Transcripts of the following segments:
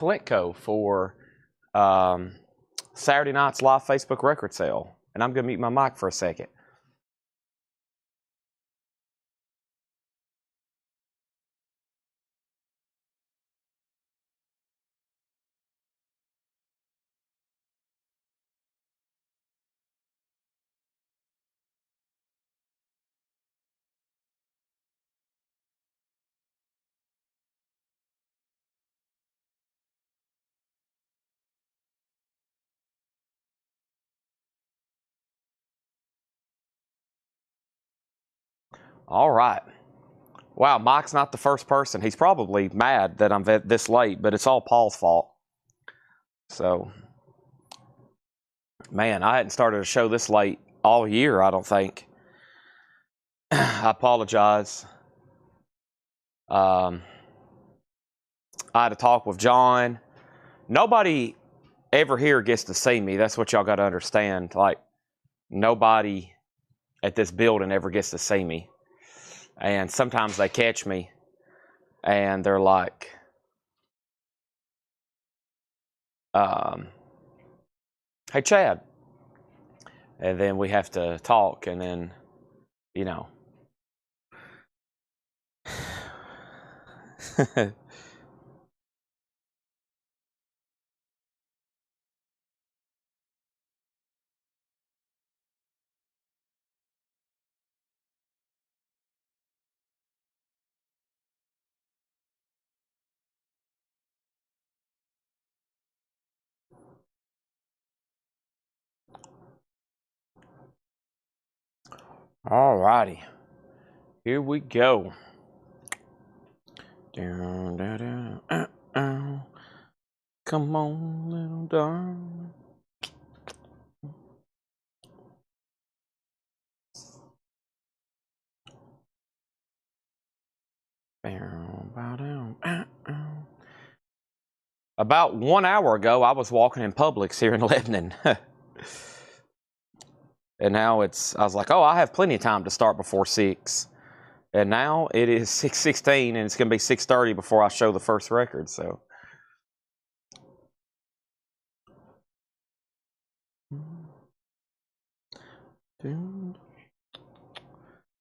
Flintco for Saturday night's live Facebook record sale. And I'm going to mute my mic for a second. All right. Wow, Mike's not the first person. He's probably mad that I'm this late, but it's all Paul's fault. So, man, I hadn't started a show this late all year, I don't think. I apologize. I had a talk with John. Nobody ever here gets to see me. That's what y'all got to understand. Like, nobody at this building ever gets to see me. And sometimes they catch me and they're like, hey, Chad. And then we have to talk, and then, you know. All righty. Here we go. Come on, little darling. About 1 hour ago, I was walking in Publix here in Lebanon. And now I was like, oh, I have plenty of time to start before 6. And now it is 6:16, and it's going to be 6:30 before I show the first record, so.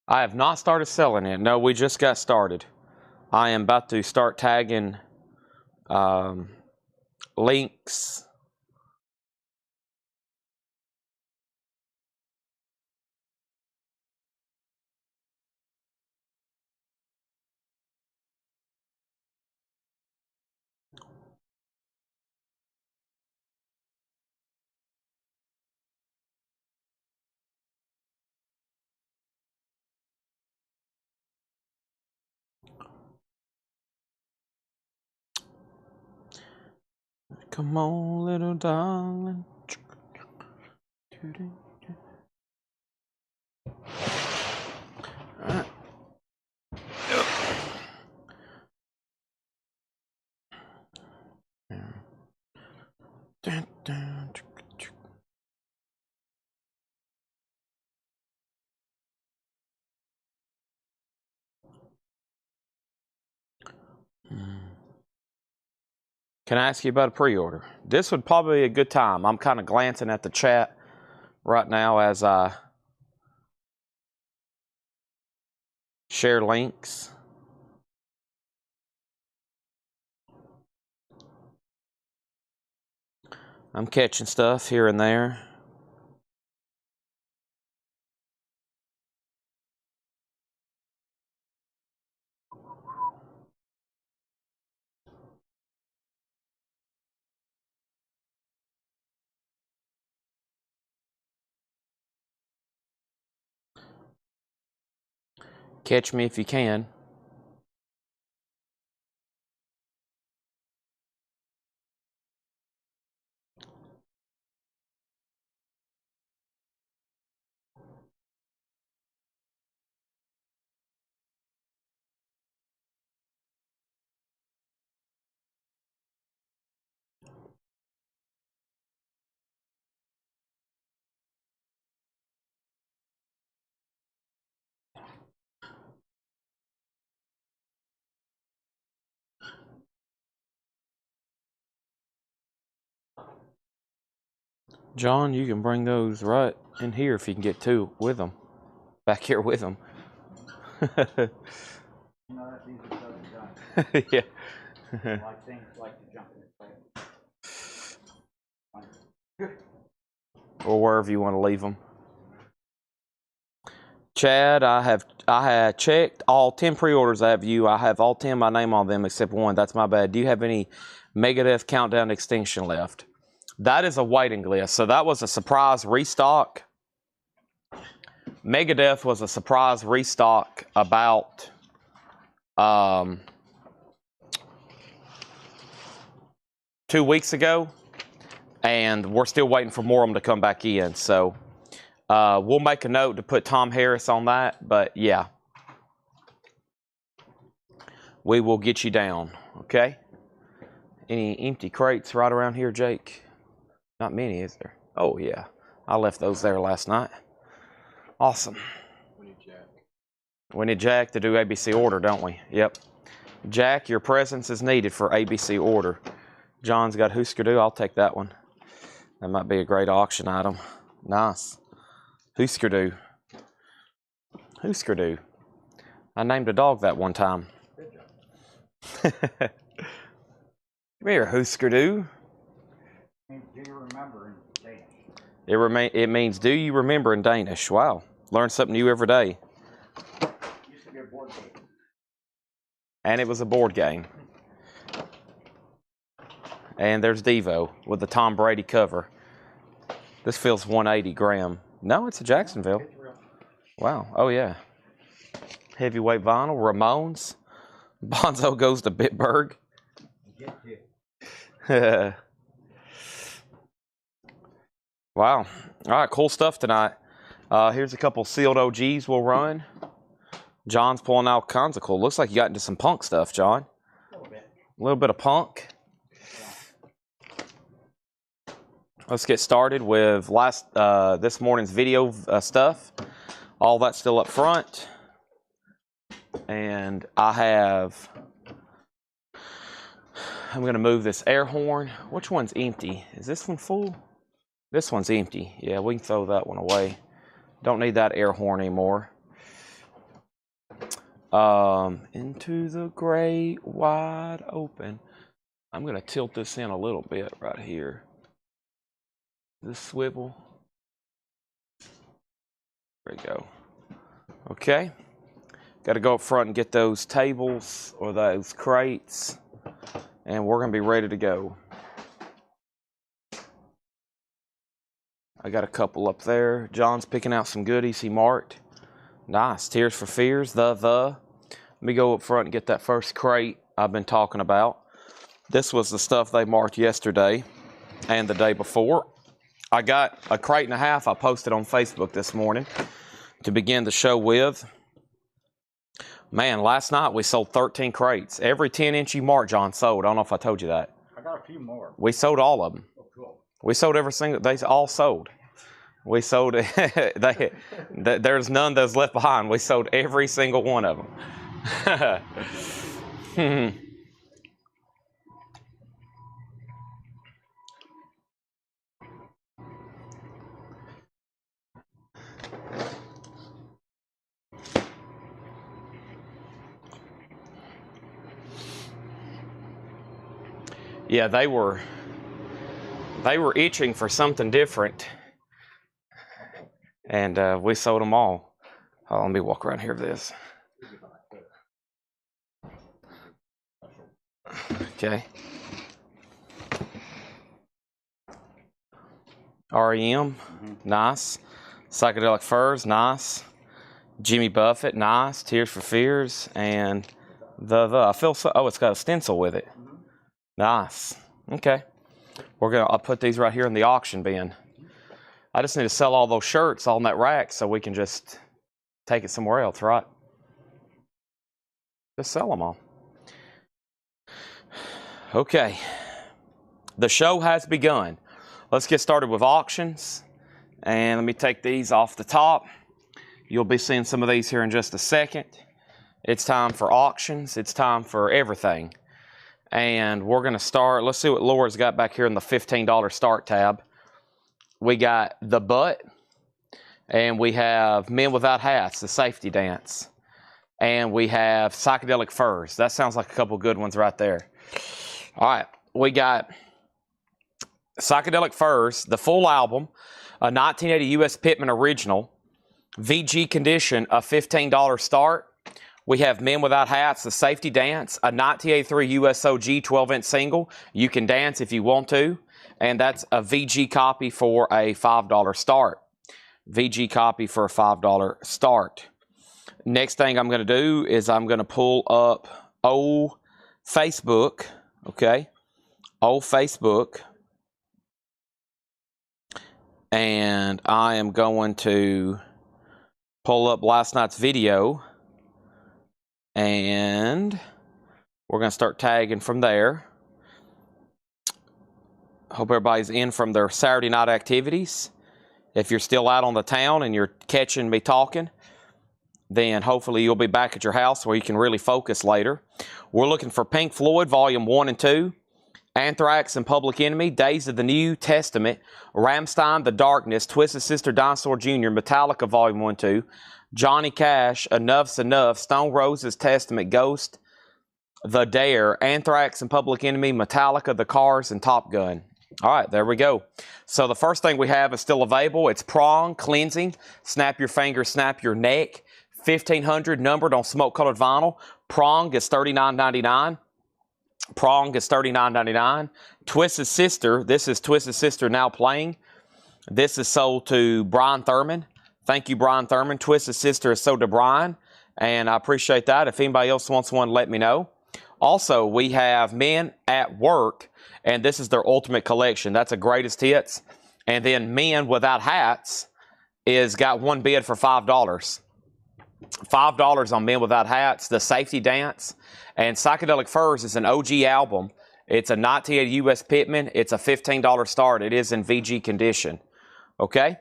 I have not started selling it. No, we just got started. I am about to start tagging links. Come on, little darling. Can I ask you about a pre-order? This would probably be a good time. I'm kind of glancing at the chat right now as I share links. I'm catching stuff here and there. Catch me if you can. John, you can bring those right in here if you can get two with them. Back here with them. Yeah. Like things like the junk in the Or wherever you want to leave them. Chad, I had checked all 10 pre-orders I have you. I have all 10 my name on them except one. That's my bad. Do you have any Megadeth Countdown Extinction left? That is a waiting list. So that was a surprise restock. Megadeth was a surprise restock about 2 weeks ago. And we're still waiting for more of them to come back in. So we'll make a note to put Tom Harris on that. But yeah, we will get you down. Okay? Any empty crates right around here, Jake? Not many, is there? Oh, yeah. I left those there last night. Awesome. We need Jack. We need Jack to do ABC order, don't we? Yep. Jack, your presence is needed for ABC order. John's got Husker Du. I'll take that one. That might be a great auction item. Nice. Husker Du. Husker Du. I named a dog that one time. Good job. Come here, Husker Du. Do you remember in Danish? It means do you remember in Danish. Wow. Learn something new every day. It used to be a board game. And it was a board game. And there's Devo with the Tom Brady cover. This feels 180 gram. No, it's a Jacksonville. Wow. Oh, yeah. Heavyweight vinyl. Ramones. Bonzo goes to Bitburg. Wow. All right, cool stuff tonight. Here's a couple sealed OGs we'll run. John's pulling out kinds of cool. Looks like you got into some punk stuff, John. A little bit. A little bit of punk. Let's get started with this morning's video stuff. All that's still up front. And I'm going to move this air horn. Which one's empty? Is this one full? This one's empty. Yeah, we can throw that one away. Don't need that air horn anymore. Into the great wide open. I'm going to tilt this in a little bit right here. This swivel. There we go. Okay. Got to go up front and get those tables or those crates. And we're going to be ready to go. I got a couple up there. John's picking out some goodies he marked. Nice. Tears for Fears. Let me go up front and get that first crate I've been talking about. This was the stuff they marked yesterday and the day before. I got a crate and a half I posted on Facebook this morning to begin the show with. Man, last night we sold 13 crates. Every 10-inch you marked, John, sold. I don't know if I told you that. I got a few more. We sold all of them. Oh, cool. We sold every single, they all sold. We sold, there's none that's left behind. We sold every single one of them. Yeah, they were itching for something different. And we sold them all. Oh, let me walk around here with this. Okay. REM, nice. Psychedelic Furs, nice. Jimmy Buffett, nice. Tears for Fears, and I feel so. Oh, it's got a stencil with it. Nice. Okay. I'll put these right here in the auction bin. I just need to sell all those shirts on that rack so we can just take it somewhere else, right? Just sell them all. Okay. The show has begun. Let's get started with auctions. And let me take these off the top. You'll be seeing some of these here in just a second. It's time for auctions. It's time for everything. And we're going to start. Let's see what Laura's got back here in the $15 start tab. we got The Butt, and we have Men Without Hats, The Safety Dance, and we have Psychedelic Furs. That sounds like a couple good ones right there. All right, we got Psychedelic Furs, the full album, a 1980 U.S. Pittman original, VG condition, a $15 start. We have Men Without Hats, The Safety Dance, a 1983 USOG 12-inch single. You can dance if you want to, and that's a VG copy for a $5 start. VG copy for a $5 start. Next thing I'm going to do is I'm going to pull up old Facebook, okay? Old Facebook. And I am going to pull up last night's video. And we're going to start tagging from there. Hope everybody's in from their Saturday night activities. If you're still out on the town and you're catching me talking, then hopefully you'll be back at your house where you can really focus later. We're looking for Pink Floyd, Volume 1 and 2, Anthrax and Public Enemy, Days of the New Testament, Rammstein, The Darkness, Twisted Sister, Dinosaur Jr., Metallica, Volume 1 and 2, Johnny Cash, Enough's Enough, Stone Roses, Testament, Ghost, The Dare, Anthrax and Public Enemy, Metallica, The Cars, and Top Gun. All right, there we go. So the first thing we have is still available. It's Prong Cleansing, Snap Your Fingers, Snap Your Neck, 1500 numbered on smoke-colored vinyl. Prong is $39.99. Prong is $39.99. Twisted Sister, this is Twisted Sister Now Playing. This is sold to Brian Thurman. Thank you, Brian Thurman. Twisted Sister is sold to Brian, and I appreciate that. If anybody else wants one, let me know. Also, we have Men at Work, and this is their Ultimate Collection. That's a greatest hits. And then Men Without Hats is got one bid for $5. $5 on Men Without Hats, The Safety Dance, and Psychedelic Furs is an OG album. It's a 1980 U.S. Pittman. It's a $15 start. It is in VG condition. Okay?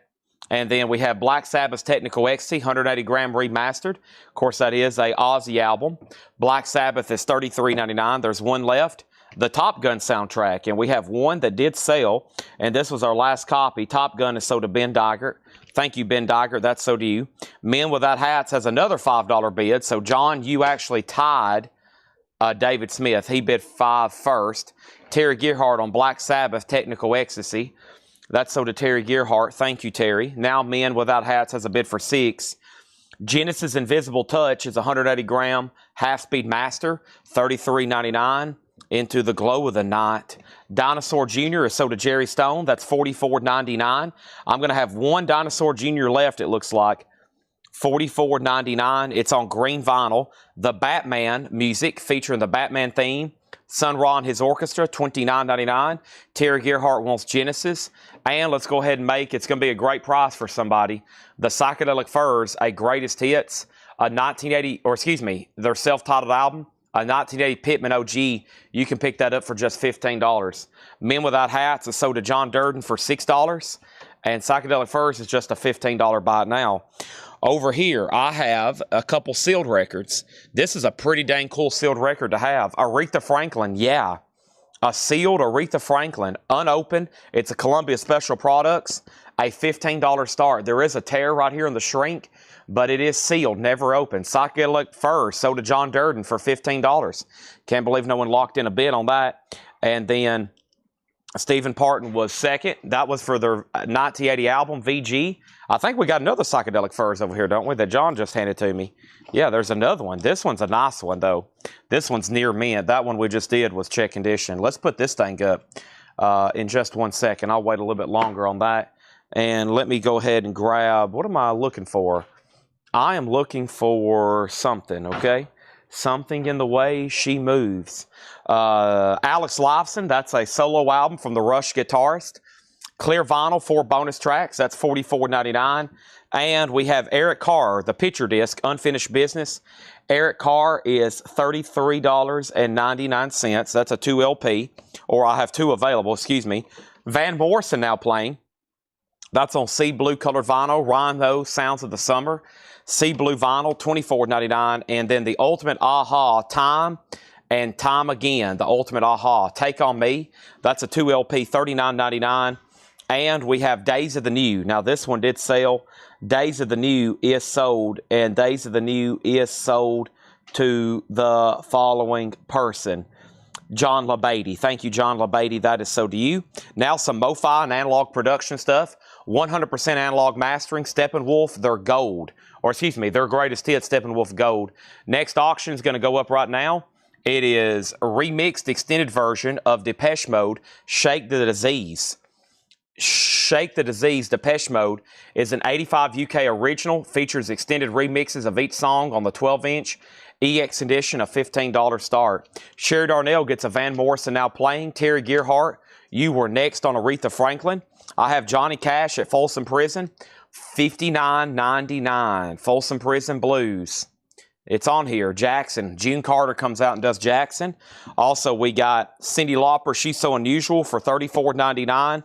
And then we have Black Sabbath's Technical Ecstasy, 180 gram remastered. Of course, that is a Ozzy album. Black Sabbath is $33.99. There's one left. The Top Gun soundtrack, and we have one that did sell, and this was our last copy. Top Gun is sold to Ben Digert. Thank you, Ben Digert. That's so to you. Men Without Hats has another $5 bid. So, John, you actually tied David Smith. He bid $5 first. Terry Gearhart on Black Sabbath, Technical Ecstasy. That's sold to Terry Gearhart. Thank you, Terry. Now, Men Without Hats has a bid for $6. Genesis Invisible Touch is 180 gram half-speed master, $33.99. Into the Glow of the Night. Dinosaur Jr. is sold to Jerry Stone. That's $44.99. I'm going to have one Dinosaur Jr. left, it looks like. $44.99. It's on green vinyl. The Batman music featuring the Batman theme. Sun Ra and his orchestra, $29.99. Terry Gearhart wants Genesis. And let's go ahead and make, it's going to be a great price for somebody, the Psychedelic Furs, a greatest hits, a 1980, or excuse me, their self-titled album. A 1980 Pittman OG, you can pick that up for just $15. Men Without Hats is sold to John Durden for $6. And Psychedelic Furs is just a $15 buy now. Over here, I have a couple sealed records. This is a pretty dang cool sealed record to have. Aretha Franklin, yeah. A sealed Aretha Franklin, unopened. It's a Columbia Special Products, a $15 start. There is a tear right here in the shrink, but it is sealed, never opened. Psychedelic Furs sold to John Durden for $15. Can't believe no one locked in a bid on that. And then Stephen Parton was second. That was for their 1980 album, VG. I think we got another Psychedelic Furs over here, don't we, that John just handed to me. Yeah, there's another one. This one's a nice one, though. This one's near mint. That one we just did was check condition. Let's put this thing up in just 1 second. I'll wait a little bit longer on that. And let me go ahead and grab, what am I looking for? I am looking for something, okay? Something in the way she moves. Alex Lifeson, that's a solo album from the Rush guitarist. Clear vinyl, 4 bonus tracks, that's $44.99. And we have Eric Carr, the picture disc, Unfinished Business. Eric Carr is $33.99. That's a 2 LP, or I have 2 available, excuse me. Van Morrison now playing. That's on sea blue colored vinyl. Rhino Sounds of the Summer. Sea blue vinyl, $24.99. And then the Ultimate Aha, Time and Time Again. The Ultimate Aha, Take On Me. That's a 2 LP, $39.99. And we have Days of the New. Now, this one did sell. Days of the New is sold, and Days of the New is sold to the following person. John LaBeatty. Thank you, John LaBeatty. That is so to you. Now some MoFi and analog production stuff. 100% analog mastering. Steppenwolf, their gold. Or excuse me, their greatest hit, Steppenwolf Gold. Next auction is going to go up right now. It is a remixed extended version of Depeche Mode, Shake the Disease. Shake the Disease Depeche Mode is an 85 UK original. Features extended remixes of each song on the 12-inch. EX edition, a $15 start. Sherry Darnell gets a Van Morrison Now Playing. Terry Gearhart, You Were Next on Aretha Franklin. I have Johnny Cash at Folsom Prison, $59.99. Folsom Prison Blues. It's on here. Jackson. June Carter comes out and does Jackson. Also, we got Cyndi Lauper, She's So Unusual for $34.99.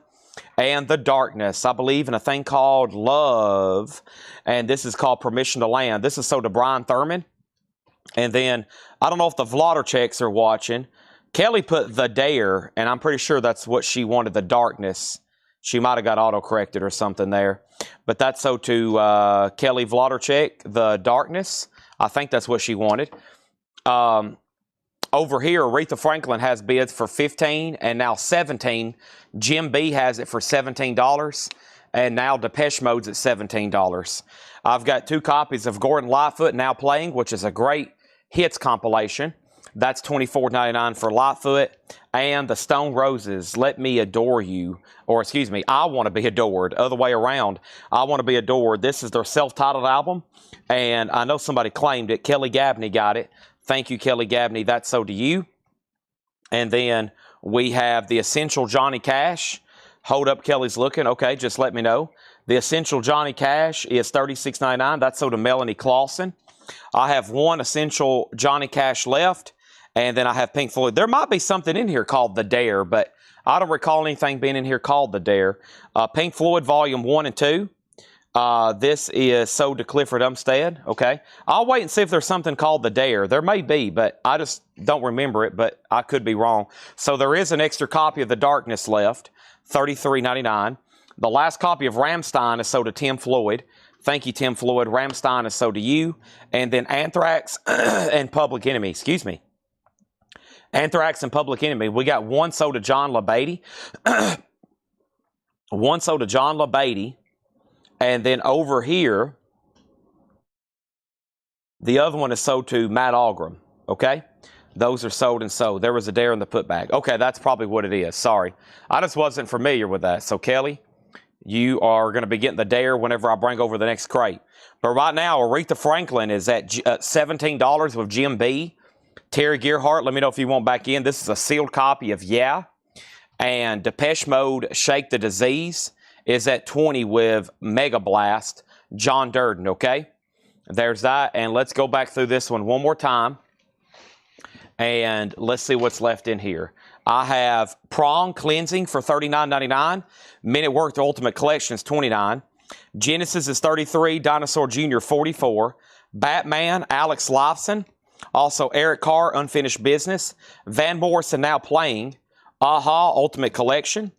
And The Darkness, I believe in a thing called Love. And this is called Permission to Land. This is sold to Brian Thurman. And then, I don't know if the Vlogger checks are watching. Kelly put The Dare, and I'm pretty sure that's what she wanted, The Darkness. She might have got auto-corrected or something there. But that's so to Kelly Vlogger check, The Darkness. I think that's what she wanted. Over here, Aretha Franklin has bids for $15 and now $17. Jim B has it for $17. And now Depeche Mode's at $17. I've got 2 copies of Gordon Lightfoot Now Playing, which is a great hits compilation. That's $24.99 for Lightfoot. And the Stone Roses, Let Me Adore You. Or excuse me, I Want to Be Adored. Other way around. I Want to Be Adored. This is their self-titled album. And I know somebody claimed it. Kelly Gabney got it. Thank you, Kelly Gabney. That's so to you. And then we have The Essential Johnny Cash. Hold up, Kelly's looking. Okay, just let me know. The Essential Johnny Cash is $36.99. That's so to Melanie Clausen. I have 1 Essential Johnny Cash left. And then I have Pink Floyd. There might be something in here called The Dare, but I don't recall anything being in here called The Dare. Pink Floyd Volume 1 and 2. This is sold to Clifford Umstead. Okay. I'll wait and see if there's something called The Dare. There may be, but I just don't remember it, but I could be wrong. So there is an extra copy of The Darkness left, $33.99. The last copy of Rammstein is sold to Tim Floyd. Thank you, Tim Floyd. Rammstein is sold to you. And then Anthrax and Public Enemy. Excuse me. Anthrax and Public Enemy. We got 1 sold to John LaBeatty. 1 sold to John LaBeatty. And then over here, the other one is sold to Matt Algram. Okay? Those are sold and sold. There was a Dare in the putback. Okay, that's probably what it is. Sorry. I just wasn't familiar with that. So, Kelly, you are going to be getting the Dare whenever I bring over the next crate. But right now, Aretha Franklin is at $17 with Jim B. Terry Gearhart, let me know if you want back in. This is a sealed copy of Yeah. And Depeche Mode, Shake the Disease, is at $20 with Mega Blast, John Durden, okay? There's that. And let's go back through this one more time. And let's see what's left in here. I have Prong Cleansing for $39.99. Minute Worth Ultimate Collection is $29. Genesis is $33. Dinosaur Jr. $44. Batman, Alex Lifeson. Also, Eric Carr, Unfinished Business. Van Morrison Now Playing. Aha, Ultimate Collection.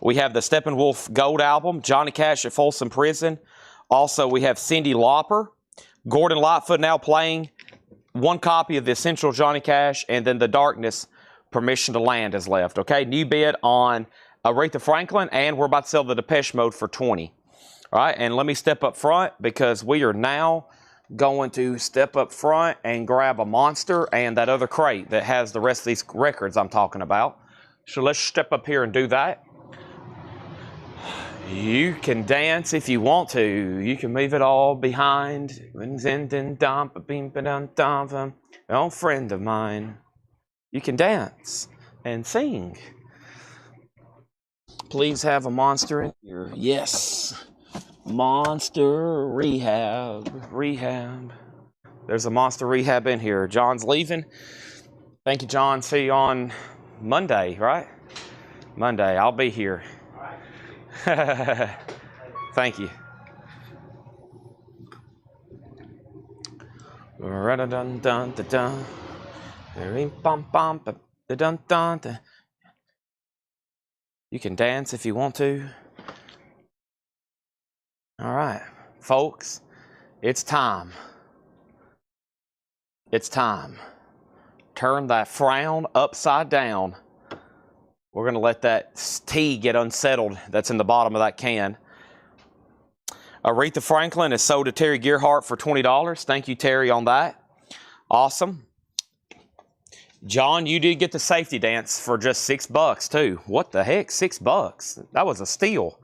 We have the Steppenwolf Gold Album. Johnny Cash at Folsom Prison. Also, we have Cyndi Lauper. Gordon Lightfoot Now Playing. 1 copy of the Essential Johnny Cash. And then The Darkness, Permission to Land is left. Okay, new bid on Aretha Franklin. And we're about to sell the Depeche Mode for $20. All right, and let me step up front because we are now going to step up front and grab a monster and that other crate that has the rest of these records I'm talking about. So let's step up here and do that. You can dance if you want to. You can leave it all behind. Oh, friend of mine. You can dance and sing. Please have a monster in here. Yes. Monster Rehab. There's a Monster Rehab in here. John's leaving. Thank you, John. See you on Monday, right? Monday. I'll be here. Thank you. You can dance if you want to. All right, folks, it's time. It's time. Turn that frown upside down. We're going to let that tea get unsettled that's in the bottom of that can. Aretha Franklin is sold to Terry Gearhart for $20. Thank you, Terry, on that. Awesome. John, you did get the safety dance for just $6 too. What the heck? $6? That was a steal.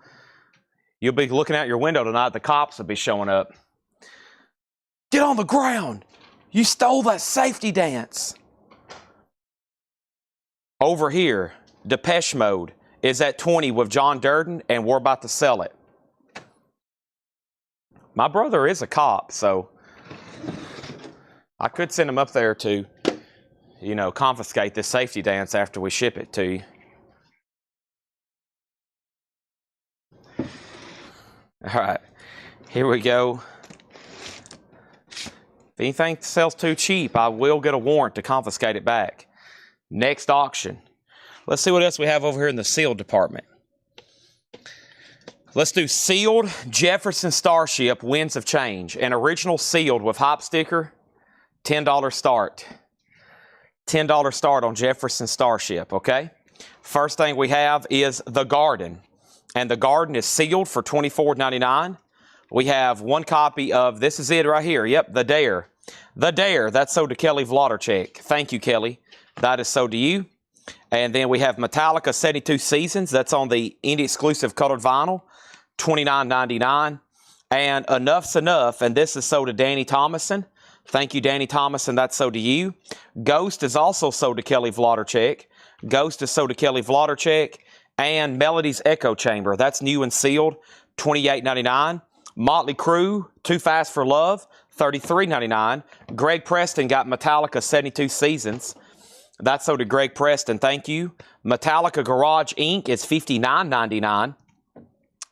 You'll be looking out your window tonight. The cops will be showing up. Get on the ground. You stole that safety dance. Over here, Depeche Mode is at 20 with John Durden, and we're about to sell it. My brother is a cop, so I could send him up there to, you know, confiscate this safety dance after we ship it to you. All right, here we go. If anything sells too cheap, I will get a warrant to confiscate it back. Next auction. Let's see what else we have over here in the sealed department. Let's do sealed Jefferson Starship Winds of Change. An original sealed with hop sticker, $10 start. $10 start on Jefferson Starship, okay? First thing we have is the Garden. And the Garden is sealed for $24.99. We have one copy of, this is it right here. Yep, the Dare. The Dare, that's sold to Kelly Vladarchik. Thank you, Kelly. That is sold to you. And then we have Metallica 72 Seasons. That's on the indie exclusive colored vinyl, $29.99. And Enough's Enough, and this is sold to Danny Thomason. Thank you, Danny Thomason. That's sold to you. Ghost is also sold to Kelly Vladarchik. Ghost is sold to Kelly Vladarchik. And Melody's Echo Chamber. That's new and sealed, $28.99. Motley Crue, Too Fast for Love, $33.99. Greg Preston got Metallica 72 Seasons. That's sold to Greg Preston. Thank you. Metallica Garage Inc. is $59.99.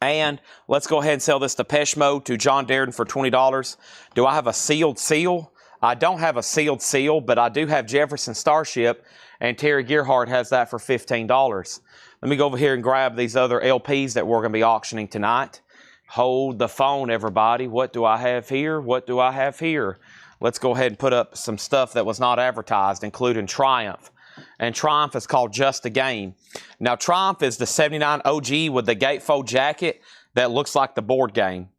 And let's go ahead and sell this Depeche Mode to John Darden for $20. Do I have a sealed seal? I don't have a sealed seal, but I do have Jefferson Starship, and Terry Gearhart has that for $15. Let me go over here and grab these other LPs that we're going to be auctioning tonight. Hold the phone, everybody. What do I have here? What do I have here? Let's go ahead and put up some stuff that was not advertised, including Triumph. And Triumph is called Just a Game. Now, Triumph is the 79 OG with the gatefold jacket that looks like the board game.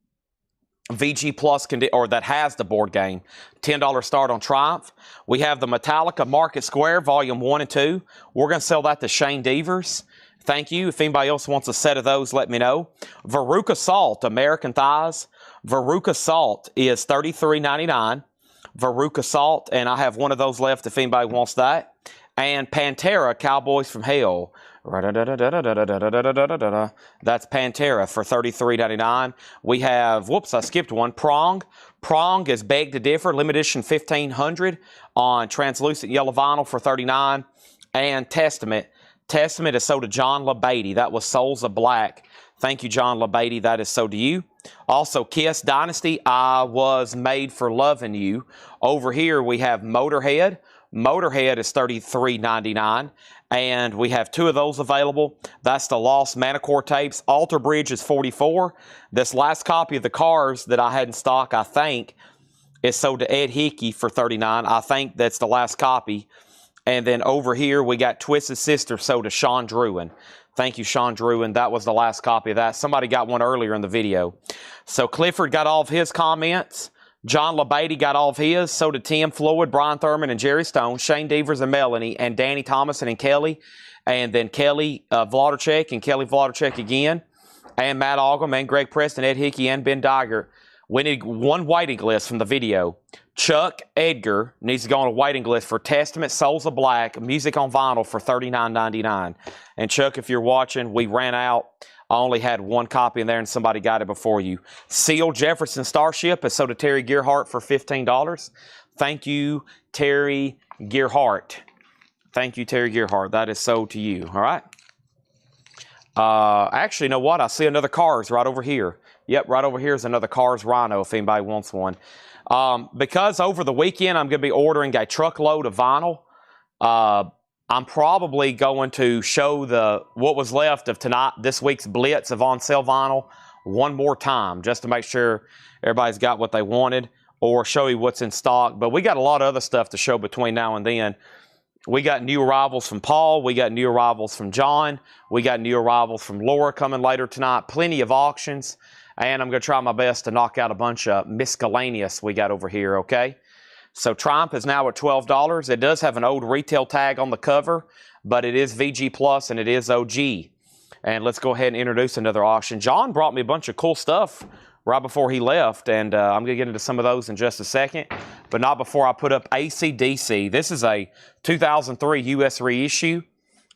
VG Plus, or that has the board game. $10 start on Triumph. We have the Metallica Market Square, Volume 1 and 2. We're going to sell that to Shane Devers. Thank you. If anybody else wants a set of those, let me know. Veruca Salt, American Thighs. Veruca Salt is $33.99. Veruca Salt, and I have one of those left if anybody wants that. And Pantera, Cowboys from Hell. That's Pantera for $33.99. We have, whoops, I skipped one. Prong. Prong is Beg to Differ, limited edition 1500 on translucent yellow vinyl for $39. And Testament. Testament is sold to John LaBeatty. That was Souls of Black. Thank you, John LaBeatty. That is sold to you. Also, Kiss Dynasty, I Was Made for Loving You. Over here, we have Motorhead. Motorhead is $33.99. And we have two of those available. That's the Lost Manicore tapes. Alter Bridge is $44. This last copy of the Cars that I had in stock, I think, is sold to Ed Hickey for $39. I think that's the last copy. And then over here, we got Twisted Sister sold to Sean Druin. Thank you, Sean Druin. That was the last copy of that. Somebody got one earlier in the video. So Clifford got all of his comments. John LaBeatty got all of his. So did Tim Floyd, Brian Thurman, and Jerry Stone. Shane Devers and Melanie, and Danny Thomason and Kelly. And then Kelly Vladarchik and Kelly Vladarchik again. And Matt Ogum and Greg Preston, Ed Hickey, and Ben Diger. We need one waiting list from the video. Chuck Edgar needs to go on a waiting list for Testament, Souls of Black, music on vinyl for $39.99. And Chuck, if you're watching, we ran out. I only had one copy in there and somebody got it before you. Sealed Jefferson Starship is sold to Terry Gearhart for $15. Thank you, Terry Gearhart. Thank you, Terry Gearhart. That is sold to you. All right. Actually, you know what? I see another Cars right over here. Yep, right over here is another Cars Rhino if anybody wants one. Because over the weekend I'm going to be ordering a truckload of vinyl. I'm probably going to show what was left of this week's blitz of on sale vinyl one more time just to make sure everybody's got what they wanted, or show you what's in stock. But we got a lot of other stuff to show between now and then. We got new arrivals from Paul. We got new arrivals from John. We got new arrivals from Laura coming later tonight. Plenty of auctions. And I'm going to try my best to knock out a bunch of miscellaneous we got over here, okay? So Triumph is now at $12. It does have an old retail tag on the cover, but it is VG Plus and it is OG. And let's go ahead and introduce another auction. John brought me a bunch of cool stuff right before he left, and I'm going to get into some of those in just a second, but not before I put up AC/DC. This is a 2003 US reissue.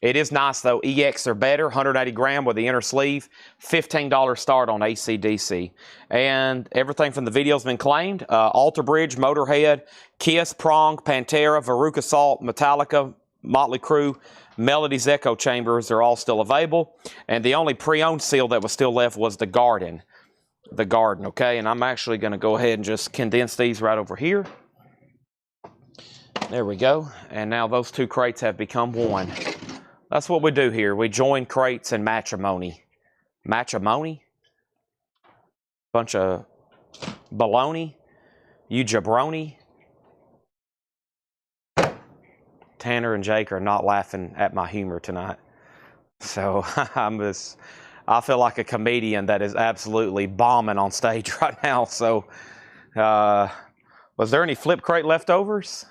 It is nice, though. EX or better, 180 gram with the inner sleeve, $15 start on AC/DC. And everything from the video's been claimed. Alter Bridge, Motorhead, Kiss, Prong, Pantera, Veruca Salt, Metallica, Motley Crue, Melody's Echo Chambers are all still available. And the only pre-owned seal that was still left was the Garden. The Garden, okay? And I'm actually going to go ahead and just condense these right over here. There we go. And now those two crates have become one. That's what we do here. We join crates in matrimony. Matrimony? Bunch of baloney. You jabroni. Tanner and Jake are not laughing at my humor tonight. So I feel like a comedian that is absolutely bombing on stage right now. So, was there any flip crate leftovers?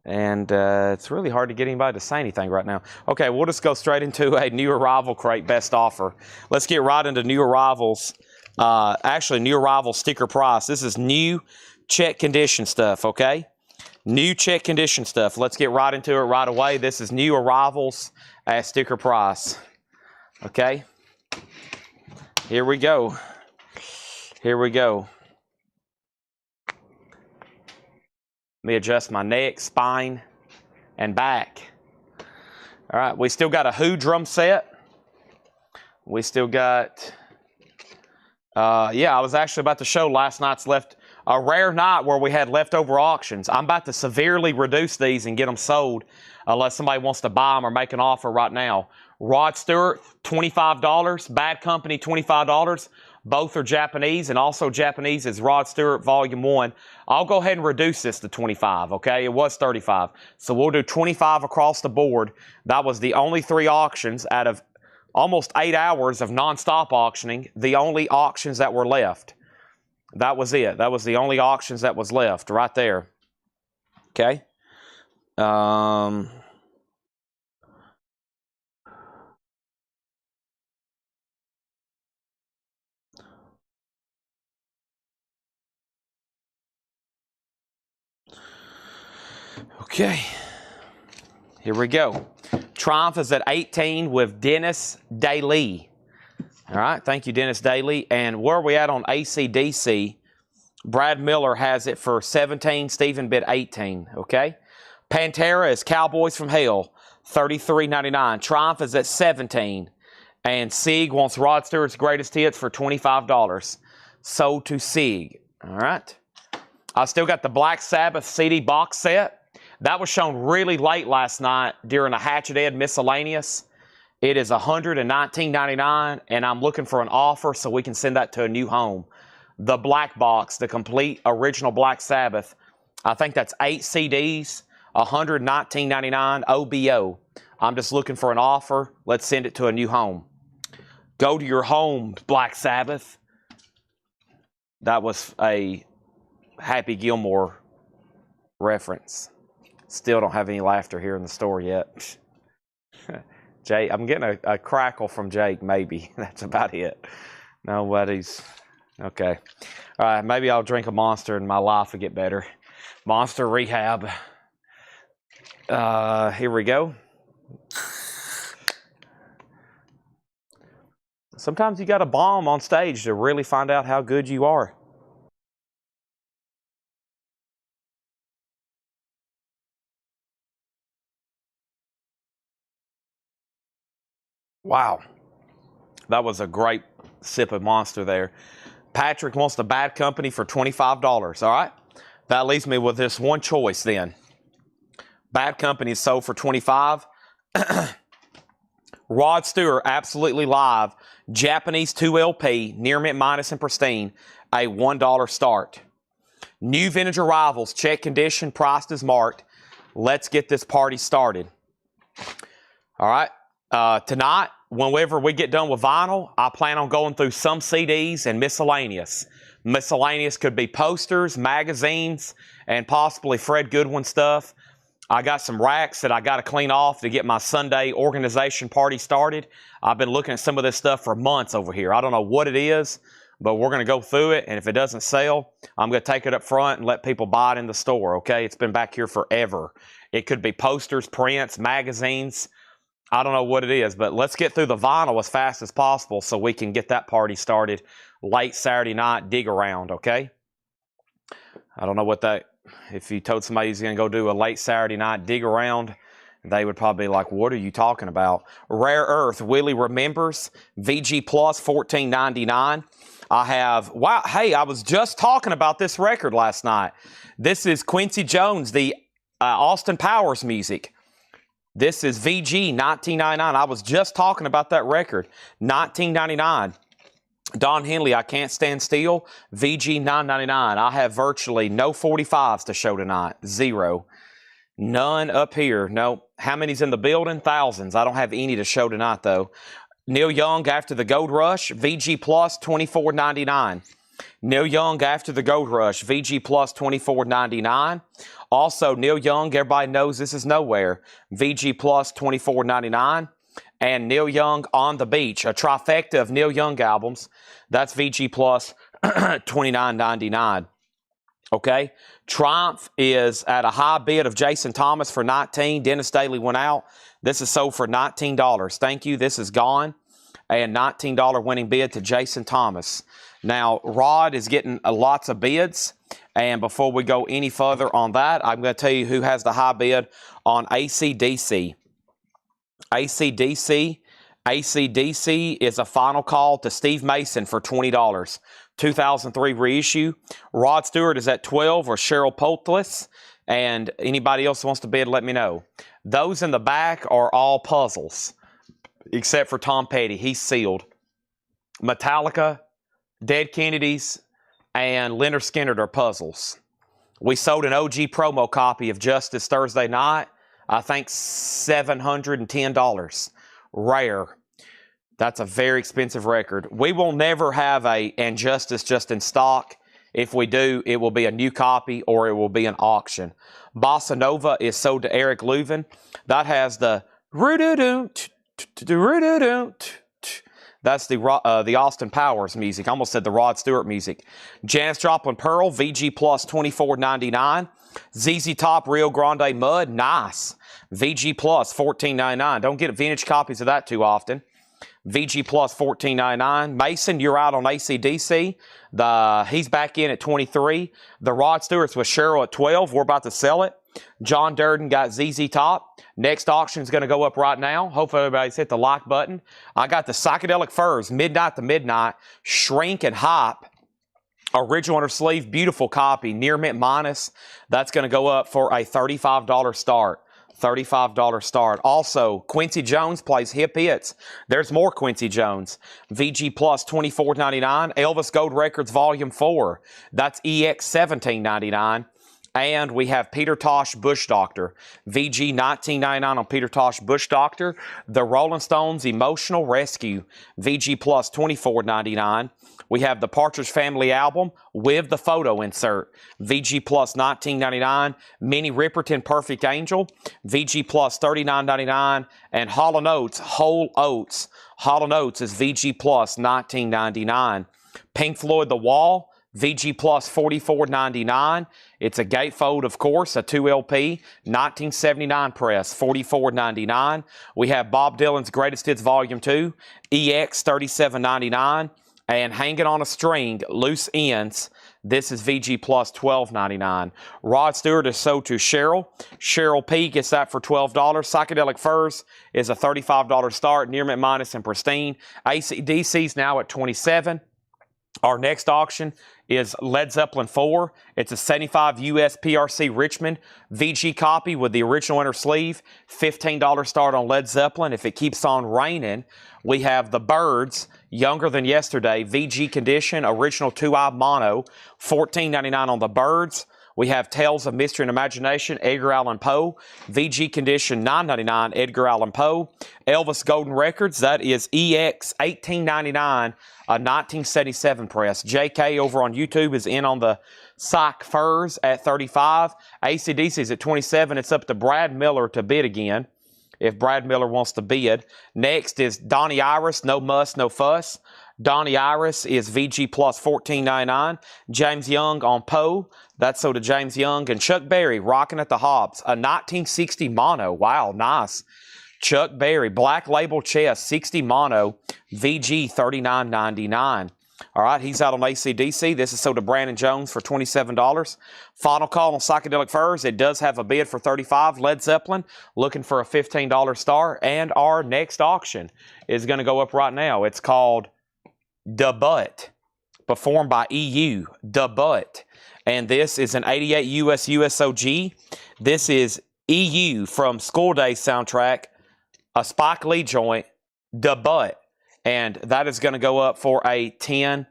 And it's really hard to get anybody to say anything right now. Okay, we'll just go straight into a new arrival crate best offer. Let's get right into new arrivals. Actually, new arrival sticker price. This is new check condition stuff, okay? New check condition stuff. Let's get right into it right away. This is new arrivals at sticker price. Okay? Here we go. Here we go. Let me adjust my neck, spine, and back. All right, we still got a Who drum set. We still got, yeah, I was actually about to show last night's a rare night where we had leftover auctions. I'm about to severely reduce these and get them sold unless somebody wants to buy them or make an offer right now. Rod Stewart, $25. Bad Company, $25. Both are Japanese, and also Japanese is Rod Stewart Volume 1. I'll go ahead and reduce this to 25, okay? It was 35. So we'll do 25 across the board. That was the only 3 auctions out of almost 8 hours of nonstop auctioning, the only auctions that were left. That was it. That was the only auctions that was left right there. Okay? Okay. Here we go. Triumph is at 18 with Dennis Daly. All right, thank you, Dennis Daly. And where are we at on AC/DC? Brad Miller has it for 17, Stephen bid 18, okay? Pantera is Cowboys from Hell, $33.99. Triumph is at 17. And Sig wants Rod Stewart's Greatest Hits for $25. Sold to Sig, all right? I still got the Black Sabbath CD box set. That was shown really late last night during a Hatchet Ed miscellaneous. It is $119.99, and I'm looking for an offer so we can send that to a new home. The black box, the complete original Black Sabbath, I think that's 8 CDs, $119.99 OBO. I'm just looking for an offer. Let's send it to a new home. Go to your home, Black Sabbath. That was a Happy Gilmore reference. Still don't have any laughter here in the store yet. Jake, I'm getting a crackle from Jake, maybe. That's about it. Nobody's... Okay. All right, maybe I'll drink a Monster and my life will get better. Monster Rehab. Here we go. Sometimes you got to bomb on stage to really find out how good you are. Wow. That was a great sip of Monster there. Patrick wants the Bad Company for $25. All right. That leaves me with this one choice then. Bad Company is sold for $25. Rod Stewart, absolutely live. Japanese 2 LP, near mint minus and pristine, a $1 start. New vintage arrivals, check condition, priced as marked. Let's get this party started. All right. Tonight, whenever we get done with vinyl, I plan on going through some CDs and miscellaneous. Miscellaneous could be posters, magazines, and possibly Fred Goodwin stuff. I got some racks that I got to clean off to get my Sunday organization party started. I've been looking at some of this stuff for months over here. I don't know what it is, but we're going to go through it, and if it doesn't sell, I'm going to take it up front and let people buy it in the store, okay? It's been back here forever. It could be posters, prints, magazines. I don't know what it is, but let's get through the vinyl as fast as possible so we can get that party started late Saturday night, dig around, okay? I don't know what that... If you told somebody he's going to go do a late Saturday night dig around, they would probably be like, what are you talking about? Rare Earth, Willie Remembers, VG Plus, $14.99. I have, wow, hey, I was just talking about this record last night. This is Quincy Jones, the Austin Powers music. This is VG, $19.99. I was just talking about that record, $19.99. Don Henley, I Can't Stand Still, VG $9.99. I have virtually no 45s to show tonight. Zero. None up here. No. How many's in the building? Thousands. I don't have any to show tonight, though. Neil Young, After the Gold Rush, VG Plus, $24.99. Neil Young, After the Gold Rush, VG Plus, $24.99. Also, Neil Young, everybody knows this is Nowhere, VG Plus, $24.99. And Neil Young, On the Beach, a trifecta of Neil Young albums. That's VG Plus, $29.99. Okay? Triumph is at a high bid of Jason Thomas for $19. Dennis Daly went out. This is sold for $19. Thank you. This is gone. And $19 winning bid to Jason Thomas. Now, Rod is getting lots of bids. And before we go any further on that, I'm going to tell you who has the high bid on AC/DC. AC/DC is a final call to Steve Mason for $20. 2003 reissue. Rod Stewart is at $12, or Cheryl Potlis. And anybody else who wants to bid, let me know. Those in the back are all puzzles, except for Tom Petty. He's sealed. Metallica, Dead Kennedys, and Leonard Skinner are puzzles. We sold an OG promo copy of Justice Thursday night. I think $710. Rare. That's a very expensive record. We will never have a Injustice just in stock. If we do, it will be a new copy or it will be an auction. Bossa Nova is sold to Eric Leuven. That has the that's the Austin Powers music. I almost said the Rod Stewart music. Janis Joplin Pearl, VG Plus, $24.99. ZZ Top Rio Grande Mud, nice. VG Plus, $14.99. Don't get vintage copies of that too often. VG Plus, $14.99. Mason, you're out on AC/DC. He's back in at $23. The Rod Stewart's with Cheryl at $12. We're about to sell it. John Durden got ZZ Top. Next auction is going to go up right now. Hopefully everybody's hit the like button. I got the Psychedelic Furs, Midnight to Midnight, Shrink and Hype. Original under sleeve, beautiful copy, near mint minus. That's going to go up for a $35 start. $35 start. Also, Quincy Jones plays Hip Hits. There's more Quincy Jones. VG Plus, $24.99. Elvis Gold Records Volume 4. That's EX, $17.99. And we have Peter Tosh Bush Doctor. VG $19.99 on Peter Tosh Bush Doctor. The Rolling Stones Emotional Rescue. VG Plus $24.99. We have the Partridge Family album with the photo insert. VG Plus $19.99. Minnie Riperton Perfect Angel. VG Plus $39.99. And Hall & Oates Whole Oats. Hall & Oates is VG Plus $19.99. Pink Floyd The Wall. VG Plus $44.99. It's a gatefold, of course, a 2LP, 1979 press, $44.99. We have Bob Dylan's Greatest Hits Volume 2, EX $37.99. And Hanging on a String, Loose Ends. This is VG Plus $12.99. Rod Stewart is sold to Cheryl. Cheryl P gets that for $12. Psychedelic Furs is a $35 start, near mint minus and pristine. AC/DC's now at $27. Our next auction is Led Zeppelin 4. It's a 75 US PRC Richmond VG copy with the original inner sleeve. $15 start on Led Zeppelin. If it keeps on raining, we have the Birds, Younger Than Yesterday, VG condition, original 2-eye mono. $14.99 on the Birds. We have Tales of Mystery and Imagination, Edgar Allan Poe. VG condition, $9.99, Edgar Allan Poe. Elvis Golden Records, that is EX, $18.99, a 1977 press. JK over on YouTube is in on the Psych Furs at $35. AC/DC is at $27. It's up to Brad Miller to bid again, if Brad Miller wants to bid. Next is Donnie Iris, No Muss, No Fuss. Donnie Iris is VG plus $14.99. James Young on Poe. That's so to James Young. And Chuck Berry, Rockin' at the Hops. A 1960 mono. Wow, nice. Chuck Berry, Black Label Chest, 60 mono. VG $39.99. All right, he's out on AC/DC. This is sold to Brandon Jones for $27. Final call on Psychedelic Furs. It does have a bid for $35. Led Zeppelin looking for a $15 star. And our next auction is going to go up right now. It's called Da Butt, performed by EU. Da Butt. And this is an 88 US USOG. This is EU from School Days soundtrack, a Spike Lee joint, Da Butt. And that is going to go up for a $10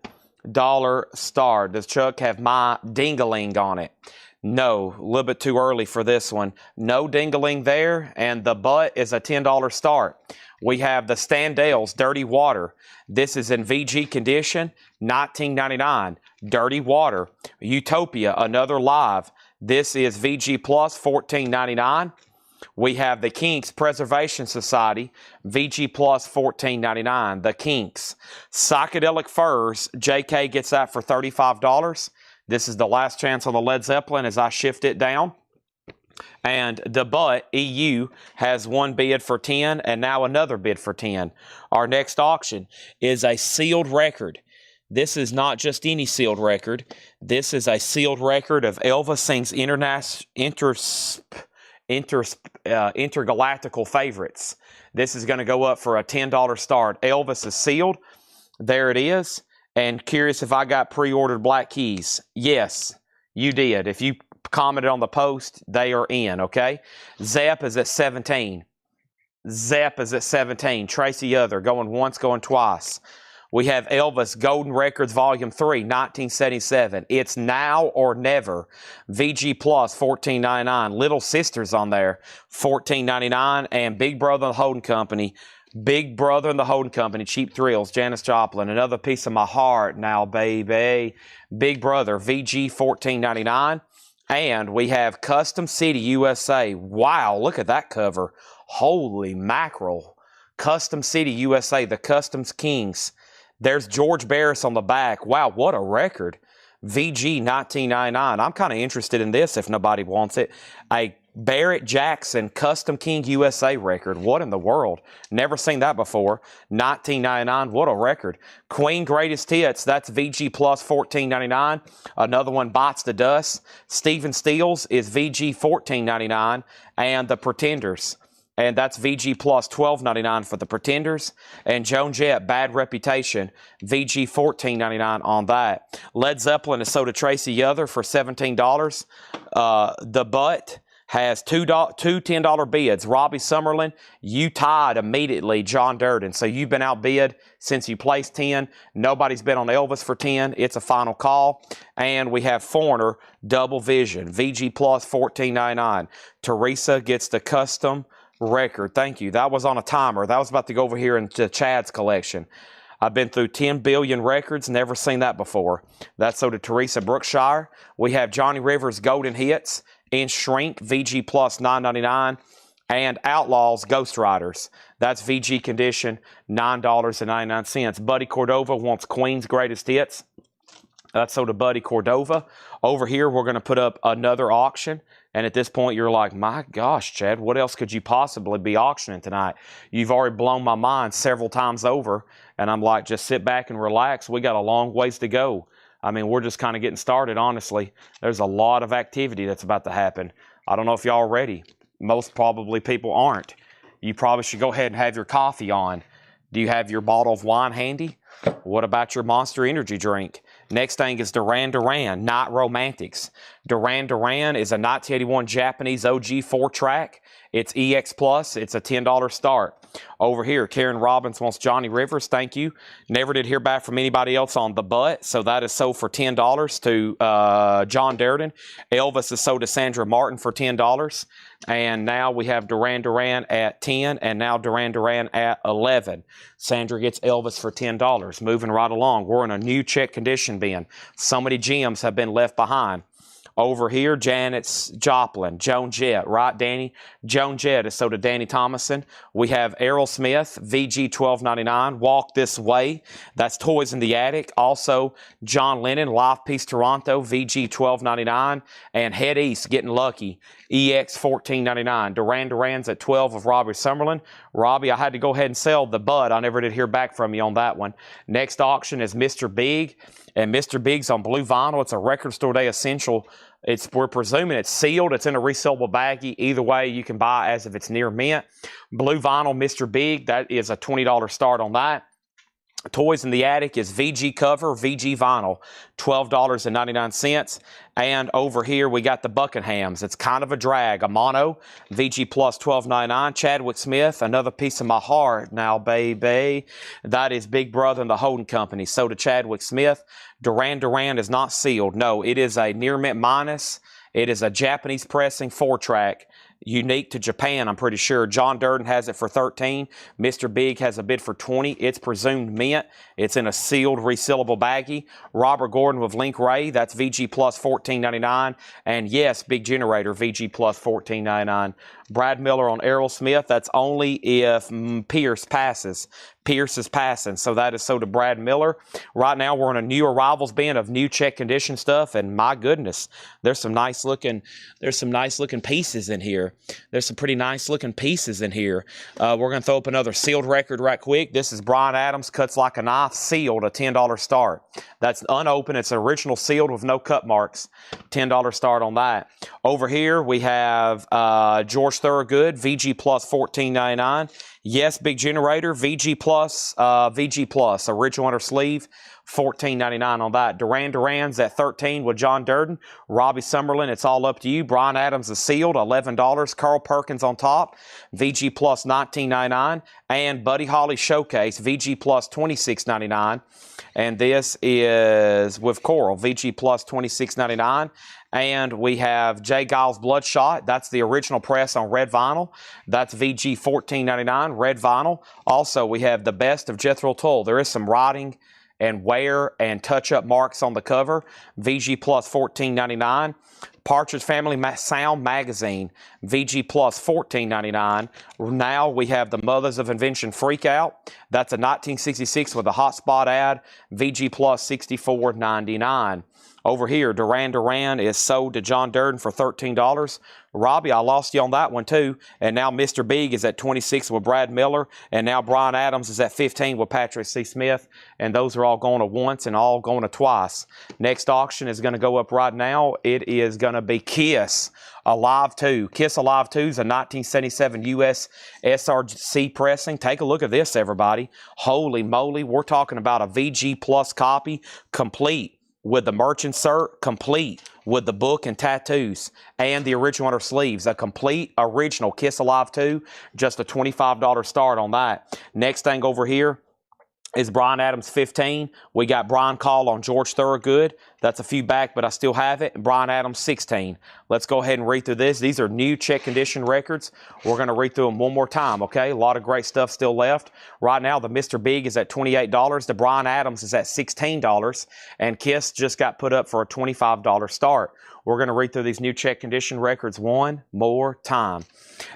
star. Does Chuck have my ding-a-ling on it? No, a little bit too early for this one. No ding-a-ling there, and the butt is a $10 start. We have the Standells Dirty Water. This is in VG condition, $19.99. Dirty Water. Utopia, another live. This is VG plus, $14.99. We have the Kinks Preservation Society, VG plus $14.99. The Kinks. Psychedelic Furs, JK gets that for $35. This is the last chance on the Led Zeppelin as I shift it down. And the Butt, EU, has one bid for $10 and now another bid for $10. Our next auction is a sealed record. This is not just any sealed record. This is a sealed record of Elvis Sings Intergalactical Favorites. This is going to go up for a $10 start. Elvis is sealed. There it is. And curious if I got pre-ordered black keys. Yes, you did. If you commented on the post, they are in, okay? Zepp is at 17. Zepp is at 17. Tracy Other going once, going twice. We have Elvis Golden Records Volume 3, 1977. It's now or never. VG Plus, $14.99. Little Sisters on there, $14.99. And Big Brother and the Holding Company. Big Brother and the Holding Company, Cheap Thrills, Janis Joplin. Another Piece of My Heart now, baby. Big Brother, VG, $14.99. And we have Custom City USA. Wow, look at that cover. Holy mackerel. Custom City USA, the Customs Kings. There's George Barris on the back. Wow, what a record. VG $19.99. I'm kind of interested in this if nobody wants it. A Barrett Jackson Custom King USA record. What in the world? Never seen that before. $19.99. What a record. Queen Greatest Hits. That's VG plus $14.99. Another one, Bites the Dust. Stephen Stills is VG $14.99. And The Pretenders. And that's VG plus $12.99 for The Pretenders. And Joan Jett, Bad Reputation, VG $14.99 on that. Led Zeppelin is sold to Tracy Other for $17. The Butt has two $10 bids. Robbie Summerlin, you tied immediately John Durden. So you've been outbid since you placed 10. Nobody's been on Elvis for 10. It's a final call. And we have Foreigner, Double Vision, VG plus $14.99. Teresa gets the custom record. Thank you. That was on a timer. That was about to go over here into Chad's collection. I've been through 10 billion records. Never seen that before. That's so to Teresa Brookshire. We have Johnny Rivers Golden Hits in Shrink, VG plus $9.99. And Outlaws Ghost Riders. That's VG condition, $9.99. Buddy Cordova wants Queen's Greatest Hits. That's so to Buddy Cordova. Over here, we're going to put up another auction. And at this point, you're like, my gosh, Chad, what else could you possibly be auctioning tonight? You've already blown my mind several times over. And I'm like, just sit back and relax. We got a long ways to go. I mean, we're just kind of getting started, honestly. There's a lot of activity that's about to happen. I don't know if y'all are ready. Most probably people aren't. You probably should go ahead and have your coffee on. Do you have your bottle of wine handy? What about your Monster Energy drink? Next thing is Duran Duran, Night Romantics. Duran Duran is a 1981 Japanese OG 4-track. It's EX Plus. It's a $10 start. Over here, Karen Robbins wants Johnny Rivers. Thank you. Never did hear back from anybody else on the butt, so that is sold for $10 to John Durden. Elvis is sold to Sandra Martin for $10. And now we have Duran Duran at 10, and now Duran Duran at 11. Sandra gets Elvis for $10. Moving right along, we're in a new check condition bin. So many gems have been left behind. Over here, Janet's Joplin, Joan Jett, right, Danny? Joan Jett is sold to Danny Thomason. We have Errol Smith, VG $12.99. Walk This Way, that's Toys in the Attic. Also, John Lennon, Live Piece Toronto, VG $12.99. And Head East, Getting Lucky, EX $14.99. Duran Duran's at 12 of Robbie Summerlin. Robbie, I had to go ahead and sell the bud. I never did hear back from you on that one. Next auction is Mr. Big. And Mr. Big's on blue vinyl. It's a Record Store Day essential. We're presuming it's sealed. It's in a resellable baggie. Either way, you can buy as if it's near mint. Blue vinyl, Mr. Big, that is a $20 start on that. Toys in the Attic is VG cover, VG vinyl, $12.99. And over here, we got the Buckinghams. It's kind of a drag, a mono, VG plus $12.99. Chadwick Smith, Another Piece of My Heart. Now, baby, that is Big Brother and the Holding Company. So to Chadwick Smith. Duran Duran is not sealed. No, it is a near mint minus. It is a Japanese pressing 4-track. Unique to Japan, I'm pretty sure. John Durden has it for 13. Mr. Big has a bid for 20. It's presumed mint. It's in a sealed, resealable baggie. Robert Gordon with Link Ray, that's VG plus $14.99. And yes, Big Generator, VG plus $14.99. Brad Miller on Errol Smith, that's only if Pierce passes. Pierce is passing, so that is so to Brad Miller. Right now, we're in a new arrivals bin of new check condition stuff, and my goodness, there's some nice looking pieces in here. There's some pretty nice looking pieces in here. We're gonna throw up another sealed record right quick. This is Bryan Adams, Cuts Like a Knife, sealed, a $10 start. That's unopened. It's original sealed with no cut marks. $10 start on that. Over here we have George Thorogood, VG plus $14.99. Yes, Big Generator, VG plus, original under sleeve, $14.99 on that. Duran Duran's at 13 with John Durden. Robbie Summerlin, it's all up to you. Bryan Adams is sealed, $11. Carl Perkins on top, VG plus $19.99. And Buddy Holly Showcase, VG plus $26.99. And this is with Coral, VG plus $26.99. And we have J. Giles Bloodshot. That's the original press on red vinyl. That's VG $14.99, red vinyl. Also, we have the Best of Jethro Tull. There is some writing and wear and touch-up marks on the cover. VG plus $14.99. Partridge Family Sound Magazine, VG plus $14.99. Now we have the Mothers of Invention Freak Out. That's a 1966 with a hotspot ad, VG plus $64.99. Over here, Duran Duran is sold to John Durden for $13. Robbie, I lost you on that one too. And now Mr. Big is at 26 with Brad Miller. And now Bryan Adams is at 15 with Patrick C. Smith. And those are all going to once and all going to twice. Next auction is going to go up right now. It is going to be Kiss Alive 2. Kiss Alive 2 is a 1977 US SRC pressing. Take a look at this, everybody. Holy moly, we're talking about a VG Plus copy, complete with the merch insert, complete with the book and tattoos, and the original under sleeves. A complete original Kiss Alive 2, just a $25 start on that. Next thing over here is Bryan Adams 15. We got Brian Call on George Thorogood. That's a few back, but I still have it. And Bryan Adams 16. Let's go ahead and read through this. These are new check condition records. We're going to read through them one more time, okay? A lot of great stuff still left. Right now, the Mr. Big is at $28. The Bryan Adams is at $16. And Kiss just got put up for a $25 start. We're going to read through these new check condition records one more time.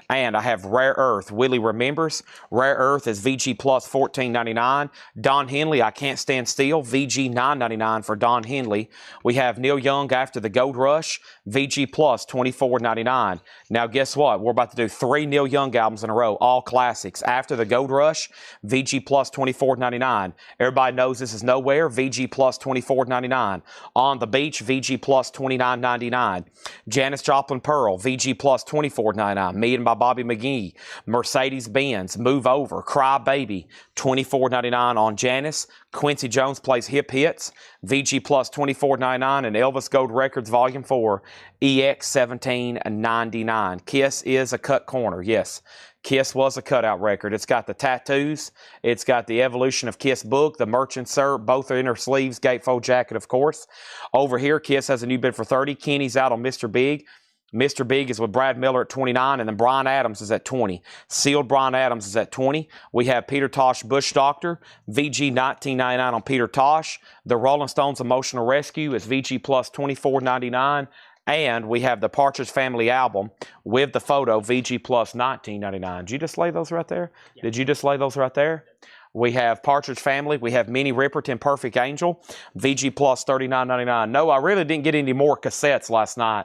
And I have Rare Earth. Willie Remembers. Rare Earth is VG plus $14.99. Don Henley, I Can't Stand Still. VG $9.99 for Don Henley. We have Neil Young After the Gold Rush, VG Plus, $24.99. Now, guess what? We're about to do 3 Neil Young albums in a row, all classics. After the Gold Rush, VG Plus, $24.99. Everybody knows this is Nowhere, VG Plus, $24.99. On the Beach, VG Plus, $29.99. Janis Joplin Pearl, VG Plus, $24.99. Me and My Bobby McGee, Mercedes-Benz, Move Over, Cry Baby, $24.99 on Janis. Quincy Jones Plays Hip Hits, VG Plus, $24.99, and Elvis Gold Records Volume 4, EX, $17.99. Kiss is a cut corner, yes. Kiss was a cutout record. It's got the tattoos. It's got the Evolution of Kiss book, the merch insert, both are inner sleeves, gatefold jacket, of course. Over here, Kiss has a new bid for $30. Kenny's out on Mr. Big. Mr. Big is with Brad Miller at $29, and then Bryan Adams is at $20. Sealed Bryan Adams is at $20. We have Peter Tosh Bush Doctor, VG $19.99 on Peter Tosh. The Rolling Stones Emotional Rescue is VG Plus $24.99. And we have the Partridge Family album with the photo, VG Plus $19.99. Did you just lay those right there? Yeah. Did you just lay those right there? We have Partridge Family. We have Minnie Riperton, Perfect Angel, VG Plus $39.99. No, I really didn't get any more cassettes last night.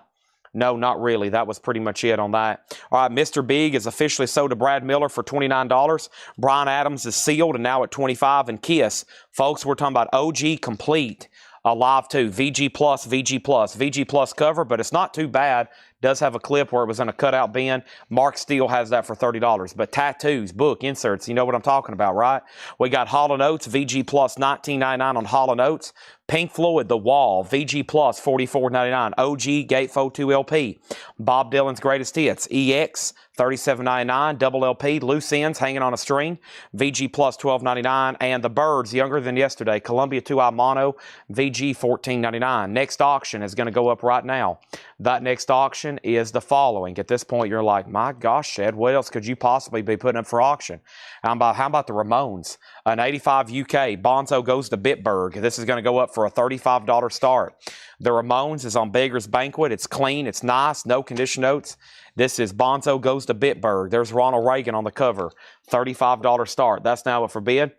No, not really. That was pretty much it on that. All right, Mr. Big is officially sold to Brad Miller for $29. Bryan Adams is sealed and now at $25. And Kiss, folks, we're talking about OG Complete, Alive 2, VG Plus, VG Plus. VG Plus cover, but it's not too bad. Does have a clip where it was in a cutout bin. Mark Steele has that for $30. But tattoos, book, inserts, you know what I'm talking about, right? We got Hall & Oates, VG Plus $19.99 on Hall & Oates. Pink Floyd, The Wall, VG Plus $44.99. OG Gatefold 2 LP. Bob Dylan's Greatest Hits, EX $37.99. Double LP, Loose Ends, Hanging on a String, VG Plus $12.99. And The Byrds, Younger Than Yesterday, Columbia 2i Mono, VG $14.99. Next auction is going to go up right now. That next auction is the following. At this point, you're like, my gosh, Shed, what else could you possibly be putting up for auction? How about the Ramones? An 85 UK, Bonzo Goes to Bitburg. This is going to go up for a $35 start. The Ramones is on Beggar's Banquet. It's clean. It's nice. No condition notes. This is Bonzo Goes to Bitburg. There's Ronald Reagan on the cover. $35 start. That's now up for bid.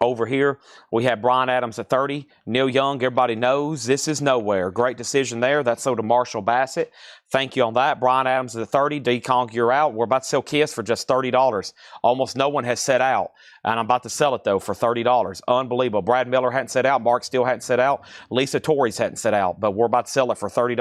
Over here, we have Bryan Adams at $30. Neil Young, everybody knows, This Is Nowhere. Great decision there. That's sold to Marshall Bassett. Thank you on that. Bryan Adams is at $30. D-Conk, you're out. We're about to sell Kiss for just $30. Almost no one has set out. And I'm about to sell it, though, for $30. Unbelievable. Brad Miller hadn't set out. Mark Steele hadn't set out. Lisa Torres hadn't set out. But we're about to sell it for $30.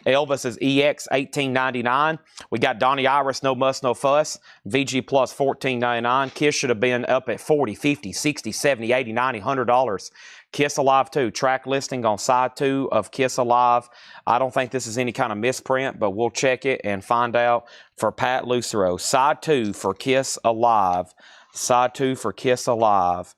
Elvis is EX $18.99. We got Donnie Iris, No Muss, No Fuss. VG Plus $14.99. Kiss should have been up at $40, $50, $60, $70, $80, $90, $100. Kiss Alive 2, track listing on side 2 of Kiss Alive. I don't think this is any kind of misprint, but we'll check it and find out for Pat Lucero. Side 2 for Kiss Alive. Side 2 for Kiss Alive.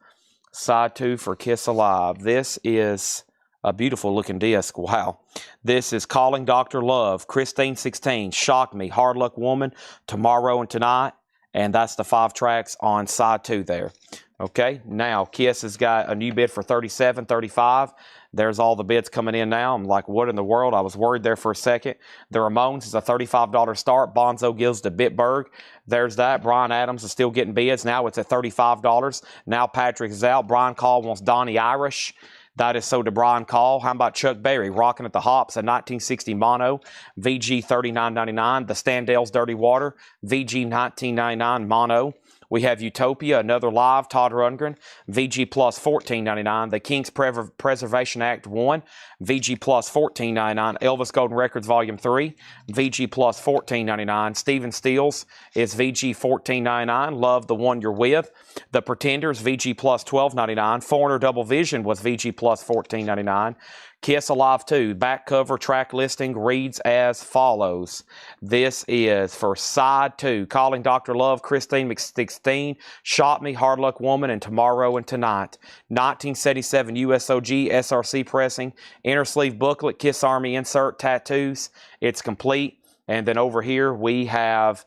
Side 2 for Kiss Alive. This is a beautiful looking disc. Wow. This is Calling Dr. Love, Christine 16, Shock Me, Hard Luck Woman, Tomorrow and Tonight. And that's the 5 tracks on side 2 there. Okay, now Kiss has got a new bid for $37, $35. There's all the bids coming in now. I'm like, what in the world? I was worried there for a second. The Ramones is a $35 start. Bonzo Gives to Bitburg. There's that. Bryan Adams is still getting bids. Now it's at $35. Now Patrick is out. Brian Call wants Donnie Irish. That is sold to Brian Call. How about Chuck Berry, Rocking at the Hops, a 1960 mono, VG $39.99. The Standells Dirty Water, VG $19.99 mono. We have Utopia, Another Live, Todd Rundgren, VG Plus $14.99. The King's Preservation Act 1, VG Plus $14.99. Elvis Golden Records Volume 3, VG Plus $14.99. Stephen Stills is VG $14.99. Love the One You're With. The Pretenders, VG Plus $12.99. Foreigner Double Vision was VG Plus $14.99. Kiss Alive 2, back cover track listing reads as follows. This is for side 2, Calling Dr. Love, Christine McSixteen, Shot Me, Hard Luck Woman, and Tomorrow and Tonight. 1977 USOG SRC pressing, inner sleeve booklet, Kiss Army insert, tattoos. It's complete. And then over here we have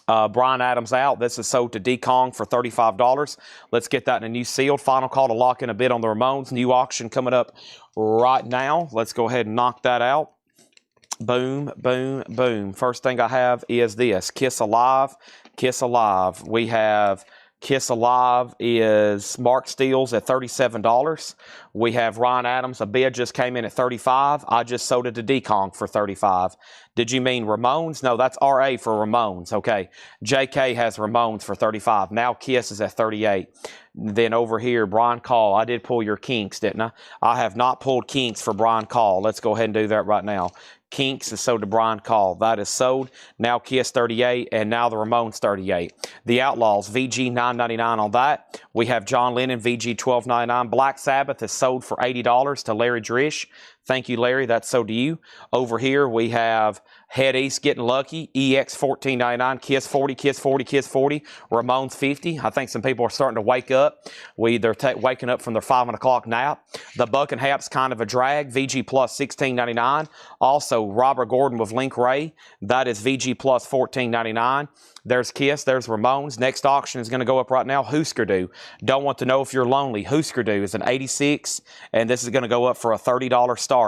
Bryan Adams out. This is sold to D-Kong for $35. Let's get that in a new sealed. Final call to lock in a bid on the Ramones. New auction coming up right now. Let's go ahead and knock that out. Boom, boom, boom. First thing I have is this. Kiss Alive. Kiss Alive. We have Kiss Alive is Mark Steele's at $37. We have Ryan Adams. A bid just came in at $35. I just sold it to Decong for $35. Did you mean Ramones? No, that's RA for Ramones. Okay. JK has Ramones for $35. Now Kiss is at $38. Then over here, Brian Call. I did pull your Kinks, didn't I? I have not pulled Kinks for Brian Call. Let's go ahead and do that right now. Kinks is sold to Brian Call. That is sold. Now Kiss 38, and now the Ramones 38. The Outlaws, VG $9.99 on that. We have John Lennon, VG $12.99. Black Sabbath is sold for $80 to Larry Drish. Thank you, Larry. That's sold to you. Over here, we have Head East Getting Lucky, EX $14.99, Kiss 40, Kiss 40, Kiss 40, Ramones 50. I think some people are starting to wake up. They're waking up from their 5 o'clock nap. The Buck and Hap's Kind of a Drag, VG Plus $16.99. Also, Robert Gordon with Link Ray. That is VG Plus $14.99. There's Kiss. There's Ramones. Next auction is going to go up right now. Husker Du. Don't want to know if you're lonely. Husker Du is an 86, and this is going to go up for a $30 start.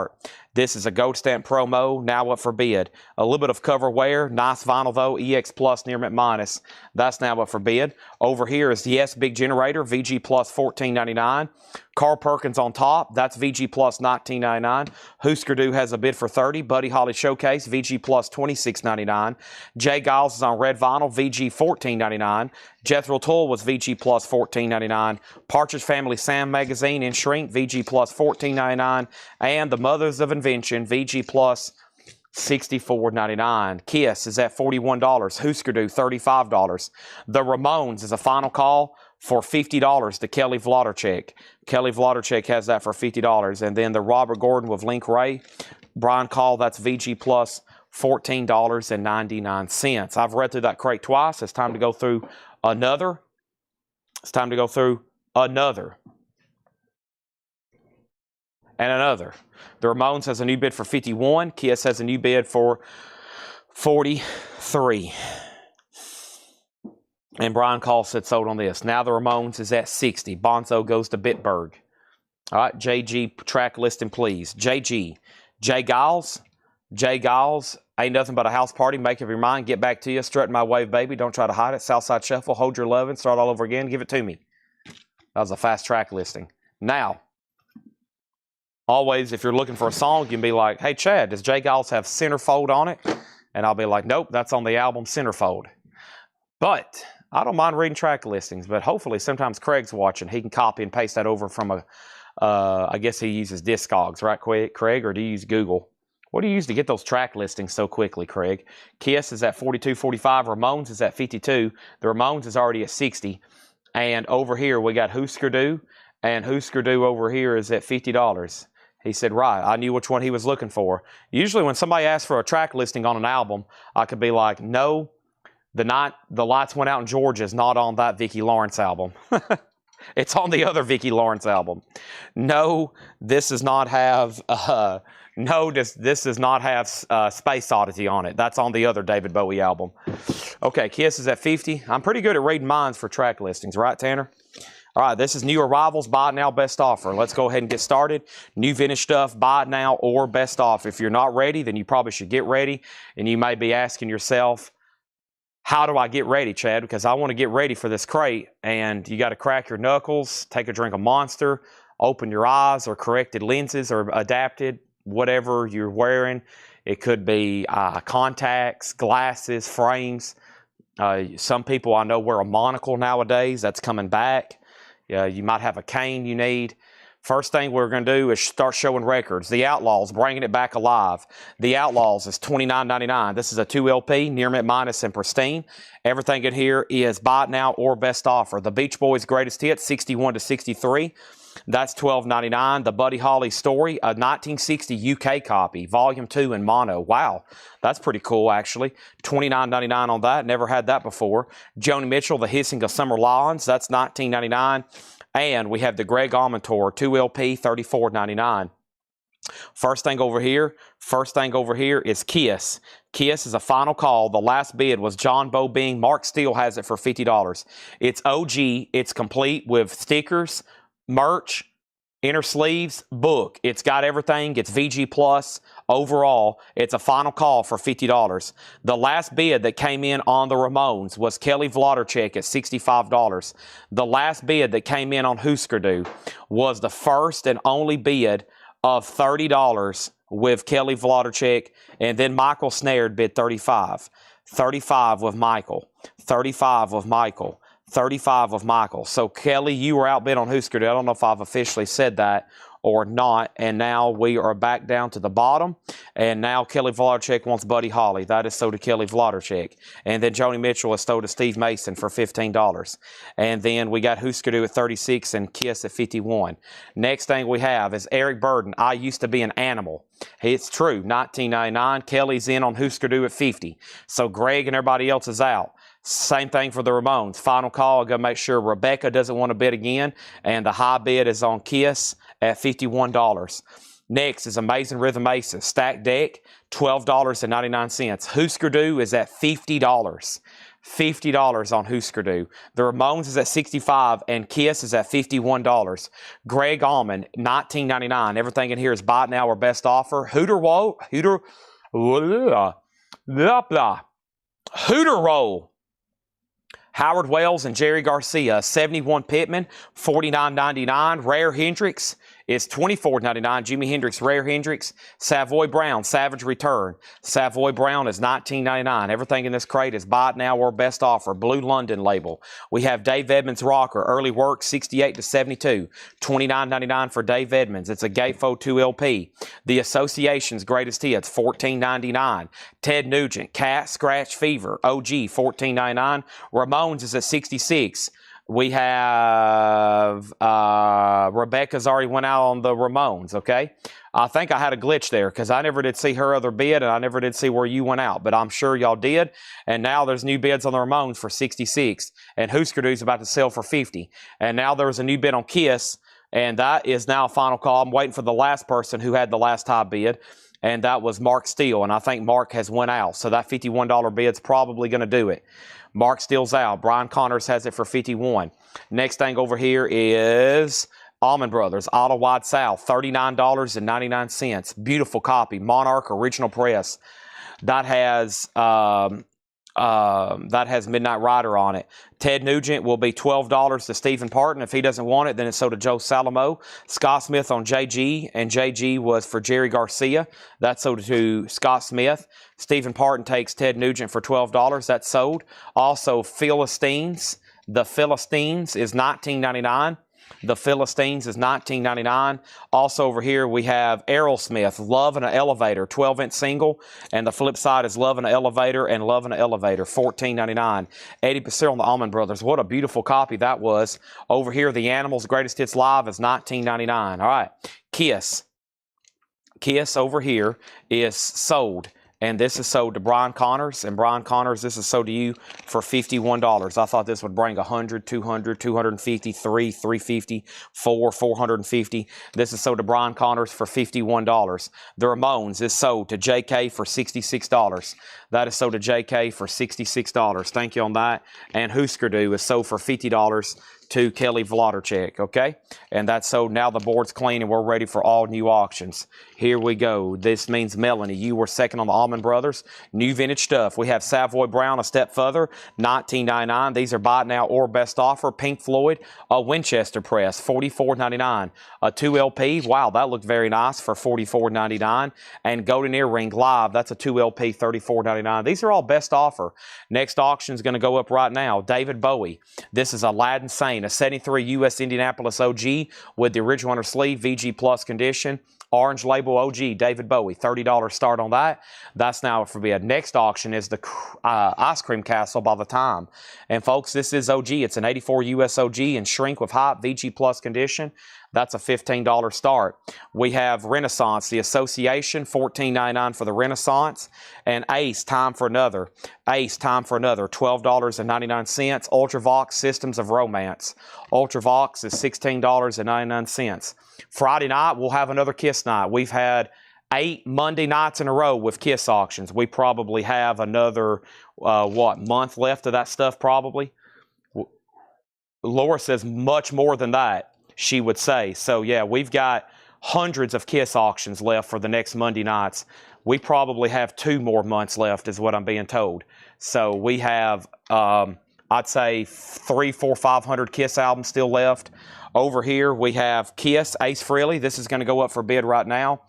This is a Gold Stamp promo, now up for bid. A little bit of cover wear, nice vinyl though, EX Plus near mint minus. That's now up for bid. Over here is Yes Big Generator, VG Plus $14.99. Carl Perkins on top, that's VG Plus $19.99. Husker Du has a bid for $30. Buddy Holly Showcase, VG Plus $26.99. Jay Giles is on red vinyl, VG $14.99. Jethro Tull was VG Plus $14.99. Partridge Family Sam Magazine in shrink, VG Plus $14.99. And the Mothers of Invention, VG Plus $64.99. Kiss is at $41. Husker Du $35. The Ramones is a final call for $50 to Kelly Vlodarchik. Kelly Vlodarchik has that for $50. And then the Robert Gordon with Link Ray, Brian Call, that's VG Plus $14.99. I've read through that crate twice. It's time to go through another. It's time to go through another. And another. The Ramones has a new bid for $51. Kiss has a new bid for $43. And Brian Call said sold on this. Now the Ramones is at $60. Bonzo goes to Bitburg. All right, JG track listing, please. JG. Jay Giles. Jay Giles. Ain't nothing but a house party. Make up your mind. Get back to you. Strutting my wave, baby. Don't try to hide it. Southside Shuffle. Hold your lovin'. Start all over again. Give it to me. That was a fast track listing. Now, always, if you're looking for a song, you can be like, hey, Chad, does Jay Giles have Centerfold on it? And I'll be like, nope, that's on the album Centerfold. But I don't mind reading track listings, but hopefully sometimes Craig's watching. He can copy and paste that over from a, I guess he uses Discogs, right, Craig? Or do you use Google? What do you use to get those track listings so quickly, Craig? Kiss is at $42.45. Ramones is at $52. The Ramones is already at $60. And over here, we got Husker Du. And Husker Du over here is at $50. He said, right, I knew which one he was looking for. Usually when somebody asks for a track listing on an album, I could be like, no, the Lights Went Out in Georgia is not on that Vicki Lawrence album. It's on the other Vicki Lawrence album. No, this does not have, this does not have Space Oddity on it. That's on the other David Bowie album. Okay, Kiss is at 50. I'm pretty good at reading minds for track listings, right, Tanner? All right, this is New Arrivals, Buy It Now, Best Offer. Let's go ahead and get started. New vintage stuff, buy it now or best offer. If you're not ready, then you probably should get ready. And you may be asking yourself, how do I get ready, Chad? Because I want to get ready for this crate. And you got to crack your knuckles, take a drink of Monster, open your eyes or corrected lenses or adapted, whatever you're wearing. It could be contacts, glasses, frames. Some people I know wear a monocle nowadays. That's coming back. You might have a cane you need. First thing we're going to do is start showing records. The Outlaws, bringing it back alive. The Outlaws is $29.99. This is a 2 LP, near mint minus and pristine. Everything in here is buy it now or best offer. The Beach Boys' greatest hits, 61 to 63. That's $12.99. The Buddy Holly Story, a 1960 UK copy, Volume 2 in mono. Wow, that's pretty cool, actually. $29.99 on that. Never had that before. Joni Mitchell, The Hissing of Summer Lawns. That's $19.99. And we have the Greg Allman Tour, 2 LP, $34.99. First thing over here is Kiss. Kiss is a final call. The last bid was John Bo Bing. Mark Steele has it for $50. It's OG. It's complete with stickers, merch, Inner sleeves, book. It's got everything. It's VG Plus. Overall, it's a final call for $50. The last bid that came in on the Ramones was Kelly Vlodarchek at $65. The last bid that came in on Husker Du was the first and only bid of $30 with Kelly Vlodarchek, and then Michael Snared bid $35. $35 with Michael. $35 with Michael. 35 of Michael. So, Kelly, you were outbid on Husker Du. I don't know if I've officially said that or not. And now we are back down to the bottom. And now Kelly Vlodarchek wants Buddy Holly. That is sold to Kelly Vlodarchek. And then Joni Mitchell is sold to Steve Mason for $15. And then we got Husker Du at 36 and Kiss at 51. Next thing we have is Eric Burden. I used to be an animal. It's true. 1999. Kelly's in on Husker Du at 50. So Greg and everybody else is out. Same thing for the Ramones. Final call. I'll go make sure Rebecca doesn't want to bid again. And the high bid is on Kiss at $51. Next is Amazing Rhythm Aces. Stack deck, $12.99. Husker Du is at $50. $50 on Husker Du. The Ramones is at $65 and Kiss is at $51. Greg Allman, $19.99. Everything in here is buy now or best offer. Hooter Roll. Howard Wells and Jerry Garcia, 71 Pittman, $49.99. Rare Hendrix is $24.99. Jimi Hendrix, Rare Hendrix. Savoy Brown, Savage Return. Savoy Brown is $19.99. Everything in this crate is buy it now or best offer. Blue London label. We have Dave Edmunds Rocker, Early Work, 68 to 72. $29.99 for Dave Edmunds. It's a Gatefold 2 LP. The Association's Greatest Hits, $14.99. Ted Nugent, Cat Scratch Fever, OG, $14.99. Ramones is at 66. We have Rebecca's already went out on the Ramones, okay? I think I had a glitch there because I never did see her other bid and I never did see where you went out, but I'm sure y'all did. And now there's new bids on the Ramones for 66 and Husker Du's about to sell for 50. And now there's a new bid on Kiss and that is now a final call. I'm waiting for the last person who had the last high bid. And that was Mark Steele, and I think Mark has went out. So that $51 bid's probably going to do it. Mark Steele's out. Brian Connors has it for $51. Next thing over here is Allman Brothers, Auto Wide South, $39.99. Beautiful copy. Monarch Original Press. That has Midnight Rider on it. Ted Nugent will be $12 to Stephen Parton. If he doesn't want it, then it's sold to Joe Salamo. Scott Smith on JG, and JG was for Jerry Garcia. That's sold to Scott Smith. Stephen Parton takes Ted Nugent for $12. That's sold. Also, Philistines. The Philistines is $19.99. The Philistines is $19.99. Also over here we have Aerosmith, Love in an Elevator, 12-inch single. And the flip side is Love in an Elevator and Love in an Elevator, $14.99. 80% on the Allman Brothers. What a beautiful copy that was. Over here, the Animals Greatest Hits Live is $19.99. All right, Kiss. Kiss over here is sold. And this is sold to Brian Connors. And Brian Connors, this is sold to you for $51. I thought this would bring 100, 200, 250, 350, 450. This is sold to Brian Connors for $51. The Ramones is sold to JK for $66. That is sold to JK for $66. Thank you on that. And Husker Du is sold for $50 to Kelly Vlodarchek, okay? And that's sold. Now the board's clean and we're ready for all new auctions. Here we go. This means Melanie, you were second on the Allman Brothers. New vintage stuff. We have Savoy Brown a step further, $19.99. These are buy it now or best offer. Pink Floyd, a Winchester press, $44.99. A 2 LP, wow, that looked very nice for $44.99. And Golden Earring Live, that's a 2 LP, $34.99. These are all best offer. Next auction is going to go up right now. David Bowie. This is Aladdin Sane, a 73 U.S. Indianapolis OG with the original under sleeve, VG Plus condition. Orange label OG, David Bowie, $30 start on that. That's now for me. Next auction is the Ice Cream Castle by the time. And folks, this is OG. It's an 84 US OG and shrink with hype, VG Plus condition. That's a $15 start. We have Renaissance, the Association, $14.99 for the Renaissance. And Ace, Time for Another. Ace, Time for Another, $12.99. Ultravox, Systems of Romance. Ultravox is $16.99. Friday night, we'll have another Kiss night. We've had 8 Monday nights in a row with Kiss auctions. We probably have another, month left of that stuff probably? Laura says much more than that. she would say. So yeah, we've got hundreds of Kiss auctions left for the next Monday nights. We probably have 2 more months left is what I'm being told. So we have, I'd say 300, 400, 500 Kiss albums still left. Over here we have Kiss, Ace Frehley. This is going to go up for bid right now.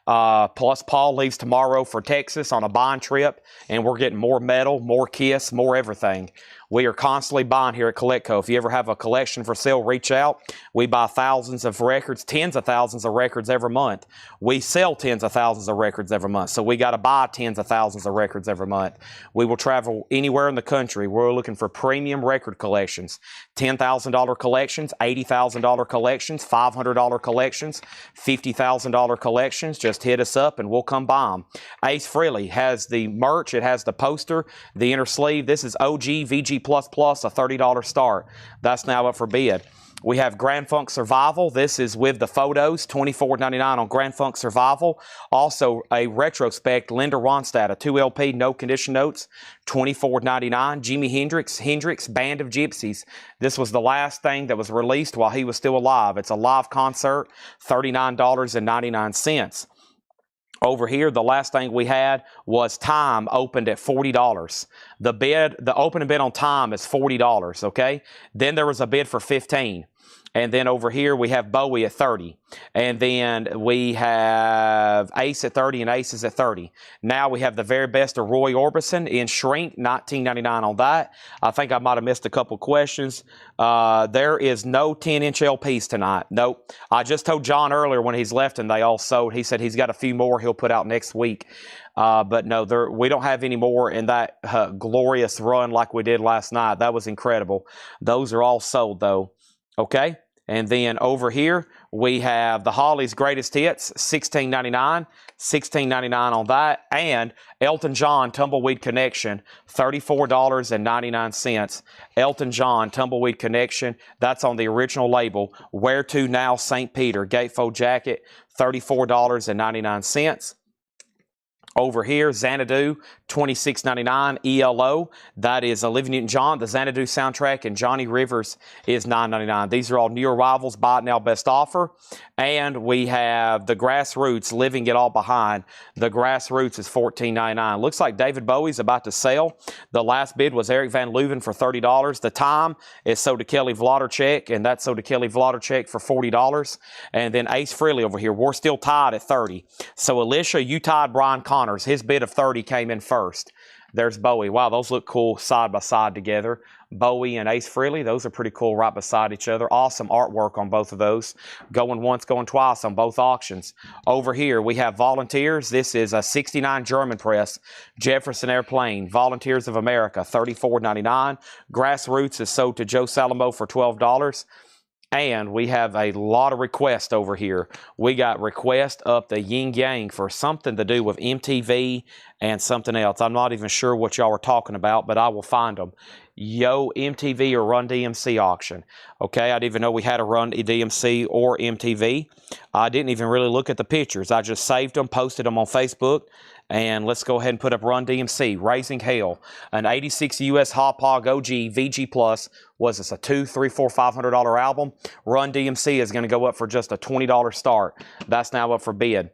Plus Paul leaves tomorrow for Texas on a buying trip, and we're getting more metal, more Kiss, more everything. We are constantly buying here at CollectCo. If you ever have a collection for sale, reach out. We buy thousands of records, tens of thousands of records every month. We sell tens of thousands of records every month. So we got to buy tens of thousands of records every month. We will travel anywhere in the country. We're looking for premium record collections. $10,000 collections, $80,000 collections, $500 collections, $50,000 collections. Just hit us up and we'll come buy them. Ace Frehley has the merch. It has the poster, the inner sleeve. This is OG VG++, a $30 start. That's now up for bid. We have Grand Funk Survival. This is with the photos, $24.99 on Grand Funk Survival. Also, a retrospect, Linda Ronstadt, a 2 LP, no condition notes, $24.99. Jimi Hendrix, Band of Gypsies. This was the last thing that was released while he was still alive. It's a live concert, $39.99. Over here, the last thing we had was Time, opened at $40. The opening bid on Time is $40, okay? Then there was a bid for $15. And then over here, we have Bowie at $30. And then we have Ace at $30 and Ace is at $30. Now we have the very best of Roy Orbison in Shrink, $19.99 on that. I think I might have missed a couple questions. There is no 10-inch LPs tonight. Nope. I just told John earlier when he's left and they all sold. He said he's got a few more he'll put out next week. But no, we don't have any more in that glorious run like we did last night. That was incredible. Those are all sold, though. Okay? And then over here, we have the Hollies Greatest Hits, $16.99, $16.99 on that. And Elton John Tumbleweed Connection, $34.99. Elton John Tumbleweed Connection, that's on the original label. Where to Now St. Peter, gatefold jacket, $34.99. Over here, Xanadu, $26.99, ELO. That is Olivia Newton-John. The Xanadu soundtrack, and Johnny Rivers is $9.99. These are all new arrivals, buy it now, best offer. And we have the Grassroots, Living It All Behind. The Grassroots is $14.99. Looks like David Bowie's about to sell. The last bid was Eric Van Leuven for $30. The Time is sold to Kelly Vlodarchek, and that's sold to Kelly Vlodarchek for $40. And then Ace Frehley over here. We're still tied at $30. So Alicia, you tied Brian Connors. His bid of $30 came in first. There's Bowie. Wow, those look cool side by side together. Bowie and Ace Frehley, those are pretty cool right beside each other. Awesome artwork on both of those. Going once, going twice on both auctions. Over here, we have Volunteers. This is a '69 German press, Jefferson Airplane. Volunteers of America, $34.99. Grassroots is sold to Joe Salamo for $12. And we have a lot of requests over here. We got requests up the yin yang for something to do with MTV and something else. I'm not even sure what y'all are talking about, but I will find them. Yo, MTV or Run DMC auction. Okay, I didn't even know we had a Run DMC or MTV. I didn't even really look at the pictures. I just saved them, posted them on Facebook. And let's go ahead and put up Run DMC, Raising Hell, an 86 US Hot Pog OG VG Plus. Was this a $200, $300, $400, $500 album? Run DMC is going to go up for just a $20 start. That's now up for bid.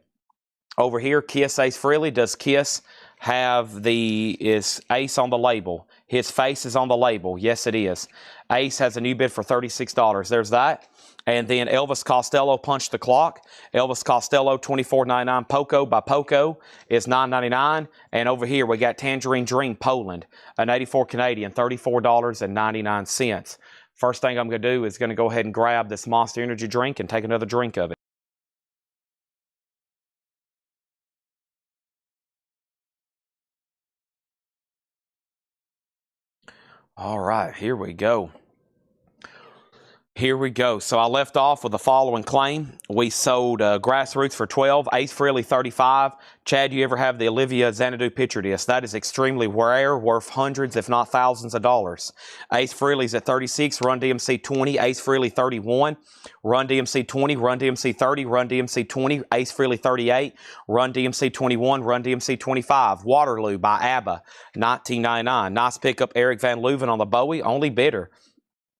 Over here, Kiss Ace Frehley. Does Kiss have is Ace on the label? His face is on the label. Yes, it is. Ace has a new bid for $36. There's that. And then Elvis Costello, Punch the Clock. Elvis Costello, $24.99. Poco by Poco is $9.99. And over here, we got Tangerine Dream, Poland, an 84 Canadian, $34.99. First thing I'm going to do is going to go ahead and grab this Monster Energy drink and take another drink of it. All right, here we go. Here we go. So I left off with the following claim. We sold Grassroots for $12, Ace Frehley $35. Chad, you ever have the Olivia Xanadu picture disc? That is extremely rare, worth hundreds, if not thousands of dollars. Ace Frehley's at $36, Run DMC $20, Ace Frehley $31, Run DMC $20, Run DMC $30, Run DMC $20, Ace Frehley $38, Run DMC $21, Run DMC $25. Waterloo by ABBA, $19.99. Nice pickup, Eric Van Leuven on the Bowie, only bidder.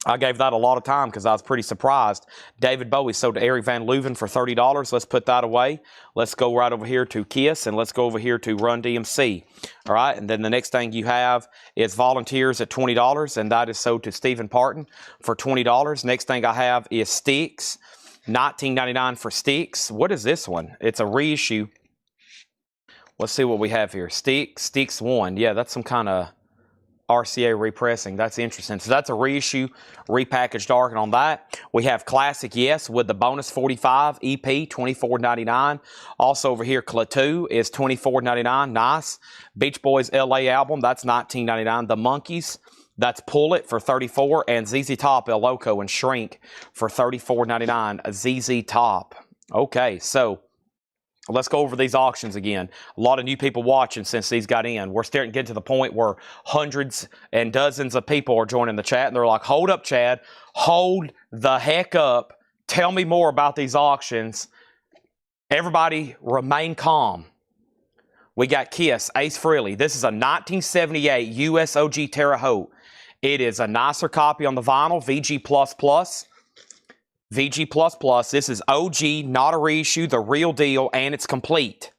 I gave that a lot of time because I was pretty surprised. David Bowie sold to Eric Van Leuven for $30. Let's put that away. Let's go right over here to Kiss, and let's go over here to Run DMC. All right, and then the next thing you have is Volunteers at $20, and that is sold to Stephen Parton for $20. Next thing I have is Sticks, $19.99 for Sticks. What is this one? It's a reissue. Let's see what we have here. Sticks 1. Yeah, that's some kind of RCA repressing. That's interesting. So that's a reissue, repackaged dark. And on that, we have Classic Yes with the bonus 45 EP, $24.99. Also over here, Klaatu is $24.99. Nice. Beach Boys LA album, that's $19.99. The Monkees, that's Pull It for $34. And ZZ Top, El Loco and Shrink for $34.99. ZZ Top. Okay, so let's go over these auctions again. A lot of new people watching since these got in. We're starting to get to the point where hundreds and dozens of people are joining the chat, and they're like, hold up, Chad. Hold the heck up. Tell me more about these auctions. Everybody remain calm. We got Kiss, Ace Frehley. This is a 1978 US OG Terre Haute. It is a nicer copy on the vinyl, VG++. VG++, this is OG, not a reissue, the real deal, and it's complete.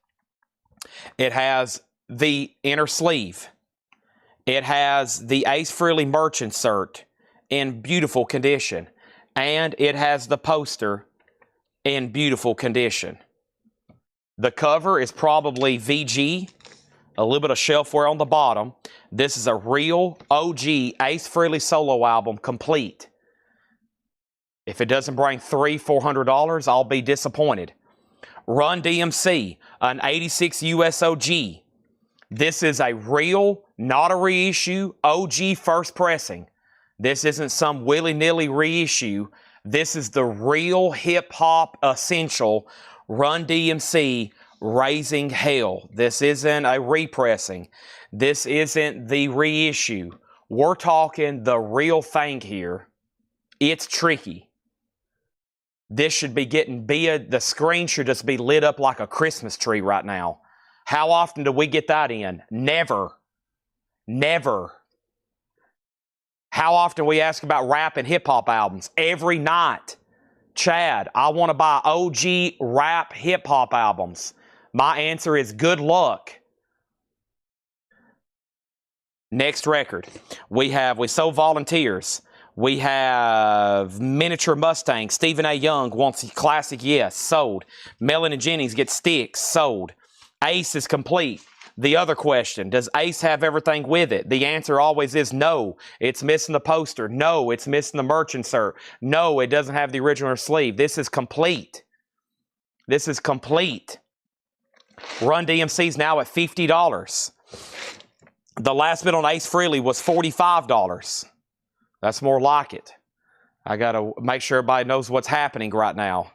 It has the inner sleeve. It has the Ace Frehley merch insert in beautiful condition. And it has the poster in beautiful condition. The cover is probably VG, a little bit of shelfware on the bottom. This is a real OG Ace Frehley solo album, complete. If it doesn't bring $300-400, I'll be disappointed. Run DMC, an 86 US OG. This is a real, not a reissue, OG first pressing. This isn't some willy-nilly reissue. This is the real hip-hop essential Run DMC Raising Hell. This isn't a repressing. This isn't the reissue. We're talking the real thing here. It's tricky. This should be getting the screen should just be lit up like a Christmas tree right now. How often do we get that in? Never. Never. How often we ask about rap and hip-hop albums? Every night. Chad, I want to buy OG rap hip-hop albums. My answer is good luck. Next record. We sold Volunteers. We have Miniature Mustang. Stephen A. Young wants Classic Yes, sold. Mellon and Jennings get Sticks, sold. Ace is complete. The other question, does Ace have everything with it? The answer always is no. It's missing the poster. No, it's missing the merch insert. No, it doesn't have the original sleeve. This is complete. This is complete. Run DMC is now at $50. The last bid on Ace Frehley was $45. That's more like it. I got to make sure everybody knows what's happening right now.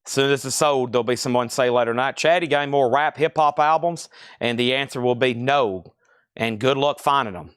As soon as it's sold, there'll be someone say later tonight, Chad, you got any more rap hip-hop albums? And the answer will be no. And good luck finding them.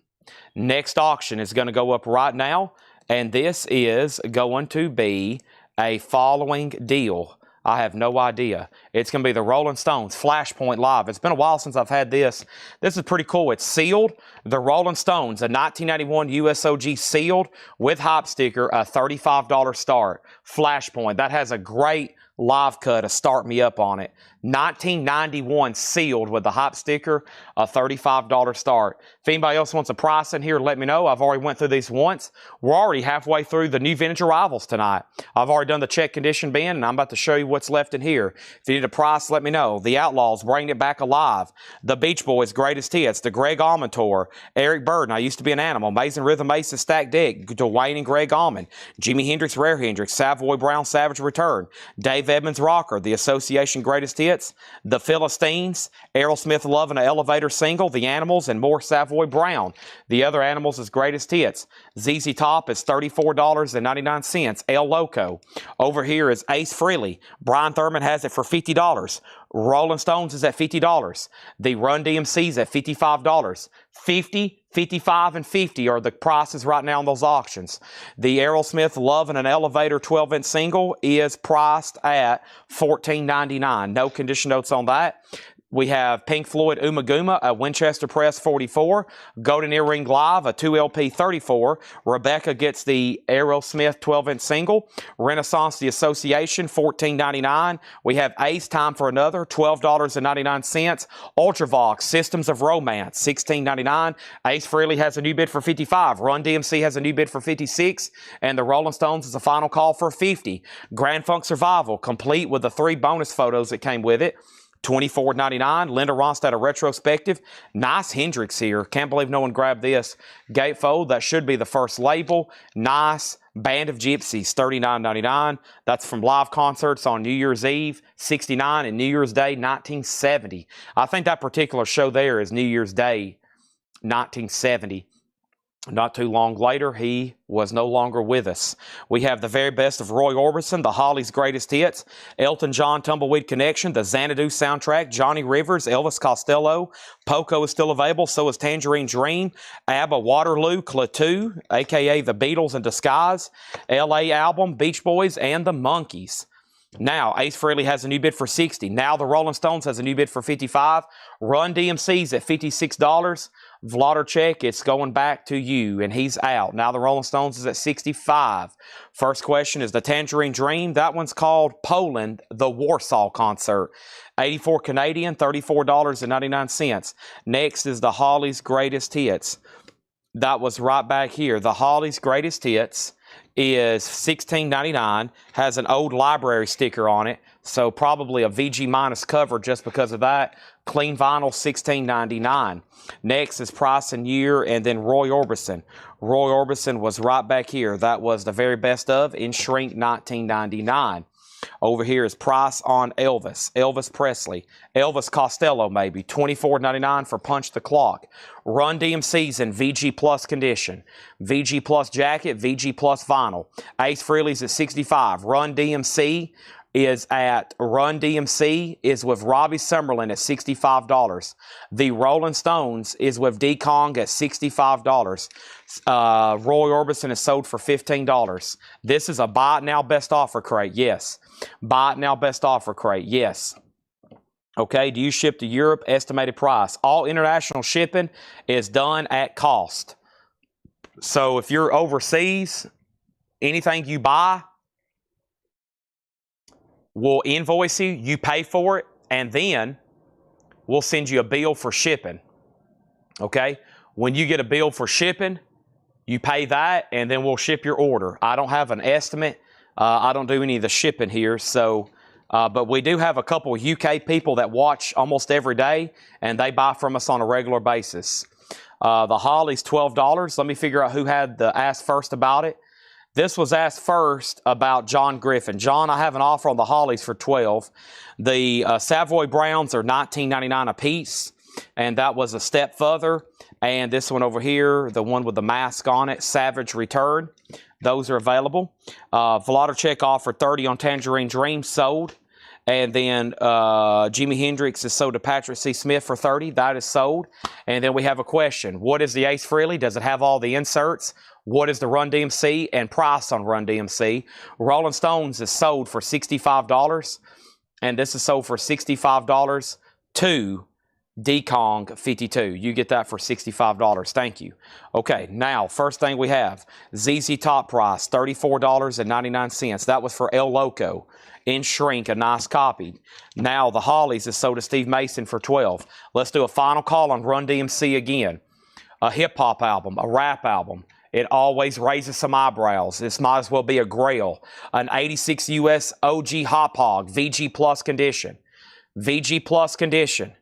Next auction is going to go up right now. And this is going to be a following deal. I have no idea. It's going to be the Rolling Stones Flashpoint Live. It's been a while since I've had this. This is pretty cool. It's sealed. The Rolling Stones, a 1991 USOG sealed with hop sticker, a $35 start. Flashpoint. That has a great live cut to start me up on it. 1991 sealed with the hop sticker, a $35 start. If anybody else wants a price in here, let me know. I've already went through these once. We're already halfway through the new vintage arrivals tonight. I've already done the check condition bin, and I'm about to show you what's left in here. If you need a price, let me know. The Outlaws, Bringing It Back Alive. The Beach Boys, Greatest Hits. The Greg Allman Tour. Eric Burden, I Used to Be an Animal. Amazing Rhythm Aces, Stacked Deck. Dwayne and Greg Allman. Jimi Hendrix, Rare Hendrix. Savoy Brown, Savage Return. Dave Edmunds, Rocker. The Association, Greatest Hits. The Philistines, Aerosmith, Love in an Elevator single, The Animals, and more Savoy Brown. The Other Animals is Greatest Hits. ZZ Top is $34.99. El Loco. Over here is Ace Frehley. Brian Thurman has it for $50. Rolling Stones is at $50. The Run DMC is at $55. $50, $55, and $50 are the prices right now on those auctions. The Aerosmith Love in an Elevator 12-inch single is priced at $14.99. No condition notes on that. We have Pink Floyd Umaguma, a Winchester Press 44. Golden Earring Live, a 2LP 34. Rebecca gets the Aerosmith 12-inch single. Renaissance The Association, $14.99. We have Ace, Time for Another, $12.99. Ultravox, Systems of Romance, $16.99. Ace Frehley has a new bid for $55. Run DMC has a new bid for $56. And the Rolling Stones is a final call for $50. Grand Funk Survival, complete with the 3 bonus photos that came with it, $24.99. Linda Ronstadt, a retrospective. Nice Hendrix here. Can't believe no one grabbed this. Gatefold, that should be the first label. Nice. Band of Gypsies, $39.99. That's from live concerts on New Year's Eve, $69, and New Year's Day, $1970. I think that particular show there is New Year's Day, $1970. Not too long later, he was no longer with us. We have the very best of Roy Orbison, the Hollies' greatest hits, Elton John, Tumbleweed Connection, the Xanadu soundtrack, Johnny Rivers, Elvis Costello, Poco is still available, so is Tangerine Dream, ABBA, Waterloo, Klaatu, a.k.a. the Beatles in disguise, L.A. album, Beach Boys, and the Monkees. Now, Ace Frehley has a new bid for $60. Now the Rolling Stones has a new bid for $55. Run DMC's at $56. Vladimir, it's going back to you, and he's out. Now the Rolling Stones is at $65. First question is the Tangerine Dream. That one's called Poland, the Warsaw Concert. $84 Canadian, $34.99. Next is the Hollies' Greatest Hits. That was right back here. The Hollies' Greatest Hits is $16.99, has an old library sticker on it, so probably a VG minus cover just because of that. Clean vinyl, $16.99. Next is Price and Year, and then Roy Orbison. Roy Orbison was right back here. That was the very best of in shrink, $19.99. Over here is Price on Elvis, Elvis Presley, Elvis Costello maybe, $24.99 for Punch the Clock. Run DMC's in VG Plus condition, VG Plus jacket, VG Plus vinyl. Ace Frehley's at $65. Run DMC is with Robbie Summerlin at $65. The Rolling Stones is with D. Kong at $65. Roy Orbison is sold for $15. This is a buy it now best offer crate. Yes. Buy it now best offer crate. Yes. Okay. Do you ship to Europe? Estimated price. All international shipping is done at cost. So if you're overseas, anything you buy, we'll invoice you, you pay for it, and then we'll send you a bill for shipping. Okay? When you get a bill for shipping, you pay that, and then we'll ship your order. I don't have an estimate. I don't do any of the shipping here, so, but we do have a couple of UK people that watch almost every day, and they buy from us on a regular basis. The Hollies, $12. Let me figure out who had the ask first about it. This was asked first about John Griffin. John, I have an offer on the Hollies for $12. The Savoy Browns are $19.99 a piece, and that was a step further. And this one over here, the one with the mask on it, Savage Return, those are available. Vladimir offered $30 on Tangerine Dream, sold. And then Jimi Hendrix is sold to Patrick C. Smith for $30. That is sold. And then we have a question. What is the Ace Frehley? Does it have all the inserts? What is the Run DMC and price on Run DMC? Rolling Stones is sold for $65. And this is sold for $65 to D-Kong 52. You get that for $65. Thank you. Okay, now, first thing we have, ZZ Top price, $34.99. That was for El Loco. In shrink, a nice copy. Now, the Hollies is sold to Steve Mason for $12. Let's do a final call on Run DMC again. A hip-hop album, a rap album. It always raises some eyebrows. This might as well be a grail. An 86 US OG Hop Hog, VG Plus condition. VG Plus condition.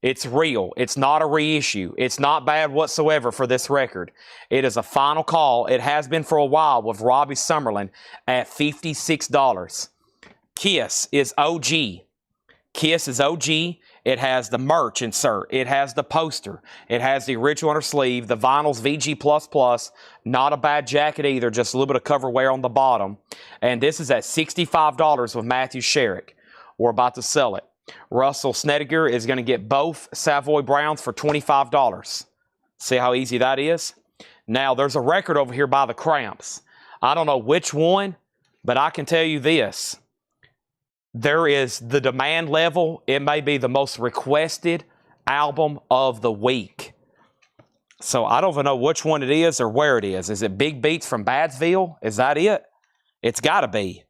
It's real. It's not a reissue. It's not bad whatsoever for this record. It is a final call. It has been for a while with Robbie Summerlin at $56. Kiss is OG. Kiss is OG. It has the merch insert. It has the poster. It has the original on her sleeve. The vinyl's VG++. Not a bad jacket either. Just a little bit of cover wear on the bottom. And this is at $65 with Matthew Sherrick. We're about to sell it. Russell Snediger is going to get both Savoy Browns for $25. See how easy that is? Now, there's a record over here by the Cramps. I don't know which one, but I can tell you this. there is the demand level. It may be the most requested album of the week. So I don't even know which one it is or where it is. Is it Big Beats from Badsville? Is that it? It's got to be.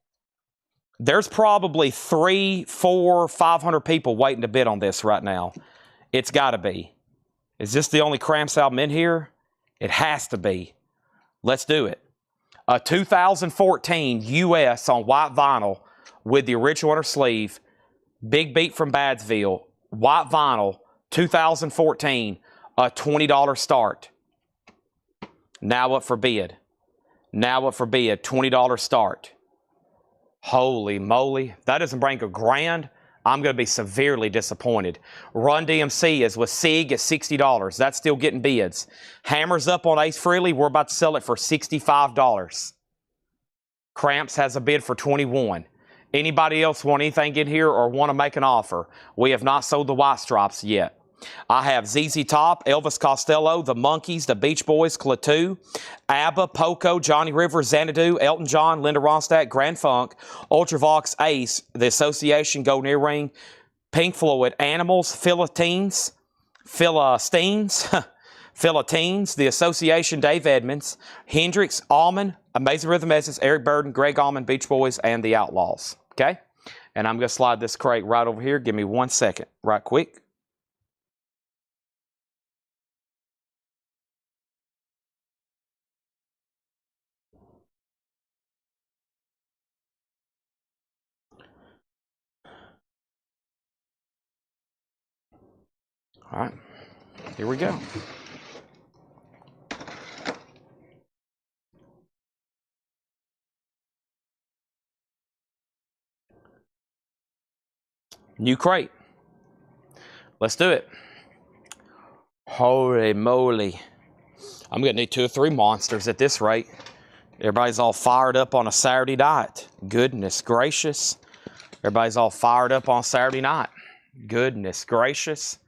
There's probably 300, 400, 500 people waiting to bid on this right now. It's got to be. Is this the only Cramps album in here? It has to be. Let's do it. A 2014 US on white vinyl with the original inner sleeve. Big Beat from Badsville. White vinyl. 2014. A $20 start. Now up for bid. Now up for bid. $20 start. Holy moly. If that doesn't bring a grand, I'm going to be severely disappointed. Run DMC is with SIG at $60. That's still getting bids. Hammers up on Ace Frehley. We're about to sell it for $65. Cramps has a bid for $21. Anybody else want anything in here or want to make an offer? We have not sold the white stripes yet. I have ZZ Top, Elvis Costello, The Monkees, The Beach Boys, Klaatu, ABBA, Poco, Johnny Rivers, Xanadu, Elton John, Linda Ronstadt, Grand Funk, Ultravox, Ace, The Association, Golden Earring, Pink Floyd, Animals, Philistines, The Association, Dave Edmonds, Hendrix, Allman, Amazing Rhythm Essence, Eric Burden, Greg Allman, Beach Boys, and The Outlaws. Okay? And I'm going to slide this crate right over here. Give me 1 second, right quick. All right, here we go. New crate. Let's do it. Holy moly. I'm going to need 2 or 3 monsters at this rate. Everybody's all fired up on a Saturday night. Goodness gracious. Everybody's all fired up on Saturday night. Goodness gracious.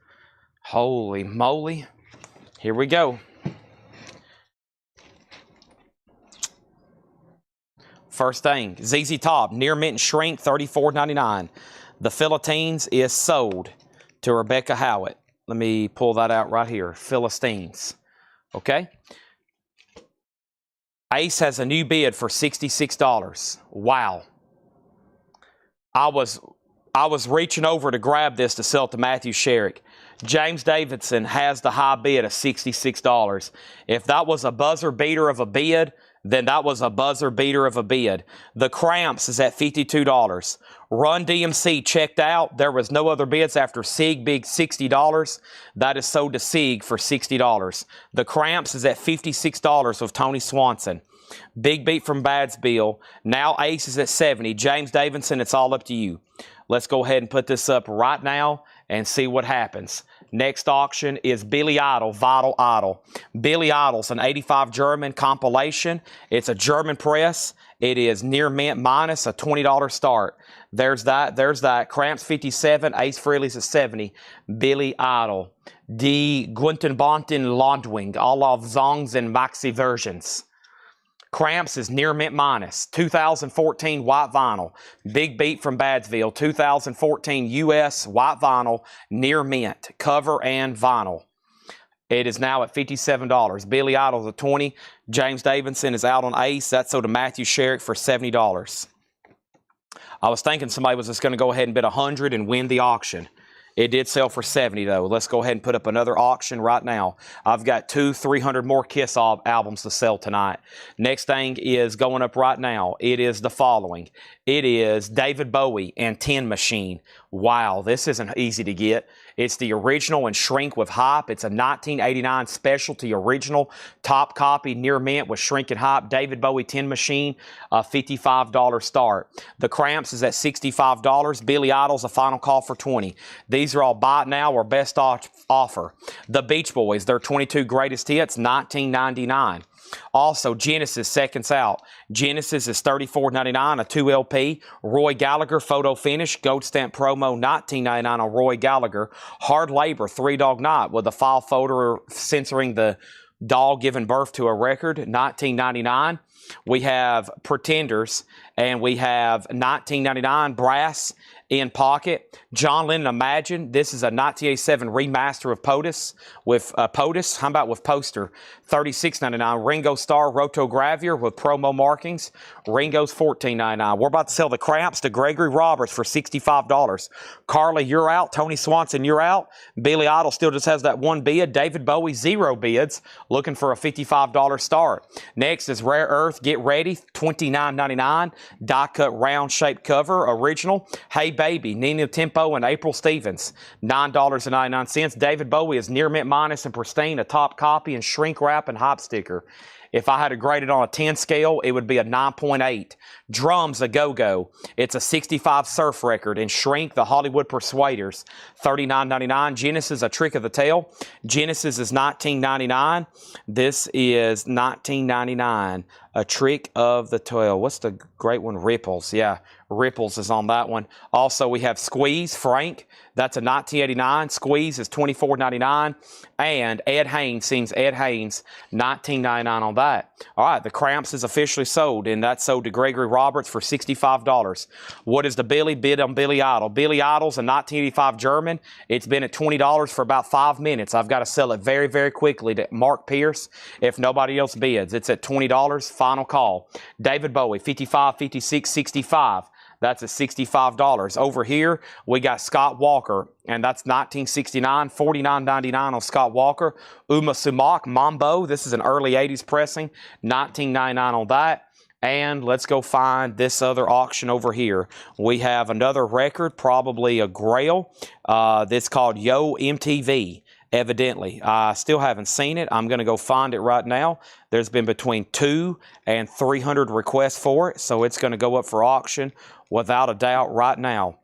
Holy moly. Here we go. First thing, ZZ Top, Near Mint and Shrink, $34.99. The Philistines is sold to Rebecca Howitt. Let me pull that out right here. Philistines. Okay. Ace has a new bid for $66. Wow. I was reaching over to grab this to sell it to Matthew Sherrick. James Davidson has the high bid of $66. If that was a buzzer beater of a bid, then that was a buzzer beater of a bid. The Cramps is at $52. Run DMC checked out. There was no other bids after SIG big $60. That is sold to SIG for $60. The Cramps is at $56 with Tony Swanson. Big Beat from Badsville. Now Ace is at $70. James Davidson, it's all up to you. Let's go ahead and put this up right now and see what happens. Next auction is Billy Idol, Vital Idol. Billy Idol's an 85 German compilation. It's a German press. It is near mint minus a $20 start. There's that. There's that. Cramps 57. Ace Frehley's at 70. Billy Idol. Die Guntenbonten Londwing. All of Zongs and maxi versions. Cramps is near mint minus. 2014 white vinyl. Big Beat from Badsville. 2014 US white vinyl. Near mint. Cover and vinyl. It is now at $57. Billy Idol's at $20. James Davidson is out on Ace. That's sold to Matthew Sherrick for $70. I was thinking somebody was just going to go ahead and bid $100 and win the auction. It did sell for $70 though. Let's go ahead and put up another auction right now. I've got 300 more Kiss albums to sell tonight. Next thing is going up right now. It is the following. It is David Bowie and Tin Machine. Wow, this isn't easy to get. It's the original and Shrink with Hype. It's a 1989 specialty original. Top copy, near mint with Shrink and Hype. David Bowie Tin Machine, a $55 start. The Cramps is at $65. Billy Idol's a final call for $20. These are all buy now or best offer. The Beach Boys, their 22 greatest hits, $19.99. Also, Genesis Seconds Out. Genesis is $34.99, a 2 LP. Roy Gallagher Photo Finish, Gold Stamp Promo, $19.99 on Roy Gallagher. Hard Labor, 3 Dog Night with a file folder censoring the dog giving birth to a record, $19.99. We have Pretenders, And we have 1999 brass in pocket. John Lennon Imagine. This is a 1987 remaster of POTUS with POTUS. How about with poster? $36.99. Ringo Starr rotogravure with promo markings. Ringo's $14.99. We're about to sell the Cramps to Gregory Roberts for $65. Carly, you're out. Tony Swanson, you're out. Billy Idol still just has that one bid. David Bowie, 0 bids. Looking for a $55 start. Next is Rare Earth. Get ready. $29.99. Die cut round shaped cover. Original. Hey Baby. Nina Tempo and April Stevens. $9.99. David Bowie is near mint minus and pristine. A top copy and shrink wrap and hop sticker. If I had to grade it on a 10 scale, it would be a 9.8. Drums, a go-go. It's a 65 surf record. And Shrink, the Hollywood Persuaders, $39.99. Genesis, a trick of the tail. Genesis is $19.99. This is $19.99. A trick of the tail. What's the great one? Ripples. Yeah, Ripples is on that one. Also, we have Squeeze, Frank. That's a 1989. Squeeze is $24.99. And Ed Haynes, seems Ed Haynes, $19.99 on that. All right, the Cramps is officially sold, and that's sold to Gregory Roberts for $65. What is the Billy bid on Billy Idol? Billy Idol's a 1985 German. It's been at $20 for about 5 minutes. I've got to sell it very, very quickly to Mark Pierce if nobody else bids. It's at $20. Final call. David Bowie, 55, 56, 65. That's at $65. Over here, we got Scott Walker, and that's 1969, $49.99 on Scott Walker. Uma Sumac, Mambo, this is an early 80s pressing, $19.99 on that. And let's go find this other auction over here. We have another record, probably a grail. This called Yo MTV. Evidently, I still haven't seen it. I'm going to go find it right now. There's been between 200 and 300 requests for it, so it's going to go up for auction without a doubt right now.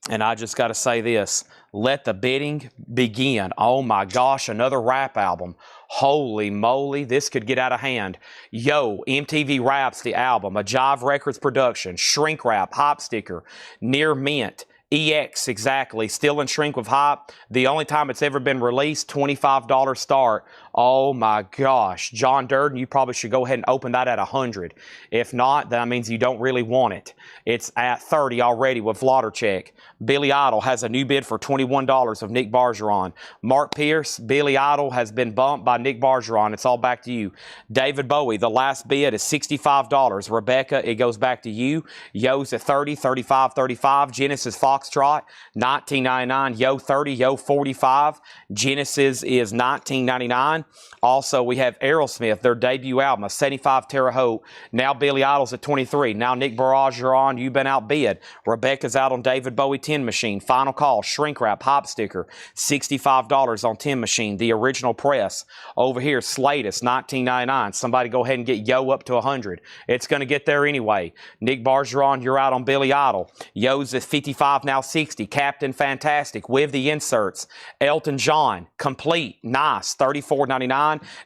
And I just got to say this. Let the bidding begin. Oh my gosh, another rap album. Holy moly, this could get out of hand. Yo, MTV Raps the album, a Jive Records production, shrink wrap, hop sticker, near mint. EX, exactly. Still in shrink with hop. The only time it's ever been released, $25 start. Oh my gosh. John Durden, you probably should go ahead and open that at 100. If not, that means you don't really want it. It's at 30 already with Lauder check. Billy Idol has a new bid for $21 of Nick Bargeron. Mark Pierce, Billy Idol has been bumped by Nick Bargeron. It's all back to you. David Bowie, the last bid is $65. Rebecca, it goes back to you. Yo's at 30, 35, 35. Genesis Foxtrot, $19.99. Yo 30, Yo 45. Genesis is $19.99. Also, we have Aerosmith, their debut album, a 75 Terre Haute. Now Billy Idol's at 23. Now Nick Bargeron, you've been outbid. Rebecca's out on David Bowie 10 Machine. Final call, shrink wrap, hop sticker, $65 on 10 Machine. The original press. Over here, Slatus, $19.99. Somebody go ahead and get Yo up to 100. It's going to get there anyway. Nick Bargeron, you're out on Billy Idol. Yo's at 55, now 60. Captain Fantastic with the inserts. Elton John, complete, nice, $34.99.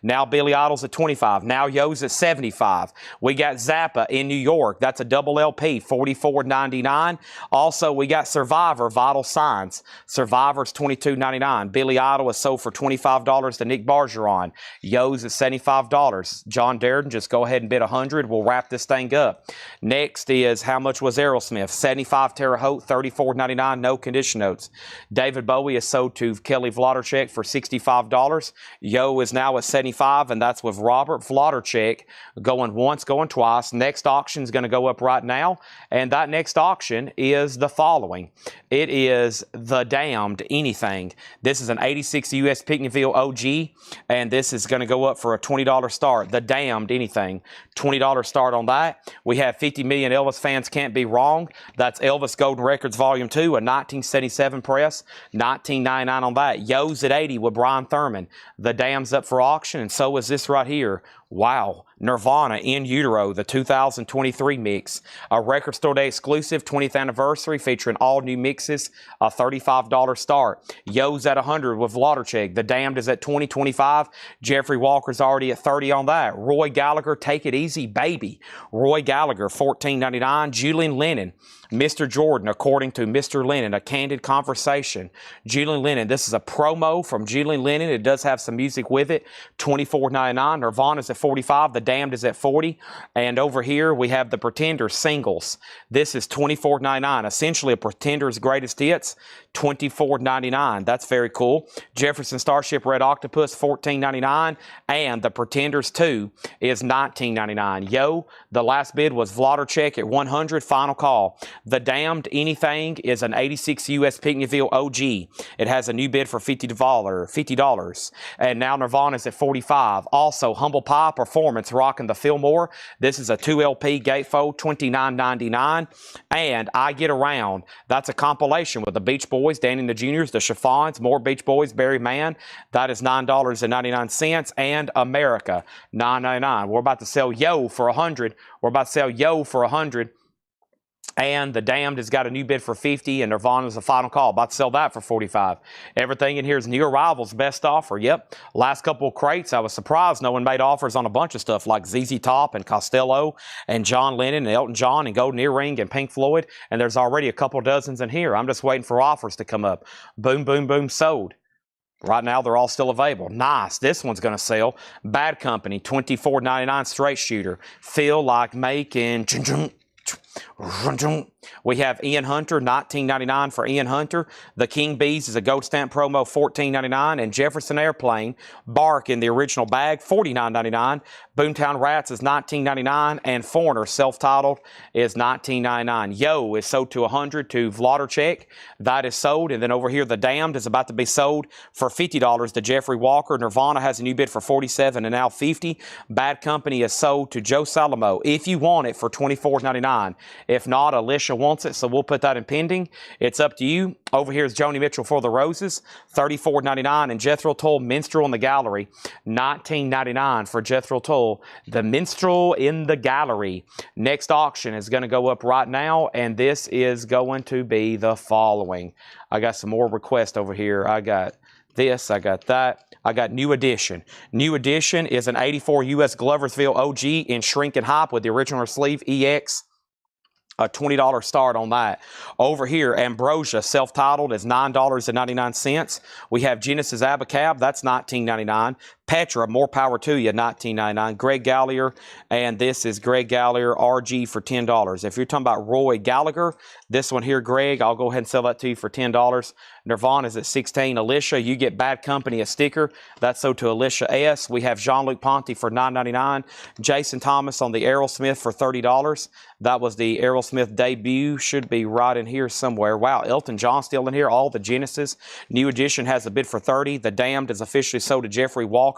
Now Billy Idol's at 25. Now Yo's at 75. We got Zappa in New York. That's a double LP, $44.99. Also, we got Survivor, Vital Signs. Survivor's $22.99. Billy Idol is sold for $25 to Nick Bargeron. Yo's at $75. John Durden, just go ahead and bid 100. We'll wrap this thing up. Next is, how much was Aerosmith? 75 Terre Haute, $34.99, no condition notes. David Bowie is sold to Kelly Vladerchek for $65. Yo is now at 75, and that's with Robert Vladerchek going once, going twice. Next auction is going to go up right now, and that next auction is the following. It is The Damned Anything. This is an 86 US Picnickville OG, and this is going to go up for a $20 start. The Damned Anything, $20 start on that. We have 50 Million Elvis Fans Can't Be Wrong. That's Elvis Golden Records Volume 2, a 1977 press, $19.99 on that. Yo's at 80 with Brian Thurman. The Damned's up for auction, and so is this right here. Wow. Nirvana In Utero, the 2023 mix. A Record Store Day exclusive, 20th anniversary, featuring all new mixes, a $35 start. Yo's at 100 with Vladerchek. The Damned is at 20, 25. Jeffrey Walker's already at 30 on that. Roy Gallagher, Take It Easy, Baby. Roy Gallagher, $14.99. Julian Lennon, Mr. Jordan, according to Mr. Lennon, A Candid Conversation. Julian Lennon, this is a promo from Julian Lennon. It does have some music with it. $24.99. Nirvana's at at 45. The Damned is at 40. And over here, we have the Pretenders singles. This is $24.99. Essentially a Pretender's greatest hits, $24.99. That's very cool. Jefferson Starship Red Octopus, $14.99. And the Pretenders 2 is $19.99. Yo, the last bid was Vlodarchek at 100. Final call. The Damned Anything is an 86 US Pinckneyville OG. It has a new bid for $50. And now Nirvana's at 45. Also, Humble Pie Performance rocking the Fillmore. This is a 2LP gatefold, $29.99. And I Get Around. That's a compilation with the Beach Boys, Danny and the Juniors, the Chiffons, more Beach Boys, Barry Mann. That is $9.99. And America, $9.99. We're about to sell Yo for 100. We're about to sell Yo for 100. And the Damned has got a new bid for 50, and Nirvana's the final call. About to sell that for 45. Everything in here is new arrivals, best offer. Yep. Last couple of crates, I was surprised no one made offers on a bunch of stuff like ZZ Top and Costello and John Lennon and Elton John and Golden Earring and Pink Floyd. And there's already a couple dozens in here. I'm just waiting for offers to come up. Boom, boom, boom, sold. Right now, they're all still available. Nice. This one's going to sell. Bad Company, $24.99 straight shooter. Feel like making... We have Ian Hunter, $19.99 for Ian Hunter. The King Bees is a gold stamp promo, $14.99. And Jefferson Airplane, Bark in the original bag, $49.99. Boomtown Rats is $19.99. And Foreigner, self-titled, is $19.99. Yo is sold to 100 to Vlodarchek. That is sold. And then over here, The Damned is about to be sold for $50 to Jeffrey Walker. Nirvana has a new bid for $47 and now $50. Bad Company is sold to Joe Salamo. If you want it for $24.99. If not, Alicia wants it, so we'll put that in pending. It's up to you. Over here is Joni Mitchell for the Roses, $34.99. And Jethro Tull, Minstrel in the Gallery, $19.99 for Jethro Tull, the Minstrel in the Gallery. Next auction is going to go up right now, and this is going to be the following. I got some more requests over here. I got this, I got that. I got New Edition. New Edition is an 84 US Gloversville OG in shrink and hop with the original sleeve EX. A $20 start on that. Over here, Ambrosia, self-titled, is $9.99. We have Genesis Abacab, that's $19.99. Petra, more power to you, $19.99. Greg Gallagher, and this is Greg Gallagher RG for $10. If you're talking about Roy Gallagher, this one here, Greg, I'll go ahead and sell that to you for $10. Nirvana is at $16. Alicia, you get Bad Company, a sticker. That's sold to Alicia S. We have Jean-Luc Ponty for $9.99. Jason Thomas on the Aerosmith for $30. That was the Aerosmith debut. Should be right in here somewhere. Wow, Elton John still in here. All the Genesis. New Edition has a bid for $30. The Damned is officially sold to Jeffrey Walker.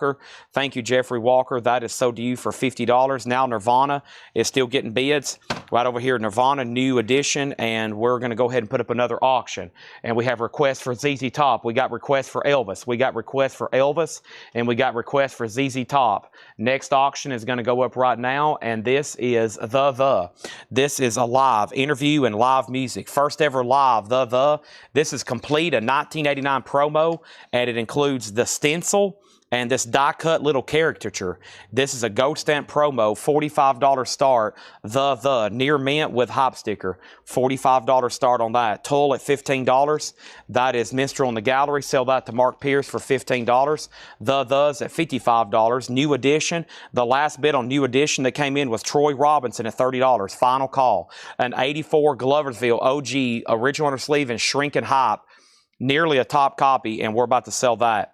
Thank you, Jeffrey Walker. That is sold to you for $50. Now Nirvana is still getting bids. Right over here, Nirvana New Edition, and we're going to go ahead and put up another auction. And we have requests for ZZ Top. We got requests for Elvis. We got requests for Elvis, and we got requests for ZZ Top. Next auction is going to go up right now, and this is This is a live interview and live music. First ever live, This is complete, a 1989 promo, and it includes the stencil and this die-cut little caricature. This is a gold stamp promo, $45 start. Near mint with hop sticker, $45 start on that. Tull at $15. That is Minstrel in the Gallery. Sell that to Mark Pierce for $15. The's at $55. New Edition. The last bid on New Edition that came in was Troy Robinson at $30. Final call. An 84 Gloversville OG, original under sleeve and shrink and hop. Nearly a top copy, and we're about to sell that.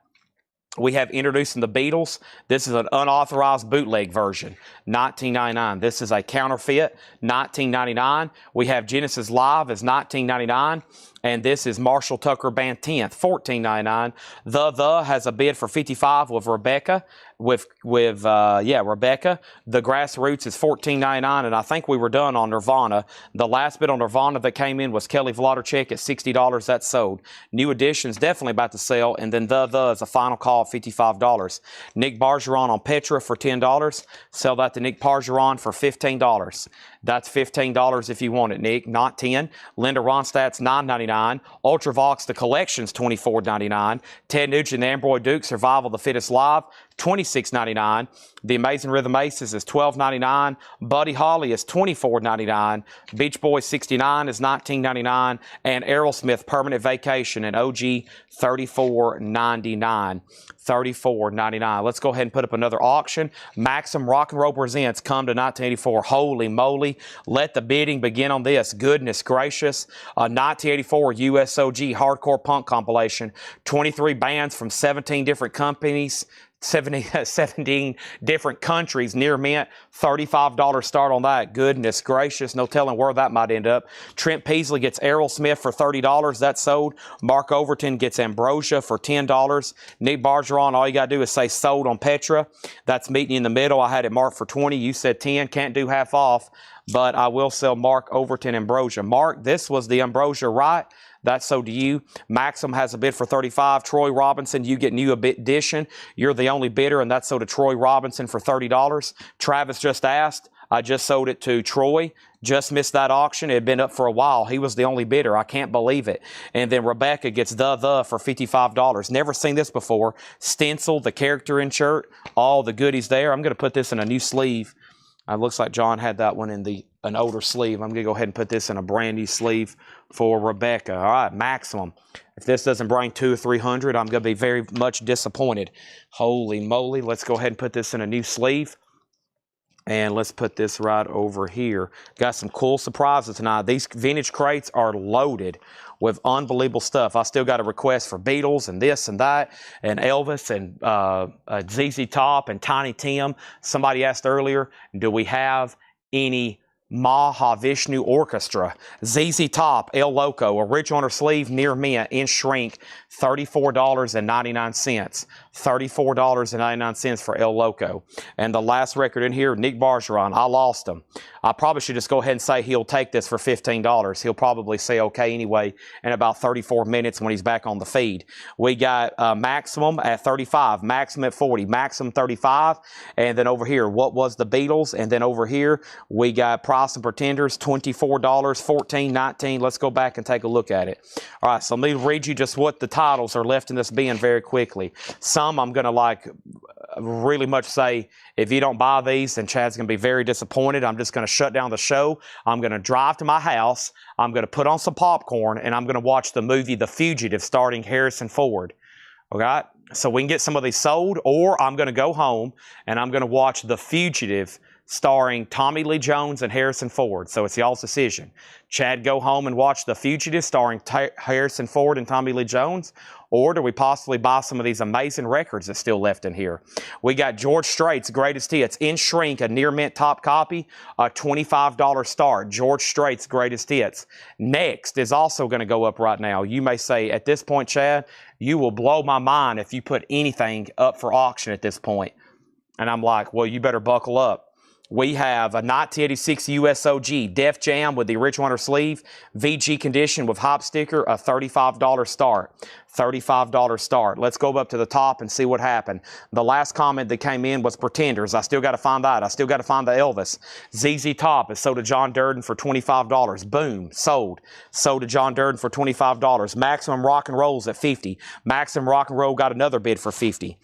We have Introducing the Beatles. This is an unauthorized bootleg version, $19.99. This is a counterfeit, $19.99. We have Genesis Live as $19.99. And this is Marshall Tucker Band 10th, $14.99. The has a bid for $55 with Rebecca. Rebecca. The Grassroots is $14.99, and I think we were done on Nirvana. The last bid on Nirvana that came in was Kelly Vlodarchek at $60. That's sold. New Edition's definitely about to sell, and then the is a final call, $55. Nick Bargeron on Petra for $10. Sell that to Nick Bargeron for $15. That's $15 if you want it, Nick, not $10. Linda Ronstadt's $9.99. Ultravox, the collection's $24.99. Ted Nugent and Ambroy Duke, Survival the Fittest Live, $26. $26.99. The Amazing Rhythm Aces is $12.99. Buddy Holly is $24.99. Beach Boys 69 is $19.99. And Aerosmith Permanent Vacation and OG $34.99. $34.99. Let's go ahead and put up another auction. Maxim Rock and Roll Presents Come to 1984. Holy moly. Let the bidding begin on this. Goodness gracious. 1984 USOG Hardcore Punk compilation. 23 bands from 17 different companies. 17 different countries, near mint, $35 start on that. Goodness gracious, no telling where that might end up. Trent Peasley gets Aerosmith for $30. That's sold. Mark Overton gets Ambrosia for $10. Nick Bargeron, all you got to do is say sold on Petra. That's meeting you in the middle. I had it marked for 20. You said 10. Can't do half off, but I will sell Mark Overton Ambrosia. Mark, this was the Ambrosia, right? That's sold to you. Maxim has a bid for $35. Troy Robinson, you get new edition. You're the only bidder, and that's sold to Troy Robinson for $30. Travis just asked. I just sold it to Troy. Just missed that auction. It had been up for a while. He was the only bidder. I can't believe it. And then Rebecca gets the for $55. Never seen this before. Stencil, the character in shirt, all the goodies there. I'm going to put this in a new sleeve. It looks like John had that one in an older sleeve. I'm going to go ahead and put this in a brand new sleeve for Rebecca. All right, Maximum. If this doesn't bring 200 or 300, I'm going to be very much disappointed. Holy moly. Let's go ahead and put this in a new sleeve. And let's put this right over here. Got some cool surprises tonight. These vintage crates are loaded with unbelievable stuff. I still got a request for Beatles and this and that, and Elvis and ZZ Top and Tiny Tim. Somebody asked earlier, do we have any Mahavishnu Orchestra? ZZ Top, El Loco, original on her sleeve, near mint, in shrink, $34.99. $34.99 for El Loco. And the last record in here, Nick Bargeron, I lost him. I probably should just go ahead and say he'll take this for $15. He'll probably say okay anyway in about 34 minutes when he's back on the feed. We got Maximum at 35, Maximum at 40, Maximum 35, and then over here, What Was the Beatles? And then over here, we got Price and Pretenders, $24, $14, $19. Let's go back and take a look at it. All right, so let me read you just what the titles are left in this bin very quickly. Some I'm going to really much say, if you don't buy these, then Chad's going to be very disappointed. I'm just going to shut down the show. I'm going to drive to my house. I'm going to put on some popcorn, and I'm going to watch the movie The Fugitive starring Harrison Ford. Okay? So we can get some of these sold, or I'm going to go home, and I'm going to watch The Fugitive starring Tommy Lee Jones and Harrison Ford. So it's y'all's decision. Chad, go home and watch The Fugitive starring Harrison Ford and Tommy Lee Jones, or do we possibly buy some of these amazing records that's still left in here? We got George Strait's Greatest Hits in shrink, a near mint top copy, a $25 start. George Strait's Greatest Hits. Next is also going to go up right now. You may say, at this point, Chad, you will blow my mind if you put anything up for auction at this point. And I'm like, well, you better buckle up. We have a 1986 USOG Def Jam with the original on her sleeve, VG condition with hop sticker, a $35 start. $35 start. Let's go up to the top and see what happened. The last comment that came in was Pretenders. I still got to find that. I still got to find the Elvis. ZZ Top is sold to John Durden for $25. Boom. Sold. Sold to John Durden for $25. Maximum Rock and Roll's at $50. Maximum Rock and Roll got another bid for $50.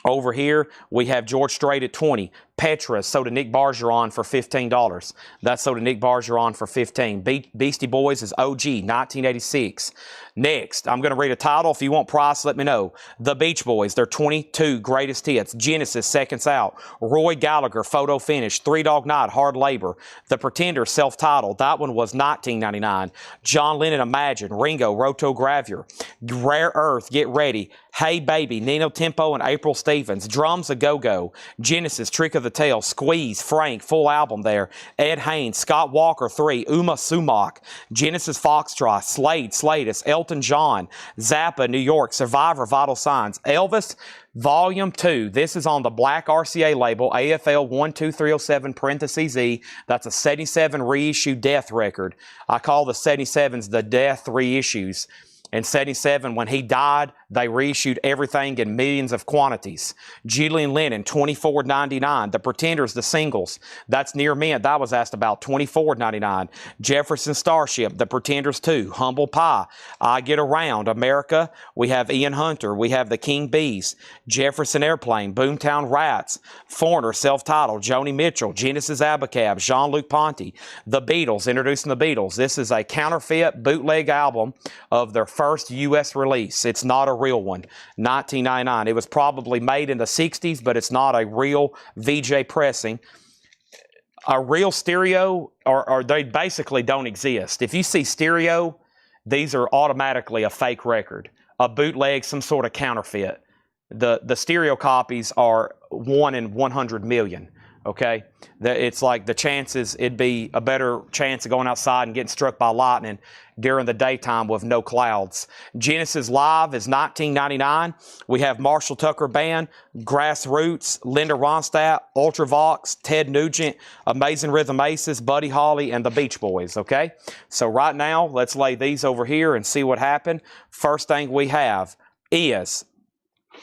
Over here, we have George Strait at $20. Petra sold to Nick Bargeron for $15. That's sold to Nick Bargeron for $15. Beastie Boys is OG, 1986. Next, I'm going to read a title. If you want price, let me know. The Beach Boys, their 22 greatest hits. Genesis, Seconds Out. Roy Gallagher, Photo Finish. Three Dog Night, Hard Labor. The Pretender, self-titled. That one was $19.99. John Lennon, Imagine. Ringo, Rotogravure. Rare Earth, Get Ready. Hey Baby, Nino Tempo and April Stevens. Drums, A Go-Go. Genesis, Trick of the Tail. Squeeze, Frank, full album there. Ed Haynes, Scott Walker 3, Uma Sumac. Genesis, Foxtrot. Slade, Slatus. Elton John. Zappa, New York. Survivor, Vital Signs. Elvis, Volume 2. This is on the black RCA label, AFL 12307 parentheses E. That's a 77 reissue death record. I call the 77s the death reissues. In 77, when he died, They reissued everything in millions of quantities. Julian Lennon, $24.99. The Pretenders, the singles, that's near mint. That was asked about, $24.99. Jefferson Starship, The Pretenders 2, Humble Pie, I Get Around, America. We have Ian Hunter. We have the King Bees, Jefferson Airplane, Boomtown Rats, Foreigner, self-titled, Joni Mitchell, Genesis Abacab, Jean-Luc Ponty, The Beatles, introducing the Beatles. This is a counterfeit bootleg album of their first U.S. release. It's not a real one. 1999. It was probably made in the 60s, but it's not a real VJ pressing. A real stereo, or they basically don't exist. If you see stereo, these are automatically a fake record, a bootleg, some sort of counterfeit. The stereo copies are 1 in 100 million. Okay, it's like the chances, it'd be a better chance of going outside and getting struck by lightning during the daytime with no clouds. Genesis Live is $19.99. We have Marshall Tucker Band, Grassroots, Linda Ronstadt, Ultravox, Ted Nugent, Amazing Rhythm Aces, Buddy Holly, and the Beach Boys. Okay, so right now, let's lay these over here and see what happened. First thing we have is,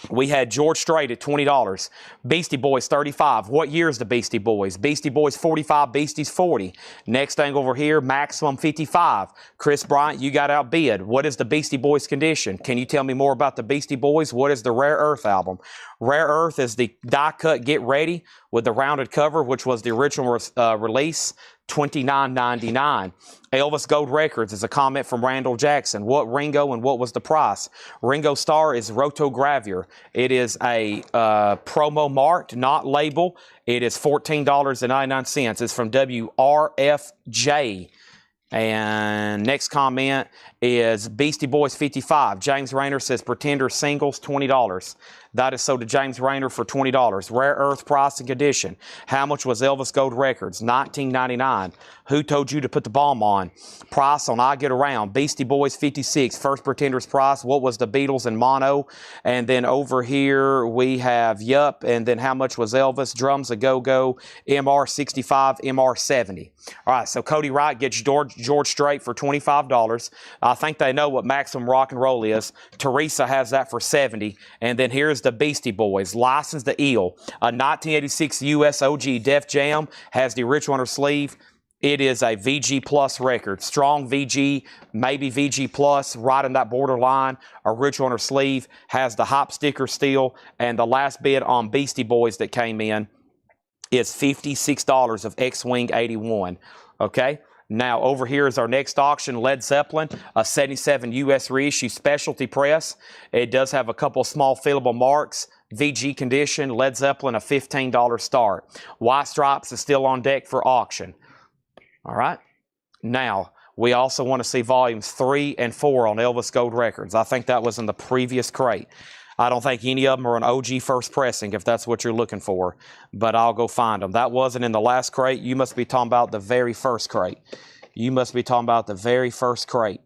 we had George Strait at $20. Beastie Boys, $35. What year is the Beastie Boys? Beastie Boys, 45. Beasties, 40. Next thing over here, Maximum, 55. Chris Bryant, you got outbid. What is the Beastie Boys condition? Can you tell me more about the Beastie Boys? What is the Rare Earth album? Rare Earth is the die-cut Get Ready with the rounded cover, which was the original release, $29.99. Elvis Gold Records is a comment from Randall Jackson. What Ringo and what was the price? Ringo Starr is rotogravure. It is a promo marked, not label. It is $14.99. It's from WRFJ. And next comment is Beastie Boys 55. James Rayner says Pretender singles $20. That is sold to James Rayner for $20. Rare Earth price and condition. How much was Elvis Gold Records? $19.99. Who told you to put the bomb on? Price on I Get Around. Beastie Boys 56. First Pretenders price. What was the Beatles in mono? And then over here we have Yup. And then how much was Elvis? Drums a Go-Go. MR 65. MR 70. All right, so Cody Wright gets George Strait for $25. I think they know what Maximum Rock and Roll is. Teresa has that for $70. And then here's the Beastie Boys. License to Eel. A 1986 US OG Def Jam has the original on her sleeve. It is a VG Plus record. Strong VG, maybe VG Plus, right in that borderline. Original on her sleeve. Has the hop sticker still. And the last bid on Beastie Boys that came in is $56 of X-Wing 81. Okay? Now, over here is our next auction, Led Zeppelin, a 77 U.S. reissue specialty press. It does have a couple small fillable marks. VG condition, Led Zeppelin, a $15 start. White Stripes is still on deck for auction. All right? Now, we also want to see volumes 3 and 4 on Elvis Gold Records. I think that was in the previous crate. I don't think any of them are an OG first pressing, if that's what you're looking for. But I'll go find them. That wasn't in the last crate. You must be talking about the very first crate. You must be talking about the very first crate.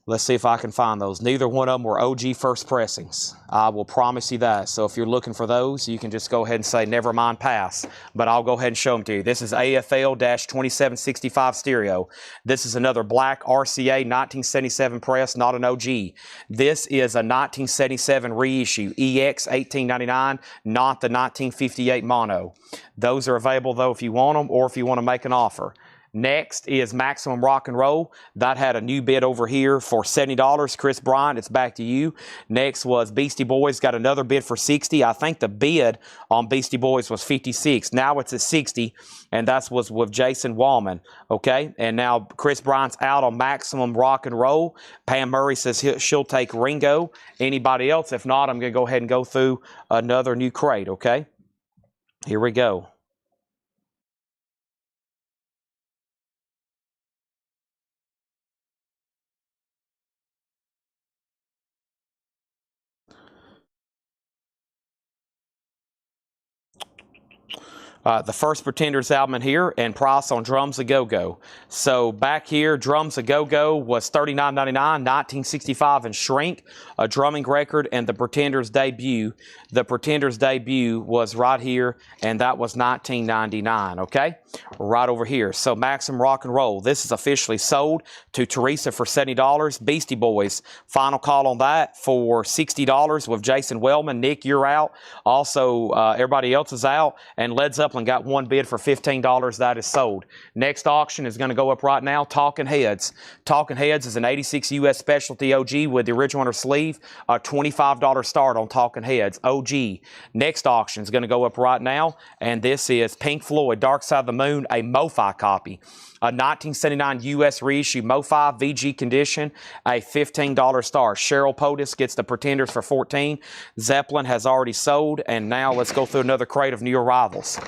Let's see if I can find those. Neither one of them were OG first pressings. I will promise you that. So if you're looking for those, you can just go ahead and say, never mind, pass. But I'll go ahead and show them to you. This is AFL-2765 stereo. This is another black RCA 1977 press, not an OG. This is a 1977 reissue, EX 1899, not the 1958 mono. Those are available, though, if you want them or if you want to make an offer. Next is Maximum Rock and Roll. That had a new bid over here for $70. Chris Bryant, it's back to you. Next was Beastie Boys, got another bid for $60. I think the bid on Beastie Boys was $56. Now it's at $60, and that was with Jason Wallman. Okay, and now Chris Bryant's out on Maximum Rock and Roll. Pam Murray says she'll take Ringo. Anybody else? If not, I'm going to go ahead and go through another new crate, okay? Here we go. The first Pretenders album in here, and price on Drums A Go-Go. So back here, Drums A Go-Go was $39.99, 1965 and Shrink, a drumming record, and the Pretenders debut. The Pretenders debut was right here, and that was $19.99, okay? Right over here. So Maxim Rock and Roll. This is officially sold to Teresa for $70. Beastie Boys, final call on that for $60 with Jason Wellman. Nick, you're out. Also, everybody else is out, and Led Zeppelin got one bid for $15. That is sold. Next auction is going to go up right now. Talking Heads. Talking Heads is an 86 US specialty OG with the original on her sleeve. A $25 start on Talking Heads. OG. Next auction is going to go up right now, and this is Pink Floyd, Dark Side of the Moon, a MoFi copy. A 1979 US reissue MoFi VG condition, a $15 star. Cheryl POTUS gets the Pretenders for $14. Zeppelin has already sold, and now let's go through another crate of new arrivals.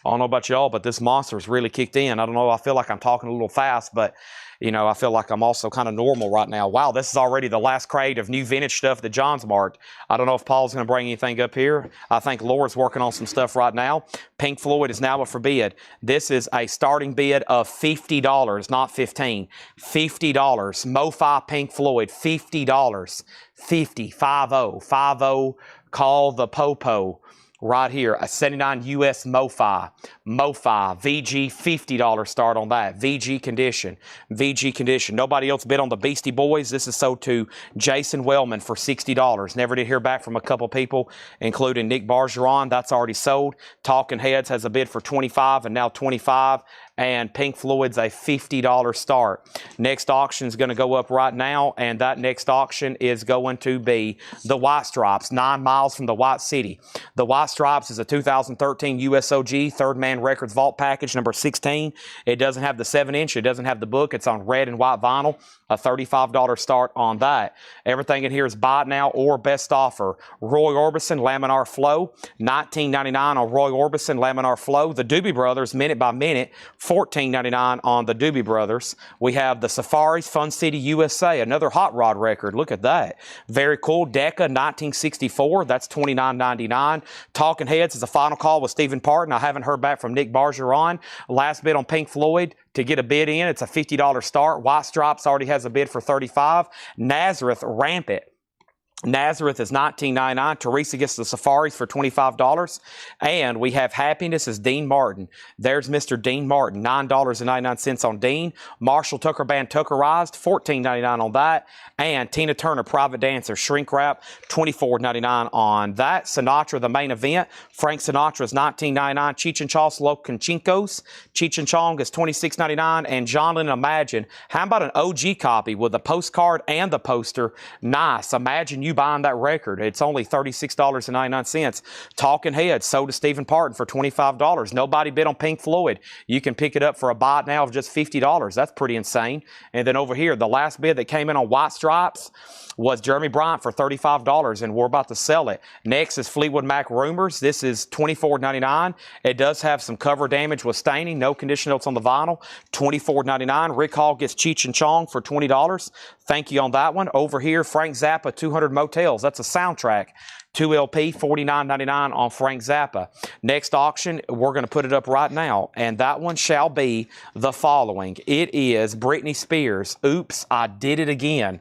I don't know about y'all, but this monster's really kicked in. I don't know, I feel like I'm talking a little fast, but you know, I feel like I'm also kind of normal right now. Wow, this is already the last crate of new vintage stuff that John's marked. I don't know if Paul's going to bring anything up here. I think Laura's working on some stuff right now. Pink Floyd is now up for bid. This is a starting bid of $50, not $15. $50. MoFi Pink Floyd, $50. 50, 50. Call the Popo. Right here, a 79 US MoFi, VG, $50 start on that. VG condition. Nobody else bid on the Beastie Boys. This is sold to Jason Wellman for $60. Never did hear back from a couple people, including Nick Bargeron. That's already sold. Talking Heads has a bid for $25 and now $25. And Pink Floyd's a $50 start. Next auction is going to go up right now, and that next auction is going to be the White Stripes, 9 miles from the White City. The White Stripes is a 2013 USOG Third Man Records Vault Package number 16. It doesn't have the 7-inch. It doesn't have the book. It's on red and white vinyl. A $35 start on that. Everything in here is buy it now or best offer. Roy Orbison, Laminar Flow, $19.99 on Roy Orbison, Laminar Flow. The Doobie Brothers, Minute by Minute, $14.99 on the Doobie Brothers. We have the Safaris, Fun City, USA, another hot rod record. Look at that. Very cool. Decca, 1964. That's $29.99. Talking Heads is a final call with Stephen Parton. I haven't heard back from Nick Bargeron. Last bid on Pink Floyd. To get a bid in, it's a $50 start. White Stripes already has a bid for $35. Nazareth, Rampant. Nazareth is $19.99. Teresa gets the Safaris for $25. And we have Happiness is Dean Martin. There's Mr. Dean Martin, $9.99 on Dean. Marshall Tucker Band Tuckerized, $14.99 on that. And Tina Turner Private Dancer Shrink Wrap, $24.99 on that. Sinatra, the main event. Frank Sinatra's $19.99. Cheech and Chong's Loconchinkos. Cheech and Chong is $26.99. And John Lennon Imagine. How about an OG copy with the postcard and the poster? Nice. Imagine you buying that record. It's only $36.99. Talking Heads sold to Stephen Parton for $25. Nobody bid on Pink Floyd. You can pick it up for a buy now of just $50. That's pretty insane. And then over here, the last bid that came in on White Stripes was Jeremy Bryant for $35, and we're about to sell it. Next is Fleetwood Mac Rumors. This is $24.99. It does have some cover damage with staining. No condition notes on the vinyl. $24.99. Rick Hall gets Cheech and Chong for $20. Thank you on that one. Over here, Frank Zappa, 200 Motels. That's a soundtrack. 2 LP, $49.99 on Frank Zappa. Next auction, we're going to put it up right now, and that one shall be the following. It is Britney Spears, Oops, I Did It Again.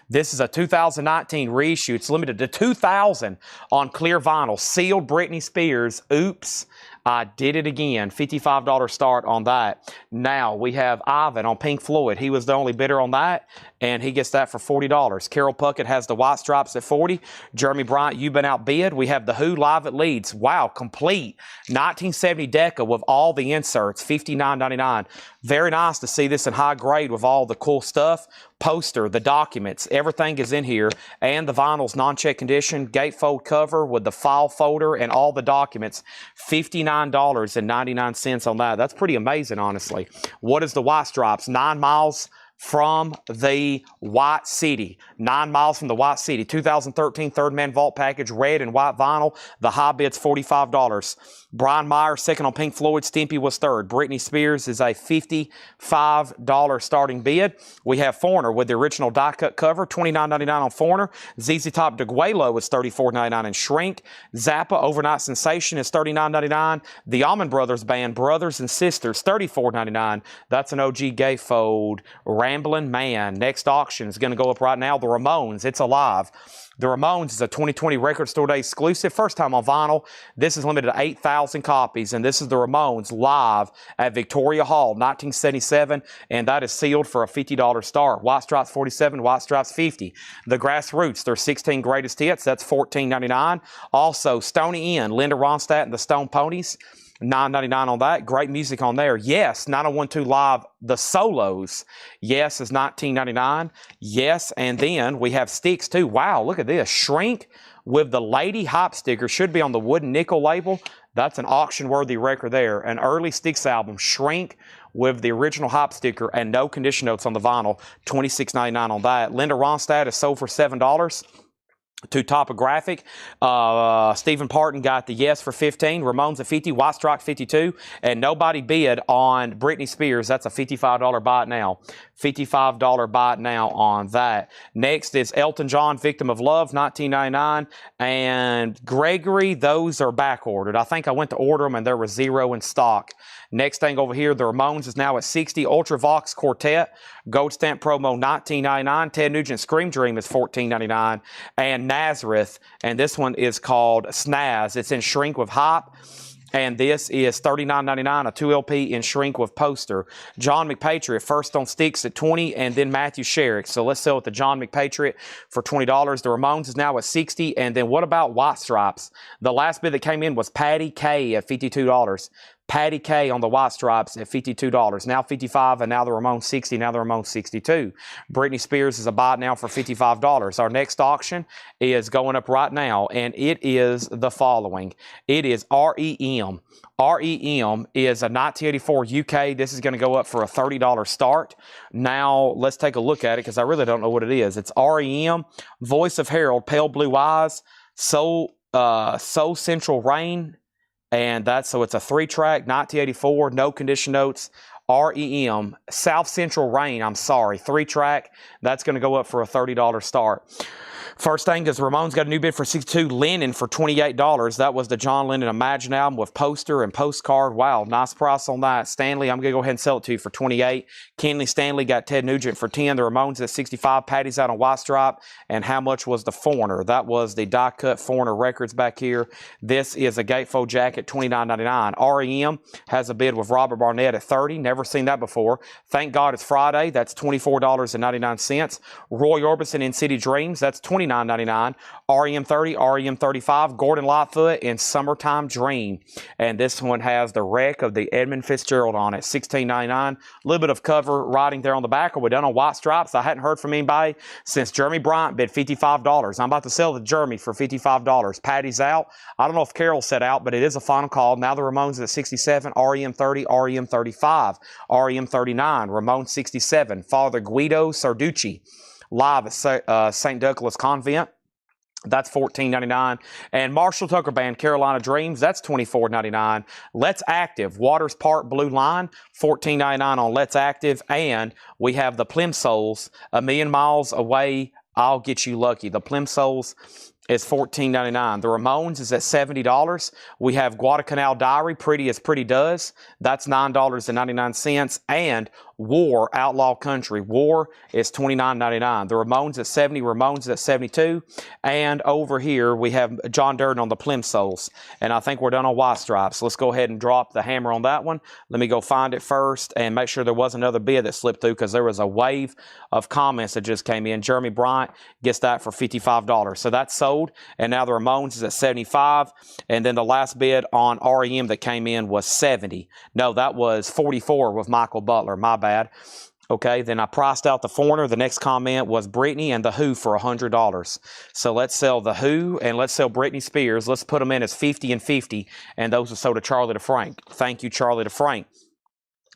This is a 2019 reissue. It's limited to 2,000 on clear vinyl. Sealed Britney Spears, Oops, I Did It Again. $55 start on that. Now we have Ivan on Pink Floyd. He was the only bidder on that, and he gets that for $40. Carol Puckett has the White Stripes at $40. Jeremy Bryant, You've Been Outbid. We have The Who live at Leeds. Wow, complete 1970 Decca with all the inserts, $59.99. Very nice to see this in high grade with all the cool stuff. Poster, the documents, everything is in here, and the vinyl's non-check condition, gatefold cover with the file folder and all the documents. $59.99 on that. That's pretty amazing, honestly. What is the White Stripes? 9 miles from the White City. 9 miles from the White City. 2013 Third Man Vault package, red and white vinyl. The high bid's $45. Brian Myers, second on Pink Floyd. Stimpy was third. Britney Spears is a $55 starting bid. We have Foreigner with the original die-cut cover, $29.99 on Foreigner. ZZ Top DeGuelo is $34.99 in Shrink. Zappa Overnight Sensation is $39.99. The Allman Brothers Band, Brothers and Sisters, $34.99. That's an OG gatefold. Ramblin' Man. Next auction is going to go up right now. The Ramones, it's alive. The Ramones is a 2020 Record Store Day exclusive. First time on vinyl. This is limited to 8,000 copies, and this is the Ramones live at Victoria Hall, 1977, and that is sealed for a $50 start. White Stripes 47, White Stripes 50. The Grassroots, their 16 greatest hits, that's $14.99. Also, Stony Inn, Linda Ronstadt and the Stone Ponies, $9.99 on that. Great music on there. Yes, 9012 Live, the solos. Yes is $19.99. Yes, and then we have sticks too. Wow, look at this. Shrink with the Lady Hop sticker. Should be on the wooden nickel label. That's an auction-worthy record there. An early Styx album, Shrink, with the original hop sticker and no condition notes on the vinyl. $26.99 on that. Linda Ronstadt is sold for $7. To Topographic. Stephen Parton got the Yes for $15. Ramones at $50. White Stripes $52. And nobody bid on Britney Spears. That's a $55 buy it now. $55 buy it now on that. Next is Elton John, Victim of Love, $19.99. And Gregory, those are back ordered. I think I went to order them and there was 0 in stock. Next thing over here, the Ramones is now at $60. Ultravox Quartet, Gold Stamp promo, $19.99. Ted Nugent Scream Dream is $14.99. And Nazareth, and this one is called Snaz. It's in Shrink with Hop. And this is $39.99, a 2LP in Shrink with poster. John McPatriot, first on sticks at $20, and then Matthew Sherrick. So let's sell it to John McPatriot for $20. The Ramones is now at $60. And then what about White Stripes? The last bid that came in was Patty K at $52. Patty K on the White Stripes at $52. Now $55, and now the Ramones $60. Now the Ramones $62. Britney Spears is a buy now for $55. Our next auction is going up right now, and it is the following. It is REM. REM is a 1984 UK. This is going to go up for a $30 start. Now let's take a look at it because I really don't know what it is. It's REM, Voice of Harold, Pale Blue Eyes, Soul Central Rain. And so it's a 3-track, 1984, no condition notes, REM, South Central Rain, 3-track. That's going to go up for a $30 start. First thing is Ramones got a new bid for $62. Lennon for $28. That was the John Lennon Imagine album with poster and postcard. Wow, nice price on that. Stanley, I'm going to go ahead and sell it to you for $28. Kenley Stanley got Ted Nugent for $10. The Ramones at $65. Patty's out on White Stripe. And how much was the Foreigner? That was the die-cut Foreigner records back here. This is a gatefold jacket, $29.99. REM has a bid with Robert Barnett at $30. Never seen that before. Thank God It's Friday. That's $24.99. Roy Orbison in City Dreams. That's $29.99. REM 30, REM 35, Gordon Lightfoot in Summertime Dream. And this one has the wreck of the Edmund Fitzgerald on it, $16.99. A little bit of cover writing there on the back. Are we done on White Stripes? I hadn't heard from anybody since Jeremy Bryant bid $55. I'm about to sell the Jeremy for $55. Patty's out. I don't know if Carol said out, but it is a final call. Now the Ramones at 67, REM 30, REM 35, REM 39, Ramones 67, Father Guido Sarducci, live at St. Douglas Convent. That's $14.99. And Marshall Tucker Band, Carolina Dreams, that's $24.99. Let's Active, Waters Park Blue Line, $14.99 on Let's Active. And we have the Plimsolls, A Million Miles Away, I'll Get You Lucky. The Plimsolls is $14.99. The Ramones is at $70. We have Guadalcanal Diary, Pretty as Pretty Does. That's $9.99. And War, Outlaw Country. War is $29.99. The Ramones at $70. Ramones at $72. And over here, we have John Durden on the Plimsolls. And I think we're done on White Stripes. Let's go ahead and drop the hammer on that one. Let me go find it first and make sure there was another bid that slipped through because there was a wave of comments that just came in. Jeremy Bryant gets that for $55. So that's sold. And now the Ramones is at $75. And then the last bid on REM that came in was $70. No, that was $44 with Michael Butler. My bad. Okay, then I priced out the Foreigner. The next comment was Britney and The Who for $100. So let's sell The Who and let's sell Britney Spears. Let's put them in as 50 and 50. And those are sold to Charlie DeFrank. Thank you, Charlie DeFrank.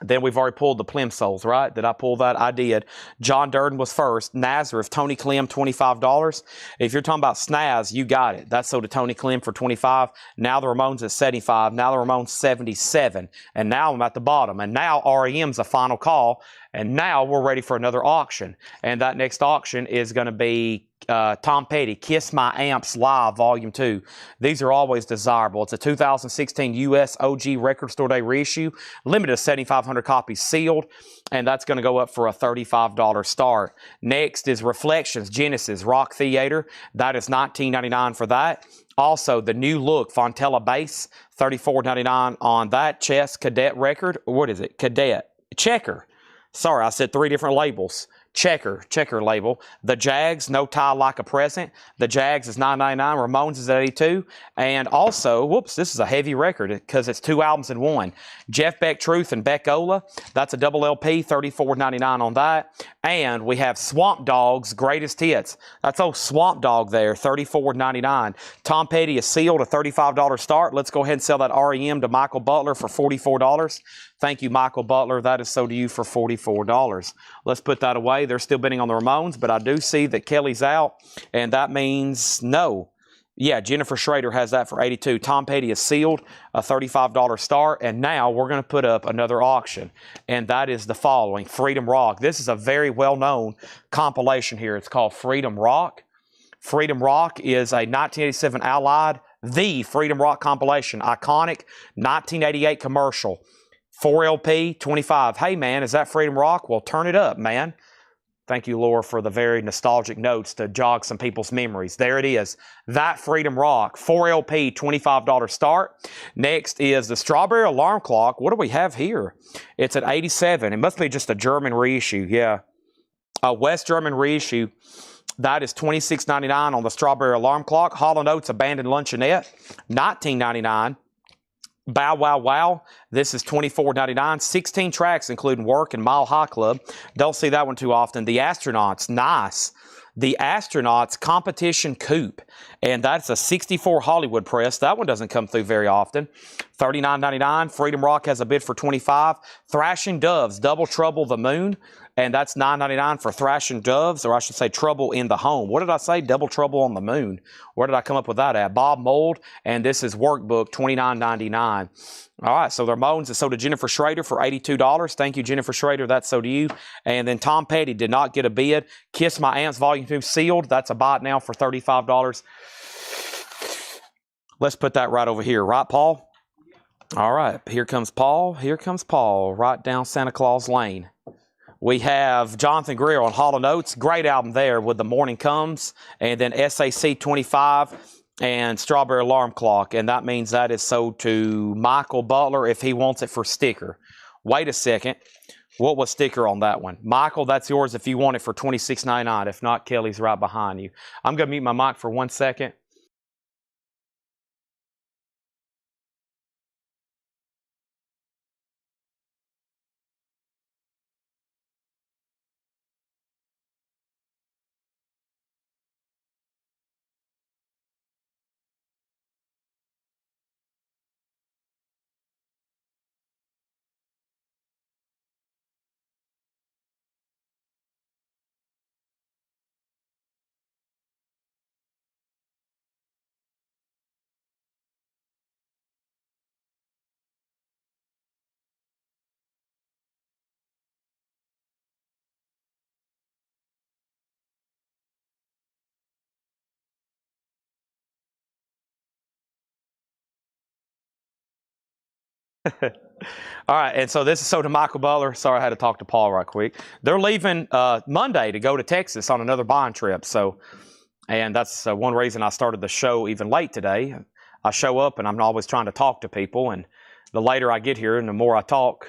Then we've already pulled the plimsolls, right? Did I pull that? I did. John Durden was first. Nazareth, Tony Clem, $25. If you're talking about snaz, you got it. That's sold to Tony Clem for $25. Now the Ramones at $75. Now the Ramones $77. And now I'm at the bottom. And now REM's a final call. And now we're ready for another auction. And that next auction is going to be Tom Petty, Kiss My Amps Live, Volume 2. These are always desirable. It's a 2016 U.S. OG Record Store Day reissue, limited to 7,500 copies sealed, and that's going to go up for a $35 start. Next is Reflections, Genesis, Rock Theater. That is $19.99 for that. Also, the new look, Fontella Bass, $34.99 on that. Chess Cadet record. What is it? Cadet. Checker. Sorry, I said 3 different labels. Checker label. The Jags, No Tie Like a Present. The Jags is $9.99. Ramones is at $82. And also, whoops, this is a heavy record because it's 2 albums in one. Jeff Beck Truth and Beck Ola. That's a double LP, $34.99 on that. And we have Swamp Dog's Greatest Hits. That's old Swamp Dog there, $34.99. Tom Petty is sealed, a $35 start. Let's go ahead and sell that REM to Michael Butler for $44. Thank you, Michael Butler. That is sold to you for $44. Let's put that away. They're still bidding on the Ramones, but I do see that Kelly's out, and that means no. Yeah, Jennifer Schrader has that for $82. Tom Petty is sealed, a $35 start, and now we're going to put up another auction, and that is the following. Freedom Rock. This is a very well-known compilation here. It's called Freedom Rock. Freedom Rock is a 1987 Allied, the Freedom Rock compilation. Iconic 1988 commercial. 4 LP, 25. Hey, man, is that Freedom Rock? Well, turn it up, man. Thank you, Laura, for the very nostalgic notes to jog some people's memories. There it is. That Freedom Rock. 4 LP, $25 start. Next is the Strawberry Alarm Clock. What do we have here? It's at 87. It must be just a German reissue. Yeah. A West German reissue. That is $26.99 on the Strawberry Alarm Clock. Hall & Oates Abandoned Luncheonette, $19.99. Bow Wow Wow, this is $24.99. 16 tracks, including Work and Mile High Club. Don't see that one too often. The Astronauts, nice. The Astronauts Competition Coupe, and that's a 64 Hollywood press. That one doesn't come through very often. $39.99. Freedom Rock has a bid for $25. Thrashing Doves, Double Trouble the Moon, and that's $9.99 for Thrashing Doves, or I should say Trouble in the Home. What did I say? Double Trouble on the Moon. Where did I come up with that at? Bob Mould, and this is Workbook, $29.99. All right, so the Ramones is sold to Jennifer Schrader for $82. Thank you, Jennifer Schrader. That's sold to you. And then Tom Petty did not get a bid. Kiss My Amps Volume 2 sealed. That's a buy it now for $35. Let's put that right over here. Right, Paul? All right, here comes Paul. Here comes Paul, right down Santa Claus Lane. We have Jonathan Greer on Hall & Oates. Great album there with The Morning Comes. And then SAC 25 and Strawberry Alarm Clock. And that means that is sold to Michael Butler if he wants it for sticker. Wait a second. What was sticker on that one? Michael, that's yours if you want it for $26.99. If not, Kelly's right behind you. I'm going to mute my mic for 1 second. All right, and so this is sold to Michael Butler. Sorry, I had to talk to Paul right quick. They're leaving Monday to go to Texas on another buying trip. And that's one reason I started the show even late today. I show up and I'm always trying to talk to people, and the later I get here and the more I talk.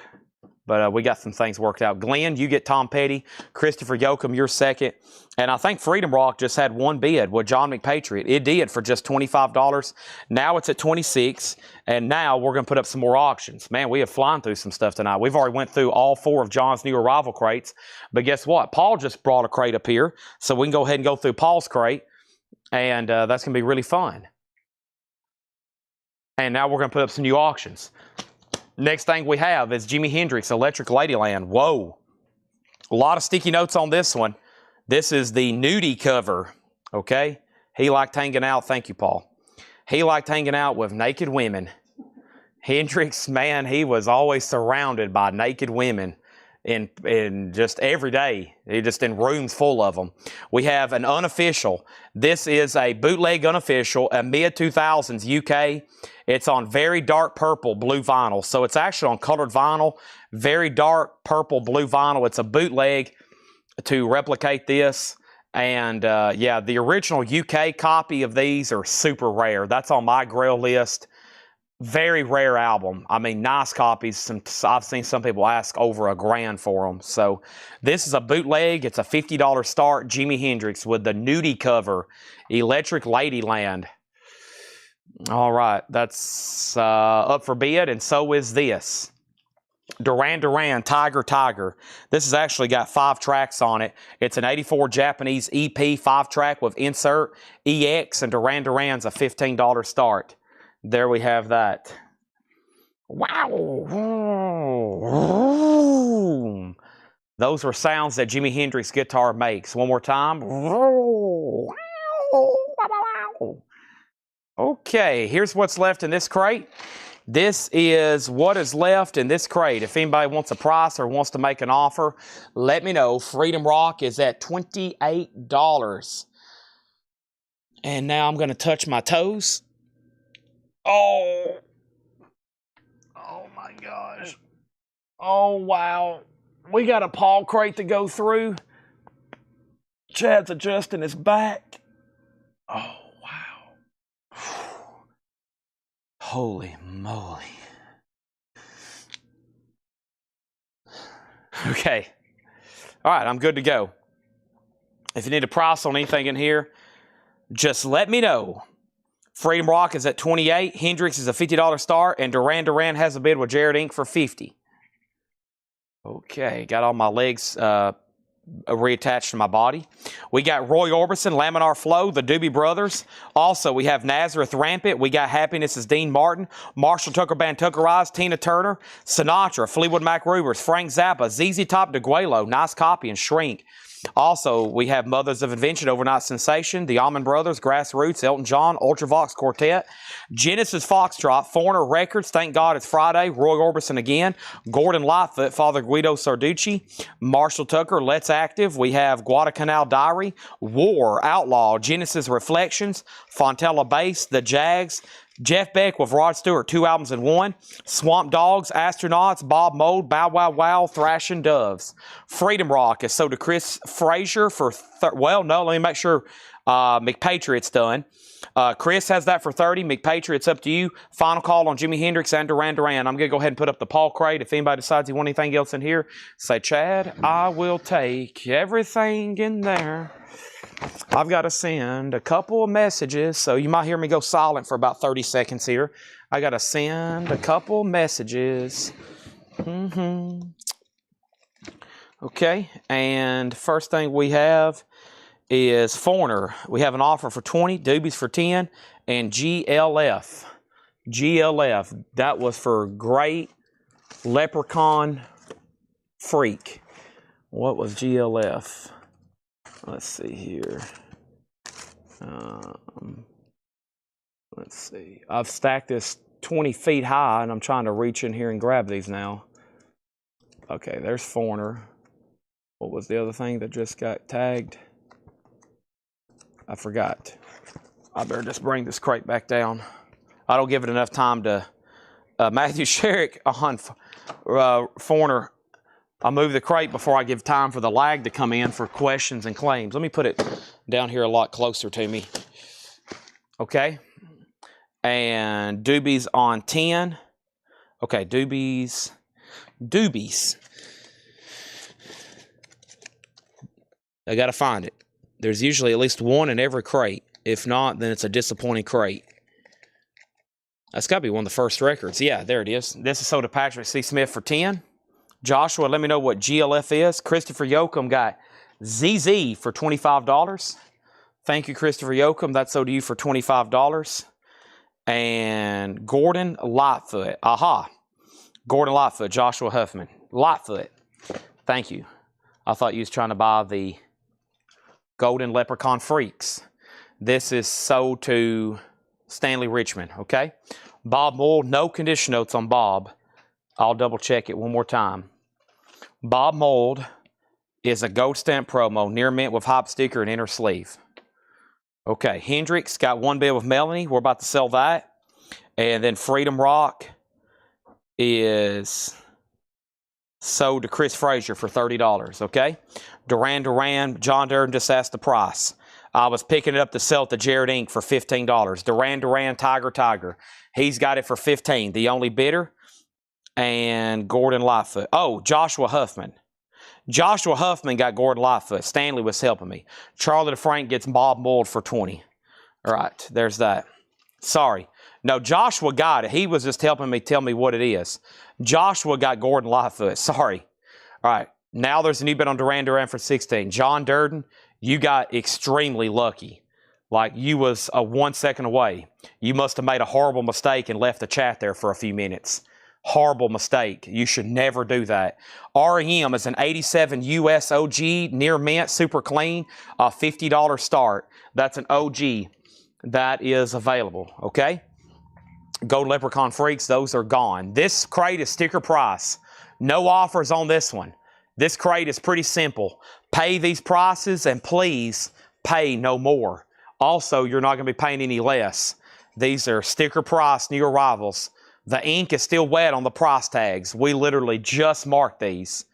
But we got some things worked out. Glenn, you get Tom Petty. Christopher Yoakum, you're second. And I think Freedom Rock just had one bid with John McPatriot. It did for just $25. Now it's at $26. And now we're going to put up some more auctions. Man, we have flying through some stuff tonight. We've already went through all 4 of John's new arrival crates. But guess what? Paul just brought a crate up here. So we can go ahead and go through Paul's crate. And that's going to be really fun. And now we're going to put up some new auctions. Next thing we have is Jimi Hendrix, Electric Ladyland. Whoa. A lot of sticky notes on this one. This is the nudie cover, okay? He liked hanging out, thank you, Paul. He liked hanging out with naked women. Hendrix, man, he was always surrounded by naked women in just every day. He just in rooms full of them. We have an unofficial. This is a bootleg unofficial, a mid-2000s UK. It's on very dark purple blue vinyl. So it's actually on colored vinyl, very dark purple blue vinyl. It's a bootleg to replicate this. And yeah, the original UK copy of these are super rare. That's on my grail list. Very rare album. I mean, nice copies. I've seen some people ask over $1,000 for them. So this is a bootleg. It's a $50 start. Jimi Hendrix with the nudie cover, Electric Ladyland. All right, that's up for bid, and so is this. Duran Duran, Tiger Tiger. This has actually got 5 tracks on it. It's an 84 Japanese EP, 5-track with insert, EX, and Duran Duran's a $15 start. There we have that. Wow. Those are sounds that Jimi Hendrix guitar makes. One more time. Okay, here's what's left in this crate. This is what is left in this crate. If anybody wants a price or wants to make an offer, let me know. Freedom Rock is at $28. And now I'm going to touch my toes. Oh my gosh. Oh, wow. We got a paw crate to go through. Chad's adjusting his back. Oh, wow. Holy moly. Okay. All right, I'm good to go. If you need a price on anything in here, just let me know. Freedom Rock is at $28. Hendrix is a $50 start, and Duran Duran has a bid with Jared Inc. for $50. Okay, got all my legs reattached to my body. We got Roy Orbison, Laminar Flow, the Doobie Brothers. Also, we have Nazareth Rampant. We got Happiness is Dean Martin, Marshall Tucker Band Tuckerized, Tina Turner, Sinatra, Fleetwood Mac Rubers, Frank Zappa, ZZ Top, DeGuelo, Nice Copy, and Shrink. Also, we have Mothers of Invention, Overnight Sensation, the Allman Brothers, Grassroots, Elton John, Ultravox Quartet, Genesis Foxtrot, Foreigner Records, Thank God It's Friday, Roy Orbison again, Gordon Lightfoot, Father Guido Sarducci, Marshall Tucker, Let's Active. We have Guadalcanal Diary, War, Outlaw, Genesis Reflections, Fontella Bass, The Jags, Jeff Beck with Rod Stewart, 2 albums in 1. Swamp Dogs, Astronauts, Bob Mould, Bow Wow Wow, Thrashing Doves. Freedom Rock is sold to Chris Frazier for, well, no, let me make sure McPatriot's done. Chris has that for $30. McPatriot's up to you. Final call on Jimi Hendrix and Duran Duran. I'm going to go ahead and put up the Paul crate. If anybody decides you want anything else in here, say, Chad, I will take everything in there. I've got to send a couple of messages, so you might hear me go silent for about 30 seconds here. I got to send a couple messages. Okay, and first thing we have is Foreigner. We have an offer for 20, Doobies for 10, and GLF. GLF, that was for Great Leprechaun Freak. What was GLF? Let's see here. Let's see. I've stacked this 20 feet high, and I'm trying to reach in here and grab these now. Okay, there's Foreigner. What was the other thing that just got tagged? I forgot. I better just bring this crate back down. I don't give it enough time to... Matthew Sherrick on Foreigner. I'll move the crate before I give time for the lag to come in for questions and claims. Let me put it down here a lot closer to me. Okay. And Doobies on 10. Okay, Doobies. I got to find it. There's usually at least one in every crate. If not, then it's a disappointing crate. That's got to be one of the first records. Yeah, there it is. This is sold to Patrick C. Smith for 10. Joshua, let me know what GLF is. Christopher Yoakum got ZZ for $25. Thank you, Christopher Yoakum. That's sold to you for $25. And Gordon Lightfoot. Aha. Gordon Lightfoot, Joshua Huffman. Lightfoot. Thank you. I thought you was trying to buy the Golden Leprechaun Freaks. This is sold to Stanley Richmond, okay? Bob Mould, no condition notes on Bob. I'll double check it one more time. Bob Mould is a gold stamp promo, near mint with hop sticker and inner sleeve. Okay, Hendrix got one bill with Melanie. We're about to sell that. And then Freedom Rock is sold to Chris Frazier for $30, okay? Duran Duran, John Durden just asked the price. I was picking it up to sell it to Jared Inc. for $15. Duran Duran, Tiger. He's got it for $15. The only bidder. And Gordon Lightfoot. Oh, Joshua Huffman. Joshua Huffman got Gordon Lightfoot. Stanley was helping me. Charlie DeFrank gets Bob Mould for $20. All right, there's that. Sorry. No, Joshua got it. He was just helping me tell me what it is. Joshua got Gordon Lightfoot. Sorry. All right, now there's a new bid on Duran Duran for $16. John Durden, you got extremely lucky. Like, you was 1 second away. You must have made a horrible mistake and left the chat there for a few minutes. Horrible mistake. You should never do that. REM is an 87 US OG, near mint, super clean, a $50 start. That's an OG that is available, okay? Gold Leprechaun Freaks, those are gone. This crate is sticker price. No offers on this one. This crate is pretty simple. Pay these prices and please pay no more. Also, you're not going to be paying any less. These are sticker price, new arrivals. The ink is still wet on the price tags. We literally just marked these.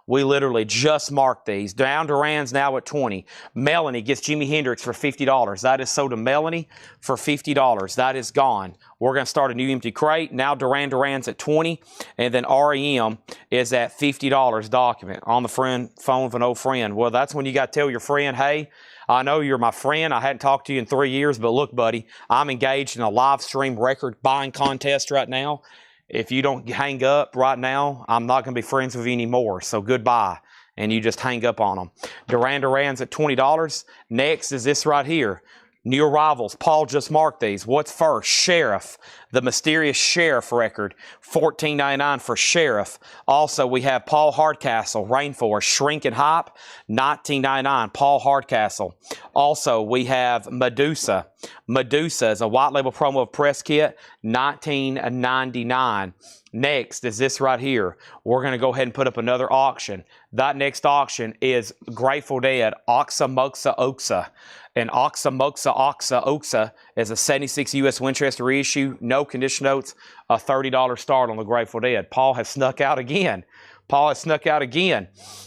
Down Duran's now at $20. Melanie gets Jimi Hendrix for $50. That is sold to Melanie for $50. That is gone. We're going to start a new empty crate. Now Duran Duran's at $20. And then REM is at $50 document. On the phone with an old friend. Well, that's when you got to tell your friend, hey, I know you're my friend. I hadn't talked to you in 3 years, but look, buddy, I'm engaged in a live stream record buying contest right now. If you don't hang up right now, I'm not going to be friends with you anymore. So goodbye. And you just hang up on them. Duran Duran's at $20. Next is this right here. New arrivals. Paul just marked these. What's first? Sheriff. The Mysterious Sheriff record. $14.99 for Sheriff. Also, we have Paul Hardcastle. Rainforest. Shrink and Hop. $19.99. Paul Hardcastle. Also, we have Medusa. Medusa is a white label promo of press kit. $19.99. Next is this right here. We're going to go ahead and put up another auction. That next auction is Grateful Dead, Oxa Moxa Oxa. And Oxa Moxa Oxa Oxa is a 76 US Winchester reissue, no condition notes, a $30 start on the Grateful Dead. Paul has snuck out again.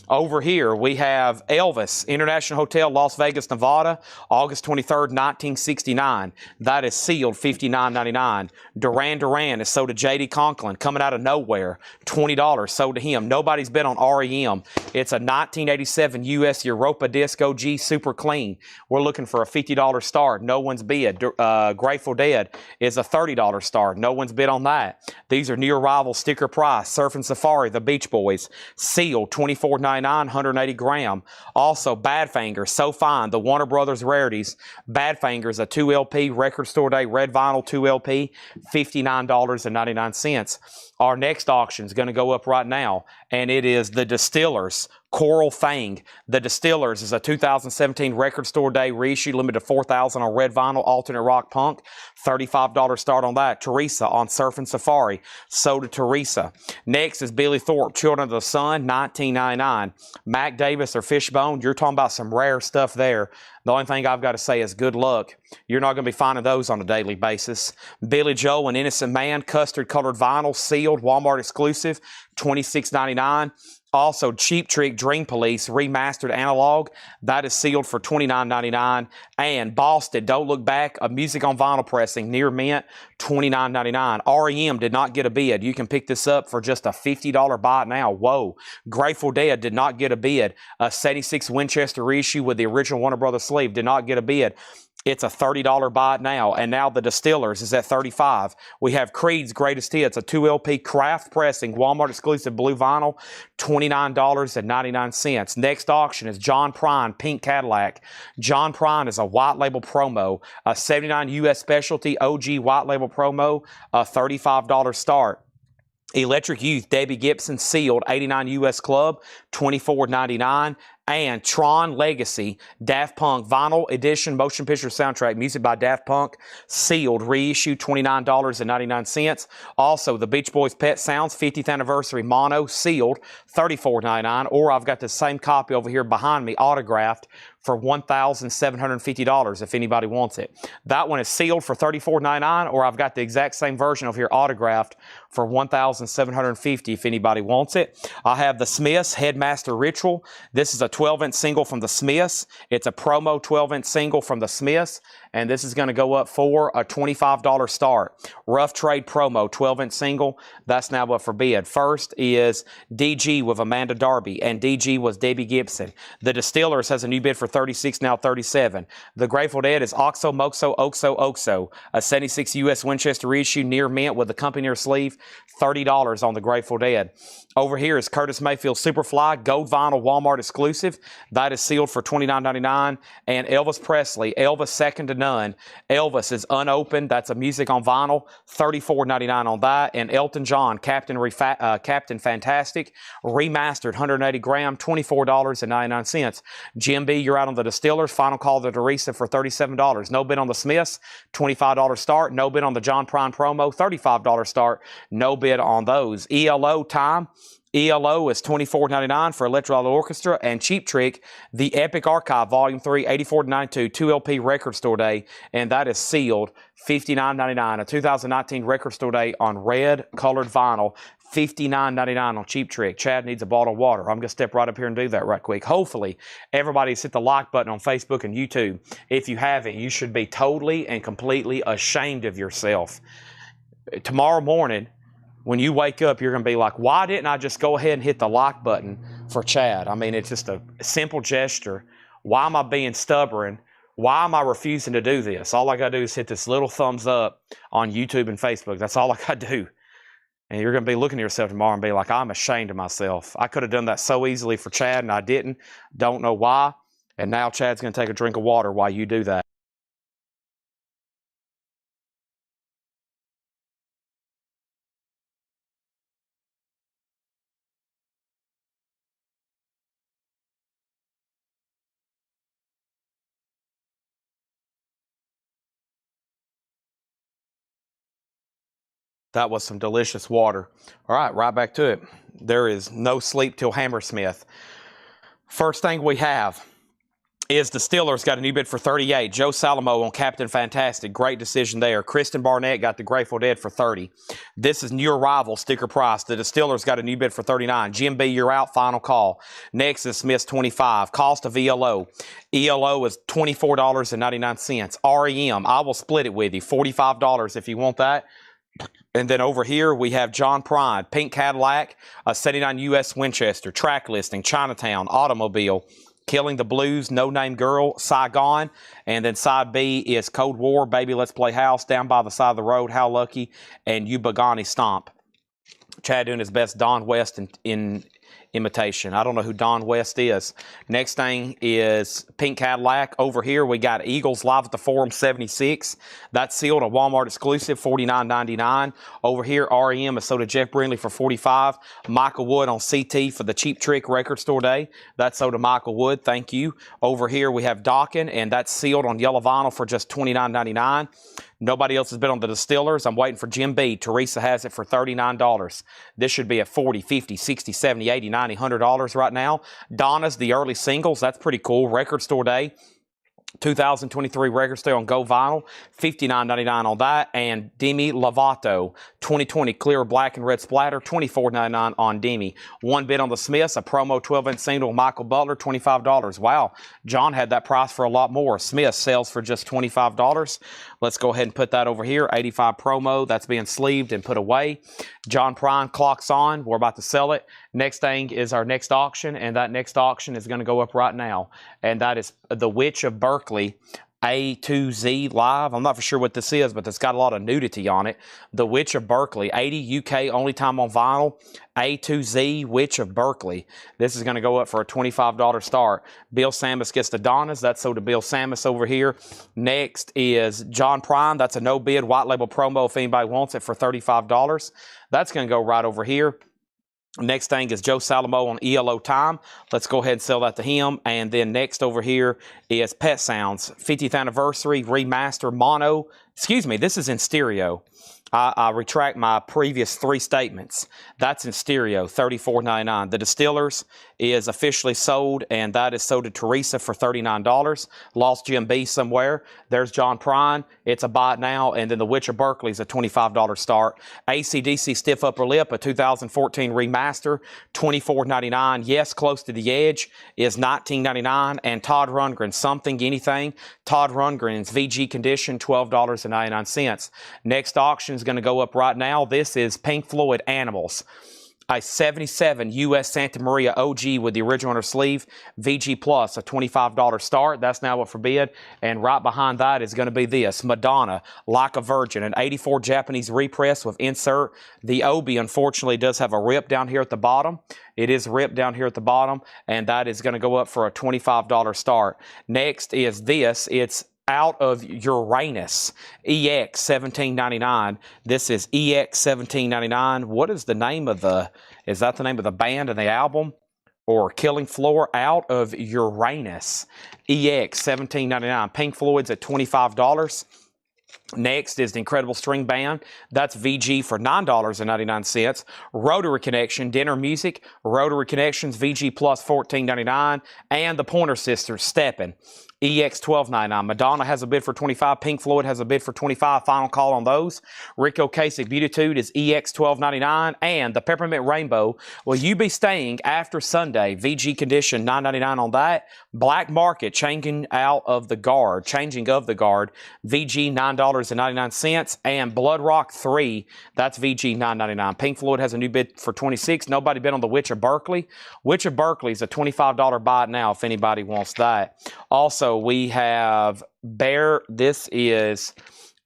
Over here, we have Elvis, International Hotel, Las Vegas, Nevada, August 23rd, 1969. That is sealed, $59.99. Duran Duran is sold to J.D. Conklin, coming out of nowhere, $20, sold to him. Nobody's bid on REM. It's a 1987 US Europa Disc OG, super clean. We're looking for a $50 start. No one's bid. Grateful Dead is a $30 start. No one's bid on that. These are new arrival sticker price. Surfing Safari, the Beach Boys. Sealed, $24.99, 180 gram. Also, Badfinger, So Fine, the Warner Brothers Rarities. Badfinger's a 2LP Record Store Day Red Vinyl 2LP, $59.99. Our next auction is going to go up right now, and it is the Distillers Coral Fang. The Distillers is a 2017 Record Store Day reissue, limited to 4,000 on Red Vinyl, alternate rock punk, $35 start on that. Teresa on Surfing Safari, sold to Teresa. Next is Billy Thorpe, Children of the Sun, $19.99. Mac Davis or Fishbone, you're talking about some rare stuff there. The only thing I've got to say is good luck. You're not going to be finding those on a daily basis. Billy Joel and Innocent Man, custard colored vinyl, sealed, Walmart exclusive, $26.99. Also, Cheap Trick Dream Police remastered analog. That is sealed for $29.99. And Boston, Don't Look Back, a music on vinyl pressing, near mint, $29.99. REM did not get a bid. You can pick this up for just a $50 buy now. Whoa. Grateful Dead did not get a bid. A 76 Winchester reissue with the original Warner Brothers sleeve did not get a bid. It's a $30 buy now, and now the Distillers is at $35. We have Creed's Greatest Hits, a 2LP craft pressing, Walmart exclusive blue vinyl, $29.99. Next auction is John Prine, Pink Cadillac. John Prine is a white label promo, a 79 US specialty OG white label promo, a $35 start. Electric Youth, Debbie Gibson, sealed, 89 US Club, $24.99. And Tron Legacy, Daft Punk, vinyl edition, motion picture soundtrack, music by Daft Punk, sealed, reissue, $29.99. Also, the Beach Boys Pet Sounds, 50th anniversary mono, sealed, $34.99. Or I've got the same copy over here behind me, autographed, for $1,750 if anybody wants it. That one is sealed for $34.99, or I've got the exact same version over here autographed for $1,750 if anybody wants it. I have the Smiths Headmaster Ritual. This is a 12-inch single from the Smiths. It's a promo 12-inch single from the Smiths, and this is going to go up for a $25 start. Rough Trade promo 12-inch single. That's now up for bid. First is DG with Amanda Darby, and DG was Debbie Gibson. The Distillers has a new bid for $36, now $37. The Grateful Dead is Oxo Moxo Oxo Oxo, a 76 US Winchester reissue near mint with the company near sleeve, $30 on the Grateful Dead. Over here is Curtis Mayfield Superfly, gold vinyl Walmart exclusive. That is sealed for $29.99. And Elvis Presley, Elvis Second to None. Elvis is unopened. That's a music on vinyl, $34.99 on that. And Elton John, Captain Fantastic, remastered, 180 gram, $24.99. Jim B, you're out on the Distillers. Final call to Teresa for $37. No bid on the Smiths, $25 start. No bid on the John Prine promo, $35 start. No bid on those. ELO time. ELO is $24.99 for Electro Orchestra, and Cheap Trick, the Epic Archive Volume 3, $84.92, 2LP Record Store Day, and that is sealed, $59.99. A 2019 Record Store Day on red colored vinyl, $59.99 on Cheap Trick. Chad needs a bottle of water. I'm going to step right up here and do that right quick. Hopefully, everybody's hit the like button on Facebook and YouTube. If you haven't, you should be totally and completely ashamed of yourself. Tomorrow morning, when you wake up, you're going to be like, why didn't I just go ahead and hit the like button for Chad? I mean, it's just a simple gesture. Why am I being stubborn? Why am I refusing to do this? All I got to do is hit this little thumbs up on YouTube and Facebook. That's all I got to do. And you're going to be looking at yourself tomorrow and be like, I'm ashamed of myself. I could have done that so easily for Chad, and I didn't. Don't know why. And now Chad's going to take a drink of water while you do that. That was some delicious water. All right, right back to it. There is no sleep till Hammersmith. First thing we have is Distillers got a new bid for $38. Joe Salamo on Captain Fantastic. Great decision there. Kristen Barnett got the Grateful Dead for $30. This is New Arrival sticker price. The Distillers got a new bid for $39. Jim B, you're out. Final call. Next is Smith's $25. Cost of ELO. ELO is $24.99. REM, I will split it with you. $45 if you want that. And then over here, we have John Prine, Pink Cadillac, a 79 US Winchester, track listing, Chinatown, Automobile, Killing the Blues, No Name Girl, Saigon. And then side B is Cold War, Baby Let's Play House, Down by the Side of the Road, How Lucky, and You Bagani Stomp. Chad doing his best Don West in imitation. I don't know who Don West is. Next thing is Pink Cadillac. Over here, we got Eagles Live at the Forum 76. That's sealed, a Walmart exclusive, $49.99. Over here, REM is sold to Jeff Brindley for $45. Michael Wood on CT for the Cheap Trick Record Store Day. That's sold to Michael Wood. Thank you. Over here, we have Dawkin, and that's sealed on yellow vinyl for just $29.99. Nobody else has been on the Distillers. I'm waiting for Jim B. Teresa has it for $39. This should be at $40, $50, $60, $70, $80, $90, $100 right now. Donna's, the early singles. That's pretty cool. Record Store Day. 2023 Record Store on Go Vinyl, $59.99 on that. And Demi Lovato, 2020 Clear Black and Red Splatter, $24.99 on Demi. One bid on the Smiths, a promo 12-inch single, Michael Butler, $25. Wow, John had that price for a lot more. Smith sells for just $25. Let's go ahead and put that over here. 85 promo, that's being sleeved and put away. John Prine clocks on. We're about to sell it. Next thing is our next auction, and that next auction is going to go up right now. And that is The Witch of Berkeley, A to Z Live. I'm not for sure what this is, but it's got a lot of nudity on it. The Witch of Berkeley, 80 UK, only time on vinyl. A to Z Witch of Berkeley. This is going to go up for a $25 start. Bill Samus gets the Donnas. That's sold to Bill Samus over here. Next is John Prine. That's a no bid white label promo if anybody wants it for $35. That's going to go right over here. Next thing is Joe Salamo on ELO Time. Let's go ahead and sell that to him. And then next over here is Pet Sounds, 50th anniversary remaster mono. Excuse me, this is in stereo. I retract my previous 3 statements. That's in stereo, $34.99. The Distillers is officially sold, and that is sold to Teresa for $39. Lost Jim B somewhere. There's John Prine. It's a buy it now. And then The Witch of Berkeley is a $25 start. AC/DC Stiff Upper Lip, a 2014 remaster, $24.99. Yes, Close to the Edge is $19.99. And Todd Rundgren, Something Anything. Todd Rundgren's VG Condition, $12.99. Next auction is going to go up right now. This is Pink Floyd Animals. A 77 U.S. Santa Maria OG with the original on her sleeve. VG Plus, a $25 start. That's now up for bid. And right behind that is going to be this, Madonna, Like a Virgin, an 84 Japanese repress with insert. The Obi, unfortunately, does have a rip down here at the bottom. It is ripped down here at the bottom, and that is going to go up for a $25 start. Next is this. It's Out of Uranus, EX 1799. This is EX 1799. What is the name of is that the name of the band and the album? Or Killing Floor? Out of Uranus, EX 1799. Pink Floyd's at $25. Next is the Incredible String Band. That's VG for $9.99. Rotary Connection, Dinner Music, Rotary Connections, VG Plus $14.99. And the Pointer Sisters, Steppin', EX $12.99. Madonna has a bid for $25. Pink Floyd has a bid for $25. Final call on those. Rick Ocasek Beautitude is EX $12.99. And the Peppermint Rainbow, will you be staying after Sunday? VG Condition $9.99 on that. Black Market, changing of the guard, VG $9.99. And Blood Rock 3, that's VG $9.99. Pink Floyd has a new bid for $26. Nobody bid on the Witch of Berkeley. Witch of Berkeley is a $25 buy it now if anybody wants that. Also, we have Bear. This is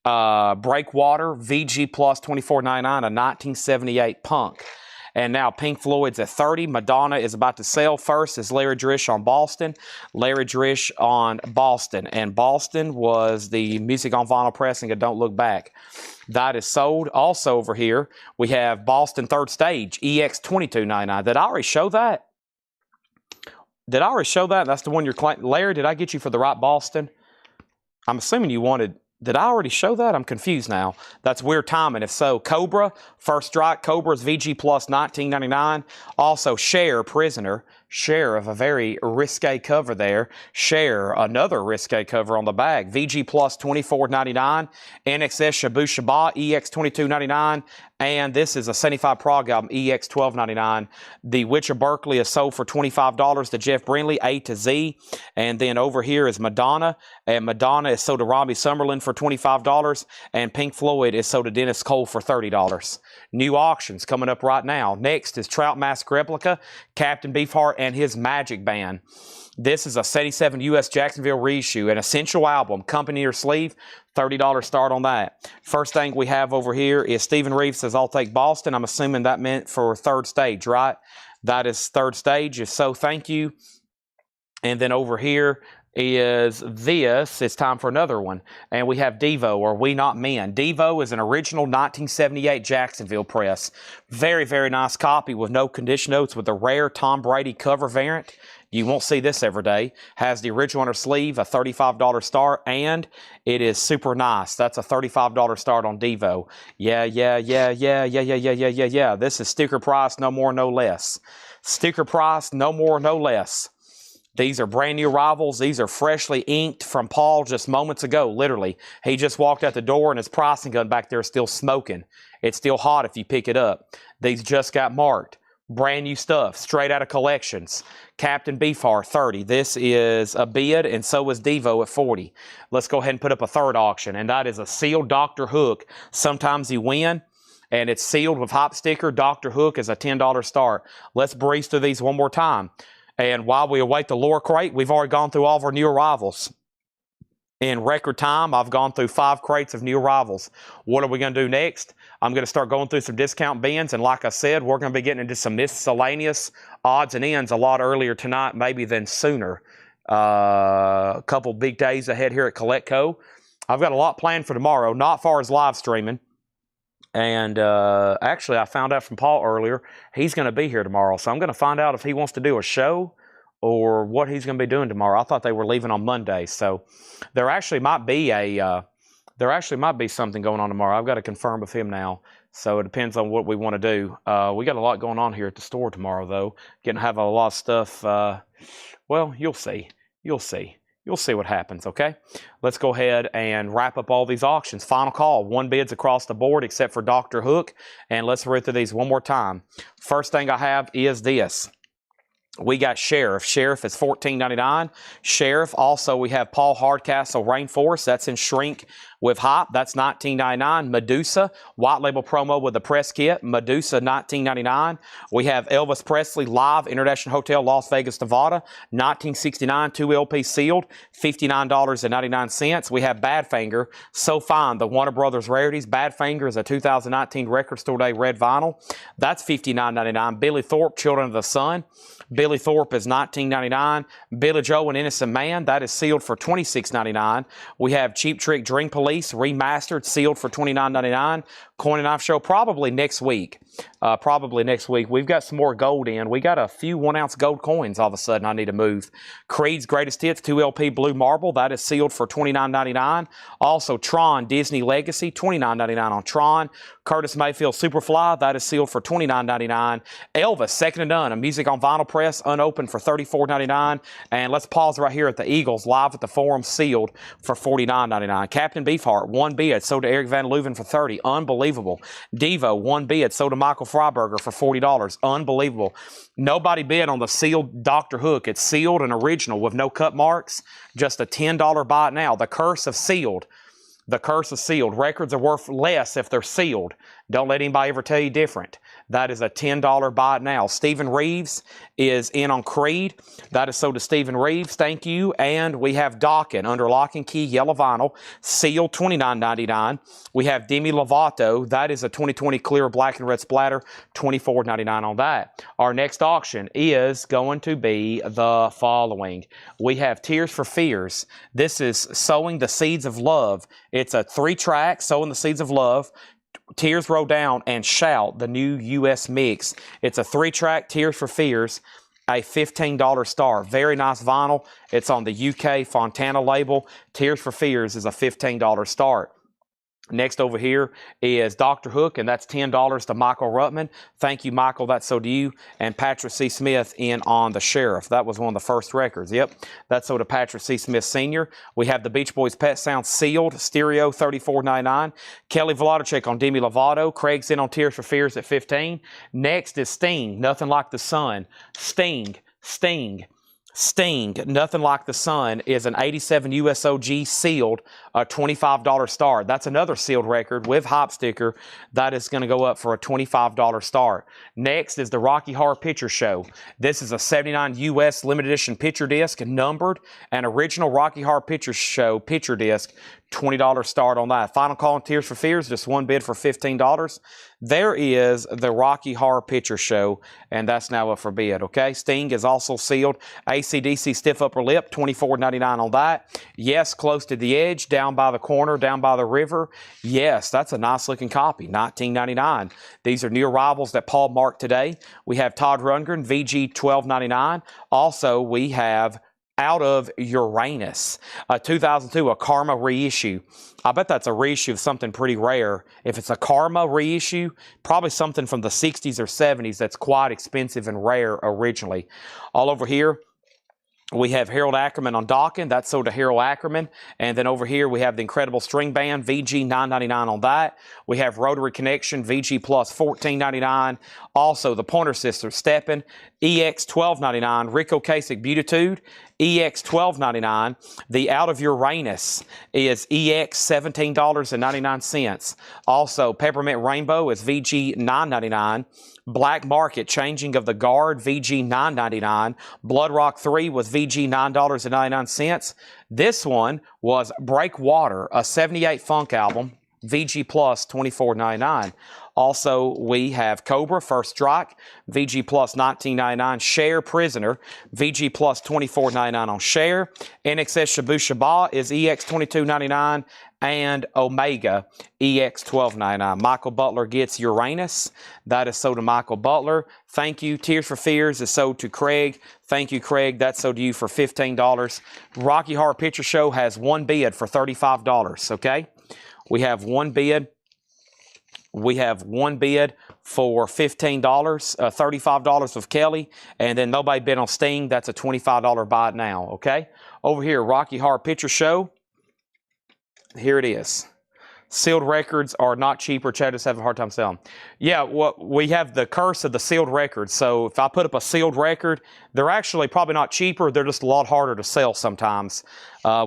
Breakwater, VG Plus $24.99, a 1978 Punk. And now Pink Floyd's at $30. Madonna is about to sell. First is Larry Drish on Boston. Larry Drish on Boston. And Boston was the music on vinyl pressing of Don't Look Back. That is sold. Also over here, we have Boston Third Stage, EX $22.99. Did I already show that? That's the one you're claiming. Larry, did I get you for the right Boston? I'm assuming you wanted... Did I already show that? I'm confused now. That's weird timing. If so, Cobra, First Strike, Cobra's VG Plus $19.99. Also, Cher, Prisoner. Cher of a very risque cover there. Cher, another risque cover on the back. VG Plus $24.99. NXS Shabu Shaba, EX $22.99. And this is a 75 Prague album, EX $12.99. The Witch of Berkeley is sold for $25 to Jeff Brindley, A to Z. And then over here is Madonna. And Madonna is sold to Robbie Summerlin for $25. And Pink Floyd is sold to Dennis Cole for $30. New auctions coming up right now. Next is Trout Mask Replica, Captain Beefheart and his Magic Band. This is a 77 U.S. Jacksonville reissue, an essential album, company or sleeve, $30 start on that. First thing we have over here is Stephen Reeves says, I'll take Boston. I'm assuming that meant for Third Stage, right? That is Third Stage. If so, thank you. And then over here is this. It's time for another one. And we have Devo, or We Not Men. Devo is an original 1978 Jacksonville press. Very, very nice copy with no condition notes with a rare Tom Brady cover variant. You won't see this every day. Has the original on her sleeve, a $35 start, and it is super nice. That's a $35 start on Devo. Yeah. This is sticker price, no more, no less. Sticker price, no more, no less. These are brand new arrivals. These are freshly inked from Paul just moments ago, literally. He just walked out the door and his pricing gun back there is still smoking. It's still hot if you pick it up. These just got marked. Brand new stuff, straight out of collections. Captain Beefheart, 30. This is a bid, and so is Devo at 40. Let's go ahead and put up a third auction, and that is a sealed Dr. Hook. Sometimes you win, and it's sealed with hop sticker. Dr. Hook is a $10 start. Let's breeze through these one more time. And while we await the lore crate, we've already gone through all of our new arrivals. in record time. I've gone through 5 crates of new arrivals. What are we going to do next? I'm going to start going through some discount bins, and like I said, we're going to be getting into some miscellaneous odds and ends a lot earlier tonight, maybe than sooner. A couple big days ahead here at Collecco. I've got a lot planned for tomorrow, not far as live streaming. And actually, I found out from Paul earlier, he's going to be here tomorrow. So I'm going to find out if he wants to do a show or what he's going to be doing tomorrow. I thought they were leaving on Monday. So there actually might be something going on tomorrow. I've got to confirm with him now. So it depends on what we want to do. We got a lot going on here at the store tomorrow, though. Getting to have a lot of stuff. Well, you'll see. You'll see. You'll see what happens, okay? Let's go ahead and wrap up all these auctions. Final call. 1 bids across the board except for Dr. Hook. And let's read through these one more time. First thing I have is this. We got Sheriff. Sheriff is $14.99. Sheriff. Also, we have Paul Hardcastle Rainforest. That's in shrink with hop. That's $19.99. Medusa. White label promo with the press kit. Medusa, $19.99. We have Elvis Presley Live, International Hotel, Las Vegas, Nevada. $19.69. 2 LP sealed. $59.99. We have Badfinger. So Fine. The Warner Brothers Rarities. Badfinger is a 2019 Record Store Day red vinyl. That's $59.99. Billy Thorpe, Children of the Sun. Billy Thorpe is $19.99. Billy Joe and Innocent Man, that is sealed for $26.99. We have Cheap Trick Dream Police, remastered, sealed for $29.99. Coin and Knife Show probably next week. We've got some more gold in. We got a few 1-ounce gold coins all of a sudden I need to move. Creed's Greatest Hits 2 LP Blue Marble. That is sealed for $29.99. Also Tron Disney Legacy, $29.99 on Tron. Curtis Mayfield Superfly. That is sealed for $29.99. Elvis Second and None, a music on vinyl press, unopened for $34.99. And let's pause right here at the Eagles live at the Forum, sealed for $49.99. Captain Beefheart 1 bid sold to Eric Van Leuven for $30. Unbelievable. Devo 1 bid sold to Michael Freiberger for $40. Unbelievable. Nobody bid on the sealed Dr. Hook. It's sealed and original with no cut marks. Just a $10 buy it now. The curse of sealed. The curse of sealed. Records are worth less if they're sealed. Don't let anybody ever tell you different. That is a $10 buy it now. Stephen Reeves is in on Creed. That is sold to Stephen Reeves. Thank you. And we have Dokken under lock and key yellow vinyl, sealed $29.99. We have Demi Lovato. That is a 2020 clear black and red splatter, $24.99 on that. Our next auction is going to be the following. We have Tears for Fears. This is Sowing the Seeds of Love. It's a 3-track, Sowing the Seeds of Love. Tears Roll Down and Shout, the new U.S. mix. It's a 3-track Tears for Fears, a $15 star. Very nice vinyl. It's on the UK Fontana label. Tears for Fears is a $15 start. Next over here is Dr. Hook, and that's $10 to Michael Ruttman. Thank you, Michael. That's so to you. And Patrick C. Smith in on the Sheriff. That was one of the first records. Yep, that's so to Patrick C. Smith Sr. We have the Beach Boys Pet Sound sealed, stereo, $34.99. Kelly Vladicek on Demi Lovato. Craig's in on Tears for Fears at $15. Next is Sting, Nothing Like the Sun. Sting, Nothing Like the Sun is an 87 USOG sealed, a $25 star. That's another sealed record with hop sticker. That is going to go up for a $25 star. Next is the Rocky Horror Picture Show. This is a 79 US limited edition picture disc, numbered, an original Rocky Horror Picture Show picture disc. $20 start on that. Final call on Tears for Fears, just one bid for $15. There is the Rocky Horror Picture Show, and that's now up for bid, okay? Sting is also sealed. AC/DC Stiff Upper Lip, $24.99 on that. Yes, Close to the Edge, Down by the Corner, Down by the River. Yes, that's a nice looking copy, $19.99. These are new arrivals that Paul marked today. We have Todd Rundgren, VG, $12.99. Also, we have Out of Uranus, 2002, a Karma reissue. I bet that's a reissue of something pretty rare. If it's a Karma reissue, probably something from the 60s or 70s that's quite expensive and rare originally. All over here, we have Harold Ackerman on Dokken. That's sold to Harold Ackerman. And then over here, we have the Incredible String Band, VG, $9.99 on that. We have Rotary Connection, VG Plus, $14.99. Also, the Pointer Sisters, Steppin', EX, $12.99. Rico Kasich, Beautitude, EX $12.99. The Out of Uranus is EX $17.99. Also, Peppermint Rainbow is VG $9.99. Black Market Changing of the Guard VG $9.99. Blood Rock 3 was VG $9.99. This one was Breakwater, a 78 funk album, VG Plus $24.99. Also, we have Cobra First Strike, VG Plus $19.99. Share Prisoner, VG Plus $24.99 on Share. NXS Shabu Shaba is EX $22.99. And Omega, EX $12.99. Michael Butler gets Uranus. That is sold to Michael Butler. Thank you. Tears for Fears is sold to Craig. Thank you, Craig. That's sold to you for $15. Rocky Horror Picture Show has one bid for $35, okay? We have one bid. We have one bid for $15, $35 with Kelly, and then nobody bid on Sting. That's a $25 buy it now, okay? Over here, Rocky Horror Picture Show. Here it is. Sealed records are not cheaper. Chad just having a hard time selling. Yeah, well, we have the curse of the sealed records. So if I put up a sealed record, they're actually probably not cheaper. They're just a lot harder to sell sometimes.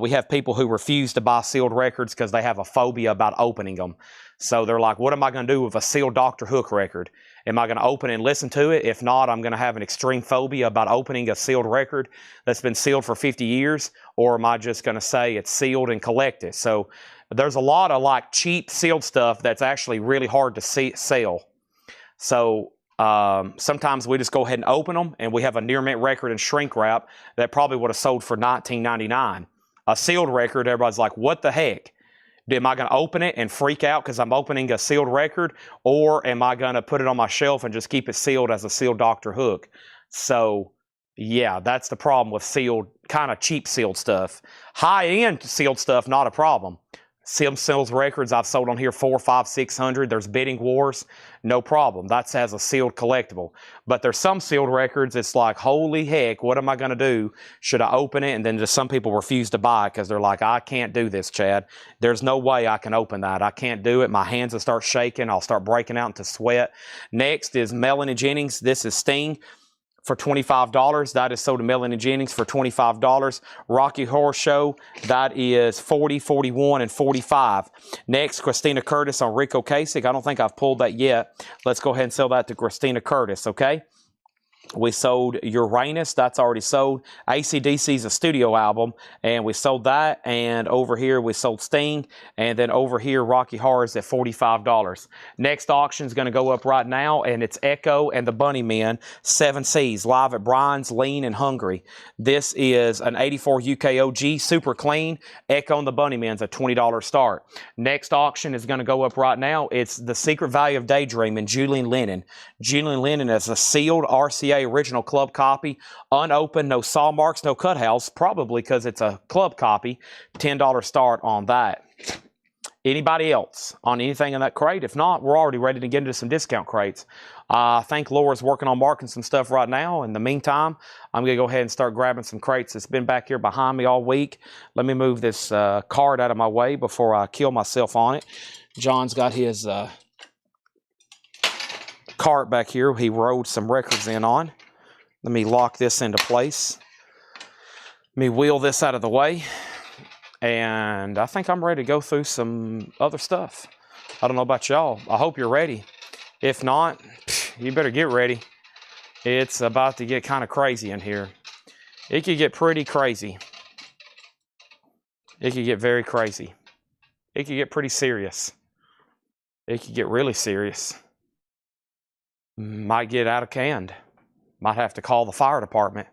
We have people who refuse to buy sealed records because they have a phobia about opening them. So they're like, what am I going to do with a sealed Dr. Hook record? Am I going to open and listen to it? If not, I'm going to have an extreme phobia about opening a sealed record that's been sealed for 50 years. Or am I just going to say it's sealed and collect it? So there's a lot of like cheap sealed stuff that's actually really hard to sell. So sometimes we just go ahead and open them, and we have a near mint record and shrink wrap that probably would have sold for $19.99. A sealed record, everybody's like, what the heck? Am I going to open it and freak out because I'm opening a sealed record? Or am I going to put it on my shelf and just keep it sealed as a sealed Dr. Hook? So, yeah, that's the problem with sealed, kind of cheap sealed stuff. High-end sealed stuff, not a problem. Some sealed records I've sold on here, 400, 500, 600. There's bidding wars, no problem. That's as a sealed collectible. But there's some sealed records, it's like, holy heck, what am I going to do? Should I open it? And then just some people refuse to buy it because they're like, I can't do this, Chad. There's no way I can open that. I can't do it. My hands will start shaking. I'll start breaking out into sweat. Next is Melanie Jennings. This is Sting. For $25. That is sold to Melanie Jennings for $25. Rocky Horror Show, that is $40, $41, and $45. Next, Christina Curtis on Rico Kasich. I don't think I've pulled that yet. Let's go ahead and sell that to Christina Curtis, okay? We sold Uranus. That's already sold. AC/DC is a studio album, and we sold that. And over here, we sold Sting. And then over here, Rocky Horror is at $45. Next auction is going to go up right now, and it's Echo and the Bunnymen, 7 Cs, live at Brian's, Lean, and Hungry. This is an 84 UKOG, super clean. Echo and the Bunnymen's a $20 start. Next auction is going to go up right now. It's The Secret Value of Daydream and Julian Lennon. Julian Lennon is a sealed RCA original club copy, unopened, no saw marks, no cut house, probably because it's a club copy. $10 start on that. Anybody else on anything in that crate? If not, we're already ready to get into some discount crates. I think Laura's working on marking some stuff right now. In the meantime, I'm going to go ahead and start grabbing some crates that's been back here behind me all week. Let me move this card out of my way before I kill myself on it. John's got his cart back here he rolled some records in on. Let me lock this into place. Let me wheel this out of the way. And I think I'm ready to go through some other stuff. I don't know about y'all. I hope you're ready. If not, you better get ready. It's about to get kind of crazy in here. It could get pretty crazy. It could get very crazy. It could get pretty serious. It could get really serious. Might get out of hand. Might have to call the fire department.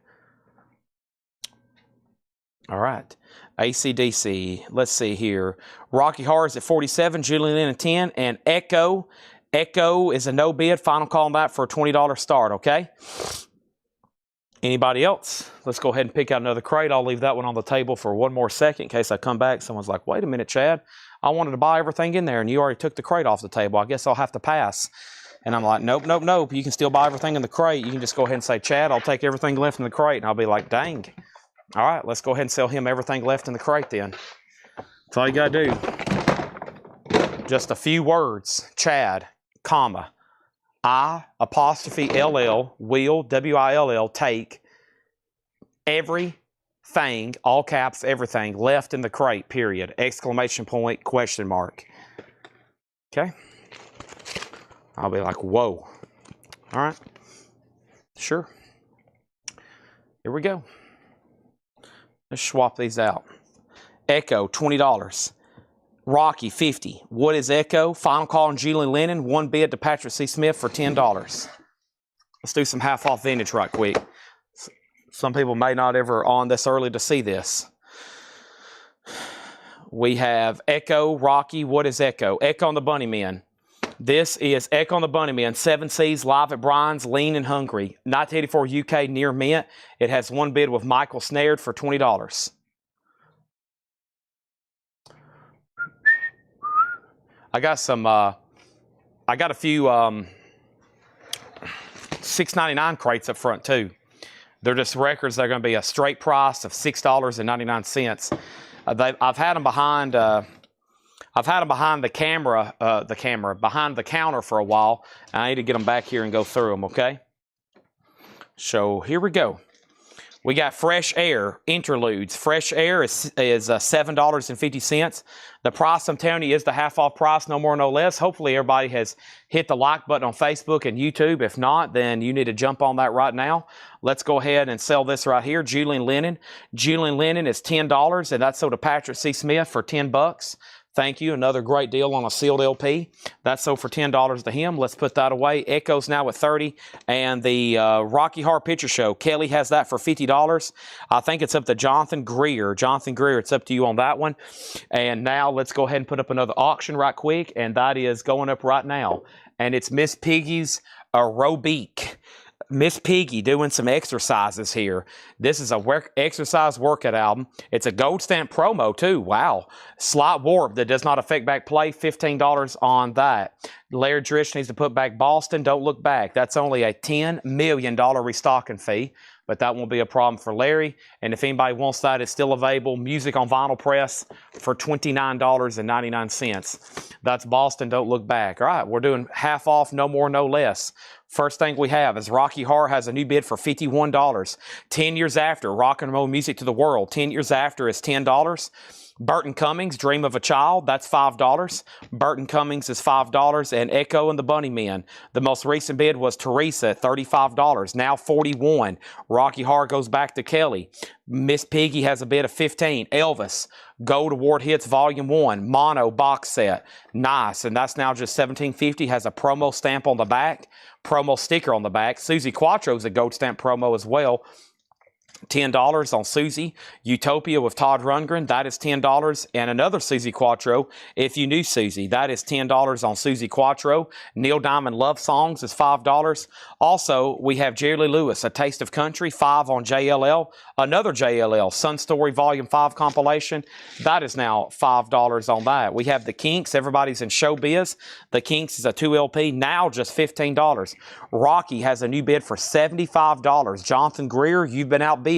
All right. AC/DC. Let's see here. Rocky Horror's at 47. Julian Lennon at 10. And Echo. Echo is a no bid. Final call on that for a $20 start, okay? Anybody else? Let's go ahead and pick out another crate. I'll leave that one on the table for one more second in case I come back. Someone's like, wait a minute, Chad. I wanted to buy everything in there, and you already took the crate off the table. I guess I'll have to pass. And I'm like, nope, nope, nope. You can still buy everything in the crate. You can just go ahead and say, Chad, I'll take everything left in the crate. And I'll be like, dang. All right, let's go ahead and sell him everything left in the crate then. That's all you got to do. Just a few words. Chad, comma, I''LL, will, WILL, take every thing, all caps, everything, left in the crate, period. Exclamation point, question mark. Okay? I'll be like, whoa. All right. Sure. Here we go. Let's swap these out. Echo, $20. Rocky, $50. What is Echo? Final call on Julie Lennon. One bid to Patrick C. Smith for $10. Let's do some half-off vintage right quick. Some people may not ever on this early to see this. We have Echo, Rocky. What is Echo? Echo and the Bunnymen. This is Echo and the Bunnymen. 7 C's, live at Brian's, lean and hungry. 1984 UK, near mint. It has one bid with Michael Snared for $20. I got some, I got a few $6.99 crates up front too. They're just records. They're going to be a straight price of $6.99. I've had them behind. I've had them behind the camera, behind the counter for a while. And I need to get them back here and go through them. Okay. So here we go. We got Fresh Air interludes. Fresh Air is $7.50. The price, I'm telling you, is the half-off price, no more, no less. Hopefully, everybody has hit the like button on Facebook and YouTube. If not, then you need to jump on that right now. Let's go ahead and sell this right here. Julian Lennon. Julian Lennon is $10, and that's sold to Patrick C. Smith for $10. Thank you. Another great deal on a sealed LP. That's sold for $10 to him. Let's put that away. Echo's now at $30. And the Rocky Horror Picture Show, Kelly has that for $50. I think it's up to Jonathan Greer. Jonathan Greer, it's up to you on that one. And now let's go ahead and put up another auction right quick. And that is going up right now. And it's Miss Piggy's aerobic. Miss Piggy doing some exercises here. This is a exercise workout album. It's a gold stamp promo too. Wow. Slight warp that does not affect back play. $15 on that. Larry Drish needs to put back Boston. Don't look back. That's only a $10 million restocking fee. But that won't be a problem for Larry. And if anybody wants that, it's still available. Music on vinyl press for $29.99. That's Boston, Don't Look Back. All right, we're doing half off, no more, no less. First thing we have is Rocky Horror has a new bid for $51. 10 years after, Rock and Roll Music to the World. 10 years after is $10. Burton Cummings, Dream of a Child, that's $5. Burton Cummings is $5. And Echo and the Bunnymen. The most recent bid was Teresa at $35. Now $41. Rocky Horror goes back to Kelly. Miss Piggy has a bid of $15. Elvis, Gold Award Hits Volume 1, Mono box set. Nice. And that's now just $17.50. Has a promo stamp on the back. Promo sticker on the back. Susie Quattro's a gold stamp promo as well. $10 on Susie. Utopia with Todd Rundgren, that is $10. And another Susie Quattro, If You Knew Susie, that is $10 on Susie Quattro. Neil Diamond Love Songs is $5. Also, we have Jerry Lee Lewis, A Taste of Country, $5 on JLL. Another JLL, Sun Story Volume 5 compilation, that is now $5 on that. We have The Kinks, everybody's in showbiz. The Kinks is a 2LP, now just $15. Rocky has a new bid for $75. Jonathan Greer, you've been outbid.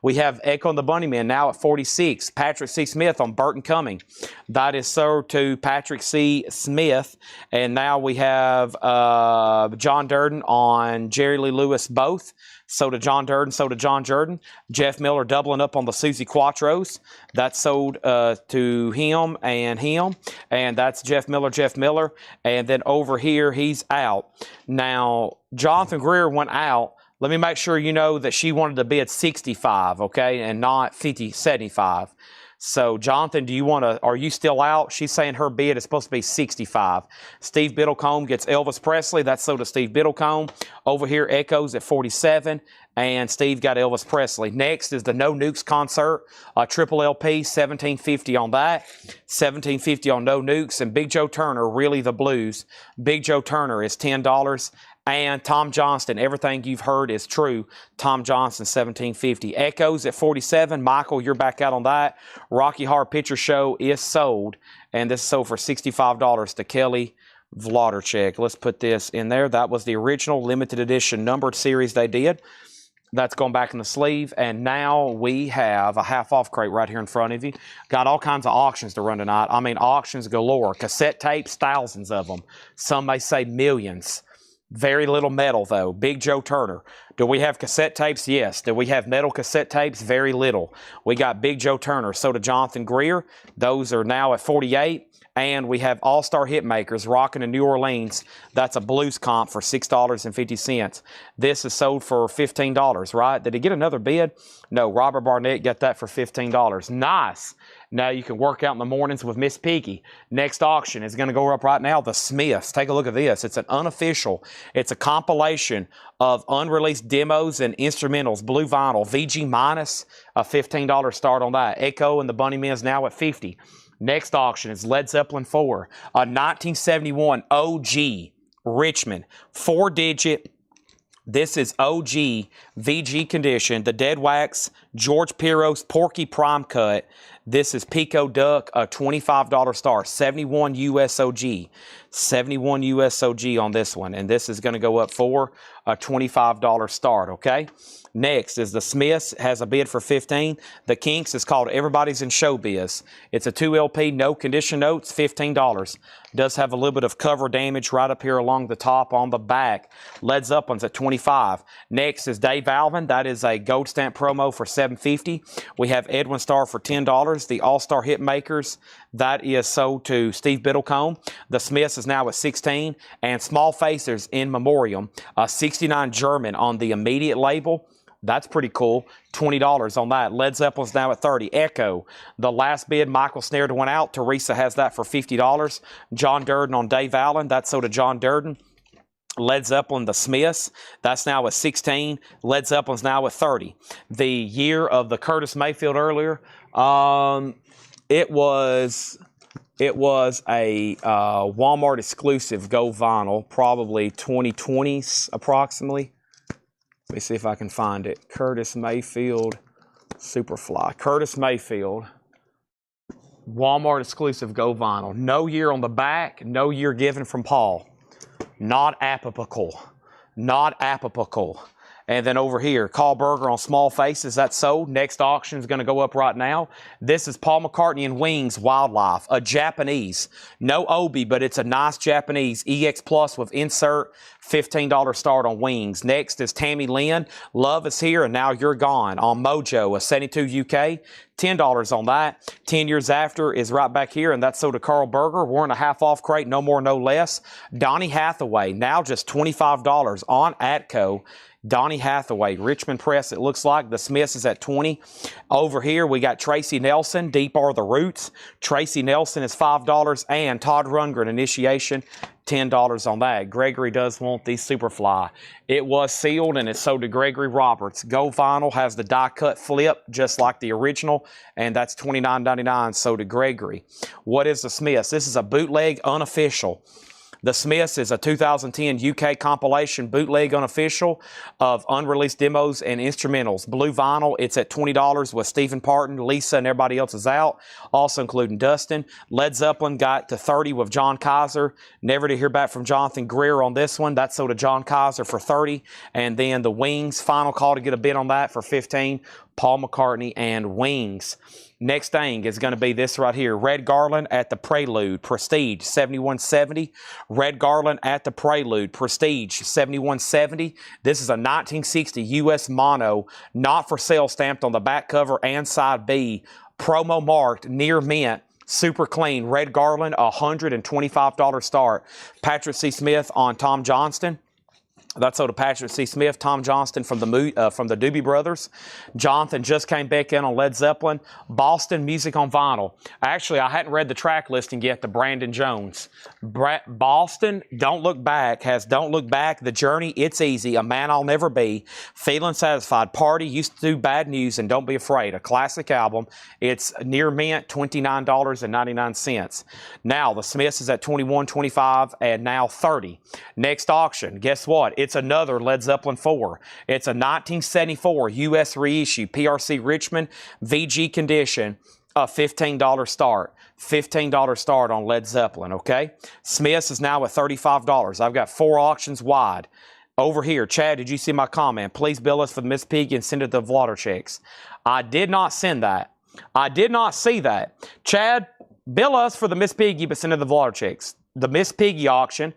We have Echo and the Bunnymen now at $46. Patrick C. Smith on Burton Cumming. That is sold to Patrick C. Smith. And now we have John Durden on Jerry Lee Lewis both. So to John Durden, so to John Jordan. Jeff Miller doubling up on the Susie Quattros. That's sold to him. And that's Jeff Miller. And then over here, he's out. Now, Jonathan Greer went out. Let me make sure you know that she wanted to bid 65, okay, and not 75. So, Jonathan, are you still out? She's saying her bid is supposed to be 65. Steve Biddlecombe gets Elvis Presley. That's sold to Steve Biddlecombe. Over here, Echoes at 47, and Steve got Elvis Presley. Next is the No Nukes concert, triple LP, $17.50 on that. $17.50 on No Nukes. And Big Joe Turner, Really the Blues. Big Joe Turner is $10. And Tom Johnston, everything you've heard is true. Tom Johnston, $17.50. Echoes at 47. Michael, you're back out on that. Rocky Horror Picture Show is sold. And this is sold for $65 to Kelly Vladarchik. Let's put this in there. That was the original limited edition numbered series they did. That's going back in the sleeve. And now we have a half-off crate right here in front of you. Got all kinds of auctions to run tonight. I mean, auctions galore. Cassette tapes, thousands of them. Some may say millions. Very little metal, though. Big Joe Turner. Do we have cassette tapes? Yes. Do we have metal cassette tapes? Very little. We got Big Joe Turner. So did Jonathan Greer. Those are now at 48. And we have All-Star Hitmakers rocking in New Orleans. That's a blues comp for $6.50. This is sold for $15, right? Did he get another bid? No, Robert Barnett got that for $15. Nice. Now you can work out in the mornings with Miss Piggy. Next auction is going to go up right now. The Smiths. Take a look at this. It's an unofficial. It's a compilation of unreleased demos and instrumentals. Blue vinyl. VG minus a $15 start on that. Echo and the Bunny Men's now at $50. Next auction is Led Zeppelin 4, a 1971 OG Richmond 4-digit. This is OG VG condition. The Dead Wax George Piros Porky Prime Cut. This is Pico Duck, a $25 star, 71 USOG. 71 USOG on this one. And this is going to go up for a $25 start, okay? Next is the Smiths, has a bid for $15. The Kinks is called Everybody's in Showbiz. It's a 2 LP, no condition notes, $15. Does have a little bit of cover damage right up here along the top on the back. Led Zeppelin's at $25. Next is Dave Alvin. That is a gold stamp promo for $7.50. We have Edwin Starr for $10. The All-Star Hitmakers, that is sold to Steve Biddlecombe. The Smiths is now at $16. And Small Facers in Memoriam, a 69 German on the immediate label. That's pretty cool. $20 on that. Led Zeppelin's now at $30. Echo, the last bid, Michael Snared went out. Teresa has that for $50. John Durden on Dave Allen. That's sold to John Durden. Led Zeppelin, the Smiths, that's now at $16. Led Zeppelin's now at $30. The year of the Curtis Mayfield earlier, it was a Walmart exclusive gold vinyl, probably 2020 approximately. Let me see if I can find it. Curtis Mayfield Superfly. Curtis Mayfield. Walmart exclusive gold vinyl. No year on the back. No year given from Paul. Not apical. Not apical. And then over here, Carl Berger on Small Faces. That's sold. Next auction is going to go up right now. This is Paul McCartney and Wings Wildlife. A Japanese. No Obi, but it's a nice Japanese. EX Plus with insert. $15 start on Wings. Next is Tammy Lynn. Love is Here and Now You're Gone on Mojo, a 72 UK. $10 on that. 10 years after is right back here, and that's sold to Carl Berger. 1.5 off crate, no more, no less. Donny Hathaway, now just $25 on Atco. Donny Hathaway, Richmond Press, it looks like. The Smiths is at $20. Over here, we got Tracy Nelson, Deep Are the Roots. Tracy Nelson is $5, and Todd Rundgren, Initiation, $10 on that. Gregory does want the Superfly. It was sealed, and it's sold to Gregory Roberts. Gold vinyl has the die-cut flip, just like the original, and that's $29.99, sold to Gregory. What is the Smiths? This is a bootleg unofficial. The Smiths is a 2010 UK compilation, bootleg unofficial, of unreleased demos and instrumentals. Blue vinyl, it's at $20 with Stephen Parton, Lisa, and everybody else is out, also including Dustin. Led Zeppelin got to $30 with John Kaiser. Never to hear back from Jonathan Greer on this one. That's sold to John Kaiser for $30. And then the Wings, final call to get a bid on that for $15. Paul McCartney and Wings. Next thing is going to be this right here. Red Garland at the Prelude, Prestige, 7170. Red Garland at the Prelude, Prestige, 7170. This is a 1960 U.S. mono, not for sale, stamped on the back cover and side B. Promo marked, near mint. Super clean. Red Garland, $125 start. Patrick C. Smith on Tom Johnston. That's sold to Patrick C. Smith, Tom Johnston from the Doobie Brothers. Jonathan just came back in on Led Zeppelin. Boston Music on Vinyl. Actually, I hadn't read the track listing yet to Brandon Jones. Boston, Don't Look Back, has Don't Look Back, The Journey, It's Easy, A Man I'll Never Be, Feeling Satisfied, Party, Used to Do Bad News, and Don't Be Afraid. A classic album. It's near mint, $29.99. Now, the Smiths is at $21, $25, and now $30. Next auction, guess what? It's another Led Zeppelin 4. It's a 1974 U.S. reissue, PRC Richmond, VG condition, a $15 start. $15 start on Led Zeppelin, okay? Smiths is now at $35. I've got 4 auctions wide. Over here, Chad, did you see my comment? Please bill us for the Miss Piggy and send it to the Vlader checks. I did not send that. I did not see that. Chad, bill us for the Miss Piggy, but send it to the Vlader checks. The Miss Piggy auction,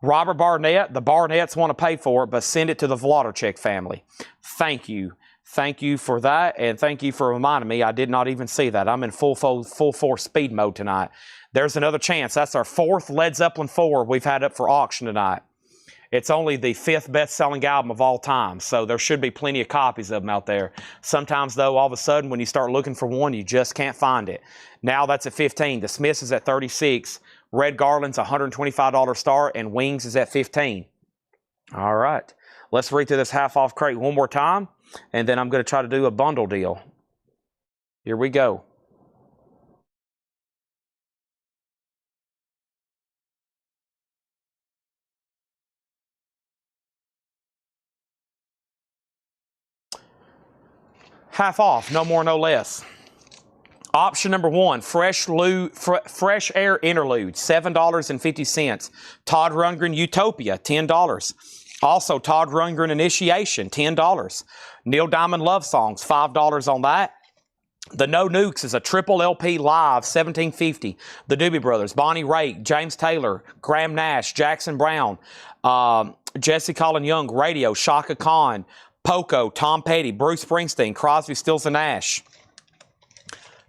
Robert Barnett, the Barnetts want to pay for it, but send it to the Vladarchik family. Thank you. Thank you for that, and thank you for reminding me. I did not even see that. I'm in full force speed mode tonight. There's another chance. That's our 4th Led Zeppelin 4 we've had up for auction tonight. It's only the 5th best-selling album of all time, so there should be plenty of copies of them out there. Sometimes, though, all of a sudden, when you start looking for one, you just can't find it. Now that's at 15. The Smiths is at 36. Red Garland's $125 start, and Wings is at 15. All right. Let's read through this half-off crate one more time, and then I'm going to try to do a bundle deal. Here we go. Half off, no more, no less. Option number 1, Fresh Air Interlude, $7.50. Todd Rundgren Utopia, $10. Also, Todd Rundgren Initiation, $10. Neil Diamond Love Songs, $5 on that. The No Nukes is a triple LP live, $17.50. The Doobie Brothers, Bonnie Raitt, James Taylor, Graham Nash, Jackson Brown, Jesse Colin Young, Radio, Shaka Khan, Poco, Tom Petty, Bruce Springsteen, Crosby, Stills and Nash.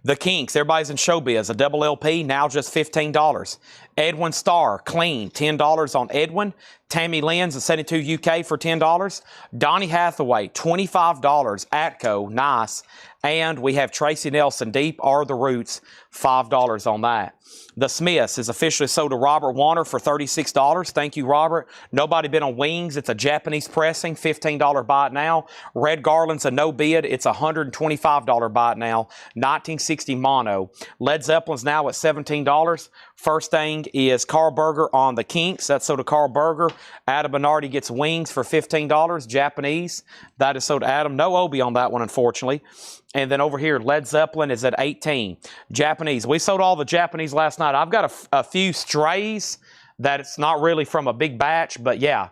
The Kinks, everybody's in showbiz, a double LP, now just $15. Edwin Starr, Clean, $10 on Edwin. Tammy Lynn's a 72 UK for $10. Donny Hathaway, $25. Atco, nice. And we have Tracy Nelson, Deep Are the Roots, $5 on that. The Smiths is officially sold to Robert Warner for $36. Thank you, Robert. Nobody been on Wings. It's a Japanese pressing, $15 buy it now. Red Garland's a no bid. It's a $125 buy it now. 1960 mono. Led Zeppelin's now at $17. First thing is Carl Berger on the Kinks. That's sold to Carl Berger. Adam Bernardi gets Wings for $15. Japanese. That is sold to Adam. No Obi on that one, unfortunately. And then over here, Led Zeppelin is at 18. Japanese. We sold all the Japanese last night. I've got a few strays that it's not really from a big batch, but yeah,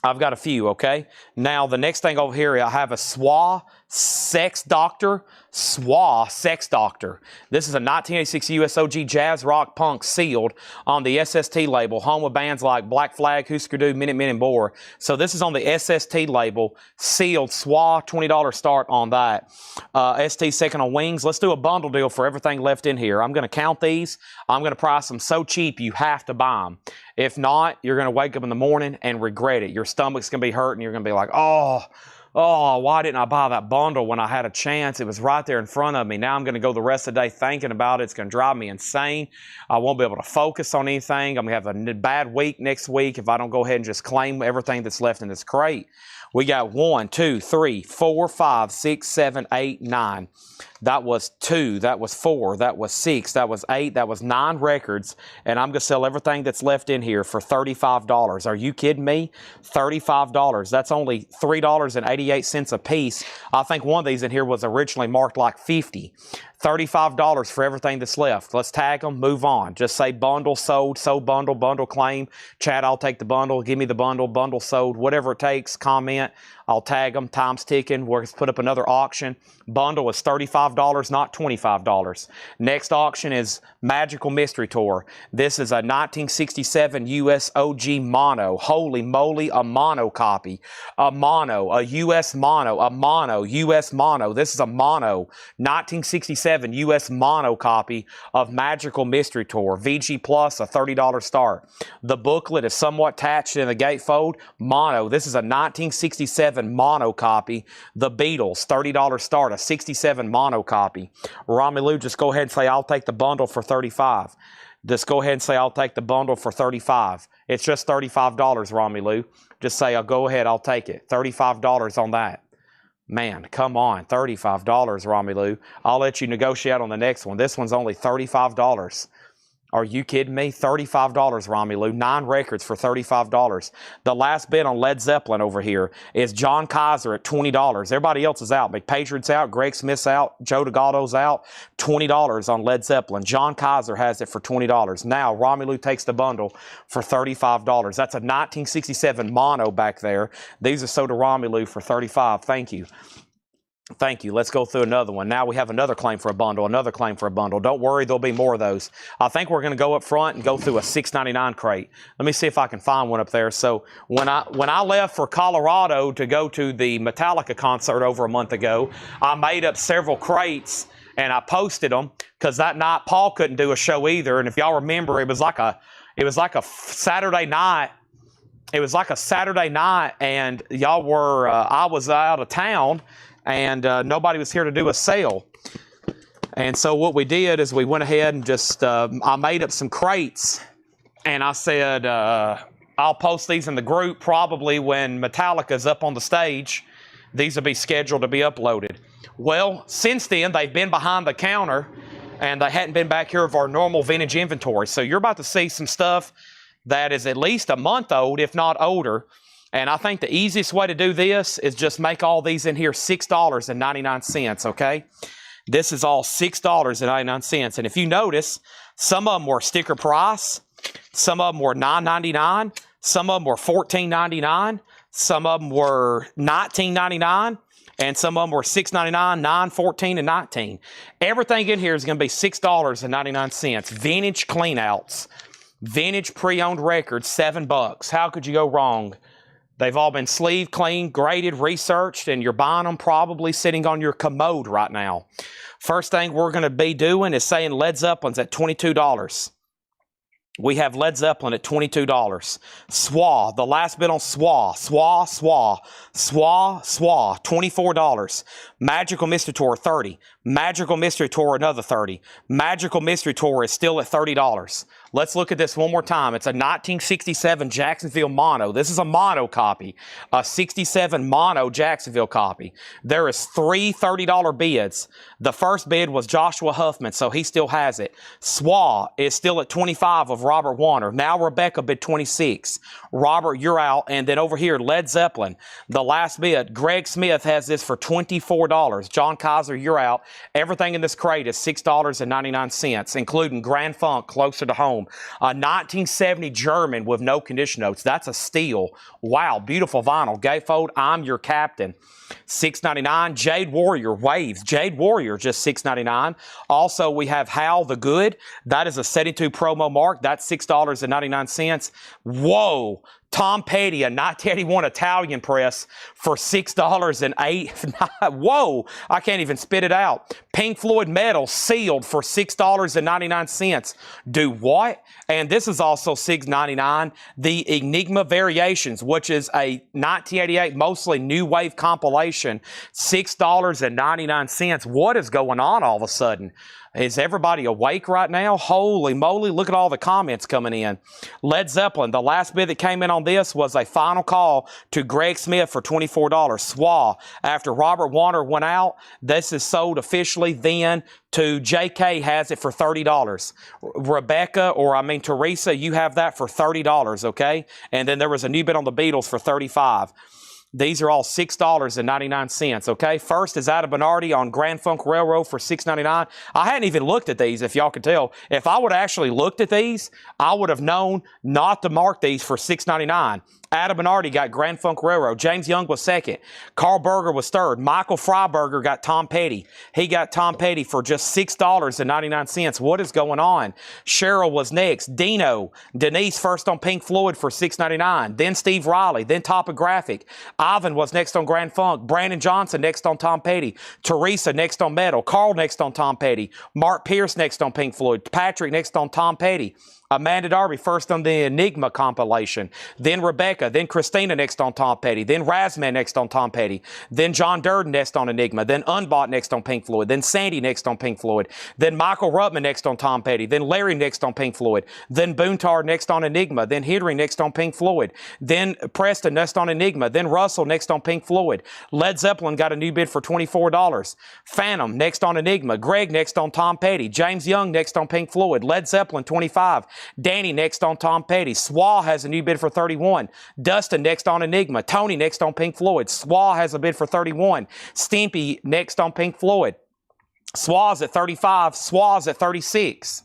I've got a few, okay? Now, the next thing over here, I have a SWA Sex Doctor. SWA Sex Doctor. This is a 1986 USOG jazz rock punk sealed on the SST label, home of bands like Black Flag, Husker Du, Minute Men, and more. So this is on the SST label, sealed SWA, $20 start on that. ST second on Wings. Let's do a bundle deal for everything left in here. I'm going to count these. I'm going to price them so cheap you have to buy them. If not, you're going to wake up in the morning and regret it. Your stomach's going to be hurting. You're going to be like, oh, why didn't I buy that bundle when I had a chance? It was right there in front of me. Now I'm going to go the rest of the day thinking about it. It's going to drive me insane. I won't be able to focus on anything. I'm going to have a bad week next week if I don't go ahead and just claim everything that's left in this crate. We got 1, 2, 3, 4, 5, 6, 7, 8, 9. That was 2. That was 4. That was 6. That was 8. That was 9 records. And I'm going to sell everything that's left in here for $35. Are you kidding me? $35. That's only $3.88 a piece. I think one of these in here was originally marked like $50. $35 for everything that's left. Let's tag them, move on. Just say bundle, sold bundle, bundle claim. Chad, I'll take the bundle. Give me the bundle, bundle sold, whatever it takes. Comment. I'll tag them. Time's ticking. We're going to put up another auction. Bundle is $35, not $25. Next auction is Magical Mystery Tour. This is a 1967 US OG mono. Holy moly, a mono copy. A mono, a US mono, a mono, US mono. This is a mono. 1967 US mono copy of Magical Mystery Tour. VG Plus, a $30 start. The booklet is somewhat attached in the gatefold. Mono. This is a 1967 mono copy. The Beatles, $30 start. A 67 mono copy. Romelu, just go ahead and say, I'll take the bundle for $35. Just go ahead and say, I'll take the bundle for $35. It's just $35, Romelu. Just say, I'll go ahead, I'll take it. $35 on that. Man, come on, $35, Romelu. I'll let you negotiate on the next one. This one's only $35. Are you kidding me? $35, Romelu. 9 records for $35. The last bid on Led Zeppelin over here is John Kaiser at $20. Everybody else is out. McPatriot's out. Greg Smith's out. Joe DeGaldo's out. $20 on Led Zeppelin. John Kaiser has it for $20. Now, Romelu takes the bundle for $35. That's a 1967 mono back there. These are sold to Romelu for $35. Thank you. Thank you. Let's go through another one. Now we have another claim for a bundle, another claim for a bundle. Don't worry, there'll be more of those. I think we're going to go up front and go through a $6.99 crate. Let me see if I can find one up there. So when I left for Colorado to go to the Metallica concert over a month ago, I made up several crates and I posted them because that night Paul couldn't do a show either. And if y'all remember, it was like a Saturday night. It was like a Saturday night, and y'all were I was out of town. And nobody was here to do a sale. And so what we did is we went ahead and just, I made up some crates. And I said, I'll post these in the group probably when Metallica's up on the stage. These will be scheduled to be uploaded. Well, since then, they've been behind the counter. And they hadn't been back here of our normal vintage inventory. So you're about to see some stuff that is at least a month old, if not older. And I think the easiest way to do this is just make all these in here $6.99, okay? This is all $6.99. And if you notice, some of them were sticker price, some of them were $9.99, some of them were $14.99, some of them were $19.99, and some of them were $6.99, $9, $14, and $19. Everything in here is going to be $6.99. Vintage cleanouts, vintage pre-owned records, $7. How could you go wrong? They've all been sleeved, cleaned, graded, researched, and you're buying them probably sitting on your commode right now. First thing we're going to be doing is saying Led Zeppelin's at $22. We have Led Zeppelin at $22. SWA, the last bit on SWA, $24. Magical Mystery Tour, $30. Magical Mystery Tour, another $30. Magical Mystery Tour is still at $30. Let's look at this one more time. It's a 1967 Jacksonville mono. This is a mono copy, a 67 mono Jacksonville copy. There is three $30 bids. The first bid was Joshua Huffman, so he still has it. SWA is still at $25 of Robert Warner. Now Rebecca bid $26. Robert, you're out. And then over here, Led Zeppelin, the last bid. Greg Smith has this for $24. John Kaiser, you're out. Everything in this crate is $6.99, including Grand Funk closer to home. A 1970 German with no condition notes. That's a steal. Wow, beautiful vinyl. Gatefold, I'm Your Captain. $6.99. Jade Warrior, Waves. Jade Warrior, just $6.99. Also, we have Hal the Good. That is a 72 promo mark. That's $6.99. Whoa. Tom Petty, a 1981 Italian press for $6.08. Whoa, I can't even spit it out. Pink Floyd metal sealed for $6.99. Do what? And this is also $6.99. The Enigma Variations, which is a 1988 mostly new wave compilation, $6.99. What is going on all of a sudden? Is everybody awake right now? Holy moly, look at all the comments coming in. Led Zeppelin, the last bid that came in on this was a final call to Greg Smith for $24. SWA, after Robert Warner went out, this is sold officially then to JK has it for $30. Rebecca, Teresa, you have that for $30, okay? And then there was a new bid on the Beatles for $35. These are all $6.99, okay? First is Ada Bernardi on Grand Funk Railroad for $6.99. I hadn't even looked at these, if y'all could tell. If I would have actually looked at these, I would have known not to mark these for $6.99. Ada Bernardi got Grand Funk Railroad. James Young was second. Carl Berger was third. Michael Freiberger got Tom Petty. He got Tom Petty for just $6.99. What is going on? Cheryl was next. Dino. Denise first on Pink Floyd for $6.99. Then Steve Riley. Then Topographic. Ivan was next on Grand Funk. Brandon Johnson next on Tom Petty. Teresa next on Metal. Carl next on Tom Petty. Mark Pierce next on Pink Floyd. Patrick next on Tom Petty. Amanda Darby first on the Enigma compilation. Then Rebecca. Then Christina next on Tom Petty. Then Razman next on Tom Petty. Then John Durden next on Enigma. Then Unbot next on Pink Floyd. Then Sandy next on Pink Floyd. Then Michael Rutman next on Tom Petty. Then Larry next on Pink Floyd. Then Boontar next on Enigma. Then Henry next on Pink Floyd. Then Preston next on Enigma. Then Russell next on Pink Floyd. Led Zeppelin got a new bid for $24. Phantom next on Enigma. Greg next on Tom Petty. James Young next on Pink Floyd. Led Zeppelin $25. Danny next on Tom Petty. SWA has a new bid for $31. Dustin next on Enigma. Tony next on Pink Floyd. SWA has a bid for $31. Stimpy next on Pink Floyd. SWA's at $35. SWA's at $36.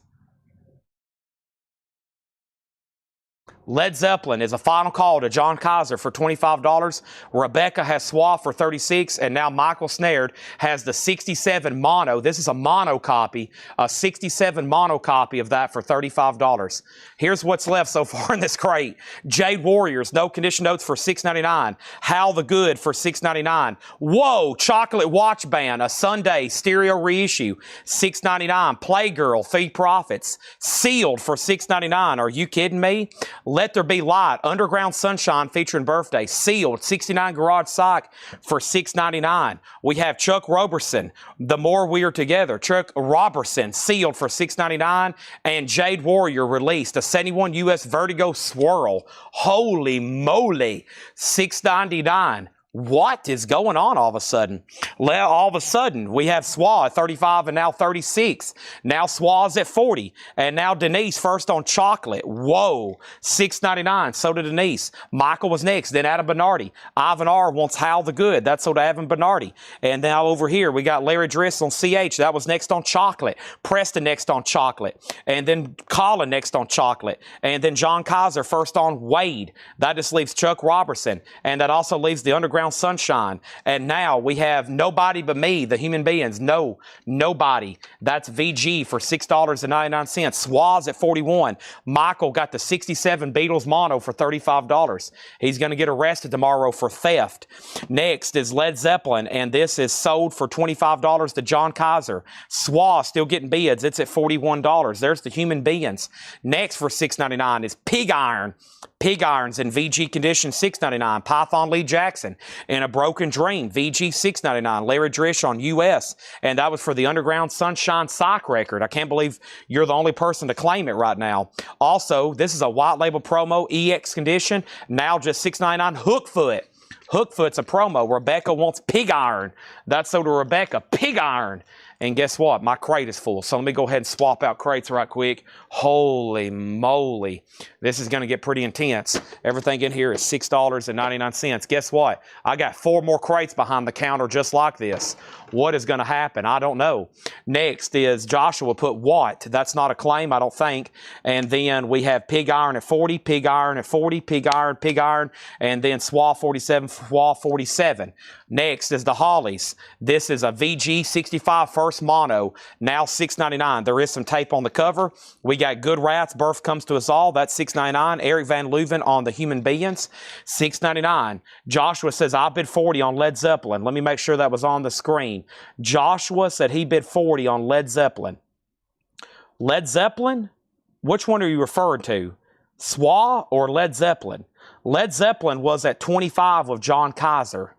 Led Zeppelin is a final call to John Kaiser for $25. Rebecca has Suave for $36, and now Michael Snared has the 67 mono. This is a mono copy, a 67 mono copy of that for $35. Here's what's left so far in this crate. Jade Warriors, no condition notes for $6.99. Hal the Good for $6.99. Whoa, Chocolate Watch Band, a Sunday stereo reissue, $6.99. Playgirl, Feed Profits, sealed for $6.99. Are you kidding me? Let There Be Light, Underground Sunshine featuring Birthday, sealed, 69 Garage Psych for $6.99. We have Chuck Roberson, The More We Are Together, Chuck Roberson, sealed for $6.99, and Jade Warrior released, a 71 US Vertigo Swirl. Holy moly, $6.99. What is going on all of a sudden? All of a sudden, we have Swa at 35 and now 36. Now Swa's at 40. And now Denise first on Chocolate. Whoa, $6.99. So did Denise. Michael was next. Then Adam Bernardi. Ivan R. wants Hal the Good. That's so to Adam Bernardi. And now over here, we got Larry Driss on CH. That was next on Chocolate. Preston next on Chocolate. And then Colin next on Chocolate. And then John Kaiser first on Wade. That just leaves Chuck Robertson. And that also leaves the Underground Sunshine. And now we have Nobody But Me, the Human Beings. No, nobody. That's VG for $6.99. Swaz at 41. Michael got the 67 Beatles mono for $35. He's going to get arrested tomorrow for theft. Next is Led Zeppelin, and this is sold for $25 to John Kaiser. Swaz still getting bids. It's at $41. There's the Human Beings. Next for $6.99 is Pig Iron. Pig Irons in VG condition, $6.99. Python Lee Jackson in A Broken Dream, VG $6.99. Larry Drish on US, and that was for the Underground Sunshine Psych record. I can't believe you're the only person to claim it right now. Also, this is a white label promo, EX condition, now just $6.99. Hookfoot. Hookfoot's a promo. Rebecca wants Pig Iron. That's so to Rebecca. Pig Iron. And guess what? My crate is full. So let me go ahead and swap out crates right quick. Holy moly. This is going to get pretty intense. Everything in here is $6.99. Guess what? I got 4 more crates behind the counter just like this. What is going to happen? I don't know. Next is Joshua put what? That's not a claim, I don't think. And then we have Pig Iron at 40, Pig Iron at 40, Pig Iron, and then Swa 47, Swa 47. Next is the Hollies. This is a VG 65 first mono, now $6.99. There is some tape on the cover. We got Good Rats, Birth Comes to Us All, that's $6.99. Eric Van Leuven on the Human Beings, $6.99. Joshua says, I bid 40 on Led Zeppelin. Let me make sure that was on the screen. Joshua said he bid 40 on Led Zeppelin. Led Zeppelin? Which one are you referring to? Swa or Led Zeppelin? Led Zeppelin was at 25 with John Kaiser.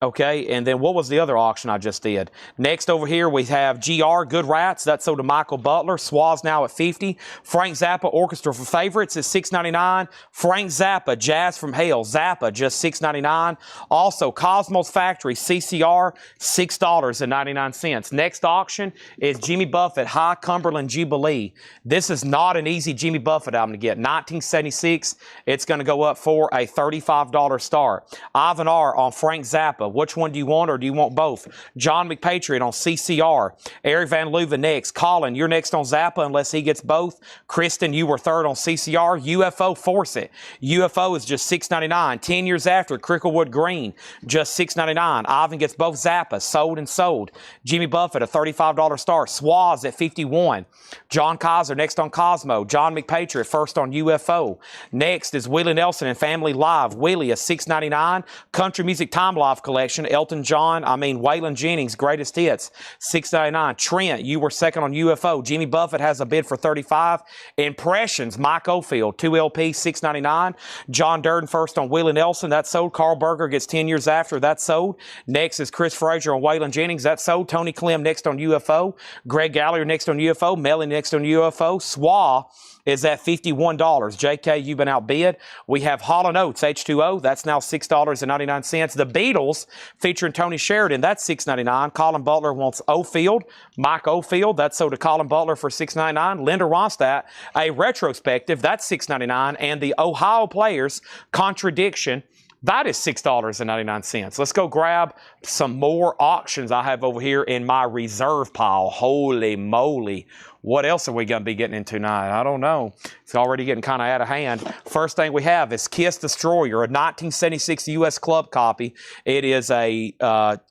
Okay, and then what was the other auction I just did? Next over here we have GR, Good Rats. That's sold to Michael Butler. Swaz now at 50. Frank Zappa, Orchestra for Favorites is $6.99. Frank Zappa, Jazz from Hell. Zappa, just $6.99. Also, Cosmos Factory, CCR, $6.99. Next auction is Jimmy Buffett, High Cumberland Jubilee. This is not an easy Jimmy Buffett album to get. 1976, it's going to go up for a $35 start. Ivan R. on Frank Zappa. Which one do you want, or do you want both? John McPatriot on CCR. Eric Van Leuven next. Colin, you're next on Zappa unless he gets both. Kristen, you were third on CCR. UFO, Force It. UFO is just $6.99. 10 years after, Cricklewood Green, just $6.99. Ivan gets both Zappa, sold and sold. Jimmy Buffett, a $35 start. Swaz at 51. John Kaiser next on Cosmo. John McPatriot first on UFO. Next is Willie Nelson and Family Live. Willie, a $6.99. Country Music Time Live collection. Waylon Jennings, Greatest Hits, $6.99. Trent, you were second on UFO. Jimmy Buffett has a bid for $35. Impressions, Mike Oldfield, 2 LP, $6.99. John Durden first on Willie Nelson, that's sold. Carl Berger gets 10 years after, that's sold. Next is Chris Frazier on Waylon Jennings, that's sold. Tony Clem next on UFO. Greg Gallagher next on UFO. Melly next on UFO. Swa is at $51. JK, you've been outbid. We have Hall & Oates, H2O. That's now $6.99. The Beatles, featuring Tony Sheridan, that's $6.99. Colin Butler wants Oldfield. Mike Oldfield, that's sold to Colin Butler for $6.99. Linda Ronstadt, a retrospective, that's $6.99. And the Ohio Players, Contradiction, That is $6.99. Let's go grab some more auctions I have over here in my reserve pile. Holy moly. What else are we going to be getting into tonight? I don't know. It's already getting kind of out of hand. First thing we have is Kiss Destroyer, a 1976 U.S. Club copy. It is a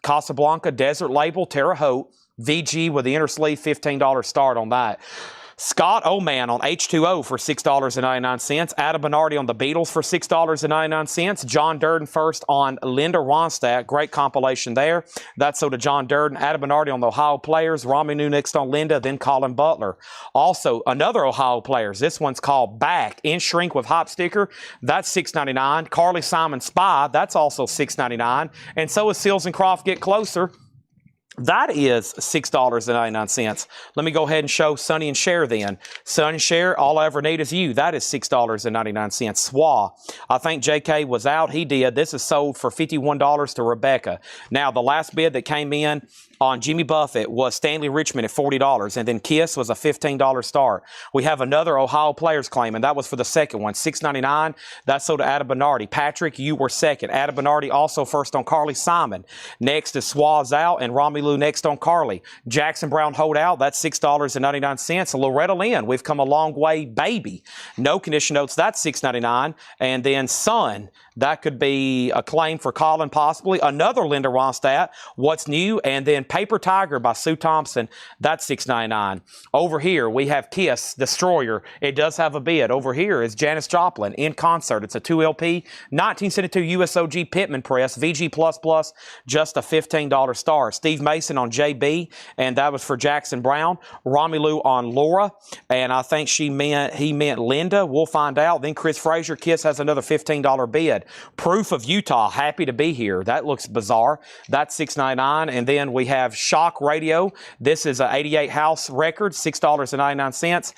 Casablanca Desert label, Terre Haute, VG with the inner sleeve, $15 start on that. Scott Oman on H2O for $6.99. Adam Bernardi on the Beatles for $6.99. John Durden first on Linda Ronstadt. Great compilation there. That's so to John Durden. Adam Bernardi on the Ohio Players. Romeo next on Linda, then Colin Butler. Also, another Ohio Players. This one's called Back in Shrink with Hop Sticker. That's $6.99. Carly Simon Spy. That's also $6.99. And so is Seals and Croft Get Closer. That is $6.99. Let me go ahead and show Sonny and Cher then. Sonny and Cher, All I Ever Need Is You. That is $6.99. SWA. I think JK was out. He did. This is sold for $51 to Rebecca. Now, the last bid that came in on Jimmy Buffett was Stanley Richmond at $40, and then Kiss was a $15 start. We have another Ohio Players claim, and that was for the second one, $6.99. That's sold to Adam Bernardi. Patrick, you were second. Adam Bernardi also first on Carly Simon. Next is Swaz out, and Romy Lou next on Carly. Jackson Brown hold out. That's $6.99. Loretta Lynn, we've come a long way, baby. No condition notes. That's $6.99. And then Son, that could be a claim for Colin possibly. Another Linda Ronstadt, What's New, and then Paper Tiger by Sue Thompson. That's $6.99. Over here, we have Kiss Destroyer. It does have a bid. Over here is Janis Joplin in concert. It's a 2LP, 1972 USOG Pittman Press, VG++, just a $15 star. Steve Mason on JB, and that was for Jackson Brown. Romy Lou on Laura, and I think he meant Linda. We'll find out. Then Chris Frazier, Kiss has another $15 bid. Proof of Utah, Happy to Be Here. That looks bizarre. That's $6.99. And then we have Shock Radio. This is an 88 house record, $6.99.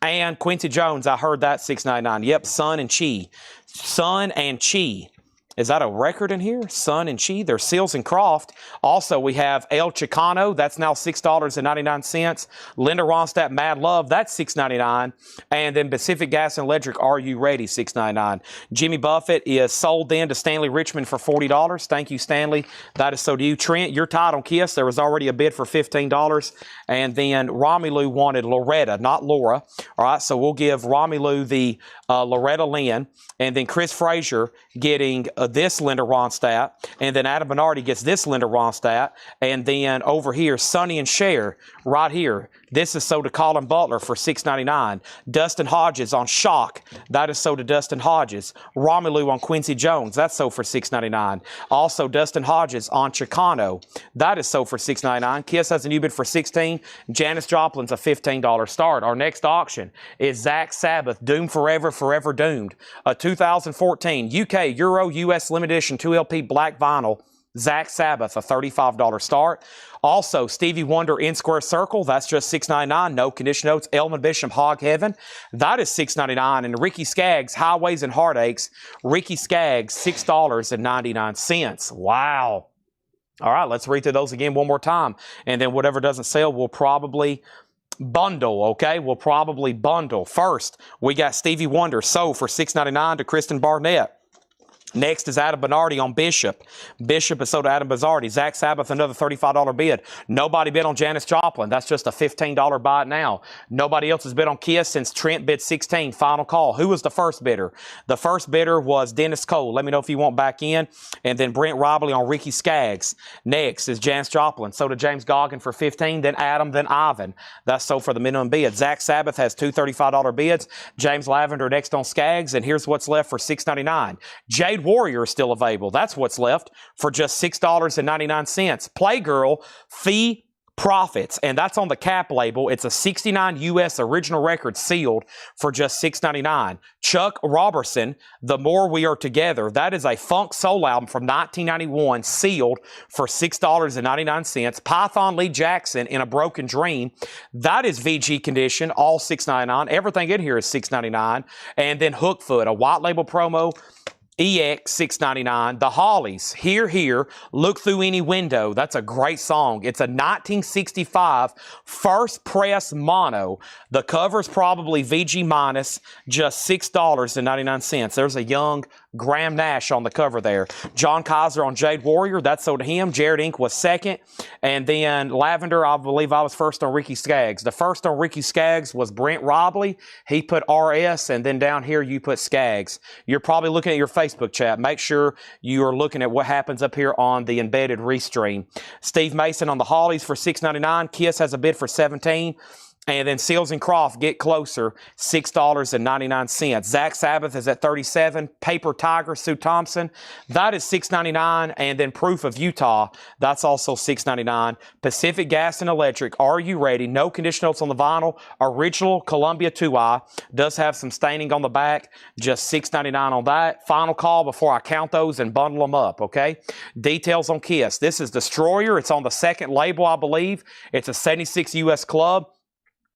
And Quincy Jones, I heard that, $6.99. Yep, Sun and Chi. Sun and Chi. Is that a record in here? Sun and Chi. There's Seals and Croft. Also, we have El Chicano. That's now $6.99. Linda Ronstadt, Mad Love. That's $6.99. And then Pacific Gas and Electric, Are You Ready? $6.99. Jimmy Buffett is sold then to Stanley Richmond for $40. Thank you, Stanley. That is so to you. Trent, you're tied on Kiss. There was already a bid for $15. And then Romy Lou wanted Loretta, not Laura. All right, so we'll give Romy Lou the Loretta Lynn. And then Chris Frazier getting this Linda Ronstadt. And then Adam Bernardi gets this Linda Ronstadt. And then over here, Sonny and Cher, right here. This is sold to Colin Butler for $6.99. Dustin Hodges on Shock. That is sold to Dustin Hodges. Romy Lou on Quincy Jones. That's sold for $6.99. Also, Dustin Hodges on Chicano. That is sold for $6.99. Kiss has a new bid for $16. Janis Joplin's a $15 start. Our next auction is Zach Sabbath, Doomed Forever, Forever Doomed. A 2014 UK Euro US Limited Edition 2LP black vinyl. Zach Sabbath, a $35 start. Also, Stevie Wonder in Square Circle, that's just $6.99. No condition notes. Elman Bishop, Hog Heaven, that is $6.99. And Ricky Skaggs, Highways and Heartaches, Ricky Skaggs, $6.99. Wow. All right, let's read through those again one more time. And then whatever doesn't sell, we'll probably bundle, okay? We'll probably bundle. First, we got Stevie Wonder, sold for $6.99 to Kristen Barnett. Next is Adam Bernardi on Bishop. Bishop is sold to Adam Bernardi. Zach Sabbath, another $35 bid. Nobody bid on Janis Joplin. That's just a $15 buy now. Nobody else has bid on Kiss since Trent bid $16. Final call. Who was the first bidder? The first bidder was Dennis Cole. Let me know if you want back in. And then Brent Robley on Ricky Skaggs. Next is Janis Joplin. Sold to James Goggin for $15. Then Adam, then Ivan. That's sold for the minimum bid. Zach Sabbath has two $35 bids. James Lavender next on Skaggs. And here's what's left for $6.99. Jade Warrior is still available. That's what's left for just $6.99. Playgirl, Fee Profits, and that's on the Cap label. It's a 69 US original record sealed for just $6.99. Chuck Robertson, The More We Are Together, that is a funk soul album from 1991 sealed for $6.99. Python Lee Jackson, In a Broken Dream, that is VG condition, all $6.99. Everything in here is $6.99. And then Hookfoot, a white label promo, EX $6.99. The Hollies, Here, Here, Look Through Any Window. That's a great song. It's a 1965 first press mono. The cover's probably VG minus, just $6.99. There's a young Graham Nash on the cover there. John Kaiser on Jade Warrior, that sold to him. Jared Inc. was second. And then Lavender, I believe I was first on Ricky Skaggs. The first on Ricky Skaggs was Brent Robley. He put RS, and then down here you put Skaggs. You're probably looking at your Facebook chat. Make sure you are looking at what happens up here on the embedded restream. Steve Mason on the Hollies for $6.99. Kiss has a bid for $17. And then Seals and Croft get closer, $6.99. Zach Sabbath is at $37. Paper Tiger, Sue Thompson, that is $6.99. And then Proof of Utah, that's also $6.99. Pacific Gas and Electric, Are You Ready? No condition notes on the vinyl. Original Columbia 2i, does have some staining on the back, just $6.99 on that. Final call before I count those and bundle them up, okay? Details on Kiss. This is Destroyer. It's on the second label, I believe. It's a 76 US club.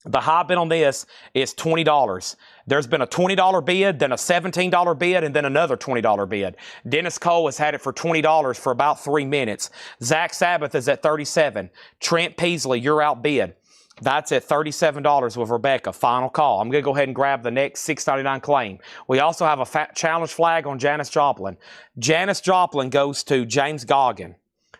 The high bid on this is $20. There's been a $20 bid, then a $17 bid, and then another $20 bid. Dennis Cole has had it for $20 for about 3 minutes. Zach Sabbath is at $37. Trent Peasley, you're outbid. That's at $37 with Rebecca. Final call. I'm going to go ahead and grab the next $6.99 claim. We also have a challenge flag on Janis Joplin. Janis Joplin goes to James Goggin.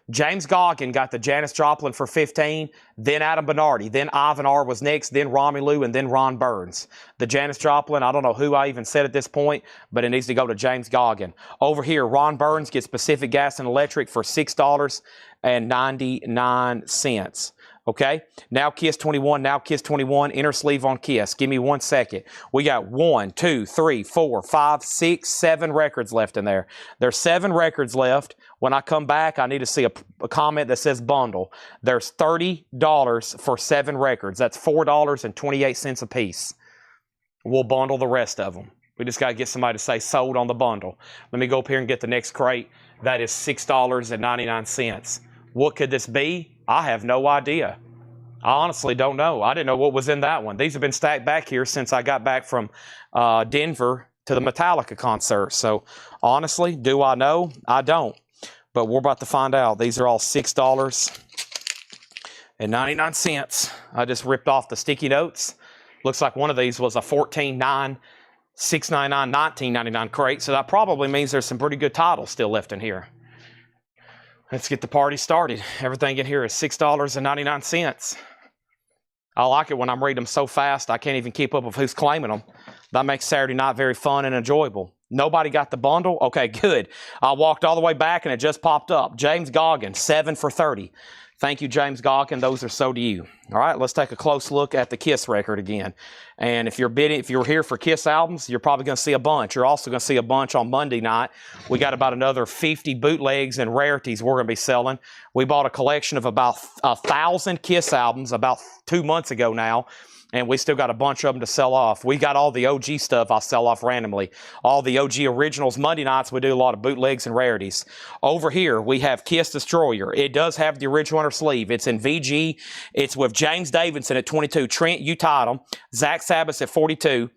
James Goggin got the Janis Joplin for $15, then Adam Bernardi, then Ivan R. was next, then Romelu, and then Ron Burns. The Janis Joplin, I don't know who I even said at this point, but it needs to go to James Goggin. Over here, Ron Burns gets Pacific Gas and Electric for $6.99. Okay, now Kiss 21, now Kiss 21, inner sleeve on Kiss. Give me 1 second. We got 1, 2, 3, 4, 5, 6, 7 records left in there. There's 7 records left. When I come back, I need to see a comment that says bundle. There's $30 for 7 records. That's $4.28 a piece. We'll bundle the rest of them. We just got to get somebody to say sold on the bundle. Let me go up here and get the next crate. That is $6.99. What could this be? I have no idea. I honestly don't know. I didn't know what was in that one. These have been stacked back here since I got back from Denver to the Metallica concert. So honestly, do I know? I don't. But we're about to find out. These are all $6.99. I just ripped off the sticky notes. Looks like one of these was a $14.9, $6.99, $19.99 crate. So that probably means there's some pretty good titles still left in here. Let's get the party started. Everything in here is $6.99. I like it when I'm reading them so fast I can't even keep up with who's claiming them. That makes Saturday night very fun and enjoyable. Nobody got the bundle? Okay, good. I walked all the way back and it just popped up. James Goggin, 7 for $30. Thank you, James Goggin. Those are so to you. All right, let's take a close look at the Kiss record again. And if you're here for Kiss albums, you're probably going to see a bunch. You're also going to see a bunch on Monday night. We got about another 50 bootlegs and rarities we're going to be selling. We bought a collection of about 1,000 Kiss albums about 2 months ago now. And we still got a bunch of them to sell off. We got all the OG stuff I'll sell off randomly. All the OG originals. Monday nights, we do a lot of bootlegs and rarities. Over here, we have Kiss Destroyer. It does have the original inner sleeve. It's in VG. It's with James Davidson at 22. Trent, you tied him. Zach Sabbath at 42.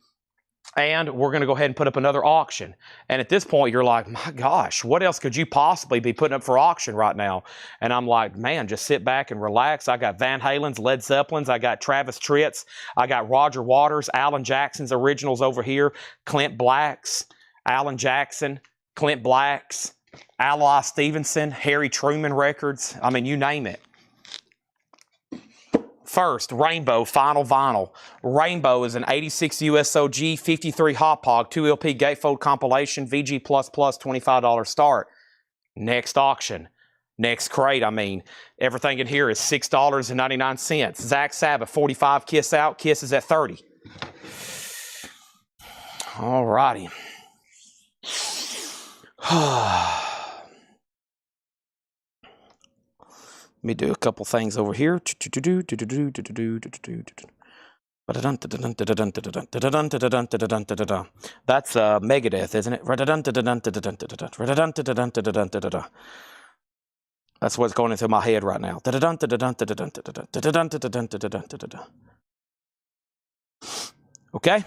And we're going to go ahead and put up another auction. And at this point, you're like, my gosh, what else could you possibly be putting up for auction right now? And I'm like, man, just sit back and relax. I got Van Halen's, Led Zeppelin's, I got Travis Tritt's, I got Roger Waters, Alan Jackson's originals over here, Clint Black's, Alan Jackson, Clint Black's, Ally Stevenson, Harry Truman records. I mean, you name it. First, Rainbow Final Vinyl. Rainbow is an 86 USOG, 53 Hop Hog, 2 LP gatefold compilation, VG++, $25 start. Next auction. Next crate, I mean. Everything in here is $6.99. Zach Sabbath, 45 Kiss out. Kiss is at 30. All righty. Let me do a couple things over here. That's Megadeth, isn't it? That's what's going into my head right now. Okay.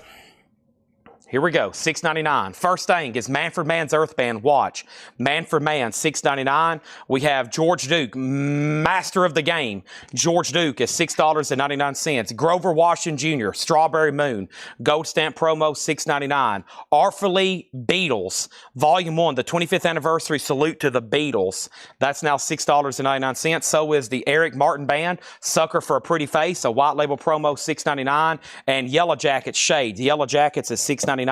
Here we go, $6.99. First thing is Manfred Mann's Earth Band watch. Manfred Mann, $6.99. We have George Duke, master of the game. George Duke is $6.99. Grover Washington Jr., Strawberry Moon, gold stamp promo, $6.99. Artfully Beatles, Volume 1, the 25th anniversary salute to the Beatles. That's now $6.99. So is the Eric Martin Band, Sucker for a Pretty Face, a white label promo, $6.99. And Yellow Jackets Shades. Yellow Jackets is $6.99.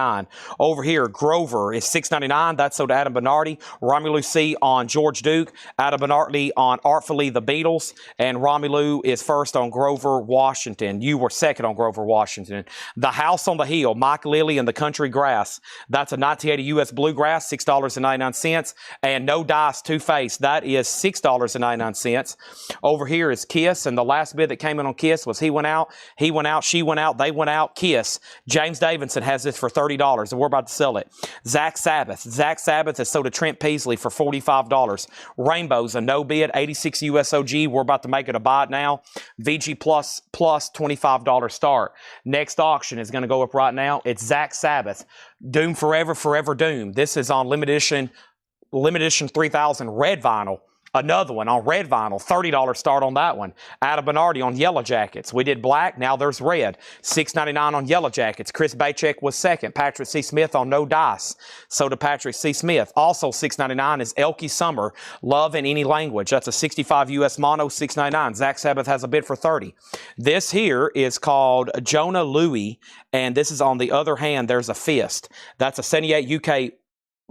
Over here, Grover is $6.99. That's sold to Adam Bernardi. Romelu C on George Duke. Adam Bernardi on Artfully the Beatles. And Romelu is first on Grover Washington. You were second on Grover Washington. The House on the Hill, Mike Lilly and the Country Grass. That's a 1980 U.S. Bluegrass, $6.99. And No Dice Two Face, that is $6.99. Over here is Kiss, and the last bid that came in on Kiss was he went out, she went out, they went out, Kiss. James Davidson has this for $30, and we're about to sell it. Zach Sabbath. Zach Sabbath is sold to Trent Peasley for $45. Rainbow's a no bid, 86 USOG. We're about to make it a buy it now. VG plus $25 start. Next auction is going to go up right now. It's Zach Sabbath. Doom Forever, Forever Doom. This is on limited edition 3000 red vinyl. Another one on red vinyl, $30 start on that one. Adam Bernardi on Yellow Jackets. We did black, now there's red. $6.99 on Yellow Jackets. Chris Bachek was second. Patrick C. Smith on No Dice. So to Patrick C. Smith. Also $6.99 is Elkie Summer, Love in Any Language. That's a 65 US mono, $6.99. Zach Sabbath has a bid for $30. This here is called Jonah Louie, and this is on the other hand, there's a fist. That's a 78 UK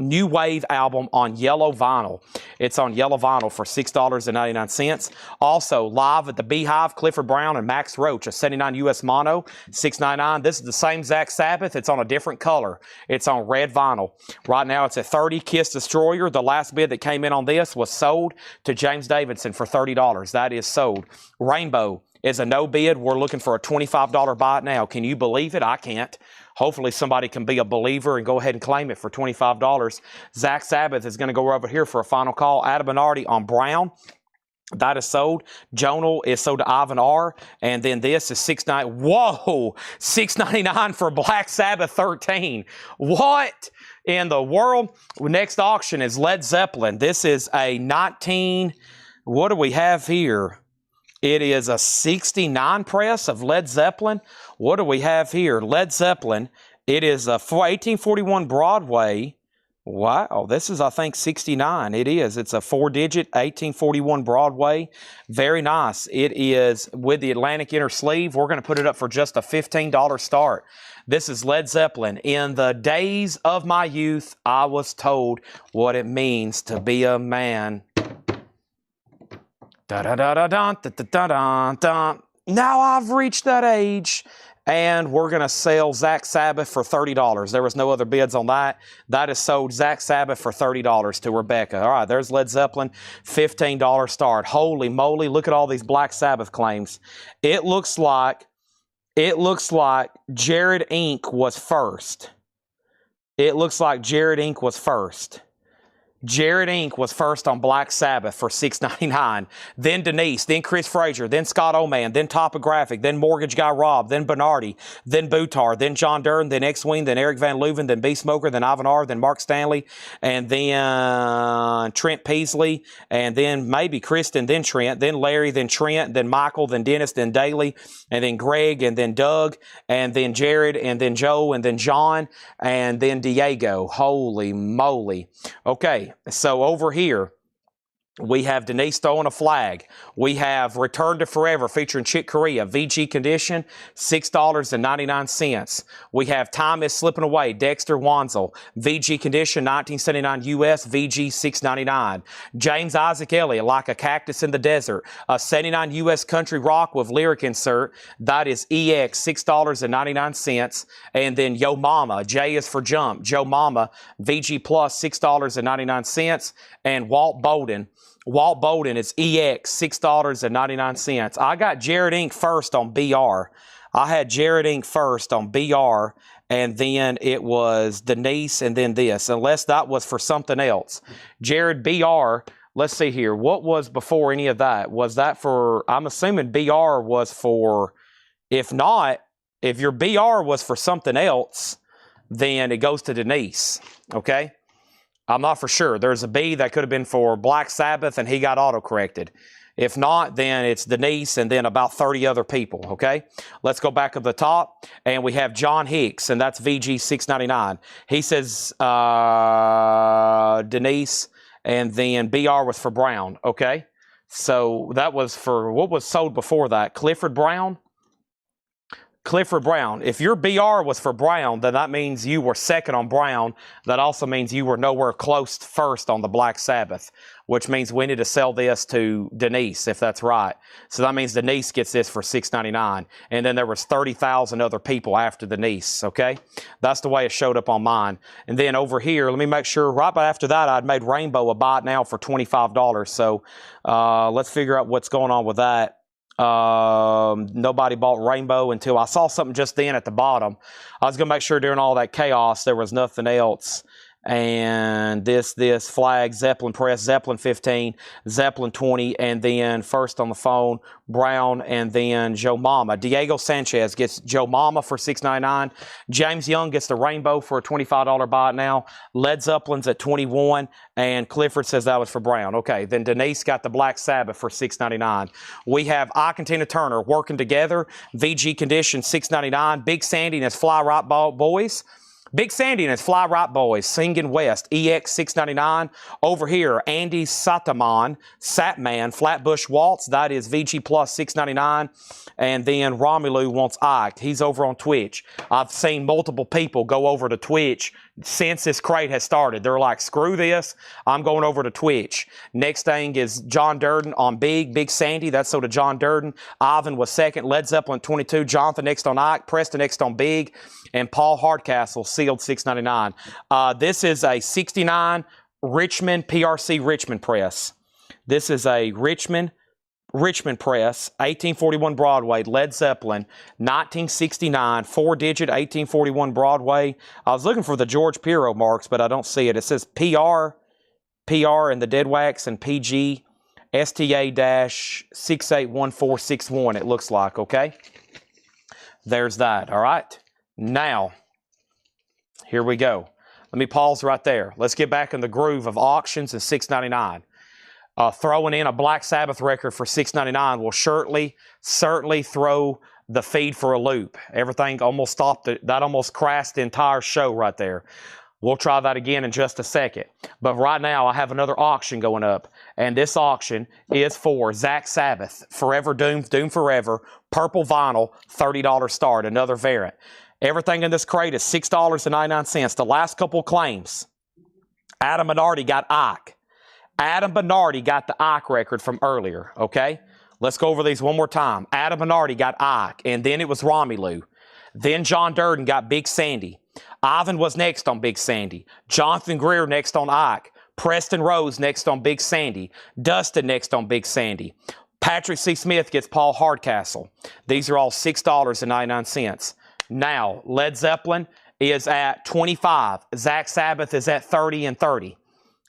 New Wave album on yellow vinyl. It's on yellow vinyl for $6.99. Also, live at the Beehive, Clifford Brown and Max Roach, a 79 US mono, $6.99. This is the same Zach Sabbath. It's on a different color. It's on red vinyl. Right now, it's at $30. Kiss Destroyer. The last bid that came in on this was sold to James Davidson for $30. That is sold. Rainbow is a no bid. We're looking for a $25 buy it now. Can you believe it? I can't. Hopefully somebody can be a believer and go ahead and claim it for $25. Zach Sabbath is going to go over here for a final call. Adam Bernardi on Brown. That is sold. Jonal is sold to Ivan R. And then this is $6.99. Whoa! $6.99 for Black Sabbath 13. What in the world? Next auction is Led Zeppelin. This is a 19... What do we have here? It is a 69 press of Led Zeppelin. What do we have here? Led Zeppelin. It is a 1841 Broadway. Wow, this is, I think, 69. It is. It's a 4-digit 1841 Broadway. Very nice. It is with the Atlantic inner sleeve. We're going to put it up for just a $15 start. This is Led Zeppelin. In the days of my youth, I was told what it means to be a man. Now I've reached that age, and we're going to sell Zach Sabbath for $30. There was no other bids on that. That is sold Zach Sabbath for $30 to Rebecca. All right, there's Led Zeppelin, $15 start. Holy moly, look at all these Black Sabbath claims. It looks like Jared Inc. was first. It looks like Jared Inc. was first. Jared Inc. was first on Black Sabbath for $6.99. Then Denise, then Chris Frazier, then Scott Oman, then Topographic, then Mortgage Guy Rob, then Bernardi, then Boutar, then John Durden, then X-Wing, then Eric Van Leuven, then B Smoker, then Ivan R., then Mark Stanley, and then Trent Peasley, and then maybe Kristen, then Trent, then Larry, then Trent, then Michael, then Dennis, then Daly, and then Greg, and then Doug, and then Jared, and then Joe, and then John, and then Diego. Holy moly. Okay. So over here, we have Denise throwing a flag. We have Return to Forever featuring Chick Corea, VG condition, $6.99. We have Time is Slipping Away, Dexter Wanzel, VG condition, 1979 US, VG $6.99. James Isaac Elliott, Like a Cactus in the Desert, a 79 US country rock with lyric insert. That is EX, $6.99. And then Yo Mama, J is for Jump, Joe Mama, VG plus, $6.99. And Walt Bolden is EX, $6.99. I got Jared Inc. first on BR. I had Jared Inc. first on BR, and then it was Denise, and then this, unless that was for something else. Jared BR, let's see here. What was before any of that? Was that for, I'm assuming BR was for, if not, if your BR was for something else, then it goes to Denise, okay? I'm not for sure. There's a B that could have been for Black Sabbath, and he got auto-corrected. If not, then it's Denise and then about 30 other people, okay? Let's go back up the top, and we have John Hicks, and that's VG699. He says Denise, and then BR was for Brown, okay? So that was for, what was sold before that? Clifford Brown? Clifford Brown. If your BR was for Brown, then that means you were second on Brown. That also means you were nowhere close first on the Black Sabbath, which means we need to sell this to Denise, if that's right. So that means Denise gets this for $6.99. And then there was 30,000 other people after Denise, okay? That's the way it showed up on mine. And then over here, let me make sure, right after that, I'd made Rainbow a buy it now for $25. So let's figure out what's going on with that. Nobody bought Rainbow until I saw something just then at the bottom. I was going to make sure during all that chaos there was nothing else. And this flag, Zeppelin Press, Zeppelin 15, Zeppelin 20, and then first on the phone, Brown, and then Joe Mama. Diego Sanchez gets Joe Mama for $6.99. James Young gets the Rainbow for a $25 buy it now. Led Zeppelin's at $21, and Clifford says that was for Brown. Okay, then Denise got the Black Sabbath for $6.99. We have Ike and Tina Turner working together. VG Condition $6.99. Big Sandy and his Fly Right Boys. Big Sandy and his Fly Right Boys, Singin' West, EX $6.99. Over here, Andy Satman, Flatbush Waltz, that is VG Plus $6.99. And then Romelu wants Ike. He's over on Twitch. I've seen multiple people go over to Twitch since this crate has started. They're like, screw this, I'm going over to Twitch. Next thing is John Durden on Big Sandy. That's so to John Durden. Ivan was second. Led Zeppelin 22. Jonathan next on Ike. Preston next on Big. And Paul Hardcastle sealed $6.99. This is a 69 Richmond PRC Richmond press. This is a Richmond press, 1841 Broadway, Led Zeppelin, 1969, 4-digit 1841 Broadway. I was looking for the George Pirro marks, but I don't see it. It says PR and the dead wax and PG STA-681461, it looks like, okay? There's that, all right? Now, here we go. Let me pause right there. Let's get back in the groove of auctions and $6.99. Throwing in a Black Sabbath record for $6.99 will certainly throw the feed for a loop. Everything almost stopped. That almost crashed the entire show right there. We'll try that again in just a second. But right now, I have another auction going up. And this auction is for Zach Sabbath, Forever Doomed, Doom Forever, purple vinyl, $30 start, another variant. Everything in this crate is $6.99. The last couple claims, Adam Bernardi got Ike. Adam Bernardi got the Ike record from earlier, okay? Let's go over these one more time. Adam Bernardi got Ike, and then it was Romelu. Then John Durden got Big Sandy. Ivan was next on Big Sandy. Jonathan Greer next on Ike. Preston Rose next on Big Sandy. Dustin next on Big Sandy. Patrick C. Smith gets Paul Hardcastle. These are all $6.99. Now, Led Zeppelin is at 25. Zach Sabbath is at 30 and 30.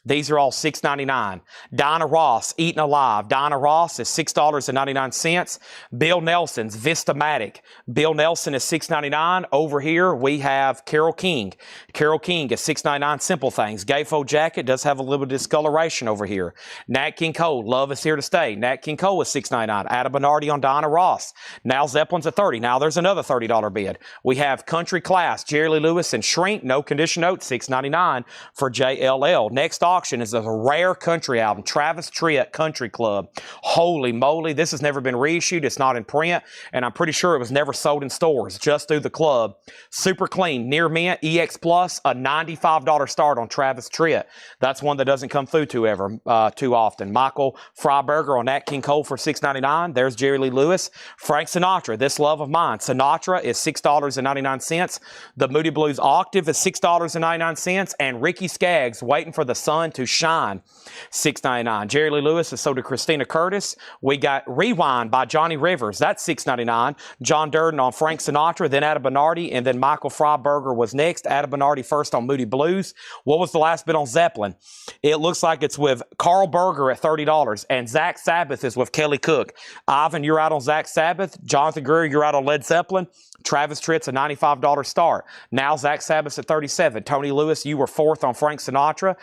These are all $6.99. Dinah Ross, Eaten Alive. Dinah Ross is $6.99. Bill Nelson's Vistamatic. Bill Nelson is $6.99. Over here, we have Carole King. Carole King is $6.99. Simple Things. Gayfo Jacket does have a little discoloration over here. Nat King Cole, Love is Here to Stay. Nat King Cole is $6.99. Adam Bernardi on Dinah Ross. Now Zeppelin's at $30. Now there's another $30 bid. We have Country Class, Jerry Lee Lewis and Shrink. No condition note, $6.99 for JLL. Next auction is a rare country album, Travis Tritt Country Club. Holy moly, this has never been reissued. It's not in print, and I'm pretty sure it was never sold in stores, just through the club. Super clean, near mint, EX Plus, a $95 start on Travis Tritt. That's one that doesn't come through too often. Michael Freiberger on Nat King Cole for $6.99. There's Jerry Lee Lewis. Frank Sinatra, This Love of Mine. Sinatra is $6.99. The Moody Blues Octave is $6.99, and Ricky Skaggs, Waiting for the Sun begun to shine. $6.99. Jerry Lee Lewis is sold to Christina Curtis. We got Rewind by Johnny Rivers. That's $6.99. John Durden on Frank Sinatra, then Adam Bernardi, and then Michael Freiberger was next. Adam Bernardi first on Moody Blues. What was the last bid on Zeppelin? It looks like it's with Carl Berger at $30, and Zach Sabbath is with Kelly Cook. Ivan, you're out on Zach Sabbath. Jonathan Greer, you're out on Led Zeppelin. Travis Tritt's a $95 start. Now Zach Sabbath's at $37. Tony Lewis, you were fourth on Frank Sinatra.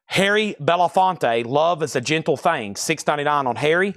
Harry Belafonte, Love is a Gentle Thing, $6.99 on Harry.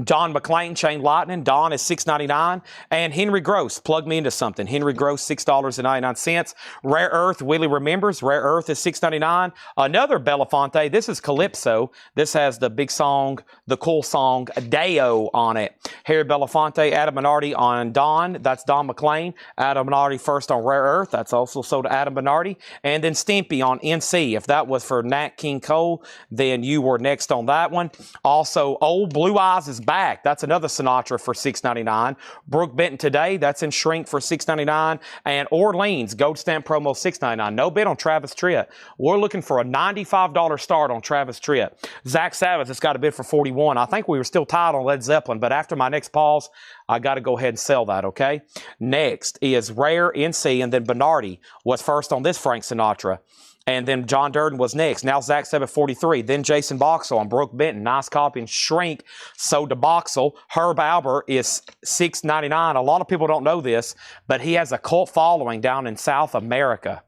Don McClain, Chain Lightning, Don is $6.99. And Henry Gross, Plug Me Into Something. Henry Gross, $6.99. Rare Earth, Willie Remembers. Rare Earth is $6.99. Another Belafonte, this is Calypso. This has the big song, the cool song, Deo on it. Harry Belafonte, Adam Bernardi on Don. That's Don McClain. Adam Bernardi first on Rare Earth. That's also sold to Adam Bernardi. And then Stimpy on NC. If that was for Nat King Cole, then you were next on that one. Also, Old Blue Eyes is back. That's another Sinatra for $6.99. Brooke Benton Today, that's in shrink for $6.99. And Orleans, Gold Stamp promo $6.99. No bid on Travis Tritt. We're looking for a $95 start on Travis Tritt. Zach Sabbath has got a bid for $41. I think we were still tied on Led Zeppelin, but after my next pause, I got to go ahead and sell that, okay? Next is Rare NC, and then Bernardi was first on this Frank Sinatra. And then John Durden was next. Now Zach Sabbath 43. Then Jason Boxell on Brooke Benton. Nice copy and shrink. Sold to Boxell. Herb Albert is $6.99. A lot of people don't know this, but he has a cult following down in South America.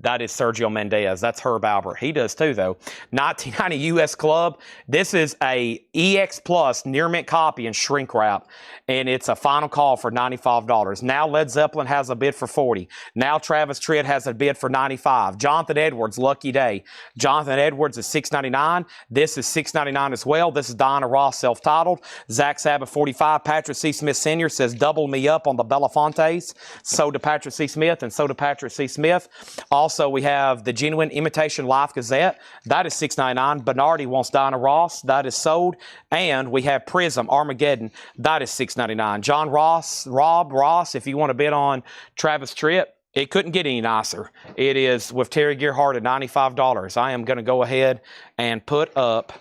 That is Sergio Mendes. That's Herb Albert. He does too, though. 1990 U.S. Club. This is a EX Plus near mint copy and shrink wrap, and it's a final call for $95. Now Led Zeppelin has a bid for $40. Now Travis Tritt has a bid for $95. Jonathan Edwards, Lucky Day. Jonathan Edwards is $6.99. This is $6.99 as well. This is Diana Ross, self-titled. Zach Sabbath, $45. Patrick C. Smith Sr. says, double me up on the Belafontes. So to Patrick C. Smith, and so to Patrick C. Smith. Also, we have the Genuine Imitation Life Gazette. That is $6.99. Bernardi wants Diana Ross. That is sold. And we have Prism Armageddon. That is $6.99. John Ross, Rob Ross, if you want to bid on Travis Tritt, it couldn't get any nicer. It is with Terry Gerhardt at $95. I am going to go ahead and put up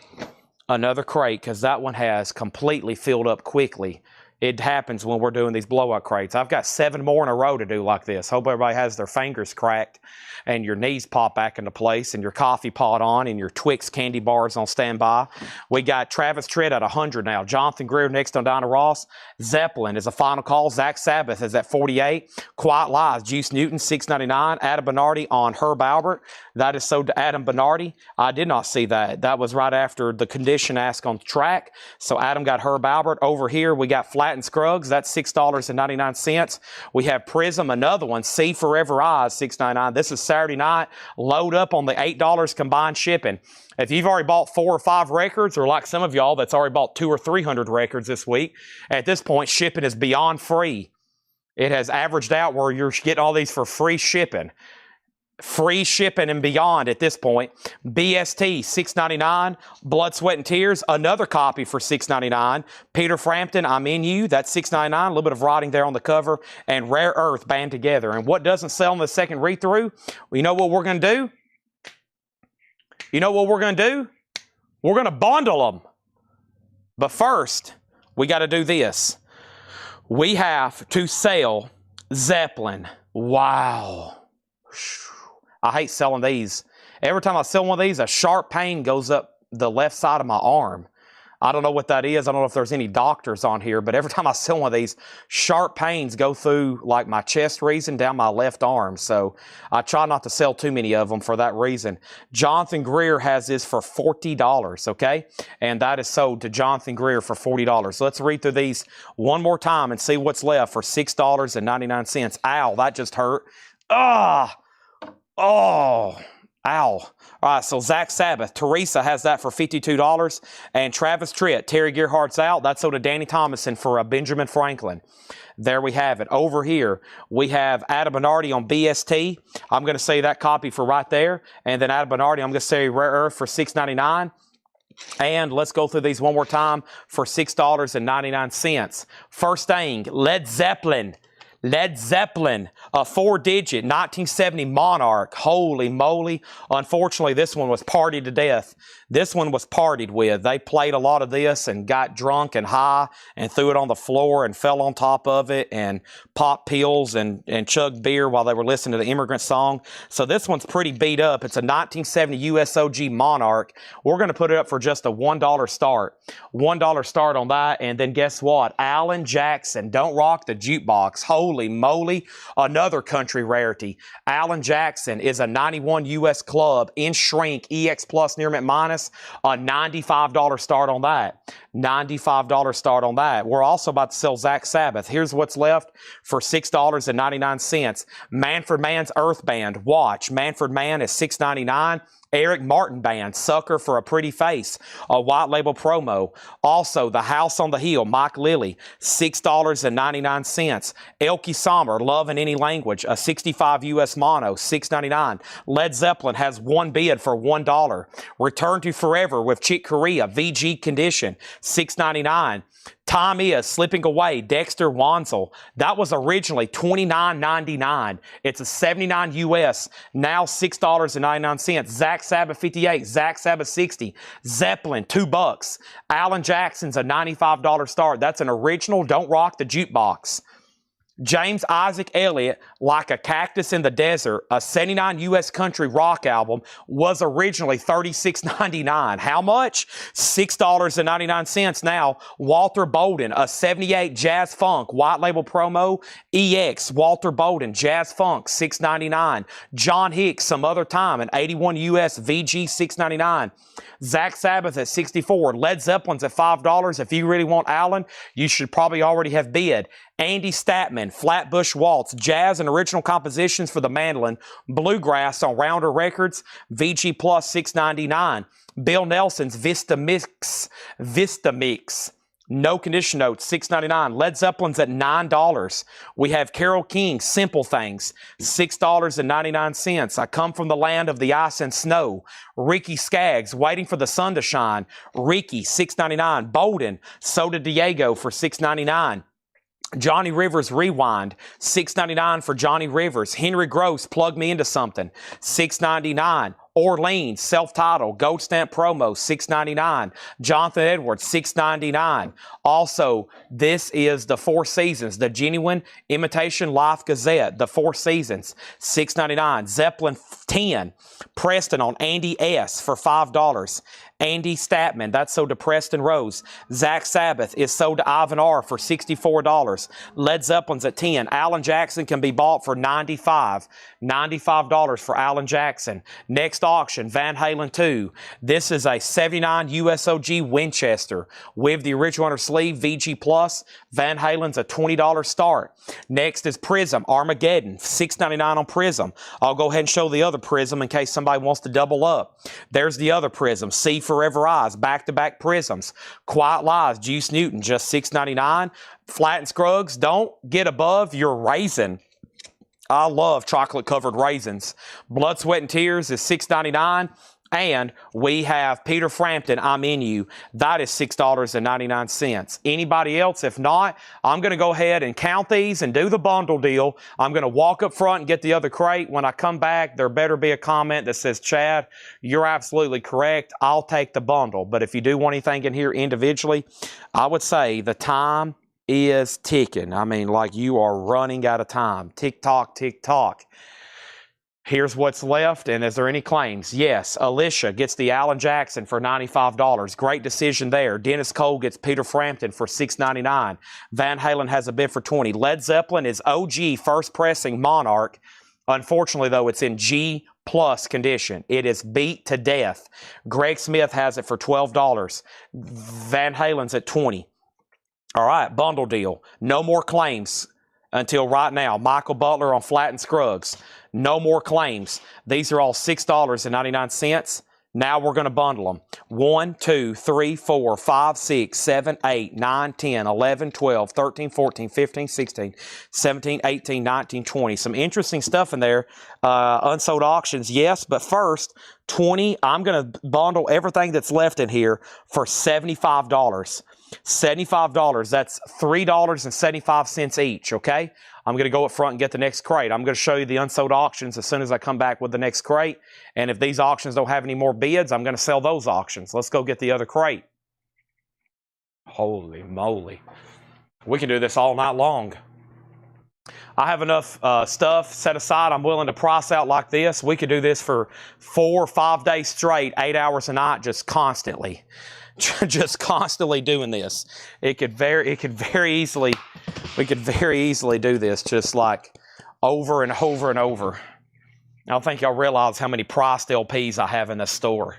another crate because that one has completely filled up quickly. It happens when we're doing these blowout crates. I've got 7 more in a row to do like this. Hope everybody has their fingers cracked and your knees pop back into place and your coffee pot on and your Twix candy bars on standby. We got Travis Tritt at 100 now. Jonathan Greer next on Diana Ross. Zeppelin is a final call. Zach Sabbath is at 48. Quiet Lies, Juice Newton, $6.99. Adam Bernardi on Herb Albert. That is sold to Adam Bernardi. I did not see that. That was right after the condition ask on the track. So Adam got Herb Albert. Over here, we got Flat and Scruggs. That's $6.99. We have Prism, another one. See Forever Eyes, $6.99. This is Saturday night. Load up on the $8 combined shipping. If you've already bought 4 or 5 records, or like some of y'all that's already bought 200 or 300 records this week, at this point, shipping is beyond free. It has averaged out where you're getting all these for free shipping. Free shipping and beyond at this point. BST, $6.99. Blood, Sweat, and Tears, another copy for $6.99. Peter Frampton, I'm In You, that's $6.99. A little bit of writing there on the cover. And Rare Earth, Band Together. And what doesn't sell in the second read-through? Well, you know what we're going to do? You know what we're going to do? We're going to bundle them. But first, we got to do this. We have to sell Zeppelin. Wow. I hate selling these. Every time I sell one of these, a sharp pain goes up the left side of my arm. I don't know what that is. I don't know if there's any doctors on here, but every time I sell one of these, sharp pains go through like my chest region down my left arm. So I try not to sell too many of them for that reason. Jonathan Greer has this for $40, okay? And that is sold to Jonathan Greer for $40. So let's read through these one more time and see what's left for $6.99. Ow, that just hurt. Ah! Oh, ow. All right, so Zach Sabbath. Teresa has that for $52. And Travis Tritt, Terry Gerhardt's out. That's sold to Danny Thomason for Benjamin Franklin. There we have it. Over here, we have Adam Bernardi on BST. I'm going to say that copy for right there. And then Adam Bernardi, I'm going to say Rare Earth for $6.99. And let's go through these one more time for $6.99. First thing, Led Zeppelin. Led Zeppelin, a 4-digit 1970 Monarch. Holy moly. Unfortunately, this one was partied to death. This one was partied with. They played a lot of this and got drunk and high and threw it on the floor and fell on top of it and popped pills and chugged beer while they were listening to the Immigrant Song. So this one's pretty beat up. It's a 1970 USOG Monarch. We're going to put it up for just a $1 start. $1 start on that. And then guess what? Alan Jackson, Don't Rock the Jukebox. Holy moly. Another country rarity. Alan Jackson is a 91 US club in shrink, EX plus near mint minus. A $95 start on that. $95 start on that. We're also about to sell Zach Sabbath. Here's what's left for $6.99. Manfred Mann's Earth Band. Watch. Manfred Mann is $6.99. Eric Martin Band, Sucker for a Pretty Face, a white label promo. Also, The House on the Hill, Mike Lilly, $6.99. Elkie Sommer, Love in Any Language, a 65 US mono, $6.99. Led Zeppelin has one bid for $1. Return to Forever with Chick Corea, VG Condition, $6.99. Time Is Slipping Away, Dexter Wansel. That was originally $29.99. It's a 79 US, now $6.99. Zach Sabbath 58, Zach Sabbath 60, Zeppelin $2. Alan Jackson's a $95 start. That's an original Don't Rock the Jukebox. James Isaac Elliott, Like a Cactus in the Desert, a 79 US country rock album, was originally $36.99. How much? $6.99 now. Walter Bolden, a 78 Jazz Funk, white label promo, EX, Walter Bolden, Jazz Funk, $6.99. John Hicks, Some Other Time, an 81 US VG, $6.99. Zach Sabbath at $64. Led Zeppelin's at $5. If you really want Alan, you should probably already have bid. Andy Statman, Flatbush Waltz, jazz and original compositions for the mandolin, bluegrass on Rounder Records, VG Plus $6.99. Bill Nelson's Vista Mix, no condition notes, $6.99. Led Zeppelin's at $9. We have Carole King, Simple Things, $6.99. I Come from the Land of the Ice and Snow. Ricky Skaggs, Waiting for the Sun to Shine. Ricky, $6.99. Bolden, Soda Diego for $6.99. Johnny Rivers Rewind, $6.99 for Johnny Rivers. Henry Gross, Plug Me Into Something, $6.99. Orleans, self-titled, gold stamp promo, $6.99. Jonathan Edwards, $6.99. Also, this is the Four Seasons, the genuine imitation Life Gazette, the Four Seasons, $6.99. Zeppelin 10, Preston on Andy S. for $5. Andy Statman, that's sold to Preston Rose. Zach Sabbath is sold to Ivan R. for $64. Led Zeppelin's at $10. Alan Jackson can be bought for $95. $95 for Alan Jackson. Next auction, Van Halen 2. This is a 79 USOG Winchester with the original under sleeve, VG Plus. Van Halen's a $20 start. Next is Prism, Armageddon, $6.99 on Prism. I'll go ahead and show the other Prism in case somebody wants to double up. There's the other Prism, See Forever Eyes, back-to-back Prisms. Quiet Lies, Juice Newton, just $6.99. Flat and Scruggs, don't get above your raisin. I love chocolate-covered raisins. Blood, Sweat, and Tears is $6.99. And we have Peter Frampton, I'm In You. That is $6.99. Anybody else? If not, I'm going to go ahead and count these and do the bundle deal. I'm going to walk up front and get the other crate. When I come back, there better be a comment that says, Chad, you're absolutely correct. I'll take the bundle. But if you do want anything in here individually, I would say the time is ticking. I mean, like you are running out of time. Tick tock, tick tock. Here's what's left, and is there any claims? Yes, Alicia gets the Alan Jackson for $95. Great decision there. Dennis Cole gets Peter Frampton for $6.99. Van Halen has a bid for $20. Led Zeppelin is OG first pressing Monarch. Unfortunately, though, it's in G plus condition. It is beat to death. Greg Smith has it for $12. Van Halen's at $20. All right, bundle deal. No more claims until right now. Michael Butler on Flat and Scruggs. No more claims. These are all $6.99. Now we're going to bundle them. 1, 2, 3, 4, 5, 6, 7, 8, 9, 10, 11, 12, 13, 14, 15, 16, 17, 18, 19, 20. Some interesting stuff in there. Unsold auctions, yes. But first, 20, I'm going to bundle everything that's left in here for $75. $75. That's $3.75 each, okay? I'm going to go up front and get the next crate. I'm going to show you the unsold auctions as soon as I come back with the next crate. And if these auctions don't have any more bids, I'm going to sell those auctions. Let's go get the other crate. Holy moly. We can do this all night long. I have enough stuff set aside. I'm willing to price out like this. We could do this for 4 or 5 days straight, 8 hours a night, just constantly. Just constantly doing this. We could very easily do this just like over and over and over. I don't think y'all realize how many priced LPs I have in this store.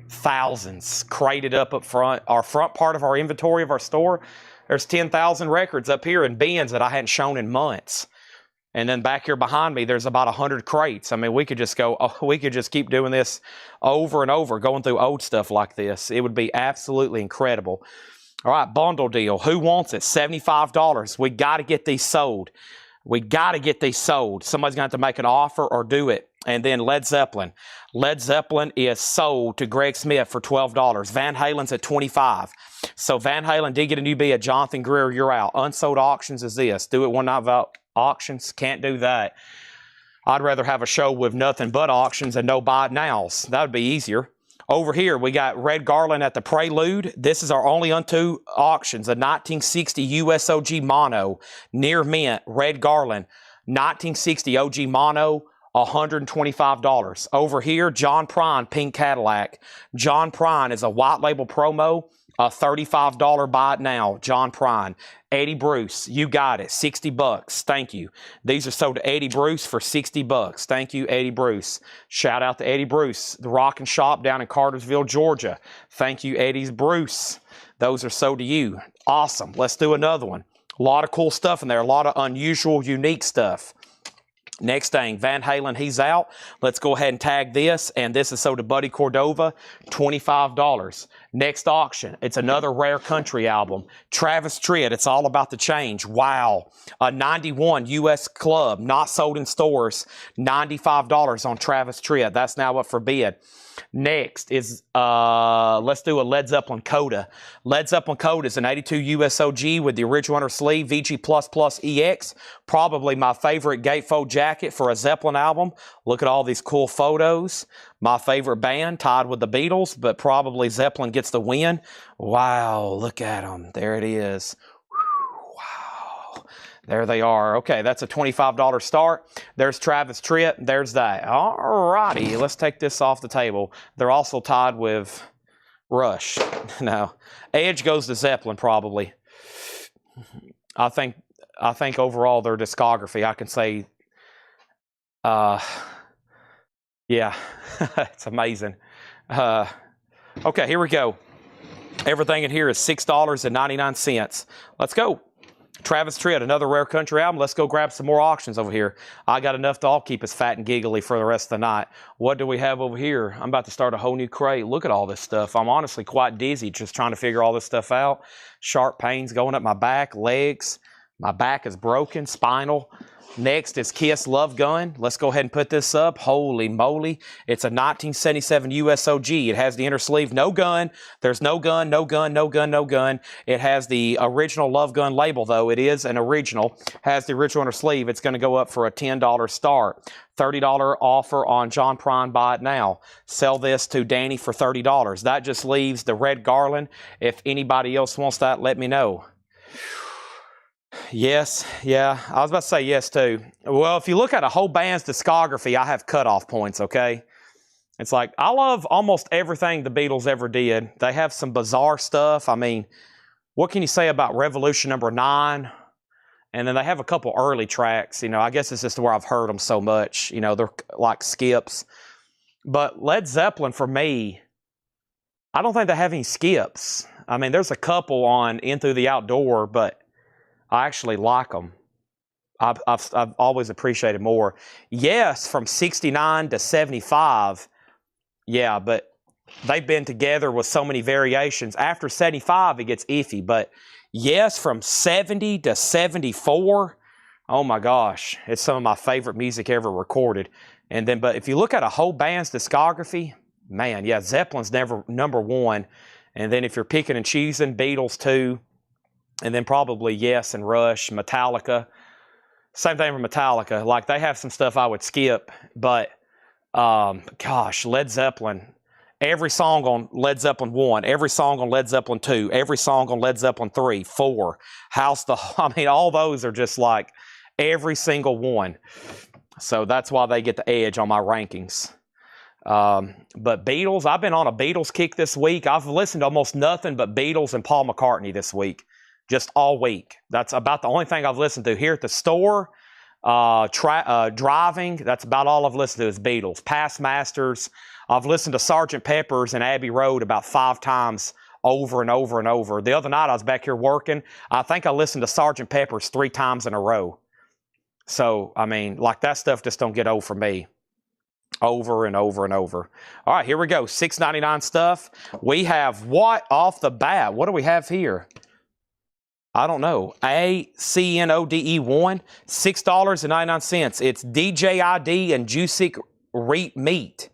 Thousands crated up front. Our front part of our inventory of our store, there's 10,000 records up here in bins that I hadn't shown in months. And then back here behind me, there's about 100 crates. I mean, we could just keep doing this over and over, going through old stuff like this. It would be absolutely incredible. All right, bundle deal. Who wants it? $75. We got to get these sold. We got to get these sold. Somebody's going to have to make an offer or do it. And then Led Zeppelin. Led Zeppelin is sold to Greg Smith for $12. Van Halen's at $25. So Van Halen did get a new bid. Jonathan Greer, you're out. Unsold auctions is this. Do it one night vote. Auctions, can't do that. I'd rather have a show with nothing but auctions and no buy nows. That would be easier. Over here, we got Red Garland at the Prelude. This is our only unto auctions. A 1960 USOG Mono, near mint, Red Garland. 1960 OG Mono, $125. Over here, John Prine, Pink Cadillac. John Prine is a white label promo, a $35 buy it now. John Prine. Eddie Bruce, you got it. $60. Thank you. These are sold to Eddie Bruce for $60. Thank you, Eddie Bruce. Shout out to Eddie Bruce, the Rock and Shop down in Cartersville, Georgia. Thank you, Eddie Bruce. Those are sold to you. Awesome. Let's do another one. A lot of cool stuff in there. A lot of unusual, unique stuff. Next thing, Van Halen, he's out. Let's go ahead and tag this. And this is sold to Buddy Cordova, $25. Next auction, it's another rare country album. Travis Tritt, It's All About the Change. Wow. A 91 U.S. Club, not sold in stores. $95 on Travis Tritt. That's now up for bid. Next is, let's do a Led Zeppelin Coda. Led Zeppelin Coda is an 82 USOG with the original under sleeve, VG++ EX. Probably my favorite gatefold jacket for a Zeppelin album. Look at all these cool photos. My favorite band, tied with the Beatles, but probably Zeppelin gets the win. Wow, look at them. There it is. Wow. There they are. Okay, that's a $25 start. There's Travis Tritt. There's that. All righty, let's take this off the table. They're also tied with Rush. No, Edge goes to Zeppelin probably. I think overall their discography, I can say, yeah, it's amazing. Okay, here we go. Everything in here is $6.99. Let's go. Travis Tritt, another rare country album. Let's go grab some more auctions over here. I got enough to all keep us fat and giggly for the rest of the night. What do we have over here? I'm about to start a whole new crate. Look at all this stuff. I'm honestly quite dizzy just trying to figure all this stuff out. Sharp pains going up my back, legs. My back is broken, spinal. Next is Kiss Love Gun. Let's go ahead and put this up. Holy moly. It's a 1977 USOG. It has the inner sleeve, no gun. There's no gun, no gun, no gun, no gun. It has the original Love Gun label, though. It is an original. Has the original inner sleeve. It's going to go up for a $10 start. $30 offer on John Prine. Buy it now. Sell this to Danny for $30. That just leaves the Red Garland. If anybody else wants that, let me know. Yes, yeah, I was about to say yes too. Well, if you look at a whole band's discography, I have cutoff points, okay? It's like, I love almost everything the Beatles ever did. They have some bizarre stuff. I mean, what can you say about Revolution number 9? And then they have a couple early tracks, you know, I guess it's just where I've heard them so much. You know, they're like skips. But Led Zeppelin, for me, I don't think they have any skips. I mean, there's a couple on In Through the Outdoor, but I actually like them. I've always appreciated more. Yes, from 69 to 75, yeah, but they've been together with so many variations. After 75, it gets iffy, but yes, from 70 to 74, oh my gosh, it's some of my favorite music ever recorded. And then, but if you look at a whole band's discography, man, yeah, Zeppelin's never number one. And then if you're picking and choosing, Beatles too. And then probably Yes and Rush, Metallica. Same thing for Metallica. Like, they have some stuff I would skip, but gosh, Led Zeppelin. Every song on Led Zeppelin 1, every song on Led Zeppelin 2, every song on Led Zeppelin 3, 4, I mean, all those are just like every single one. So that's why they get the edge on my rankings. But Beatles, I've been on a Beatles kick this week. I've listened to almost nothing but Beatles and Paul McCartney this week. Just all week. That's about the only thing I've listened to. Here at the store, driving, that's about all I've listened to is Beatles. Past Masters. I've listened to Sgt. Pepper's and Abbey Road about 5 times over and over and over. The other night I was back here working. I think I listened to Sgt. Pepper's 3 times in a row. So, I mean, like, that stuff just don't get old for me. Over and over and over. All right, here we go. $6.99 stuff. We have what off the bat? What do we have here? I don't know. ACNODE 1, $6.99. It's DJID and Juicy Meat.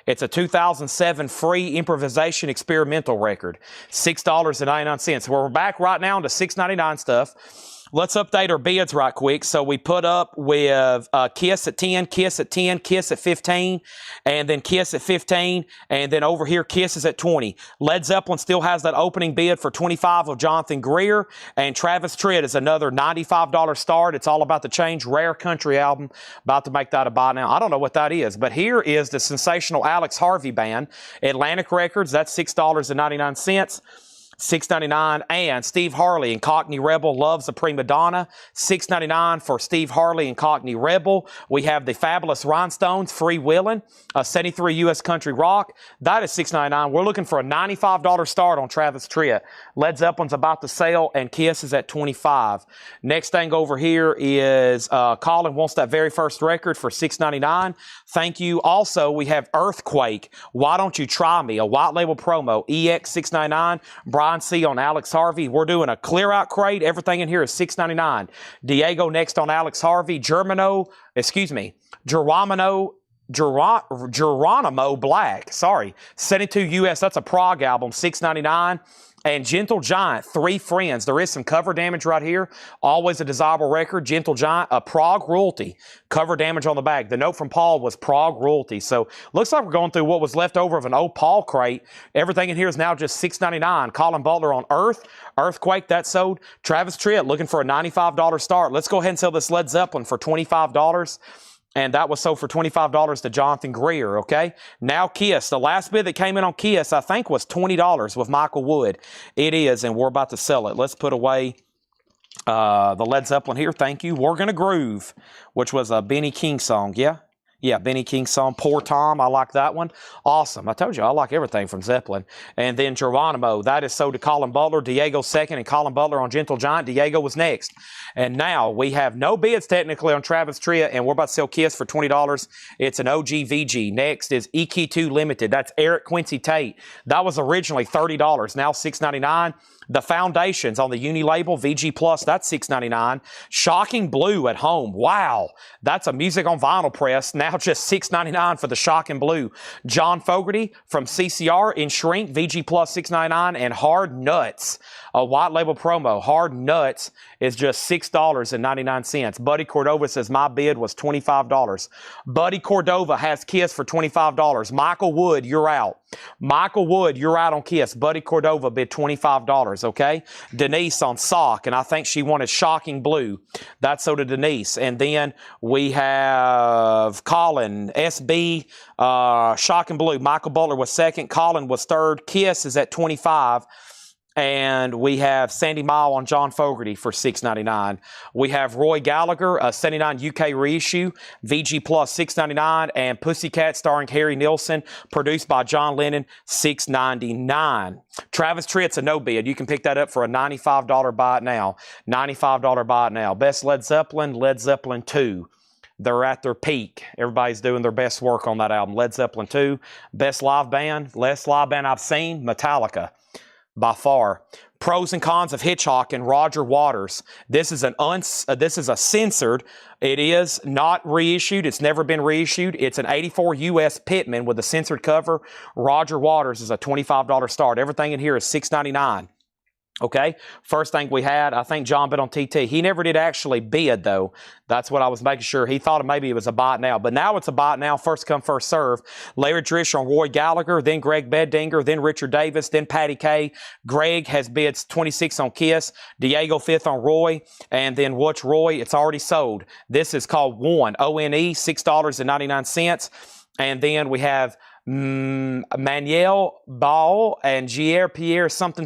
It's a 2007 free improvisation experimental record. $6.99. We're back right now into $6.99 stuff. Let's update our bids right quick. So we put up with Kiss at 10, Kiss at 10, Kiss at 15, and then Kiss at 15, and then over here Kiss is at 20. Led Zeppelin still has that opening bid for 25 of Jonathan Greer, and Travis Tritt is another $95 start. It's all about the change. Rare country album. About to make that a buy now. I don't know what that is, but here is the sensational Alex Harvey Band. Atlantic Records, that's $6.99. $6.99, and Steve Harley and Cockney Rebel Loves a Prima Donna. $6.99 for Steve Harley and Cockney Rebel. We have the Fabulous Rhinestones, Free Willin', 73 U.S. Country Rock. That is $6.99. We're looking for a $95 start on Travis Tritt. Led Zeppelin's about to sell, and Kiss is at $25. Next thing over here is Colin wants that very first record for $6.99. Thank you. Also, we have Earthquake, Why Don't You Try Me, a white label promo, EX $6.99. Brian C on Alex Harvey. We're doing a clear out crate. Everything in here is $6.99. Diego next on Alex Harvey. Geronimo Black. Sorry. 72 US. That's a prog album. $6.99. And Gentle Giant, Three Friends. There is some cover damage right here. Always a desirable record. Gentle Giant, a prog royalty. Cover damage on the back. The note from Paul was prog royalty. So looks like we're going through what was left over of an old Paul crate. Everything in here is now just $6.99. Colin Butler on Earthquake, that sold. Travis Tritt looking for a $95 start. Let's go ahead and sell this Led Zeppelin for $25. And that was sold for $25 to Jonathan Greer, okay? Now Kiss. The last bid that came in on Kiss, I think, was $20 with Michael Wood. It is, and we're about to sell it. Let's put away the Led Zeppelin here. Thank you. We're Gonna Groove, which was a Benny King song, yeah? Yeah, Benny King song, Poor Tom. I like that one. Awesome. I told you, I like everything from Zeppelin. And then Geronimo, that is sold to Colin Butler. Diego second, and Colin Butler on Gentle Giant. Diego was next. And now we have no bids technically on Travis Tritt, and we're about to sell Kiss for $20. It's an OG VG. Next is EQ2 Limited. That's Eric Quincy Tate. That was originally $30, now $6.99. The Foundations on the Uni label, VG Plus, that's $6.99. Shocking Blue at Home. Wow. That's a music on vinyl press. Now just $6.99 for the Shocking Blue. John Fogerty from CCR in Shrink, VG Plus $6.99. And Hard Nuts, a white label promo. Hard Nuts is just $6.99. Buddy Cordova says my bid was $25. Buddy Cordova has Kiss for $25. Michael Wood, you're out. Michael Wood, you're out on Kiss. Buddy Cordova bid $25, okay? Denise on Sock, and I think she wanted Shocking Blue. That's so to Denise. And then we have Colin, SB, Shocking Blue. Michael Butler was second. Colin was third. Kiss is at $25. And we have Sandy Mile on John Fogerty for $6.99. We have Roy Gallagher, a 79 UK reissue, VG Plus $6.99, and Pussycat starring Harry Nilsson, produced by John Lennon, $6.99. Travis Tritt's a no bid. You can pick that up for a $95 buy it now. $95 buy it now. Best Led Zeppelin 2. They're at their peak. Everybody's doing their best work on that album. Led Zeppelin 2. Best live band I've seen, Metallica. By far. Pros and Cons of Hitchhiking, Roger Waters. This is a censored. It is not reissued. It's never been reissued. It's an 84 US Pitman with a censored cover. Roger Waters is a $25 start. Everything in here is $6.99. Okay, first thing we had, I think John bid on TT. He never did actually bid, though. That's what I was making sure. He thought maybe it was a buy it now, but now it's a buy it now. First come, first serve. Larry Drish on Roy Gallagher, then Greg Beddinger, then Richard Davis, then Patty Kay. Greg has bids 26 on Kiss. Diego 5th on Roy, and then Watch Roy. It's already sold. This is called One, O-N-E, $6.99. And then we have Manuel Ball and Pierre something.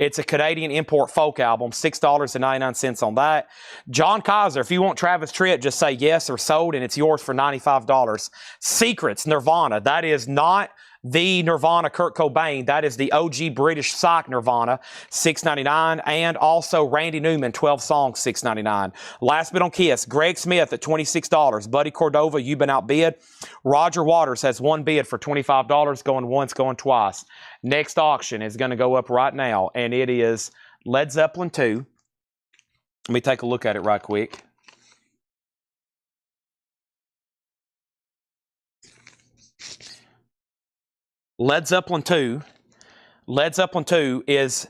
It's a Canadian import folk album, $6.99 on that. John Kaiser, if you want Travis Tritt, just say yes or sold, and it's yours for $95. Secrets, Nirvana. That is not the Nirvana Kurt Cobain. That is the OG British Psych Nirvana, $6.99. And also Randy Newman, 12 songs, $6.99. Last bid on Kiss, Greg Smith at $26. Buddy Cordova, you've been outbid. Roger Waters has one bid for $25, going once, going twice. Next auction is going to go up right now, and it is Led Zeppelin 2. Let me take a look at it right quick. Led Zeppelin 2. Led Zeppelin 2 is...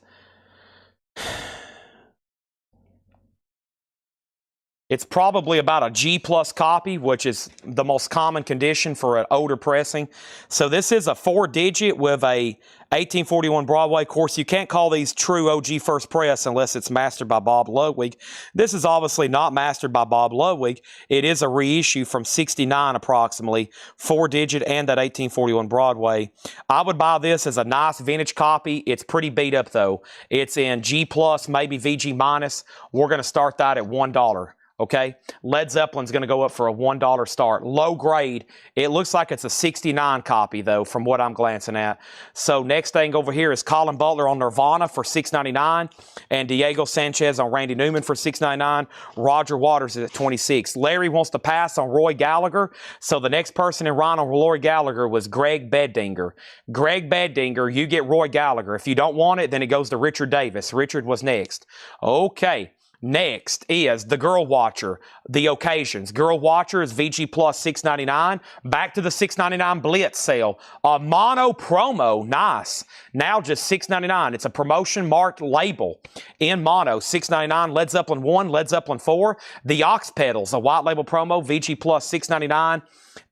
It's probably about a G+ copy, which is the most common condition for an older pressing. So this is a 4-digit with a 1841 Broadway. Of course, you can't call these true OG first press unless it's mastered by Bob Ludwig. This is obviously not mastered by Bob Ludwig. It is a reissue from 69 approximately, 4-digit and that 1841 Broadway. I would buy this as a nice vintage copy. It's pretty beat up though. It's in G+, maybe VG-. We're going to start that at $1. Okay, Led Zeppelin's going to go up for a $1 start. Low grade. It looks like it's a 69 copy, though, from what I'm glancing at. So next thing over here is Colin Butler on Nirvana for $6.99, and Diego Sanchez on Randy Newman for $6.99. Roger Waters is at $26. Larry wants to pass on Roy Gallagher, so the next person in line on Roy Gallagher was Greg Beddinger. Greg Beddinger, you get Roy Gallagher. If you don't want it, then it goes to Richard Davis. Richard was next. Okay. Next is the Girl Watcher, The Occasions. Girl Watcher is VG+ $6.99. Back to the $6.99 Blitz sale. A mono promo, nice. Now just $6.99. It's a promotion marked label in mono, $6.99. Led Zeppelin 1, Led Zeppelin 4. The Ox Pedals, a white label promo, VG+ $6.99.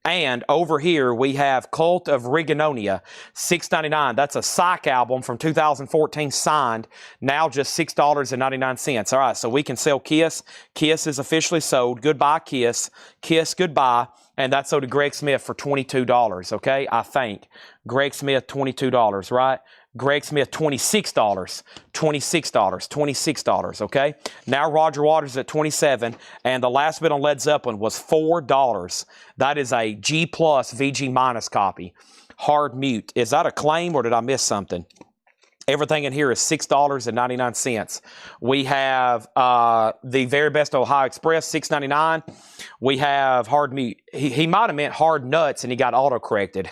And over here, we have Cult of Riganonia, $6.99. That's a Psych album from 2014 signed, now just $6.99. All right, so we can sell Kiss. Kiss is officially sold. Goodbye, Kiss. Kiss, goodbye. And that's sold to Greg Smith for $22, okay? I think. Greg Smith, $22, right? Greg Smith, $26, $26, okay? Now Roger Waters at $27, and the last bid on Led Zeppelin was $4. That is a G+ VG- copy. Hard mute. Is that a claim, or did I miss something? Everything in here is $6.99. We have the Very Best Ohio Express, $6.99. We have Hard Mute. He might have meant Hard Nuts, and he got auto-corrected.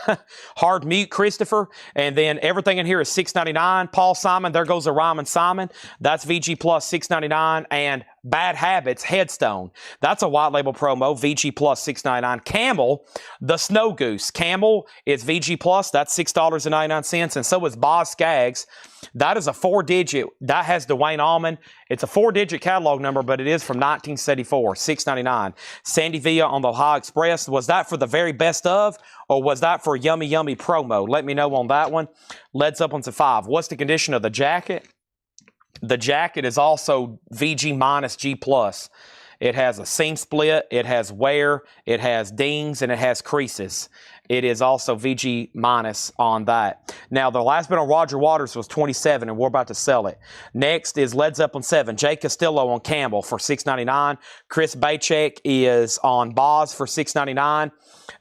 Hard Mute, Christopher. And then everything in here is $6.99. Paul Simon, there goes a Ryman Simon. That's VG+ $6.99. And Bad Habits, Headstone. That's a white label promo, VG+ $6.99. Camel, the Snow Goose. Camel is VG+, that's $6.99. And so is Boz Skaggs. That is a 4-digit. That has Dwayne Allman. It's a 4-digit catalog number, but it is from 1974, $6.99. Sandy Villa on the Ohio Express. Was that for the very best of, or was that for Yummy Yummy promo? Let me know on that one. Led Zeppelin's at 5. What's the condition of the jacket? The jacket is also VG- G+. It has a seam split, it has wear, it has dings, and it has creases. It is also VG- on that. Now, the last bid on Roger Waters was $27, and we're about to sell it. Next is Led Zeppelin 7. Jay Castillo on Campbell for $6.99. Chris Bachek is on Boz for $6.99.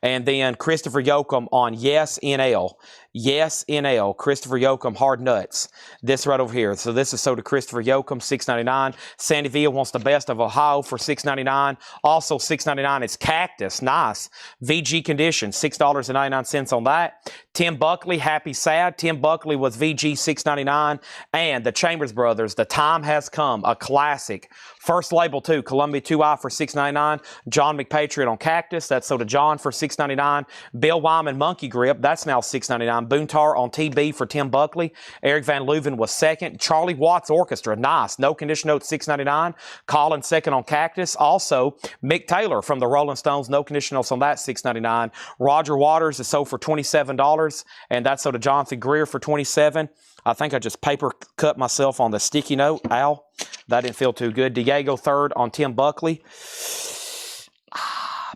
And then Christopher Yoakum on Yes NL. Yes NL. Christopher Yoakum, Hard Nuts. This right over here. So this is sold to Christopher Yoakum, $6.99. Sandy Villa wants the Best of Ohio for $6.99. Also $6.99 is Cactus. Nice. VG condition, $6.99 on that. Tim Buckley, Happy Sad. Tim Buckley was VG $6.99. And the Chambers Brothers, The Time Has Come, a classic. First label too, Columbia 2i for $6.99. John McPatriot on Cactus, that's sold to John for $6.99. Bill Wyman Monkey Grip, that's now $6.99. Boontar on TB for Tim Buckley. Eric Van Leuven was second. Charlie Watts Orchestra, nice. No Condition Note, $6.99. Colin second on Cactus. Also, Mick Taylor from the Rolling Stones, no Condition Notes on that, $6.99. Roger Waters is sold for $27, and that's sold to Jonathan Greer for $27. I think I just paper cut myself on the sticky note. Ow. That didn't feel too good. Diego third on Tim Buckley.